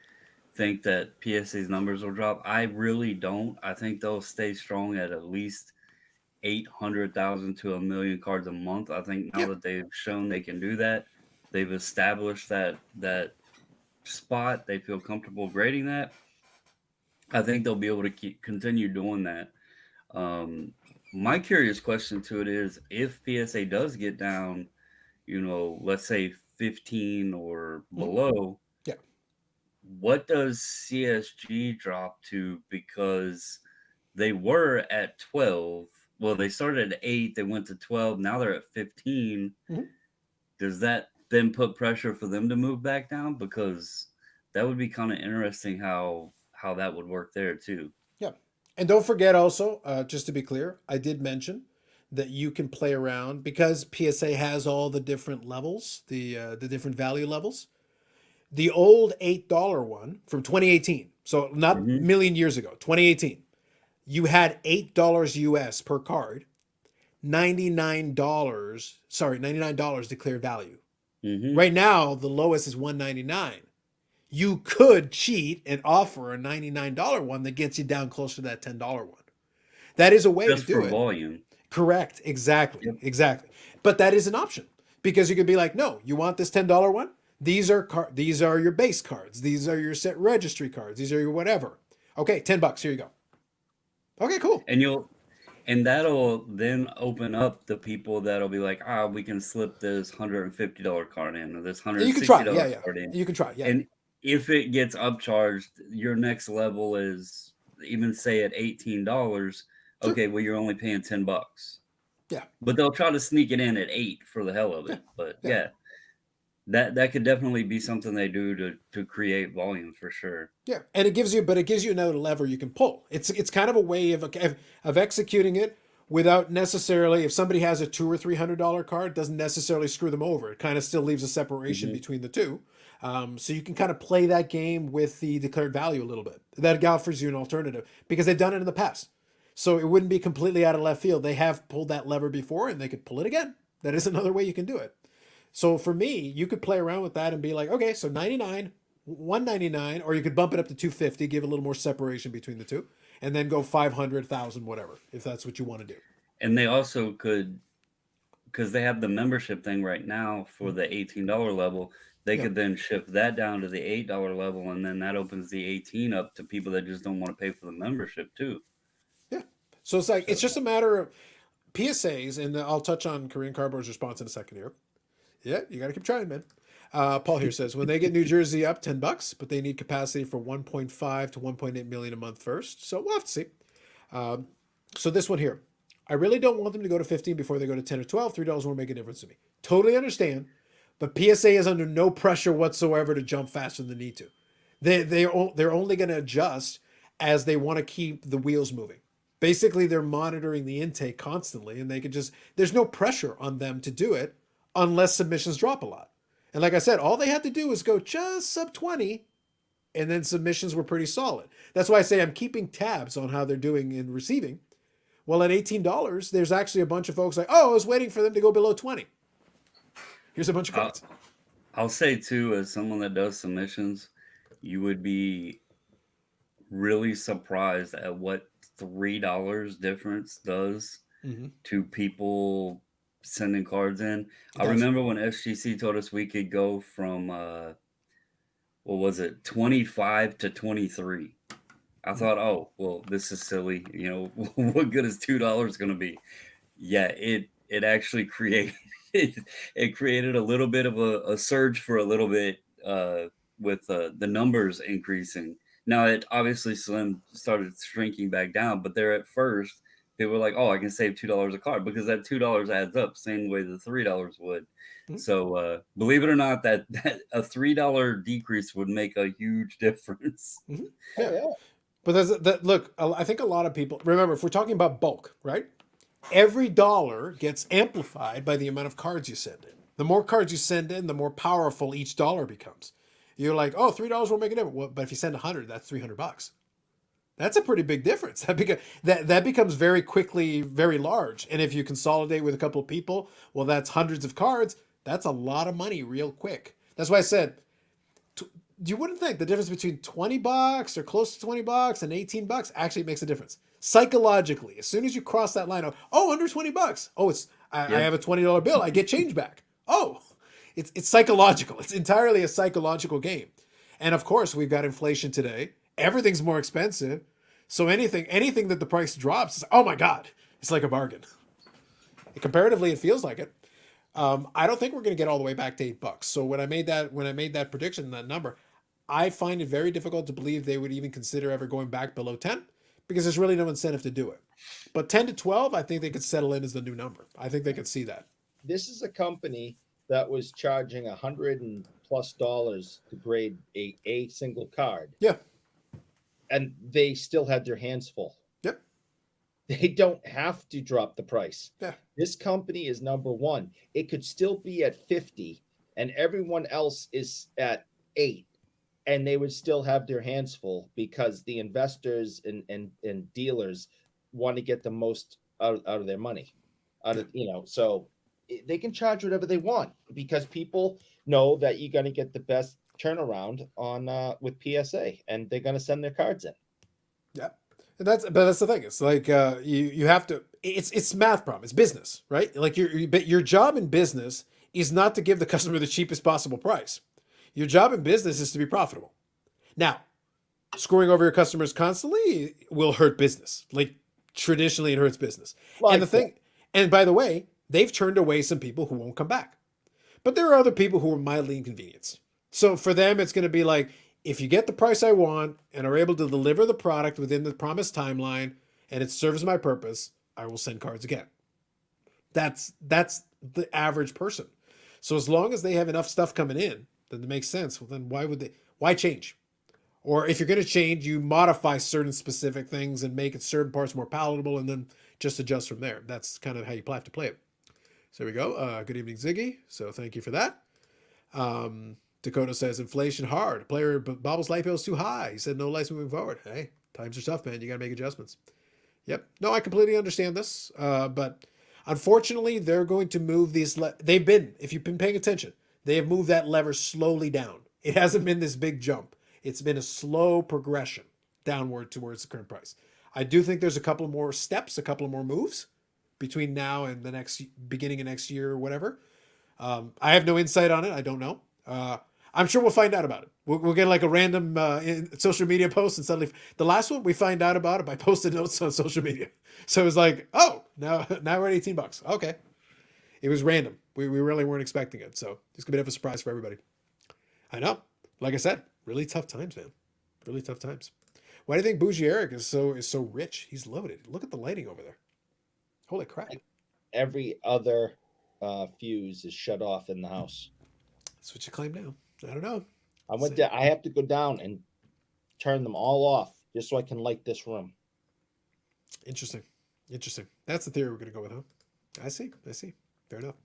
Speaker 4: think that PSA's numbers will drop. I really don't. I think they'll stay strong at least 800,000 to a million cards a month. I think now
Speaker 1: Yeah.
Speaker 4: that they've shown they can do that, they've established that spot. They feel comfortable grading that. I think they'll be able to continue doing that. My curious question to it is, if PSA does get down, let's say 15 or below,
Speaker 1: Yeah.
Speaker 4: what does CSG drop to? Because they were at 12. Well, they started at 8, they went to 12, now they're at 15.
Speaker 1: Mhm.
Speaker 4: Does that then put pressure for them to move back down? Because that would be kind of interesting how that would work there too.
Speaker 1: Yeah. And don't forget also, just to be clear, I did mention that you can play around because PSA has all the different levels, the different value levels. The old $8 one from 2018, so not a million years ago, 2018, you had $8 US per card, $99 declared value. Right now, the lowest is $199. You could cheat and offer a $99 one that gets you down closer to that $10 one. That is a way
Speaker 4: Just
Speaker 1: to do
Speaker 4: for
Speaker 1: it.
Speaker 4: volume.
Speaker 1: Correct. Exactly.
Speaker 4: Yep.
Speaker 1: Exactly. But that is an option because you could be like, no, you want this $10 one? These are your base cards. These are your set registry cards. These are your whatever. Okay, $10. Here you go. Okay, cool.
Speaker 4: And that'll then open up the people that'll be like, we can slip this $150 card in or this $160
Speaker 1: You can try. Yeah, yeah.
Speaker 4: card in.
Speaker 1: You can try. Yeah.
Speaker 4: And if it gets upcharged, your next level is even say at $18.
Speaker 1: Sure.
Speaker 4: Okay, well you're only paying $10.
Speaker 1: Yeah.
Speaker 4: But they'll try to sneak it in at 8 for the hell of it. But yeah, that could definitely be something they do to create volume for sure.
Speaker 1: Yeah, and it gives you another lever you can pull. It's kind of a way of executing it without necessarily, if somebody has a $200 or $300 card, it doesn't necessarily screw them over. It kind of still leaves a separation between the two. So you can kind of play that game with the declared value a little bit. That offers you an alternative because they've done it in the past. So it wouldn't be completely out of left field. They have pulled that lever before and they could pull it again. That is another way you can do it. So for me, you could play around with that and be like, okay, so 99, 199, or you could bump it up to 250, give a little more separation between the two, and then go 500, 1,000, whatever, if that's what you want to do.
Speaker 4: And they also could, because they have the membership thing right now for the $18 level, they could then shift that down to the $8 level, and then that opens the 18 up to people that just don't want to pay for the membership too.
Speaker 1: Yeah. So it's like, it's just a matter of PSAs, and I'll touch on Korean Cardboard's response in a second here. Yeah, you got to keep trying, man. Paul here says, when they get New Jersey up $10, but they need capacity for 1.5 to 1.8 million a month first. So we'll have to see. So this one here, I really don't want them to go to 15 before they go to 10 or 12. $3 won't make a difference to me. Totally understand. But PSA is under no pressure whatsoever to jump faster than they need to. They're only going to adjust as they want to keep the wheels moving. Basically, they're monitoring the intake constantly, and they could just, there's no pressure on them to do it unless submissions drop a lot. And like I said, all they had to do was go just sub 20, and then submissions were pretty solid. That's why I say I'm keeping tabs on how they're doing in receiving. Well, at $18, there's actually a bunch of folks like, oh, I was waiting for them to go below 20. Here's a bunch of cards.
Speaker 4: I'll say too, as someone that does submissions, you would be really surprised at what $3 difference does to people sending cards in. I remember when SGC told us we could go from what was it, 25 to 23. I thought, oh, well, this is silly. What good is $2 going to be? Yeah, it actually created it created a little bit of a surge for a little bit with the numbers increasing. Now it obviously started shrinking back down, but there at first they were like, oh, I can save $2 a card because that $2 adds up same way the $3 would. So believe it or not, that a $3 decrease would make a huge difference.
Speaker 1: Yeah. But look, I think a lot of people, remember, if we're talking about bulk, right? Every dollar gets amplified by the amount of cards you send in. The more cards you send in, the more powerful each dollar becomes. You're like, oh, $3 won't make a difference. Well, but if you send 100, that's $300. That's a pretty big difference. That becomes very quickly very large. And if you consolidate with a couple of people, well, that's hundreds of cards. That's a lot of money real quick. That's why I said, you wouldn't think the difference between $20 or close to $20 and $18 actually makes a difference psychologically. As soon as you cross that line of, oh, under $20, oh, I have a $20 bill, I get change back. Oh, it's psychological. It's entirely a psychological game. And of course, we've got inflation today. Everything's more expensive. So anything that the price drops, oh my God, it's like a bargain. Comparatively, it feels like it. I don't think we're going to get all the way back to $8. So when I made that prediction, that number, I find it very difficult to believe they would even consider ever going back below 10 because there's really no incentive to do it. But 10 to 12, I think they could settle in as the new number. I think they could see that.
Speaker 3: This is a company that was charging $100+ to grade a single card.
Speaker 1: Yeah.
Speaker 3: And they still had their hands full.
Speaker 1: Yep.
Speaker 3: They don't have to drop the price.
Speaker 1: Yeah.
Speaker 3: This company is number one. It could still be at 50 and everyone else is at 8 and they would still have their hands full because the investors and dealers want to get the most out of their money. So they can charge whatever they want because people know that you're going to get the best turnaround on with PSA and they're going to send their cards in.
Speaker 1: Yeah. And that's the thing. It's like you have to. It's math problem. It's business, right? Like your job in business is not to give the customer the cheapest possible price. Your job in business is to be profitable. Now, screwing over your customers constantly will hurt business. Like traditionally, it hurts business. And by the way, they've turned away some people who won't come back. But there are other people who are mildly inconvenienced. So for them, it's going to be like, if you get the price I want and are able to deliver the product within the promised timeline and it serves my purpose, I will send cards again. That's the average person. So as long as they have enough stuff coming in, then it makes sense. Well, then why change? Or if you're going to change, you modify certain specific things and make it certain parts more palatable and then just adjust from there. That's kind of how you have to play it. So there we go. Good evening, Ziggy. So thank you for that. Dakota says, inflation hard. Player Bobble's light bill is too high. He said no lights moving forward. Hey, times are tough, man. You got to make adjustments. Yep. No, I completely understand this. But unfortunately, they're going to move these. If you've been paying attention, they have moved that lever slowly down. It hasn't been this big jump. It's been a slow progression downward towards the current price. I do think there's a couple more steps, a couple more moves between now and the beginning of next year or whatever. I have no insight on it. I don't know. I'm sure we'll find out about it. We'll get like a random social media post and suddenly the last one we find out about it by posted notes on social media. So it was like, oh, now we're at $18. Okay. It was random. We really weren't expecting it. So it's a bit of a surprise for everybody. I know. Like I said, really tough times, man. Really tough times. Why do you think Bougie Eric is so rich? He's loaded. Look at the lighting over there. Holy crap.
Speaker 3: Every other fuse is shut off in the house.
Speaker 1: That's what you claim now. I don't know.
Speaker 3: I have to go down and turn them all off just so I can light this room.
Speaker 1: Interesting. That's the theory we're going to go with, huh? I see. Fair enough.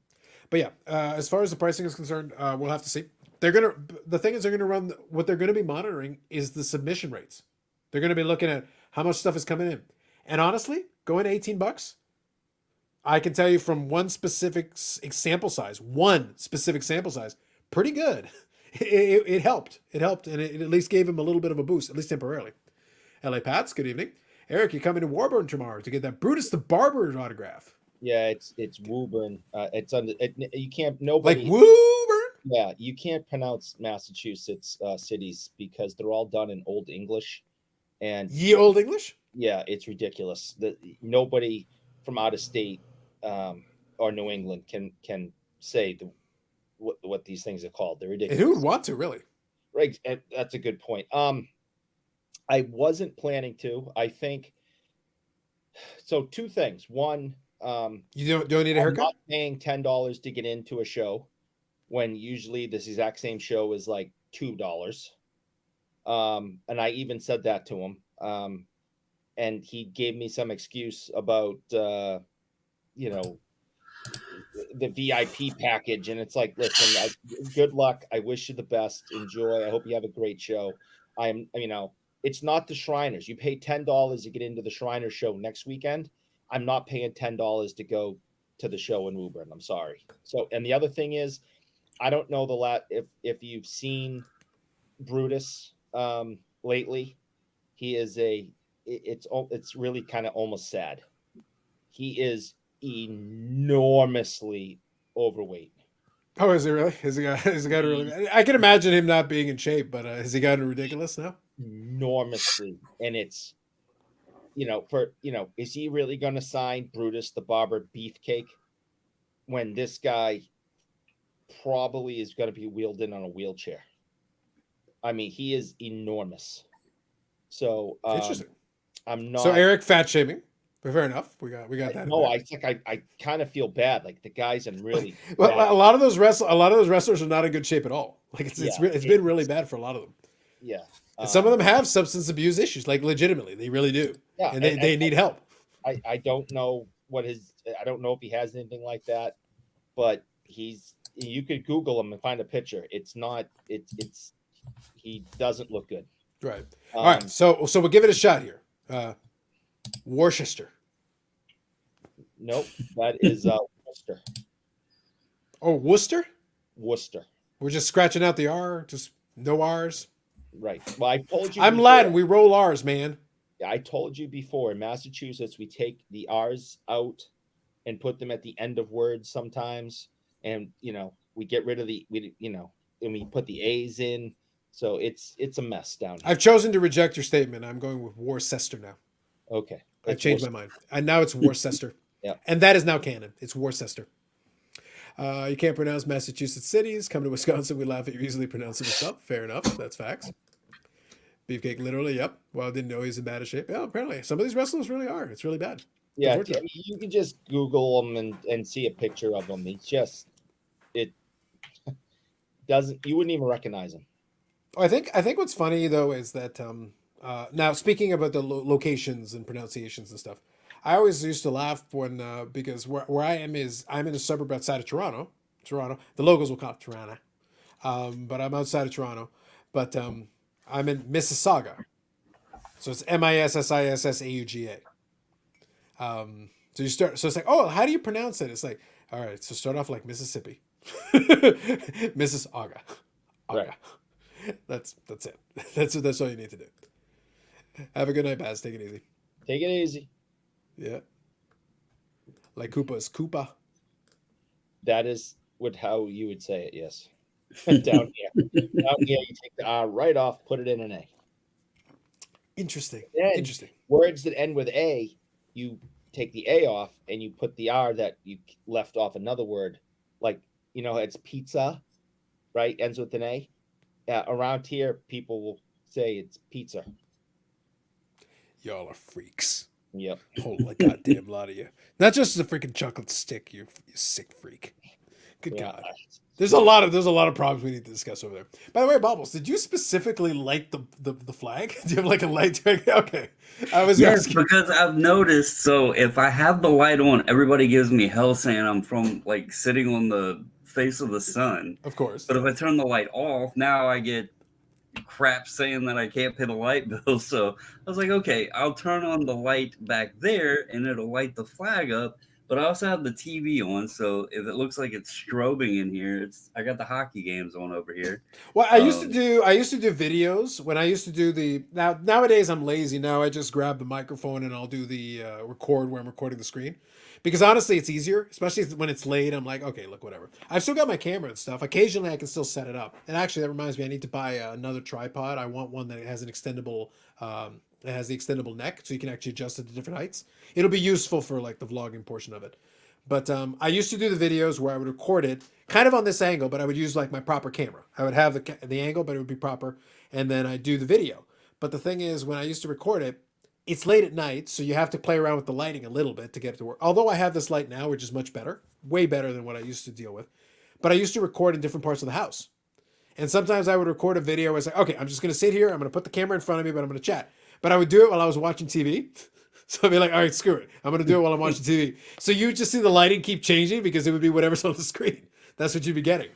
Speaker 1: But yeah, as far as the pricing is concerned, we'll have to see. The thing is they're going to run, what they're going to be monitoring is the submission rates. They're going to be looking at how much stuff is coming in. And honestly, going to $18, I can tell you from one specific sample size, pretty good. It helped. It helped, and it at least gave him a little bit of a boost, at least temporarily. LA Pats, good evening. Eric, you're coming to Warburn tomorrow to get that Brutus the Barber autograph.
Speaker 3: Yeah, it's Woburn. It's under. You can't. Nobody.
Speaker 1: Like Woburn.
Speaker 3: Yeah, you can't pronounce Massachusetts cities because they're all done in Old English, and
Speaker 1: Ye Old English.
Speaker 3: Yeah, it's ridiculous. That nobody from out of state or New England can say what these things are called. They're ridiculous.
Speaker 1: And who would want to, really?
Speaker 3: Right, that's a good point. I wasn't planning to. I think so. Two things. One,
Speaker 1: you don't need a haircut.
Speaker 3: I'm not paying $10 to get into a show when usually this exact same show is like $2. And I even said that to him. And he gave me some excuse about the VIP package, and it's like, listen, good luck. I wish you the best. Enjoy. I hope you have a great show. It's not the Shriners. You pay $10 to get into the Shriners show next weekend. I'm not paying $10 to go to the show in Woburn. I'm sorry. So, and the other thing is, I don't know if you've seen Brutus lately. He is it's really kind of almost sad. He is enormously overweight.
Speaker 1: Oh, is he really? Has he got really? I can imagine him not being in shape, but has he gotten ridiculous now?
Speaker 3: Enormously, and it's is he really going to sign Brutus the Barber Beefcake when this guy probably is going to be wheeled in on a wheelchair? I mean, he is enormous. So
Speaker 1: Interesting.
Speaker 3: I'm not.
Speaker 1: So Eric fat shaming. But fair enough. We got that.
Speaker 3: No, I think I kind of feel bad. Like the guy's in really.
Speaker 1: Well, a lot of those wrestlers are not in good shape at all. Like it's been really bad for a lot of them.
Speaker 3: Yeah.
Speaker 1: And some of them have substance abuse issues, like legitimately, they really do.
Speaker 3: Yeah,
Speaker 1: and they need help.
Speaker 3: I don't know I don't know if he has anything like that, but you could Google him and find a picture. It's not. He doesn't look good.
Speaker 1: Right. All right. So we'll give it a shot here. Worcester.
Speaker 3: Nope, that is Worcester.
Speaker 1: Oh, Worcester.
Speaker 3: Worcester.
Speaker 1: We're just scratching out the R. Just no R's.
Speaker 3: Right. Well, I told you.
Speaker 1: I'm
Speaker 3: before,
Speaker 1: Latin. We roll R's, man.
Speaker 3: I told you before. In Massachusetts, we take the R's out and put them at the end of words sometimes, and we get rid of and we put the A's in. So it's a mess down here.
Speaker 1: I've chosen to reject your statement. I'm going with Worcester now.
Speaker 3: Okay.
Speaker 1: I've changed my mind. And now it's Worcester.
Speaker 3: Yeah.
Speaker 1: And that is now canon. It's Worcester. You can't pronounce Massachusetts cities. Come to Wisconsin. We laugh at you easily pronouncing stuff. Fair enough. That's facts. Beefcake, literally. Yep. Well, I didn't know he's in bad shape. Yeah, apparently. Some of these wrestlers really are. It's really bad.
Speaker 3: Yeah. You can just Google them and see a picture of them. It doesn't, you wouldn't even recognize them.
Speaker 1: I think what's funny though is that now speaking about the locations and pronunciations and stuff, I always used to laugh when because where I am is I'm in a suburb outside of Toronto. The locals will call it Toronto, but I'm outside of Toronto. But I'm in Mississauga, so it's Mississauga. So you start. So it's like, oh, how do you pronounce it? It's like, all right, so start off like Mississippi, Mississauga.
Speaker 3: Right.
Speaker 1: That's it. That's all you need to do. Have a good night, Baz. Take it easy.
Speaker 3: Take it easy.
Speaker 1: Yeah. Like Koopa is Koopa.
Speaker 3: That is how you would say it, yes. Down here. You take the R right off, put it in an A.
Speaker 1: Interesting.
Speaker 3: Then,
Speaker 1: Interesting.
Speaker 3: Words that end with A, you take the A off and you put the R that you left off another word. Like, it's pizza, right? Ends with an A. Around here, people will say it's pizza.
Speaker 1: Y'all are freaks.
Speaker 3: Yep.
Speaker 1: Holy goddamn lot of you. Not just a freaking chocolate stick, you sick freak. Good God. There's a lot of problems we need to discuss over there. By the way, Bobbles, did you specifically light the flag? Do you have like a light? Okay.
Speaker 4: Yes, because I've noticed, so if I have the light on, everybody gives me hell saying I'm from like sitting on the face of the sun.
Speaker 1: Of course.
Speaker 4: But if I turn the light off, now I get crap saying that I can't pay the light bill. So I was like, okay, I'll turn on the light back there and it'll light the flag up. But I also have the TV on, so if it looks like it's strobing in here, I got the hockey games on over here.
Speaker 1: Well, I used to do videos when I used to do nowadays I'm lazy. Now I just grab the microphone and I'll do the record where I'm recording the screen. Because honestly, it's easier, especially when it's late. I'm like, okay, look, whatever. I've still got my camera and stuff. Occasionally, I can still set it up. And actually, that reminds me, I need to buy another tripod. I want one that has an extendable, it has the extendable neck, so you can actually adjust it to different heights. It'll be useful for like the vlogging portion of it. But I used to do the videos where I would record it kind of on this angle, but I would use like my proper camera. I would have the angle, but it would be proper, and then I do the video. But the thing is, when I used to record it, it's late at night, so you have to play around with the lighting a little bit to get it to work. Although I have this light now, which is much better, way better than what I used to deal with. But I used to record in different parts of the house. And sometimes I would record a video. I was like, okay, I'm just going to sit here. I'm going to put the camera in front of me, but I'm going to chat. But I would do it while I was watching TV. So I'd be like, all right, screw it. I'm gonna do it while I'm watching TV. So you just see the lighting keep changing because it would be whatever's on the screen. That's what you'd be getting.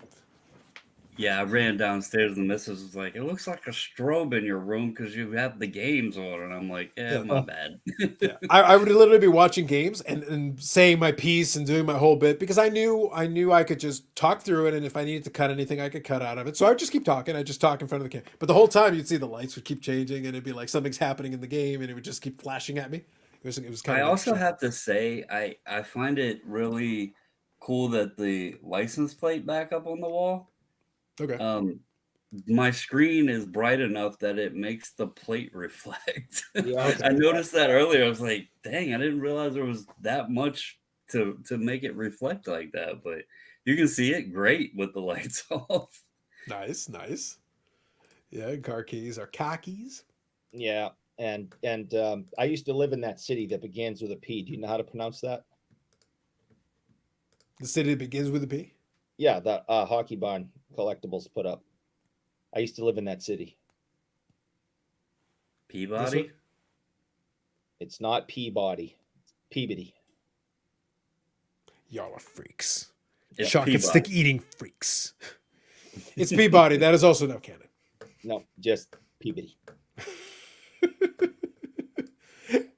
Speaker 4: Yeah, I ran downstairs and the missus was like, "It looks like a strobe in your room because you have the games on." And I'm like, "Yeah,
Speaker 1: Yeah.
Speaker 4: my bad."
Speaker 1: Yeah, I would literally be watching games and saying my piece and doing my whole bit because I knew I could just talk through it, and if I needed to cut anything, I could cut out of it. So I would just keep talking. I just talk in front of the camera. But the whole time, you'd see the lights would keep changing, and it'd be like something's happening in the game, and it would just keep flashing at me. It was kind
Speaker 4: I
Speaker 1: of
Speaker 4: also
Speaker 1: interesting.
Speaker 4: have to say, I find it really cool that the license plate back up on the wall.
Speaker 1: Okay.
Speaker 4: My screen is bright enough that it makes the plate reflect.
Speaker 3: Yeah,
Speaker 1: Okay.
Speaker 4: I noticed that earlier. I was like, "Dang, I didn't realize there was that much to make it reflect like that." But you can see it great with the lights off.
Speaker 1: Nice, nice. Yeah, car keys are khakis.
Speaker 3: yeah. And I used to live in that city that begins with a P. Do you know how to pronounce that?
Speaker 1: The city that begins with a P.
Speaker 3: Yeah, the Hockey Barn Collectibles put up. I used to live in that city.
Speaker 4: Peabody.
Speaker 3: It's not Peabody. It's Peabody.
Speaker 1: Y'all are freaks.
Speaker 4: It's
Speaker 1: Chocolate
Speaker 4: Peabody.
Speaker 1: stick eating freaks. It's Peabody. That is also no canon.
Speaker 3: No, just Peabody.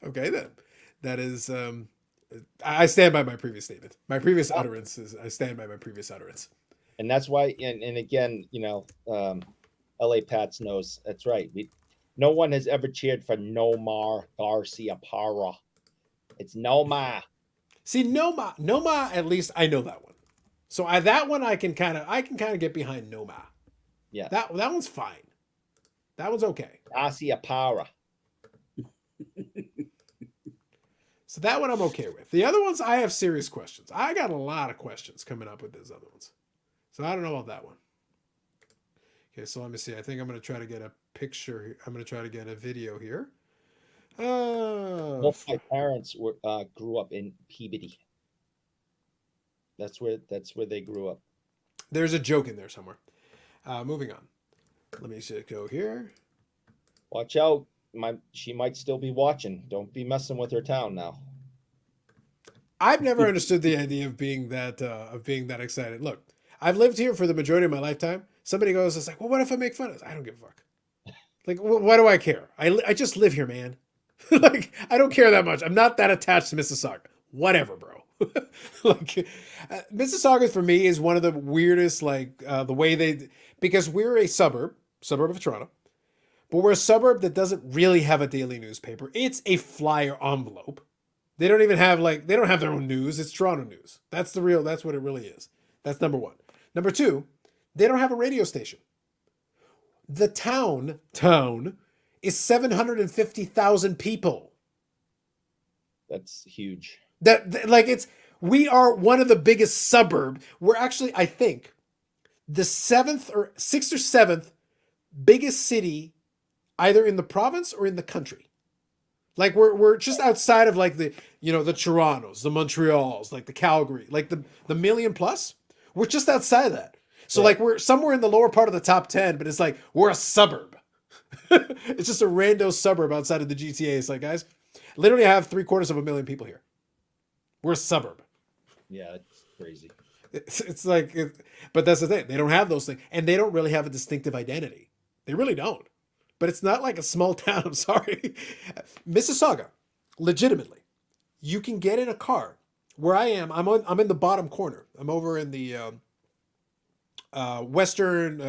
Speaker 1: Okay, then. That is I stand by my previous statement. My previous utterance is I stand by my previous utterance.
Speaker 3: And that's why, and again, LA Pats knows that's right. No one has ever cheered for Nomar Garcia Parra. It's Nomar.
Speaker 1: See, Noma, at least I know that one. So that one I can kind of get behind Noma.
Speaker 3: Yeah.
Speaker 1: That one's fine. That one's okay.
Speaker 3: Garcia Parra.
Speaker 1: So that one I'm okay with. The other ones I have serious questions. I got a lot of questions coming up with those other ones. So I don't know about that one. Okay, so let me see. I think I'm going to try to get a picture. I'm going to try to get a video here.
Speaker 3: Both my parents grew up in Peabody. That's where they grew up.
Speaker 1: There's a joke in there somewhere. Moving on. Let me just go here.
Speaker 3: Watch out. She might still be watching. Don't be messing with her town now.
Speaker 1: I've never understood the idea of being that excited. Look, I've lived here for the majority of my lifetime. Somebody goes, it's like, well, what if I make fun of this? I don't give a fuck. Like, why do I care? I just live here, man. Like, I don't care that much. I'm not that attached to Mississauga. Whatever, bro. Like, Mississauga for me is one of the weirdest, like, the way because we're a suburb of Toronto, but we're a suburb that doesn't really have a daily newspaper. It's a flyer envelope. They don't even have they don't have their own news. It's Toronto news. That's what it really is. That's number one. Number two, they don't have a radio station. The town is 750,000 people.
Speaker 3: That's huge.
Speaker 1: We are one of the biggest suburb. We're actually, I think, the sixth or seventh biggest city, either in the province or in the country. Like we're just outside of like the Torontos, the Montreals, like the Calgary, like the million plus. We're just outside of that. So like we're somewhere in the lower part of the top 10, but it's like we're a suburb. It's just a rando suburb outside of the GTA. It's like, guys, literally I have 750,000 people here. We're a suburb.
Speaker 3: Yeah, it's crazy.
Speaker 1: It's like, but that's the thing. They don't have those things, and they don't really have a distinctive identity. They really don't. But it's not like a small town. I'm sorry. Mississauga, legitimately, you can get in a car. Where I am, I'm in the bottom corner. I'm over in the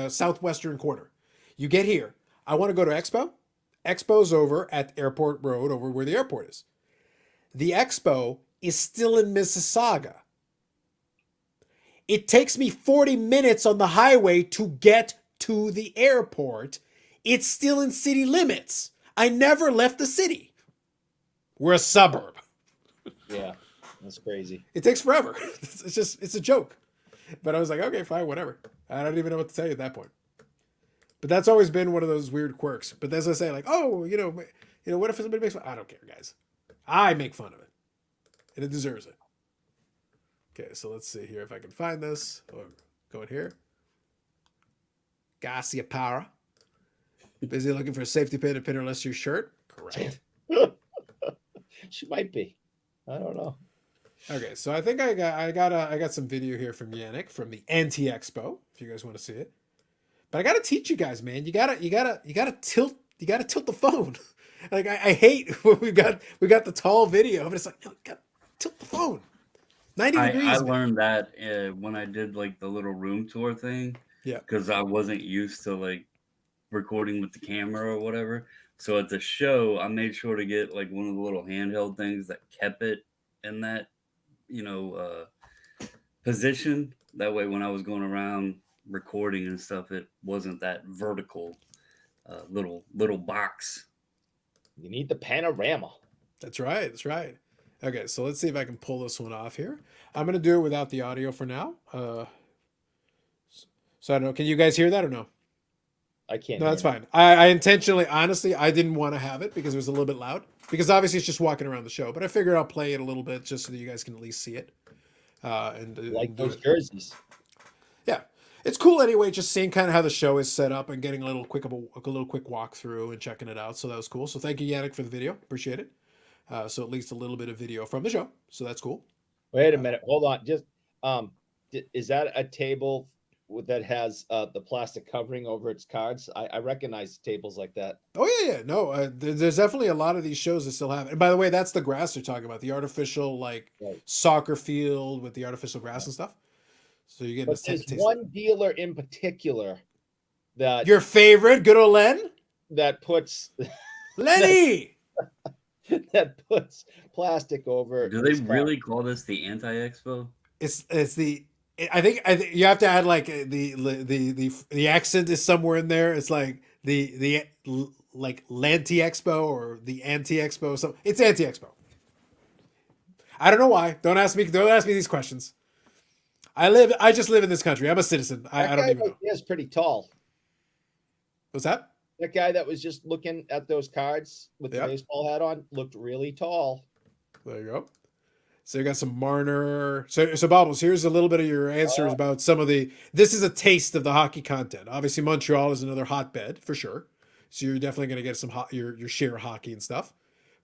Speaker 1: southwestern corner. You get here. I want to go to Expo. Expo's over at Airport Road, over where the airport is. The Expo is still in Mississauga. It takes me 40 minutes on the highway to get to the airport. It's still in city limits. I never left the city. We're a suburb.
Speaker 3: Yeah, that's crazy.
Speaker 1: It takes forever. It's a joke. But I was like, okay, fine, whatever. I don't even know what to tell you at that point. But that's always been one of those weird quirks. But as I say, like, oh, what if somebody makes fun? I don't care, guys. I make fun of it. And it deserves it. Okay, so let's see here if I can find this. Go in here. Garcia Para. Busy looking for a safety pin to pin or less your shirt? Correct.
Speaker 3: She might be. I don't know.
Speaker 1: Okay, so I think I got some video here from Yannick from the Anti Expo. If you guys want to see it, but I gotta teach you guys, man. You gotta tilt the phone. Like I hate when we got the tall video, but it's like no, you gotta tilt the phone 90
Speaker 4: I
Speaker 1: degrees. Man.
Speaker 4: learned that when I did like the little room tour thing.
Speaker 1: Yeah.
Speaker 4: Because I wasn't used to like recording with the camera or whatever. So at the show, I made sure to get like one of the little handheld things that kept it in that, position. That way, when I was going around recording and stuff, it wasn't that vertical little box.
Speaker 3: You need the panorama.
Speaker 1: That's right. That's right. Okay, so let's see if I can pull this one off here. I'm gonna do it without the audio for now. So I don't know. Can you guys hear that or no?
Speaker 3: I can't.
Speaker 1: No, that's
Speaker 3: hear
Speaker 1: fine. I intentionally, honestly, I didn't want to have it because it was a little bit loud. Because obviously it's just walking around the show, but I figured I'll play it a little bit just so that you guys can at least see it.
Speaker 3: Like
Speaker 1: do
Speaker 3: those
Speaker 1: it.
Speaker 3: jerseys.
Speaker 1: Yeah, it's cool anyway. Just seeing kind of how the show is set up and getting a little quick walkthrough and checking it out. So that was cool. So thank you, Yannick, for the video. Appreciate it. So at least a little bit of video from the show. So that's cool.
Speaker 3: Wait a minute. Hold on. Just is that a table that has the plastic covering over its cards? I recognize tables like that.
Speaker 1: Oh yeah. No, there's definitely a lot of these shows that still have it. And by the way, that's the grass they're talking about. The artificial
Speaker 3: Right.
Speaker 1: soccer field with the artificial grass and stuff. So you're getting
Speaker 3: But
Speaker 1: a
Speaker 3: there's
Speaker 1: taste.
Speaker 3: one dealer in particular that
Speaker 1: Your favorite, good old Len?
Speaker 3: that puts
Speaker 1: Lenny!
Speaker 3: that puts plastic over.
Speaker 4: Do they
Speaker 3: his card.
Speaker 4: really call this the Anti-Expo?
Speaker 1: It's the I think you have to add like the accent is somewhere in there. It's like the like Lanti Expo or the Anti Expo. So it's Anti Expo. I don't know why. Don't ask me these questions. I just live in this country. I'm a citizen. I don't even know.
Speaker 3: He is pretty tall.
Speaker 1: What's that?
Speaker 3: That guy that was just looking at those cards with the
Speaker 1: Yep.
Speaker 3: baseball hat on looked really tall.
Speaker 1: There you go. So you got some Marner. So Bobbles, here's a little bit of your answers about some of the. This is a taste of the hockey content. Obviously, Montreal is another hotbed for sure. So you're definitely going to get some your share of hockey and stuff.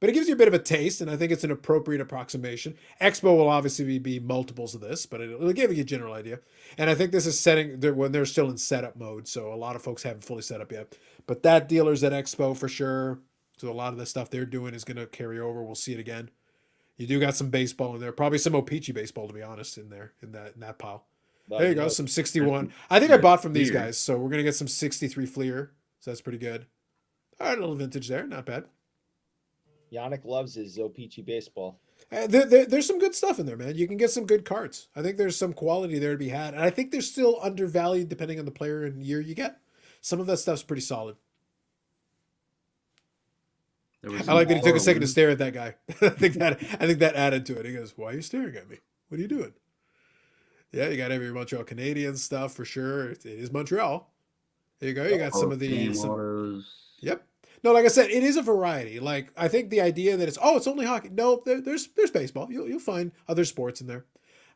Speaker 1: But it gives you a bit of a taste, and I think it's an appropriate approximation. Expo will obviously be multiples of this, but it'll give you a general idea. And I think this is setting when they're still in setup mode, so a lot of folks haven't fully set up yet. But that dealer's at Expo for sure. So a lot of the stuff they're doing is going to carry over. We'll see it again. You do got some baseball in there, probably some O-Pee-Chee baseball to be honest in there in that pile.
Speaker 3: But,
Speaker 1: There you go, some 61. I think I bought from these
Speaker 4: Fleer.
Speaker 1: guys, so we're gonna get some 63 Fleer. So that's pretty good. All right, a little vintage there, not bad.
Speaker 3: Yannick loves his O-Pee-Chee baseball.
Speaker 1: There's some good stuff in there, man. You can get some good cards. I think there's some quality there to be had, and I think they're still undervalued depending on the player and year you get. Some of that stuff's pretty solid. I like that he took a second to stare at that guy. I think that added to it. He goes, "Why are you staring at me? What are you doing?" Yeah, you got every Montreal Canadian stuff for sure. It is Montreal. There you go. You got some of the. Yep. No, like I said, it is a variety. Like I think the idea that it's only hockey. No, there's baseball. You'll find other sports in there.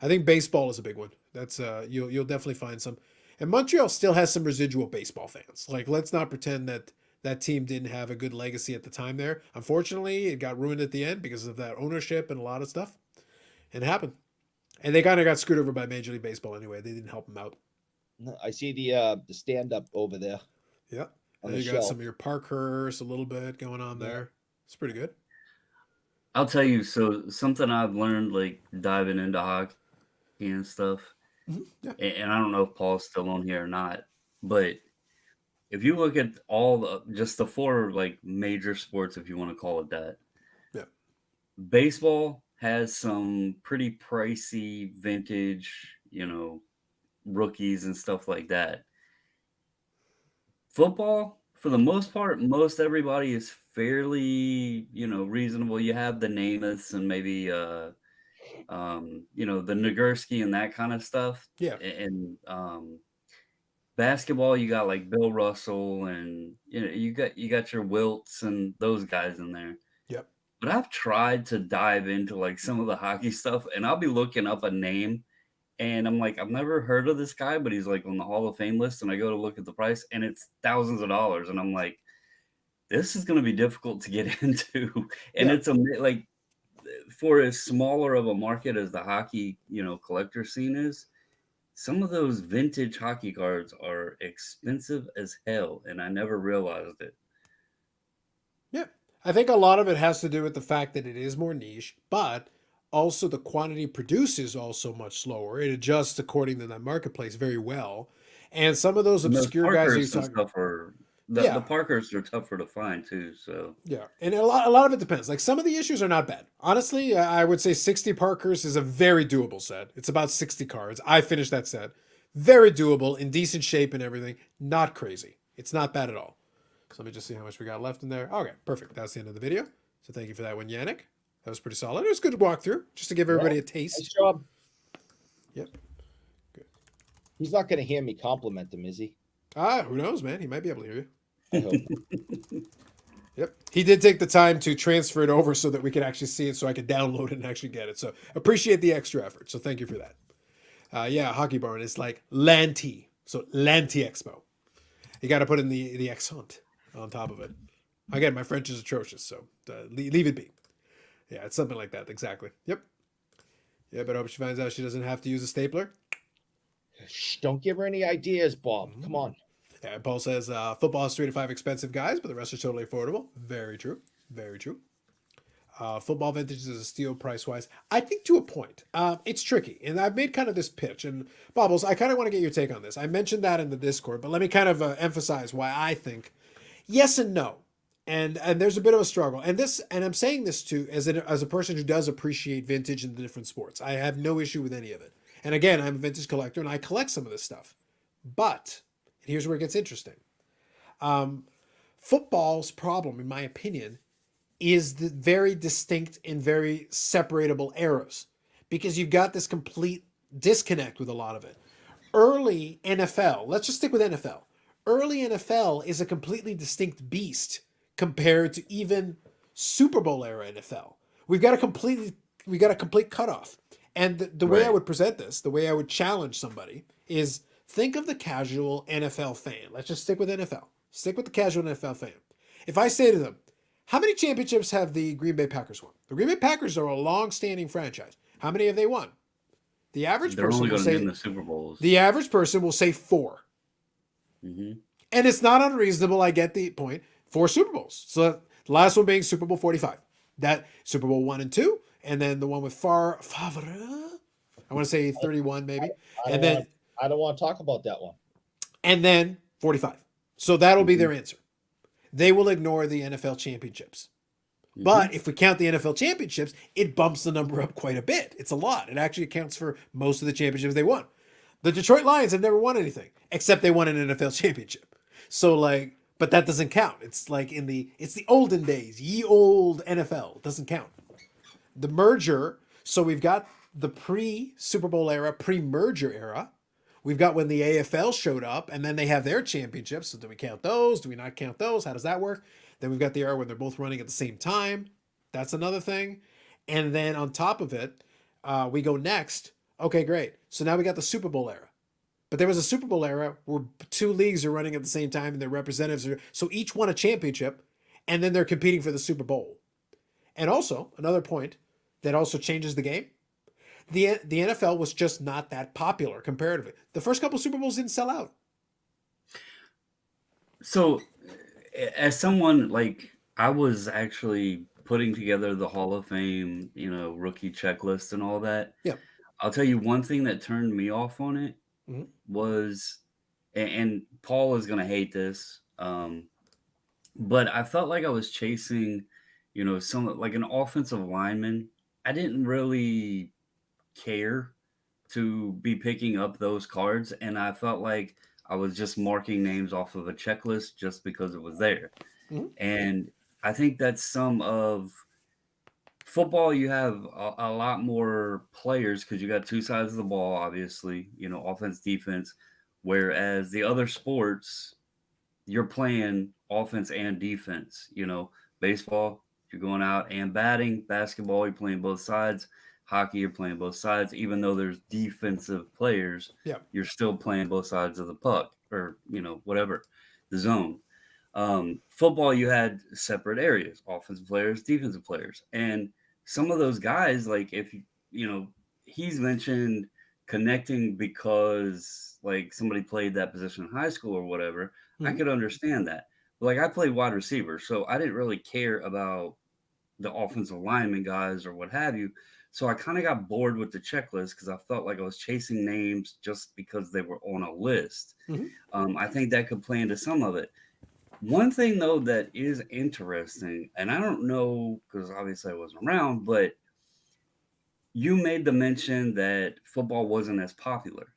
Speaker 1: I think baseball is a big one. That's you'll definitely find some. And Montreal still has some residual baseball fans. Like let's not pretend that team didn't have a good legacy at the time there. Unfortunately, it got ruined at the end because of that ownership and a lot of stuff. And it happened. And they kind of got screwed over by Major League Baseball anyway. They didn't help them out.
Speaker 3: I see the stand up over there.
Speaker 1: Yep.
Speaker 3: On
Speaker 1: And
Speaker 3: the
Speaker 1: you got
Speaker 3: shelf.
Speaker 1: some of your Parkhurst a little bit going on there. It's pretty good.
Speaker 4: I'll tell you, so something I've learned like diving into hockey and stuff,
Speaker 1: Yeah.
Speaker 4: and I don't know if Paul's still on here or not, but if you look at just the four like major sports, if you want to call it that,
Speaker 1: Yeah.
Speaker 4: baseball has some pretty pricey vintage, rookies and stuff like that. Football, for the most part, most everybody is fairly, reasonable. You have the Namaths and maybe, the Nagurski and that kind of stuff.
Speaker 1: Yeah.
Speaker 4: And basketball, you got like Bill Russell and, you got your Wilts and those guys in there.
Speaker 1: Yep.
Speaker 4: But I've tried to dive into like some of the hockey stuff, and I'll be looking up a name. And I'm like, I've never heard of this guy, but he's like on the Hall of Fame list. And I go to look at the price, and it's thousands of dollars. And I'm like, this is going to be difficult to get into. And
Speaker 1: Yeah.
Speaker 4: it's like for as smaller of a market as the hockey, collector scene is, some of those vintage hockey cards are expensive as hell, and I never realized it.
Speaker 1: Yeah. I think a lot of it has to do with the fact that it is more niche, but also the quantity produced is also much slower. It adjusts according to that marketplace very well. And some of those
Speaker 4: And those
Speaker 1: obscure guys that you
Speaker 4: Parkers and
Speaker 1: talk,
Speaker 4: stuff are the
Speaker 1: yeah,
Speaker 4: Parkers are tougher to find too. So
Speaker 1: yeah, and a lot of it depends. Like some of the issues are not bad. Honestly, I would say 60 Parkers is a very doable set. It's about 60 cards. I finished that set. Very doable, in decent shape and everything. Not crazy. It's not bad at all. So let me just see how much we got left in there. Okay, perfect. That's the end of the video. So thank you for that one, Yannick. That was pretty solid. It was a good walkthrough, just to give everybody a
Speaker 3: Nice
Speaker 1: taste.
Speaker 3: job.
Speaker 1: Yep.
Speaker 3: He's not going to hear me compliment him, is he?
Speaker 1: Who knows, man? He might be able to hear you.
Speaker 3: I hope.
Speaker 1: Yep. He did take the time to transfer it over so that we could actually see it, so I could download it and actually get it. So appreciate the extra effort. So thank you for that. Yeah, Hockey Barn is like Lanty. So Lanty Expo. You got to put in the accent on top of it. Again, my French is atrocious, so leave it be. Yeah, it's something like that. Exactly. Yep. Yeah, but I hope she finds out she doesn't have to use a stapler.
Speaker 3: Shh, don't give her any ideas, Bob. Come on.
Speaker 1: Yeah, Paul says football is 3 to 5 expensive guys, but the rest are totally affordable. Very true. Very true. Football vintage is a steal price wise. I think to a point. It's tricky. And I've made kind of this pitch. And Bobbles, I kind of want to get your take on this. I mentioned that in the Discord, but let me kind of emphasize why I think yes and no. And there's a bit of a struggle. And I'm saying this too as a person who does appreciate vintage in the different sports. I have no issue with any of it. And again, I'm a vintage collector and I collect some of this stuff. But here's where it gets interesting. Football's problem, in my opinion, is the very distinct and very separatable eras, because you've got this complete disconnect with a lot of it. Early NFL, let's just stick with NFL. Early NFL is a completely distinct beast compared to even Super Bowl era NFL. We've got a complete cutoff. And the way I
Speaker 4: Right.
Speaker 1: would present this, the way I would challenge somebody is think of the casual NFL fan. Let's just stick with NFL. Stick with the casual NFL fan. If I say to them, how many championships have the Green Bay Packers won? The Green Bay Packers are a long-standing franchise. How many have they won? The average
Speaker 4: they're
Speaker 1: person
Speaker 4: only
Speaker 1: will
Speaker 4: going to
Speaker 1: say
Speaker 4: win the Super Bowls.
Speaker 1: the average person will say 4.
Speaker 4: hmm
Speaker 1: And it's not unreasonable. I get the point. 4 Super Bowls. So the last one being Super Bowl 45. That Super Bowl 1 and 2, and then the one with Favre. I want to say 31 maybe, and then
Speaker 3: I don't want to talk about that one.
Speaker 1: and then 45. So that'll be their answer. They will ignore the NFL championships. But if we count the NFL championships, it bumps the number up quite a bit. It's a lot. It actually accounts for most of the championships they won. The Detroit Lions have never won anything, except they won an NFL championship. So but that doesn't count. It's like it's the olden days, ye old NFL. It doesn't count. The merger, so we've got the pre-Super Bowl era, pre-merger era. We've got when the AFL showed up, and then they have their championships. So do we count those? Do we not count those? How does that work? Then we've got the era when they're both running at the same time. That's another thing. And then on top of it, we go next. Okay, great. So now we got the Super Bowl era. But there was a Super Bowl era where 2 leagues are running at the same time and their representatives are, so each won a championship, and then they're competing for the Super Bowl. And also, another point that also changes the game, the NFL was just not that popular comparatively. The first couple Super Bowls didn't sell out.
Speaker 4: So, as someone like I was actually putting together the Hall of Fame, rookie checklist and all that.
Speaker 1: Yeah.
Speaker 4: I'll tell you one thing that turned me off on it
Speaker 1: Mhm.
Speaker 4: was, and Paul is going to hate this, but I felt like I was chasing, some like an offensive lineman. I didn't really care to be picking up those cards, and I felt like I was just marking names off of a checklist just because it was there.
Speaker 1: Mhm.
Speaker 4: And I think that's some of football. You have a lot more players because you got 2 sides of the ball, obviously, offense, defense. Whereas the other sports, you're playing offense and defense. Baseball, you're going out and batting. Basketball, you're playing both sides. Hockey, you're playing both sides. Even though there's defensive players,
Speaker 1: Yeah.
Speaker 4: you're still playing both sides of the puck or, whatever, the zone. Football, you had separate areas, offensive players, defensive players. And some of those guys, like if you know, he's mentioned connecting because like somebody played that position in high school or whatever. I
Speaker 1: Mhm.
Speaker 4: could understand that. But like I played wide receiver, so I didn't really care about the offensive lineman guys or what have you. So I kind of got bored with the checklist because I felt like I was chasing names just because they were on a list.
Speaker 1: Mhm.
Speaker 4: I think that could play into some of it. One thing though that is interesting, and I don't know because obviously I wasn't around, but you made the mention that football wasn't as popular.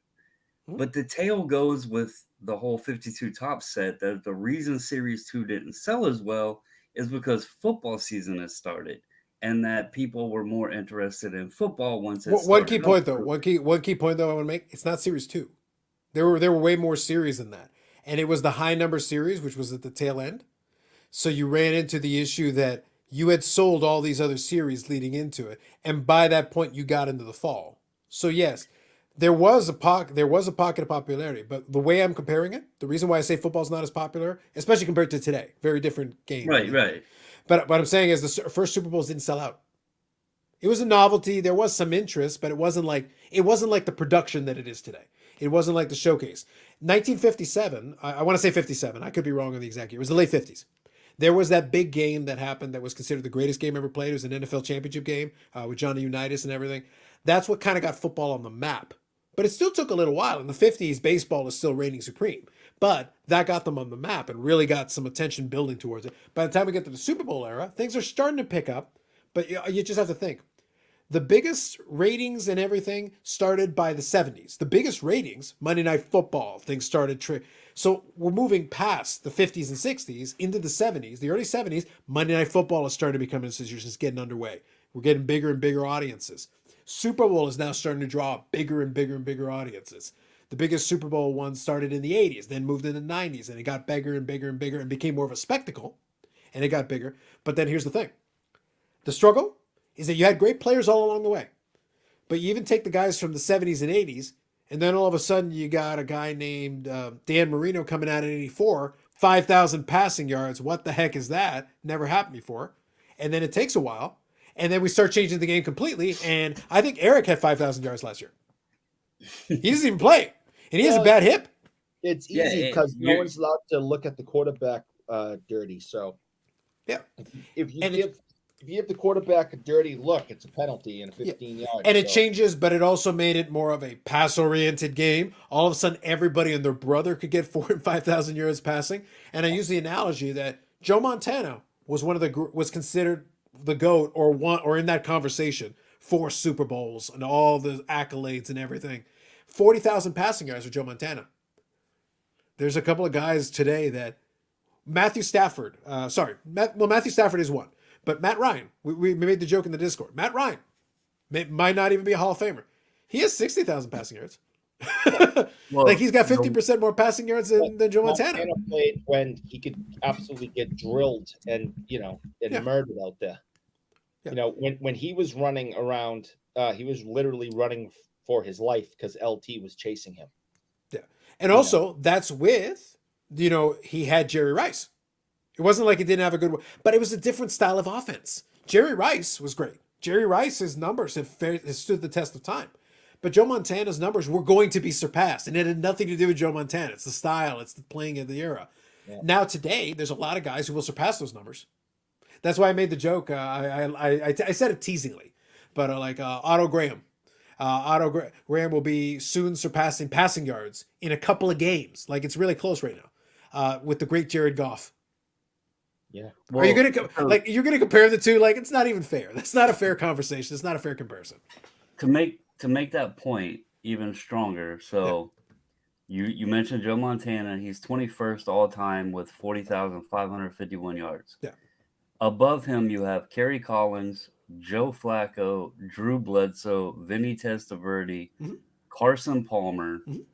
Speaker 1: Mhm.
Speaker 4: But the tale goes with the whole 52 top set that the reason Series 2 didn't sell as well is because football season has started and that people were more interested in football once it
Speaker 1: One key
Speaker 4: started up.
Speaker 1: point though. One key point though I want to make. It's not series 2. There were way more series than that, and it was the high number series, which was at the tail end. So you ran into the issue that you had sold all these other series leading into it, and by that point you got into the fall. So yes, there was a pocket of popularity, but the way I'm comparing it, the reason why I say football's not as popular, especially compared to today, very different game.
Speaker 4: Right, right.
Speaker 1: But what I'm saying is the first Super Bowls didn't sell out. It was a novelty. There was some interest, but it wasn't like the production that it is today. It wasn't like the showcase. 1957. I want to say 57. I could be wrong on the exact year. It was the late 50s. There was that big game that happened that was considered the greatest game ever played. It was an NFL championship game with Johnny Unitas and everything. That's what kind of got football on the map. But it still took a little while. In the 50s, baseball is still reigning supreme. But that got them on the map and really got some attention building towards it. By the time we get to the Super Bowl era, things are starting to pick up. But you just have to think the biggest ratings and everything started by the 70s. The biggest ratings, Monday Night Football, things started. So we're moving past the 50s and 60s into the 70s. The early 70s, Monday Night Football has started to become an institution. It's getting underway. We're getting bigger and bigger audiences. Super Bowl is now starting to draw bigger and bigger and bigger audiences. The biggest Super Bowl one started in the 80s, then moved in the 90s, and it got bigger and bigger and bigger and became more of a spectacle. And it got bigger. But then here's the thing. The struggle is that you had great players all along the way. But you even take the guys from the 70s and 80s, and then all of a sudden you got a guy named Dan Marino coming out in 84, 5,000 passing yards. What the heck is that? Never happened before. And then it takes a while. And then we start changing the game completely. And I think Eric had 5,000 yards last year. He doesn't even play. And he has a bad hip.
Speaker 3: It's
Speaker 4: Yeah,
Speaker 3: easy
Speaker 4: it-
Speaker 3: because no
Speaker 4: you're-
Speaker 3: one's allowed to look at the quarterback dirty. So
Speaker 1: Yeah.
Speaker 3: if you
Speaker 1: And
Speaker 3: give the quarterback a dirty look, it's a penalty and a 15 yard.
Speaker 1: And it changes, but it also made it more of a pass-oriented game. All of a sudden, everybody and their brother could get 4,000 and 5,000 yards passing. And I use the analogy that Joe Montana was was considered the GOAT or in that conversation for Super Bowls and all the accolades and everything. 40,000 passing yards for Joe Montana. There's a couple of guys today that Matthew Stafford. Matthew Stafford is one. But Matt Ryan, we made the joke in the Discord. Matt Ryan might not even be a Hall of Famer. He has 60,000 passing yards.
Speaker 4: Well,
Speaker 1: Like he's got 50% more passing yards than Joe Montana.
Speaker 3: Montana played when he could absolutely get drilled and
Speaker 1: Yeah.
Speaker 3: murdered out there.
Speaker 1: Yeah.
Speaker 3: When he was running around, he was literally running for his life because LT was chasing him.
Speaker 1: Yeah. And also, that's with, he had Jerry Rice. It wasn't like he didn't have a good one, but it was a different style of offense. Jerry Rice was great. Jerry Rice's numbers have stood the test of time. But Joe Montana's numbers were going to be surpassed, and it had nothing to do with Joe Montana. It's the style, it's the playing of the era.
Speaker 3: Yeah.
Speaker 1: Now, today, there's a lot of guys who will surpass those numbers. That's why I made the joke. I said it teasingly, but Otto Graham. Otto Graham will be soon surpassing passing yards in a couple of games. Like, it's really close right now with the great Jared Goff.
Speaker 3: Yeah.
Speaker 1: Are you gonna you're gonna compare the two? Like, it's not even fair. That's not a fair conversation. It's not a fair comparison.
Speaker 4: to make that point even stronger? So you mentioned Joe Montana. He's 21st all time with 40,551 yards.
Speaker 1: Yeah.
Speaker 4: Above him, you have Kerry Collins, Joe Flacco, Drew Bledsoe, Vinny Testaverde,
Speaker 1: Mhm.
Speaker 4: Carson Palmer.
Speaker 1: Mhm.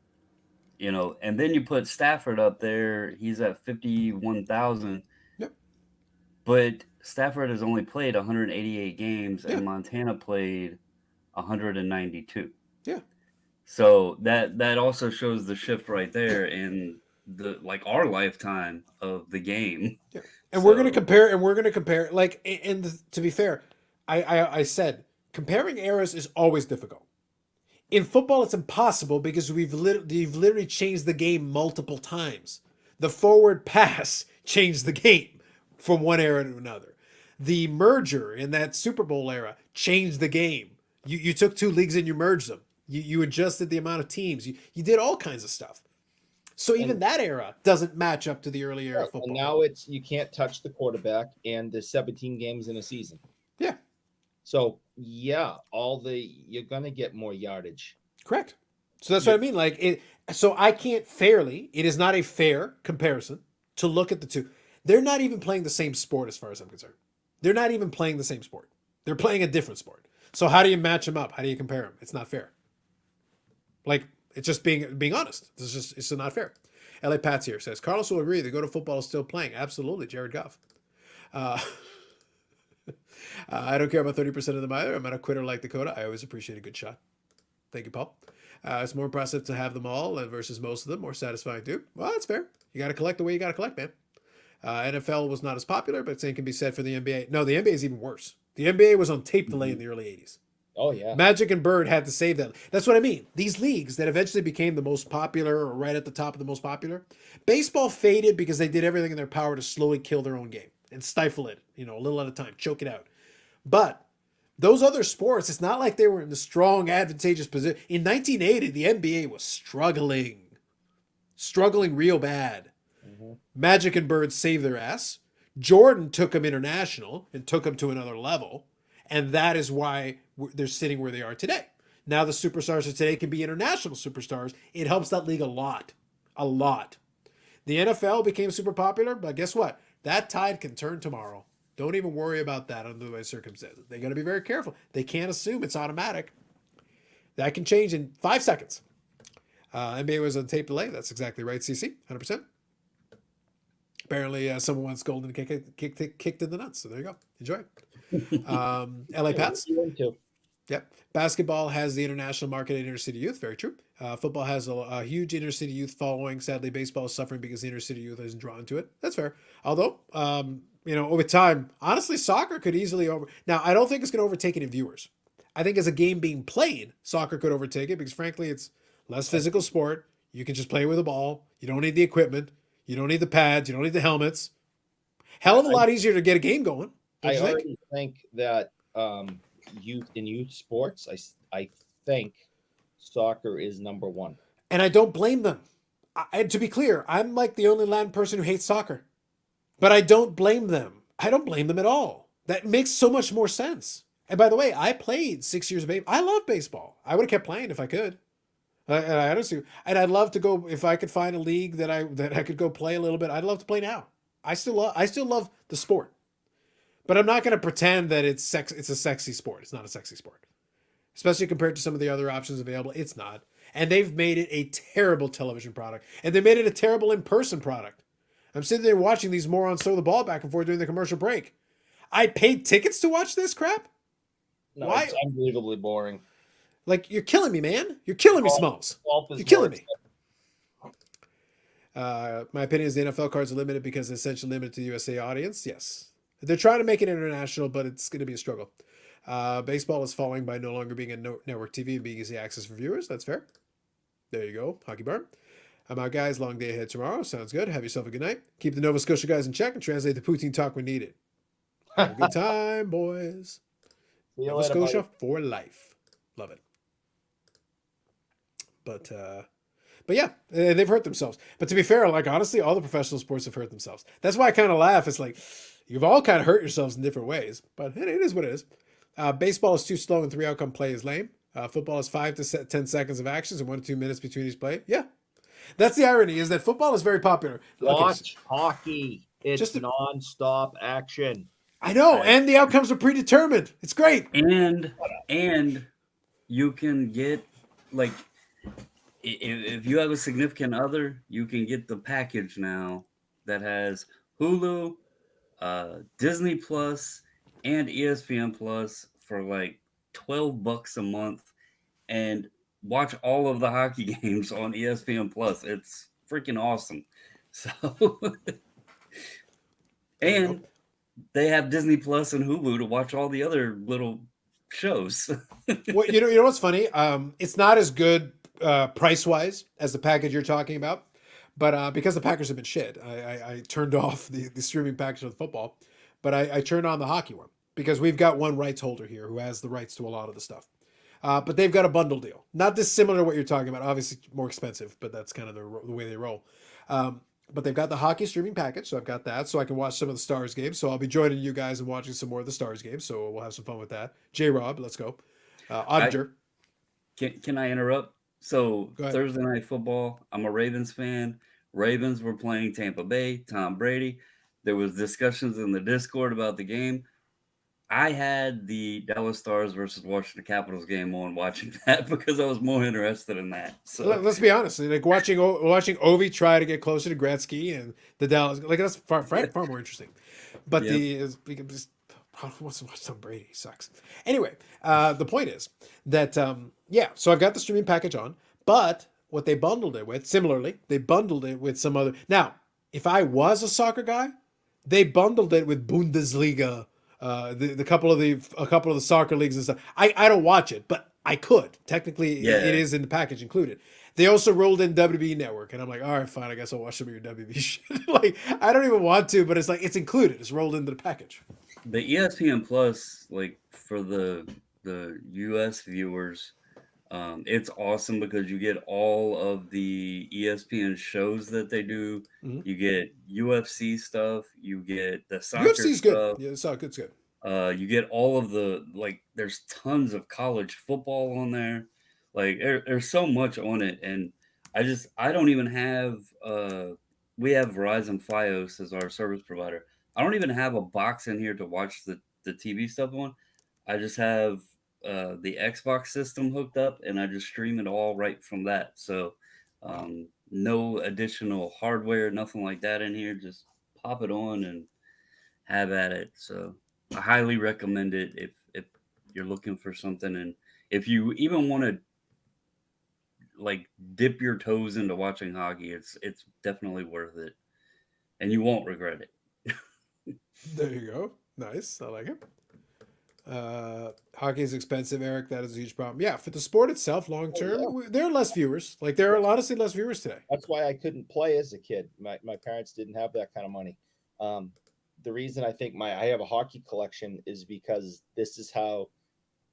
Speaker 4: And then you put Stafford up there. He's at 51,000.
Speaker 1: Yep.
Speaker 4: But Stafford has only played 188 games,
Speaker 1: Yeah.
Speaker 4: and Montana played 192.
Speaker 1: Yeah.
Speaker 4: So that also shows the shift right there in our lifetime of the game.
Speaker 1: Yeah. And we're gonna compare. Like, and to be fair, I said comparing eras is always difficult. In football, it's impossible because we've literally changed the game multiple times. The forward pass changed the game from one era to another. The merger in that Super Bowl era changed the game. You took two leagues and you merged them. You adjusted the amount of teams. You did all kinds of stuff. So even
Speaker 3: And-
Speaker 1: that era doesn't match up to the early era
Speaker 3: Right,
Speaker 1: football.
Speaker 3: and now it's you can't touch the quarterback, and there's 17 games in a season.
Speaker 1: Yeah.
Speaker 3: So yeah, you're gonna get more yardage.
Speaker 1: Correct. So that's what I mean. Like it. So I can't fairly. It is not a fair comparison to look at the two. They're not even playing the same sport, as far as I'm concerned. They're not even playing the same sport. They're playing a different sport. So how do you match them up? How do you compare them? It's not fair. Like it's just being honest. It's not fair. LA Pats here says Carlos will agree. The go to football is still playing. Absolutely, Jared Goff. I don't care about 30% of them either. I'm not a quitter like Dakota. I always appreciate a good shot. Thank you, Paul. It's more impressive to have them all versus most of them. More satisfying too. Well, that's fair. You got to collect the way you got to collect, man. NFL was not as popular, but same can be said for the NBA. No, the NBA is even worse. The NBA was on tape delay in the early 80s.
Speaker 3: Oh yeah.
Speaker 1: Magic and Bird had to save that. That's what I mean. These leagues that eventually became the most popular or right at the top of the most popular, baseball faded because they did everything in their power to slowly kill their own game and stifle it, a little at a time, choke it out. But those other sports, it's not like they were in the strong, advantageous position. In 1980, the NBA was struggling real bad.
Speaker 3: Mm-hmm.
Speaker 1: Magic and Bird saved their ass. Jordan took them international and took them to another level. And that is why they're sitting where they are today. Now the superstars of today can be international superstars. It helps that league a lot. A lot. The NFL became super popular, but guess what? That tide can turn tomorrow. Don't even worry about that under the circumstances. They got to be very careful. They can't assume it's automatic. That can change in 5 seconds. NBA was on tape delay. That's exactly right, CC. 100%. Apparently, someone wants Golden kicked in the nuts. So there you go. Enjoy. LA Pats. Yep. Basketball has the international market in inner city youth. Very true. Football has a huge inner city youth following. Sadly, baseball is suffering because the inner city youth isn't drawn to it. That's fair. Although, over time, honestly, soccer could easily Now, I don't think it's going to overtake it in viewers. I think as a game being played, soccer could overtake it because, frankly, it's less physical sport. You can just play with a ball. You don't need the equipment. You don't need the pads. You don't need the helmets. Hell of a lot easier to get a game going.
Speaker 3: I already think that youth sports, I think soccer is number one.
Speaker 1: And I don't blame them. To be clear, I'm like the only Latin person who hates soccer. But I don't blame them. I don't blame them at all. That makes so much more sense. And by the way, I played 6 years of baseball. I love baseball. I would have kept playing if I could. I honestly, and I'd love to go if I could find a league that I could go play a little bit. I'd love to play now. I still love the sport. But I'm not going to pretend that it's a sexy sport. It's not a sexy sport. Especially compared to some of the other options available. It's not. And they've made it a terrible television product. And they made it a terrible in-person product. I'm sitting there watching these morons throw the ball back and forth during the commercial break. I paid tickets to watch this crap?
Speaker 3: No,
Speaker 1: Why?
Speaker 3: It's unbelievably boring.
Speaker 1: Like, you're killing me, man. You're killing me, Smalls. You're killing me. My opinion is the NFL cards are limited because it's essentially limited to the USA audience. Yes. They're trying to make it international, but it's going to be a struggle. Baseball is falling by no longer being a network TV and being easy access for viewers. That's fair. There you go. Hockey Barn. I'm out, guys. Long day ahead tomorrow. Sounds good. Have yourself a good night. Keep the Nova Scotia guys in check and translate the poutine talk when needed. Have a good time, boys. Nova Scotia for life. Love it. But yeah, they've hurt themselves. But to be fair, like, honestly, all the professional sports have hurt themselves. That's why I kind of laugh. It's like, you've all kind of hurt yourselves in different ways. But it is what it is. Baseball is too slow and 3 outcome play is lame. Football is 5 to 10 seconds of actions and 1 to 2 minutes between each play. Yeah. That's the irony, is that football is very popular.
Speaker 3: Watch hockey. It's non-stop action.
Speaker 1: I know, and the outcomes are predetermined. It's great.
Speaker 4: And you can get, like, if you have a significant other, you can get the package now that has Hulu, Disney Plus, and ESPN Plus for like $12 a month, and watch all of the hockey games on ESPN Plus. It's freaking awesome. So, and they have Disney Plus and Hulu to watch all the other little shows.
Speaker 1: Well, you know what's funny? It's not as good price wise as the package you're talking about, but because the Packers have been shit, I turned off the streaming package of football, but I turned on the hockey one because we've got one rights holder here who has the rights to a lot of the stuff. But they've got a bundle deal, not dissimilar to what you're talking about. Obviously more expensive, but that's kind of the way they roll. But they've got the hockey streaming package, so I've got that, so I can watch some of the Stars games. So I'll be joining you guys and watching some more of the Stars games. So we'll have some fun with that. J Rob, let's go.
Speaker 4: I
Speaker 1: Odger,
Speaker 4: can I interrupt? So
Speaker 1: go ahead.
Speaker 4: Thursday night football, I'm a Ravens fan. Ravens were playing Tampa Bay, Tom Brady. There was discussions in the Discord about the game. I had the Dallas Stars versus Washington Capitals game on watching that because I was more interested in that. So
Speaker 1: Let's be honest. Like watching Ovi try to get closer to Gretzky and the Dallas, like that's far more interesting. But
Speaker 4: Yep.
Speaker 1: the is because who wants to watch Tom Brady? He sucks. Anyway, the point is that yeah. So I've got the streaming package on, but what they bundled it with, similarly, they bundled it with some other. Now, if I was a soccer guy, they bundled it with Bundesliga, a couple of the soccer leagues and stuff. I don't watch it, but I could technically.
Speaker 4: Yeah.
Speaker 1: It is in the package included. They also rolled in WWE Network, and I'm like, all right, fine. I guess I'll watch some of your WWE shit. Like I don't even want to, but it's like it's included. It's rolled into the package.
Speaker 4: the ESPN Plus, like for the US viewers, it's awesome because you get all of the ESPN shows that they do.
Speaker 1: Mhm.
Speaker 4: You get UFC stuff. You get the soccer
Speaker 1: UFC's good.
Speaker 4: stuff.
Speaker 1: Yeah, it's good.
Speaker 4: You get all of the like. There's tons of college football on there. Like there's so much on it, and I don't even have. We have Verizon FiOS as our service provider. I don't even have a box in here to watch the TV stuff on. I just have the Xbox system hooked up, and I just stream it all right from that. So no additional hardware, nothing like that in here. Just pop it on and have at it. So I highly recommend it if you're looking for something, and if you even want to like dip your toes into watching hockey, it's definitely worth it, and you won't regret it.
Speaker 1: There you go. Nice. I like it. Hockey is expensive, Eric. That is a huge problem. Yeah, for the sport itself, long term, there are less viewers. Like there are honestly less viewers today.
Speaker 3: That's why I couldn't play as a kid. My parents didn't have that kind of money. The reason I think I have a hockey collection is because this is how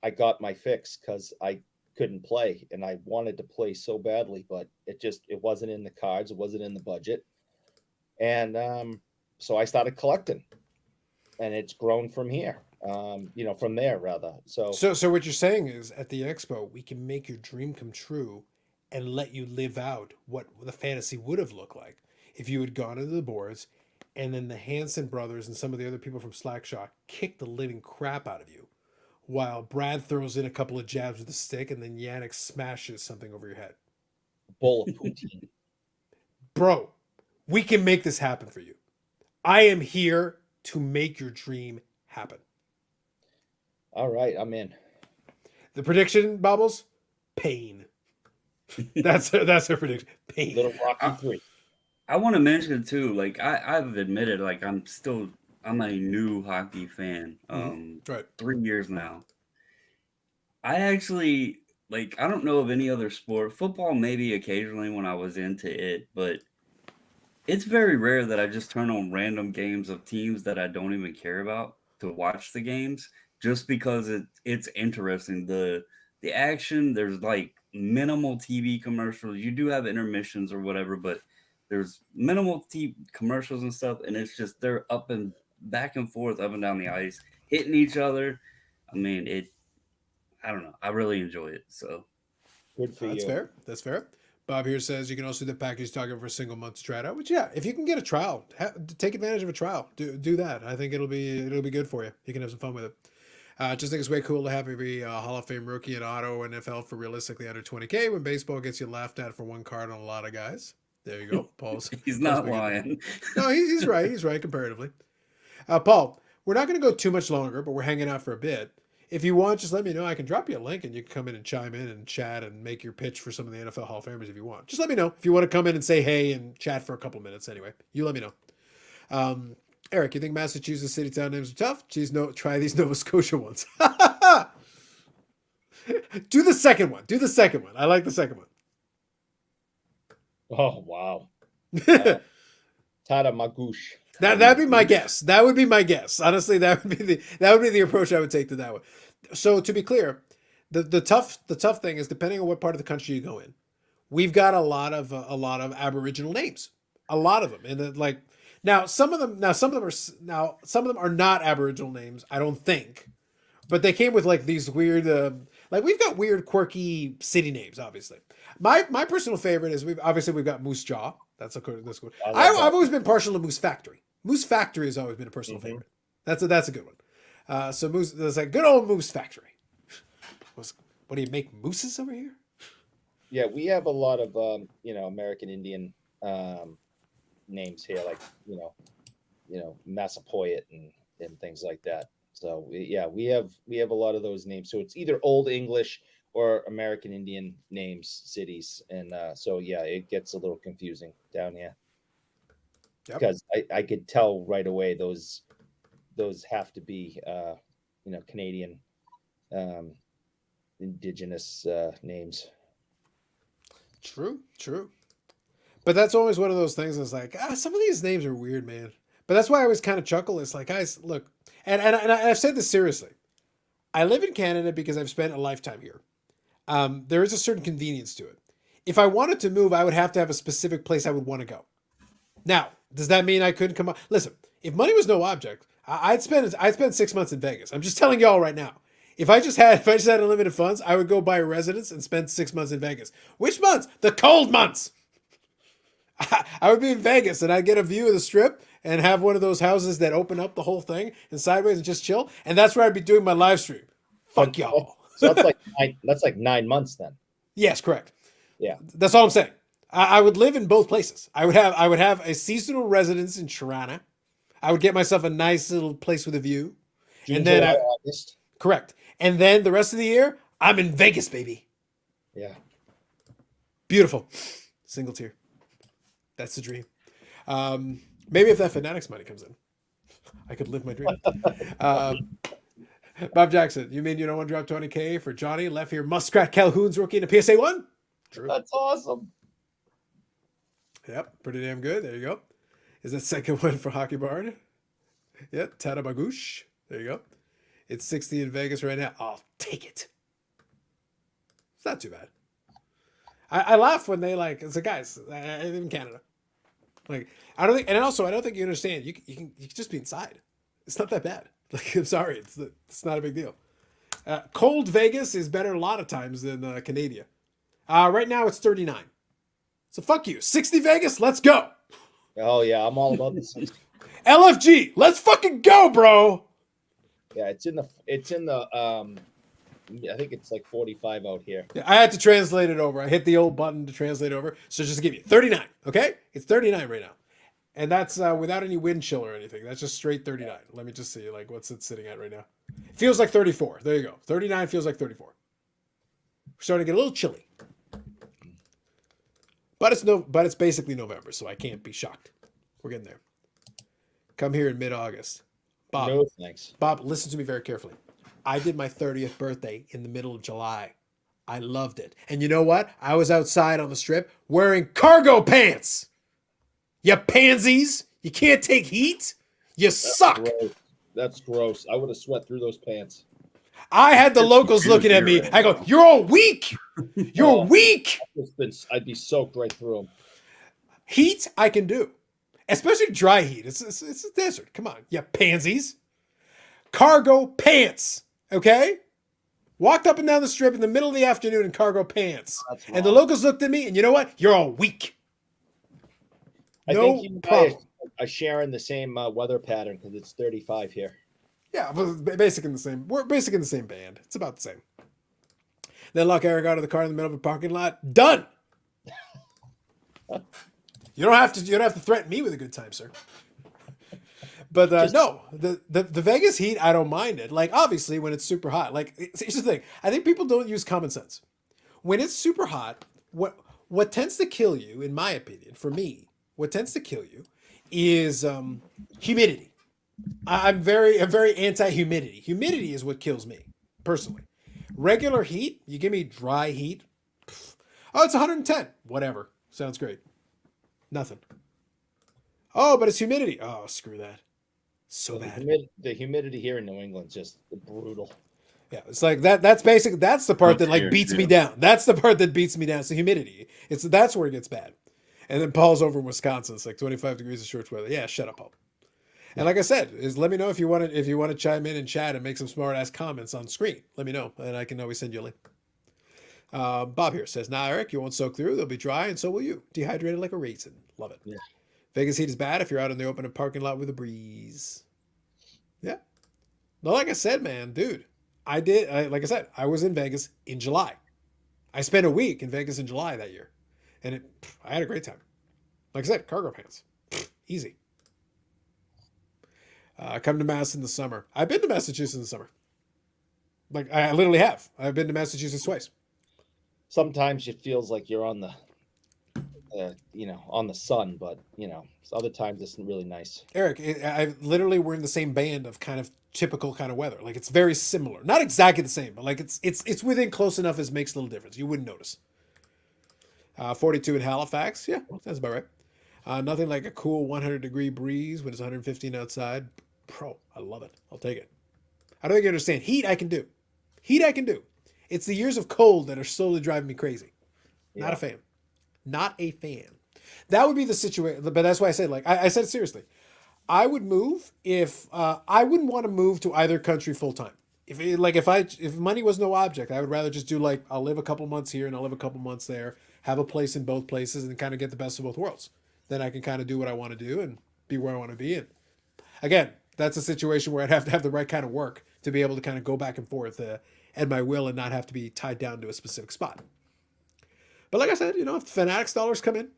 Speaker 3: I got my fix, because I couldn't play and I wanted to play so badly, but it wasn't in the cards, it wasn't in the budget. And so I started collecting, and it's grown from here. From there rather. So
Speaker 1: what you're saying is at the expo, we can make your dream come true and let you live out what the fantasy would have looked like if you had gone into the boards and then the Hanson brothers and some of the other people from Slackshot kicked the living crap out of you while Brad throws in a couple of jabs with a stick and then Yannick smashes something over your head.
Speaker 3: bowl of poutine.
Speaker 1: Bro, we can make this happen for you. I am here to make your dream happen.
Speaker 3: All right, I'm in.
Speaker 1: The prediction, Bobbles? Pain. That's her prediction. Pain.
Speaker 3: Little Rocky 3.
Speaker 4: I want to mention too, like I've admitted, like I'm a new hockey fan.
Speaker 1: Right.
Speaker 4: 3 years now. I actually like, I don't know of any other sport. Football maybe occasionally when I was into it, but it's very rare that I just turn on random games of teams that I don't even care about to watch the games, just because it's interesting. The action, there's like minimal TV commercials. You do have intermissions or whatever, but there's minimal commercials and stuff, and it's just they're up and back and forth, up and down the ice, hitting each other. I mean, I don't know. I really enjoy it. So
Speaker 3: Good for
Speaker 1: That's
Speaker 3: you.
Speaker 1: fair. That's fair. Bob here says you can also do the package talking for a single month to try it out. Which if you can get a trial, take advantage of a trial. Do that. I think it'll be good for you. You can have some fun with it. Just think it's way cool to have every Hall of Fame rookie in auto NFL for realistically under 20K when baseball gets you laughed at for one card on a lot of guys. There you go. Paul's.
Speaker 4: he's not lying.
Speaker 1: No, he's right. He's right comparatively. Paul, we're not going to go too much longer, but we're hanging out for a bit. If you want, just let me know. I can drop you a link and you can come in and chime in and chat and make your pitch for some of the NFL Hall of Famers if you want. Just let me know if you want to come in and say hey and chat for a couple minutes anyway. You let me know. Eric, you think Massachusetts city town names are tough? Try these Nova Scotia ones. Do the second one. Do the second one. I like the second one.
Speaker 3: Oh wow. Tada Magoosh.
Speaker 1: That'd be my guess. That would be my guess. Honestly, that would be the approach I would take to that one. So to be clear, the tough thing is depending on what part of the country you go in. We've got a lot of Aboriginal names, a lot of them, and like some of them are not Aboriginal names. I don't think, but they came with like these weird like we've got weird quirky city names. Obviously, my personal favorite is we've got Moose Jaw. That's good. I've always been partial to Moose Factory. Moose Factory has always been a personal favorite. That's a good one. So Moose, there's like good old Moose Factory. What do you make mooses over here?
Speaker 3: Yeah, we have a lot of American Indian names here, like Massapoit and things like that. So we have a lot of those names. So it's either Old English or American Indian names, cities, and so it gets a little confusing down here. Yep. Because I could tell right away those have to be Canadian indigenous names.
Speaker 1: True. But that's always one of those things that's like, some of these names are weird, man. But that's why I always kind of chuckle. It's like, guys, look, and I've said this seriously. I live in Canada because I've spent a lifetime here. There is a certain convenience to it. If I wanted to move, I would have to have a specific place I would want to go. Now, does that mean I couldn't come up? Listen, if money was no object, I'd spend 6 months in Vegas. I'm just telling y'all right now. If I just had unlimited funds, I would go buy a residence and spend 6 months in Vegas. Which months? The cold months. I would be in Vegas and I'd get a view of the strip and have one of those houses that open up the whole thing and sideways and just chill. And that's where I'd be doing my live stream. Fuck y'all.
Speaker 3: So that's like 9 months then.
Speaker 1: Yes, correct.
Speaker 3: Yeah,
Speaker 1: that's all I'm saying. I would live in both places. I would have a seasonal residence in Toronto. I would get myself a nice little place with a view.
Speaker 3: June,
Speaker 1: and then
Speaker 3: July, August.
Speaker 1: Correct. And then the rest of the year, I'm in Vegas, baby.
Speaker 3: Yeah.
Speaker 1: Beautiful. Single tier. That's the dream. Maybe if that Fanatics money comes in, I could live my dream. Bob Jackson, you mean you don't want to drop 20K for Johnny left here Muskrat Calhoun's rookie in a PSA 1?
Speaker 3: True. That's awesome.
Speaker 1: Yep, pretty damn good. There you go. Is that second one for Hockey Bard? Yep, Tada Magoosh. There you go. It's 60 in Vegas right now. I'll take it. It's not too bad. I laugh when they like, it's like, guys, I live in Canada. Like, I don't think you understand. You can just be inside. It's not that bad. Like, I'm sorry. It's not a big deal. Cold Vegas is better a lot of times than Canada. Right now it's 39. So fuck you. 60 Vegas, let's go.
Speaker 3: Oh yeah, I'm all about this.
Speaker 1: LFG, let's fucking go, bro.
Speaker 3: Yeah, it's in the I think it's like 45 out here.
Speaker 1: Yeah, I had to translate it over. I hit the old button to translate over. So just to give you 39, okay? It's 39 right now. And that's without any wind chill or anything. That's just straight 39. Let me just see, like, what's it sitting at right now? It feels like 34. There you go. 39 feels like 34. We're starting to get a little chilly. But it's basically November, so I can't be shocked. We're getting there. Come here in mid-August. Bob,
Speaker 3: no, thanks.
Speaker 1: Bob, listen to me very carefully. I did my 30th birthday in the middle of July. I loved it. And you know what? I was outside on the strip wearing cargo pants. You pansies. You can't take heat. You suck.
Speaker 3: Gross. That's gross. I would have sweat through those pants.
Speaker 1: I had the locals looking at me. I go, you're all weak. You're weak.
Speaker 3: I'd be soaked right through them.
Speaker 1: Heat, I can do. Especially dry heat. It's a desert. Come on, you pansies. Cargo pants, okay? Walked up and down the strip in the middle of the afternoon in cargo pants. And the locals looked at me, and you know what? You're all weak.
Speaker 3: I think you guys are sharing the same weather pattern because it's 35 here.
Speaker 1: Yeah, but basically in the same. We're basically in the same band. It's about the same. Then lock Eric out of the car in the middle of a parking lot. Done. You don't have to threaten me with a good time, sir. But no, the Vegas heat, I don't mind it. Like, obviously, when it's super hot. Like, here's the thing. I think people don't use common sense. When it's super hot, what tends to kill you, in my opinion, for me, what tends to kill you is humidity. I'm very anti-humidity. Humidity is what kills me, personally. Regular heat, you give me dry heat. Oh, it's 110. Whatever. Sounds great. Nothing. Oh, but it's humidity. Oh, screw that. So bad.
Speaker 3: The humidity here in New England's just brutal.
Speaker 1: Yeah, it's like that. That's basic. That's the part that like
Speaker 4: Here,
Speaker 1: beats me
Speaker 4: too.
Speaker 1: down. That's the part that beats me down. It's the humidity. That's where it gets bad. And then Paul's over in Wisconsin. It's like 25 degrees of short weather. Yeah, shut up, Paul. And like I said, let me know if you want to chime in and chat and make some smart ass comments on screen. Let me know, and I can always send you a link. Bob here says, "Nah, Eric, you won't soak through. They'll be dry, and so will you. Dehydrated like a raisin. Love it.
Speaker 3: Yeah.
Speaker 1: Vegas heat is bad if you're out in the open parking lot with a breeze. Yeah. No, like I said, man, dude, like I said, I was in Vegas in July. I spent a week in Vegas in July that year, and I had a great time. Like I said, cargo pants, easy. Come to Mass in the summer. I've been to Massachusetts in the summer. Like I literally have. I've been to Massachusetts twice.
Speaker 3: Sometimes it feels like you're on the, on the sun, but other times it's really nice.
Speaker 1: Eric, I literally we're in the same band of kind of typical kind of weather. Like it's very similar, not exactly the same, but like it's within close enough as makes a little difference. You wouldn't notice. 42 in Halifax, yeah, that's about right. Nothing like a cool 100-degree breeze when it's 115 outside. Bro, I love it. I'll take it. I don't think you understand. Heat I can do. Heat I can do. It's the years of cold that are slowly driving me crazy. Not a fan. Not a fan. That would be the situation. But that's why I said, like, I said it seriously. I would move if I wouldn't want to move to either country full time. If money was no object, I would rather just do like I'll live a couple months here and I'll live a couple months there, have a place in both places, and kind of get the best of both worlds. Then I can kind of do what I want to do and be where I want to be. And again, that's a situation where I'd have to have the right kind of work to be able to kind of go back and forth at my will and not have to be tied down to a specific spot. But like I said, if Fanatics dollars come in,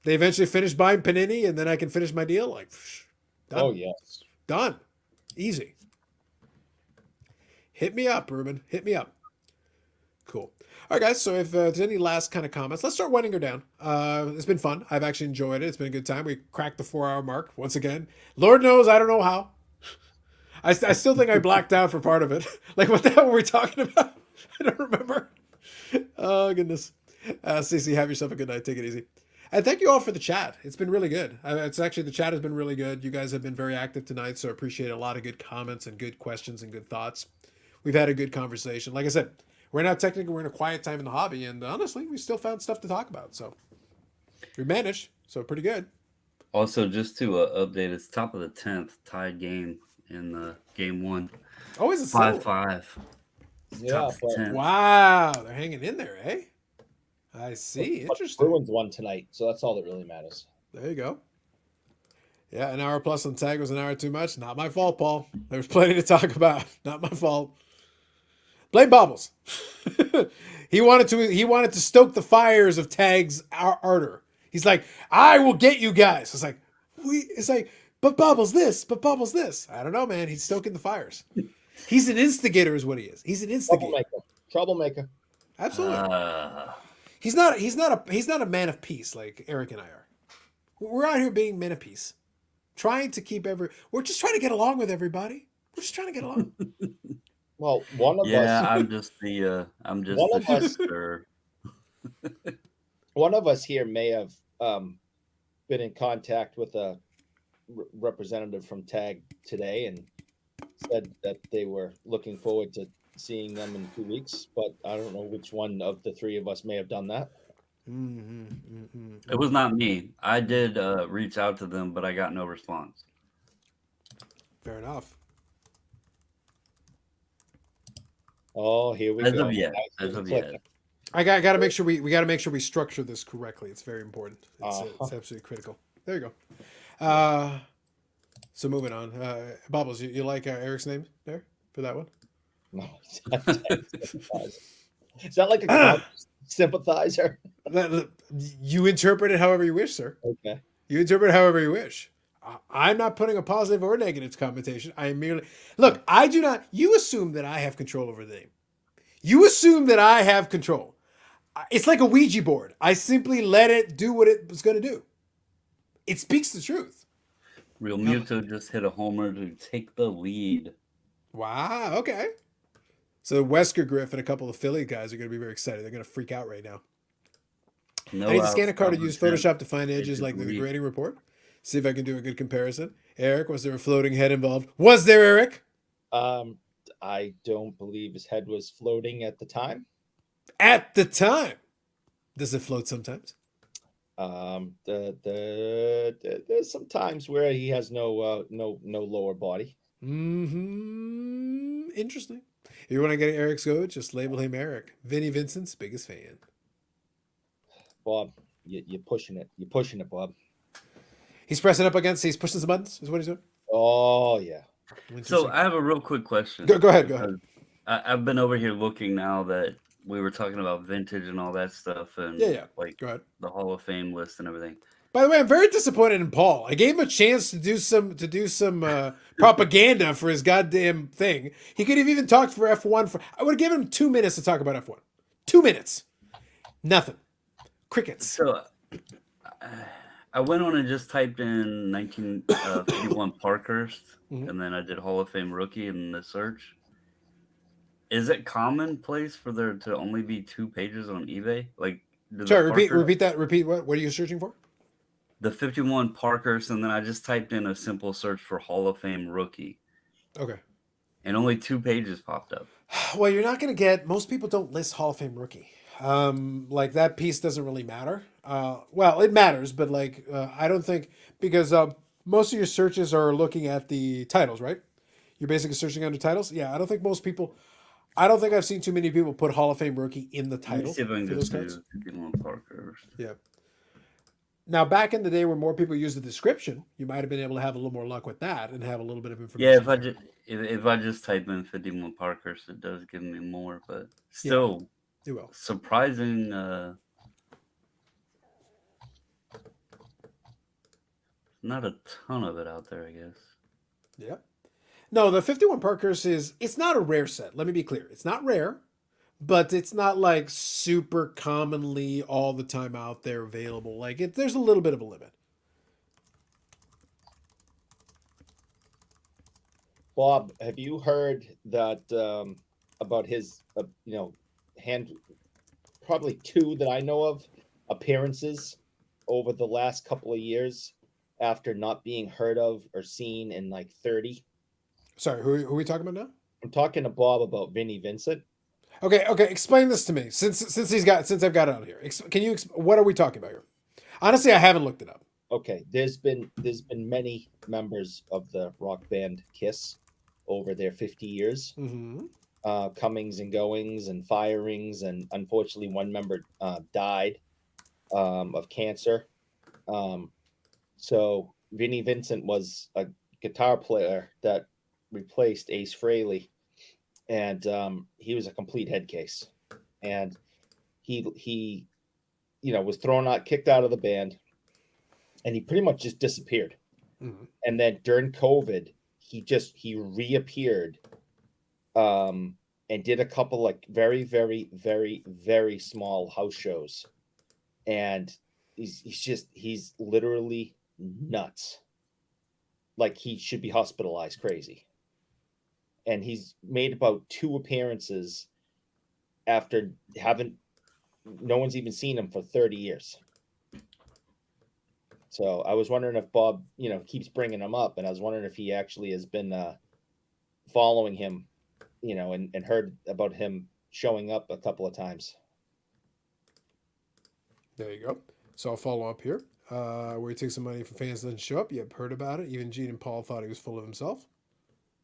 Speaker 1: they eventually finish buying Panini, and then I can finish my deal. Like, done.
Speaker 3: Oh yes,
Speaker 1: Done. Easy. Hit me up, Ruben. Hit me up. Cool. All right, guys. So if there's any last kind of comments, let's start winding her down. It's been fun. I've actually enjoyed it. It's been a good time. We cracked the 4-hour mark once again. Lord knows I don't know how. I still think I blacked out for part of it. Like, what the hell were we talking about? I don't remember. Oh, goodness. Cece, have yourself a good night. Take it easy. And thank you all for the chat. It's been really good. The chat has been really good. You guys have been very active tonight, so I appreciate a lot of good comments and good questions and good thoughts. We've had a good conversation. Like I said, we're in a quiet time in the hobby, and honestly, we still found stuff to talk about. So we managed, so pretty good.
Speaker 4: Also, just to update, it's top of the 10th, tied game in game 1.
Speaker 1: Oh, is it
Speaker 4: 5-5.
Speaker 3: yeah.
Speaker 4: Top
Speaker 3: But
Speaker 4: 10.
Speaker 1: Wow, they're hanging in there, eh? I see. Interesting.
Speaker 3: Bruins won tonight, so that's all that really matters.
Speaker 1: There you go. Yeah, an hour plus on tag was an hour too much. Not my fault, Paul. There was plenty to talk about. Not my fault. Blame Bobbles. He wanted to stoke the fires of Tag's ardor. He's like, I will get you guys. It's like, but Bobbles this, but Bobbles this. I don't know, man. He's stoking the fires. He's an instigator, is what he is. He's an instigator.
Speaker 3: Troublemaker.
Speaker 1: Absolutely. He's not a man of peace like Eric and I are. We're out here being men of peace, trying to keep we're just trying to get along with everybody. We're just trying to get along.
Speaker 3: Well, one of us.
Speaker 4: Yeah, I'm just the sister.
Speaker 3: One of us here may have been in contact with a representative from TAG today and said that they were looking forward to seeing them in 2 weeks, but I don't know which one of the three of us may have done that.
Speaker 4: It was not me. I did reach out to them, but I got no response.
Speaker 1: Fair enough.
Speaker 3: Oh, here we
Speaker 4: As
Speaker 3: go.
Speaker 4: of yet.
Speaker 3: Nice.
Speaker 4: As of
Speaker 3: Click.
Speaker 4: yet.
Speaker 1: I got to make sure we got to make sure we structure this correctly. It's very important. It's absolutely critical. There you go. So moving on. Bobbles, you like Eric's name there for that one?
Speaker 3: No, it's not like a sympathizer.
Speaker 1: You interpret it however you wish, sir.
Speaker 3: Okay.
Speaker 1: You interpret it however you wish. I'm not putting a positive or negative connotation. I merely look. I do not. You assume that I have control over the name. You assume that I have control. It's like a Ouija board. I simply let it do what it was going to do. It speaks the truth.
Speaker 4: Real Muto just hit a homer to take the lead.
Speaker 1: Wow. Okay. So Wesker Griff and a couple of Philly guys are going to be very excited. They're going to freak out right now.
Speaker 4: No
Speaker 1: I need to
Speaker 4: outs,
Speaker 1: scan a card to
Speaker 4: double
Speaker 1: use
Speaker 4: check,
Speaker 1: Photoshop to find
Speaker 4: they
Speaker 1: edges
Speaker 4: took
Speaker 1: like
Speaker 4: the
Speaker 1: the
Speaker 4: lead.
Speaker 1: grading report. See if I can do a good comparison. Eric, was there a floating head involved? Was there, Eric?
Speaker 3: I don't believe his head was floating at the time.
Speaker 1: At the time. Does it float sometimes?
Speaker 3: There's some times where he has no lower body.
Speaker 1: Mm-hmm. Interesting. If you want to get Eric's go, just label him Eric. Vinny Vincent's biggest fan.
Speaker 3: Bob, you're pushing it. You're pushing it, Bob.
Speaker 1: He's pressing up against. He's pushing some buttons. Is what he's doing.
Speaker 3: Oh yeah.
Speaker 4: So
Speaker 1: Interesting.
Speaker 4: I have a real quick question.
Speaker 1: Go ahead. Go ahead.
Speaker 4: because I've been over here looking now that we were talking about vintage and all that stuff, and
Speaker 1: Yeah.
Speaker 4: like
Speaker 1: Go ahead.
Speaker 4: the Hall of Fame list and everything.
Speaker 1: By the way, I'm very disappointed in Paul. I gave him a chance to do some propaganda for his goddamn thing. He could have even talked for F1. I would have given him 2 minutes to talk about F1. 2 minutes. Nothing. Crickets.
Speaker 4: So I went on and just typed in 1951 Parkhurst,
Speaker 1: Mhm.
Speaker 4: and then I did Hall of Fame rookie in the search. Is it commonplace for there to only be 2 pages on eBay? Like,
Speaker 1: Sorry, repeat that. Repeat what? What are you searching for?
Speaker 4: The 51 Parkhurst, and then I just typed in a simple search for Hall of Fame rookie,
Speaker 1: Okay.
Speaker 4: and only 2 pages popped up.
Speaker 1: Well, you're not going to get. Most people don't list Hall of Fame rookie. Like that piece doesn't really matter. Well, it matters, but like I don't think because most of your searches are looking at the titles, right? You're basically searching under titles. Yeah, I don't think most people. I don't think I've seen too many people put Hall of Fame rookie in the
Speaker 4: Let me
Speaker 1: title
Speaker 4: see if I can
Speaker 1: for those
Speaker 4: just
Speaker 1: cards.
Speaker 4: do 51 Parkhurst.
Speaker 1: Yeah. Now, back in the day where more people used the description, you might have been able to have a little more luck with that and have a little bit of information.
Speaker 4: Yeah, if
Speaker 1: there.
Speaker 4: if I just type in 51 Parkhurst, it does give me more, but still
Speaker 1: You will.
Speaker 4: surprising. Not a ton of it out there, I guess.
Speaker 1: Yeah. No, the 51 Parkhurst it's not a rare set. Let me be clear. It's not rare, but it's not like super commonly all the time out there available. Like there's a little bit of a limit.
Speaker 3: Bob, have you heard that about his probably 2 that I know of appearances over the last couple of years after not being heard of or seen in like 30?
Speaker 1: Sorry, who are we talking about now?
Speaker 3: I'm talking to Bob about Vinny Vincent.
Speaker 1: Okay, explain this to me. Since I've got it on here. What are we talking about here? Honestly, I haven't looked it up.
Speaker 3: Okay, there's been many members of the rock band Kiss over their 50 years.
Speaker 1: Mm-hmm.
Speaker 3: Comings and goings and firings, and unfortunately one member died of cancer. So Vinny Vincent was a guitar player that replaced Ace Frehley, and he was a complete head case, and he was kicked out of the band, and he pretty much just disappeared.
Speaker 1: Mm-hmm.
Speaker 3: And then during COVID, he reappeared and did a couple like very, very, very, very small house shows. And he's literally nuts. Like he should be hospitalized crazy. And he's made about 2 appearances after no one's even seen him for 30 years. So I was wondering if Bob, keeps bringing him up, and I was wondering if he actually has been following him, and heard about him showing up a couple of times.
Speaker 1: There you go. So I'll follow up here. Where he takes some money from fans doesn't show up. You've heard about it. Even Gene and Paul thought he was full of himself.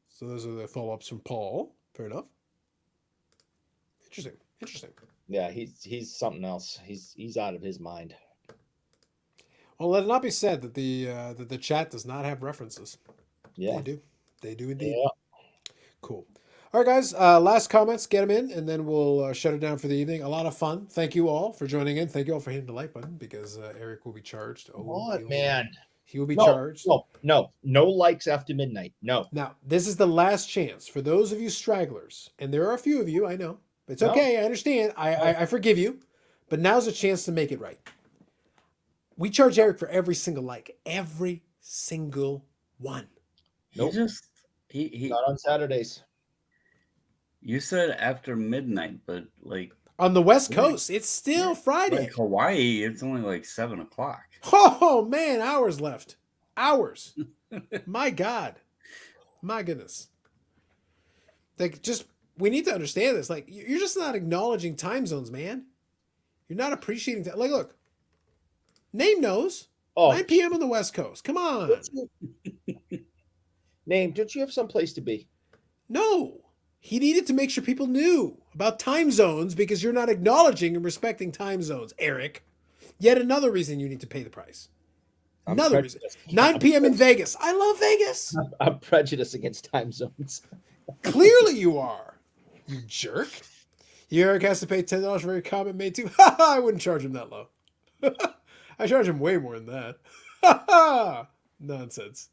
Speaker 1: So those are the follow-ups from Paul. Fair enough. Interesting.
Speaker 3: Yeah, he's something else. He's out of his mind.
Speaker 1: Well, let it not be said that the chat does not have references.
Speaker 3: Yeah,
Speaker 1: They do indeed.
Speaker 3: Yeah.
Speaker 1: Cool. All right, guys. Last comments, get them in, and then we'll shut it down for the evening. A lot of fun. Thank you all for joining in. Thank you all for hitting the like button because Eric will be charged.
Speaker 3: What, man?
Speaker 1: He will be charged.
Speaker 3: No likes after midnight. No.
Speaker 1: Now, this is the last chance for those of you stragglers, and there are a few of you, I know. It's okay. I understand. I forgive you, but now's a chance to make it right. We charge Eric for every single like. Every single One.
Speaker 4: He
Speaker 3: Nope.
Speaker 4: just he.
Speaker 3: Not on Saturdays.
Speaker 4: You said after midnight, but like
Speaker 1: On the West
Speaker 4: Right.
Speaker 1: Coast, it's still Friday.
Speaker 4: like Hawaii, it's only like 7 o'clock.
Speaker 1: Oh man, hours left. Hours. My God. My goodness. Like, just we need to understand this. Like, you're just not acknowledging time zones, man. You're not appreciating that. Like, look, Name knows.
Speaker 3: Oh,
Speaker 1: 9 p.m. on the West Coast. Come on.
Speaker 3: Name, don't you have some place to be?
Speaker 1: No. He needed to make sure people knew about time zones because you're not acknowledging and respecting time zones, Eric. Yet another reason you need to pay the price. Another reason. 9 p.m. in Vegas. I love Vegas.
Speaker 3: I'm prejudiced against time zones.
Speaker 1: Clearly you are. You jerk. Eric has to pay $10 for every comment made too. I wouldn't charge him that low. I charge him way more than that. Nonsense.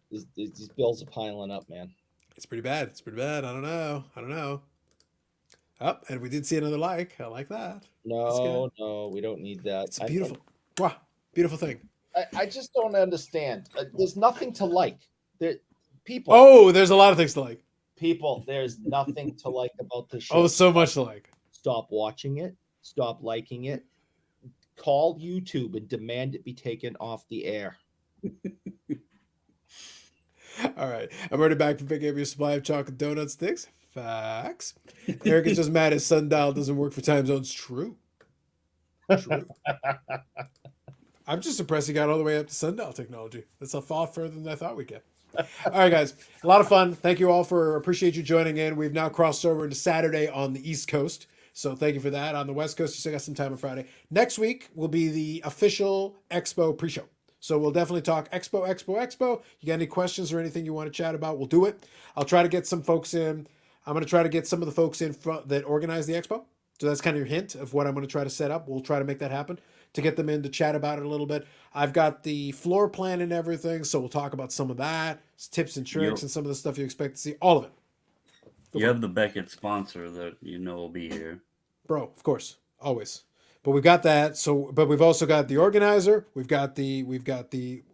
Speaker 3: These bills are piling up, man.
Speaker 1: It's pretty bad. It's pretty bad. I don't know. Oh, and we did see another like. I like that.
Speaker 3: No, we don't need that.
Speaker 1: It's beautiful. Wow. Beautiful thing.
Speaker 3: I just don't understand. There's nothing to like. People.
Speaker 1: Oh, there's a lot of things to like.
Speaker 3: People, there's nothing to like about the show.
Speaker 1: Oh, so much to like.
Speaker 3: Stop watching it. Stop liking it. Call YouTube and demand it be taken off the air.
Speaker 1: All right. I'm already back from picking up your supply of chocolate donut sticks. Facts. Eric is just mad his sundial doesn't work for time zones. True. I'm just impressed he got all the way up to sundial technology. That's a far further than I thought we'd get. All right, guys. A lot of fun. Thank you all appreciate you joining in. We've now crossed over into Saturday on the East Coast. So thank you for that. On the West Coast, you still got some time on Friday. Next week will be the official Expo pre-show. So we'll definitely talk Expo. You got any questions or anything you want to chat about, we'll do it. I'll try to get some folks in. I'm going to try to get some of the folks in that organize the Expo. So that's kind of your hint of what I'm going to try to set up. We'll try to make that happen to get them in to chat about it a little bit. I've got the floor plan and everything, so we'll talk about some of that, tips and tricks, and some of the stuff you expect to see. All of it.
Speaker 4: You have the Beckett sponsor that you know will be here. Bro,
Speaker 1: of course. Always. But we've got that. But we've also got the organizer. We've got the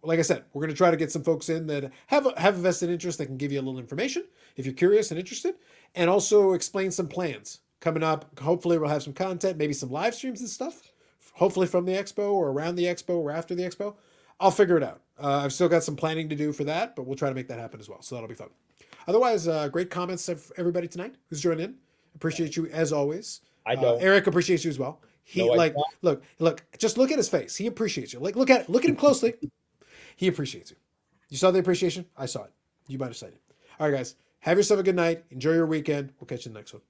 Speaker 1: like I said, we're going to try to get some folks in that have a vested interest that can give you a little information if you're curious and interested, and also explain some plans coming up. Hopefully we'll have some content, maybe some live streams and stuff. Hopefully from the expo or around the expo or after the expo. I'll figure it out. I've still got some planning to do for that, but we'll try to make that happen as well. So that'll be fun. Otherwise, great comments of everybody tonight who's joined in. Appreciate you as always.
Speaker 3: I don't.
Speaker 1: Eric appreciates you as well. Look, just look at his face. He appreciates you. Like, look at him closely. He appreciates you. You saw the appreciation? I saw it. You might have seen it. All right, guys. Have yourself a good night. Enjoy your weekend. We'll catch you in the next one.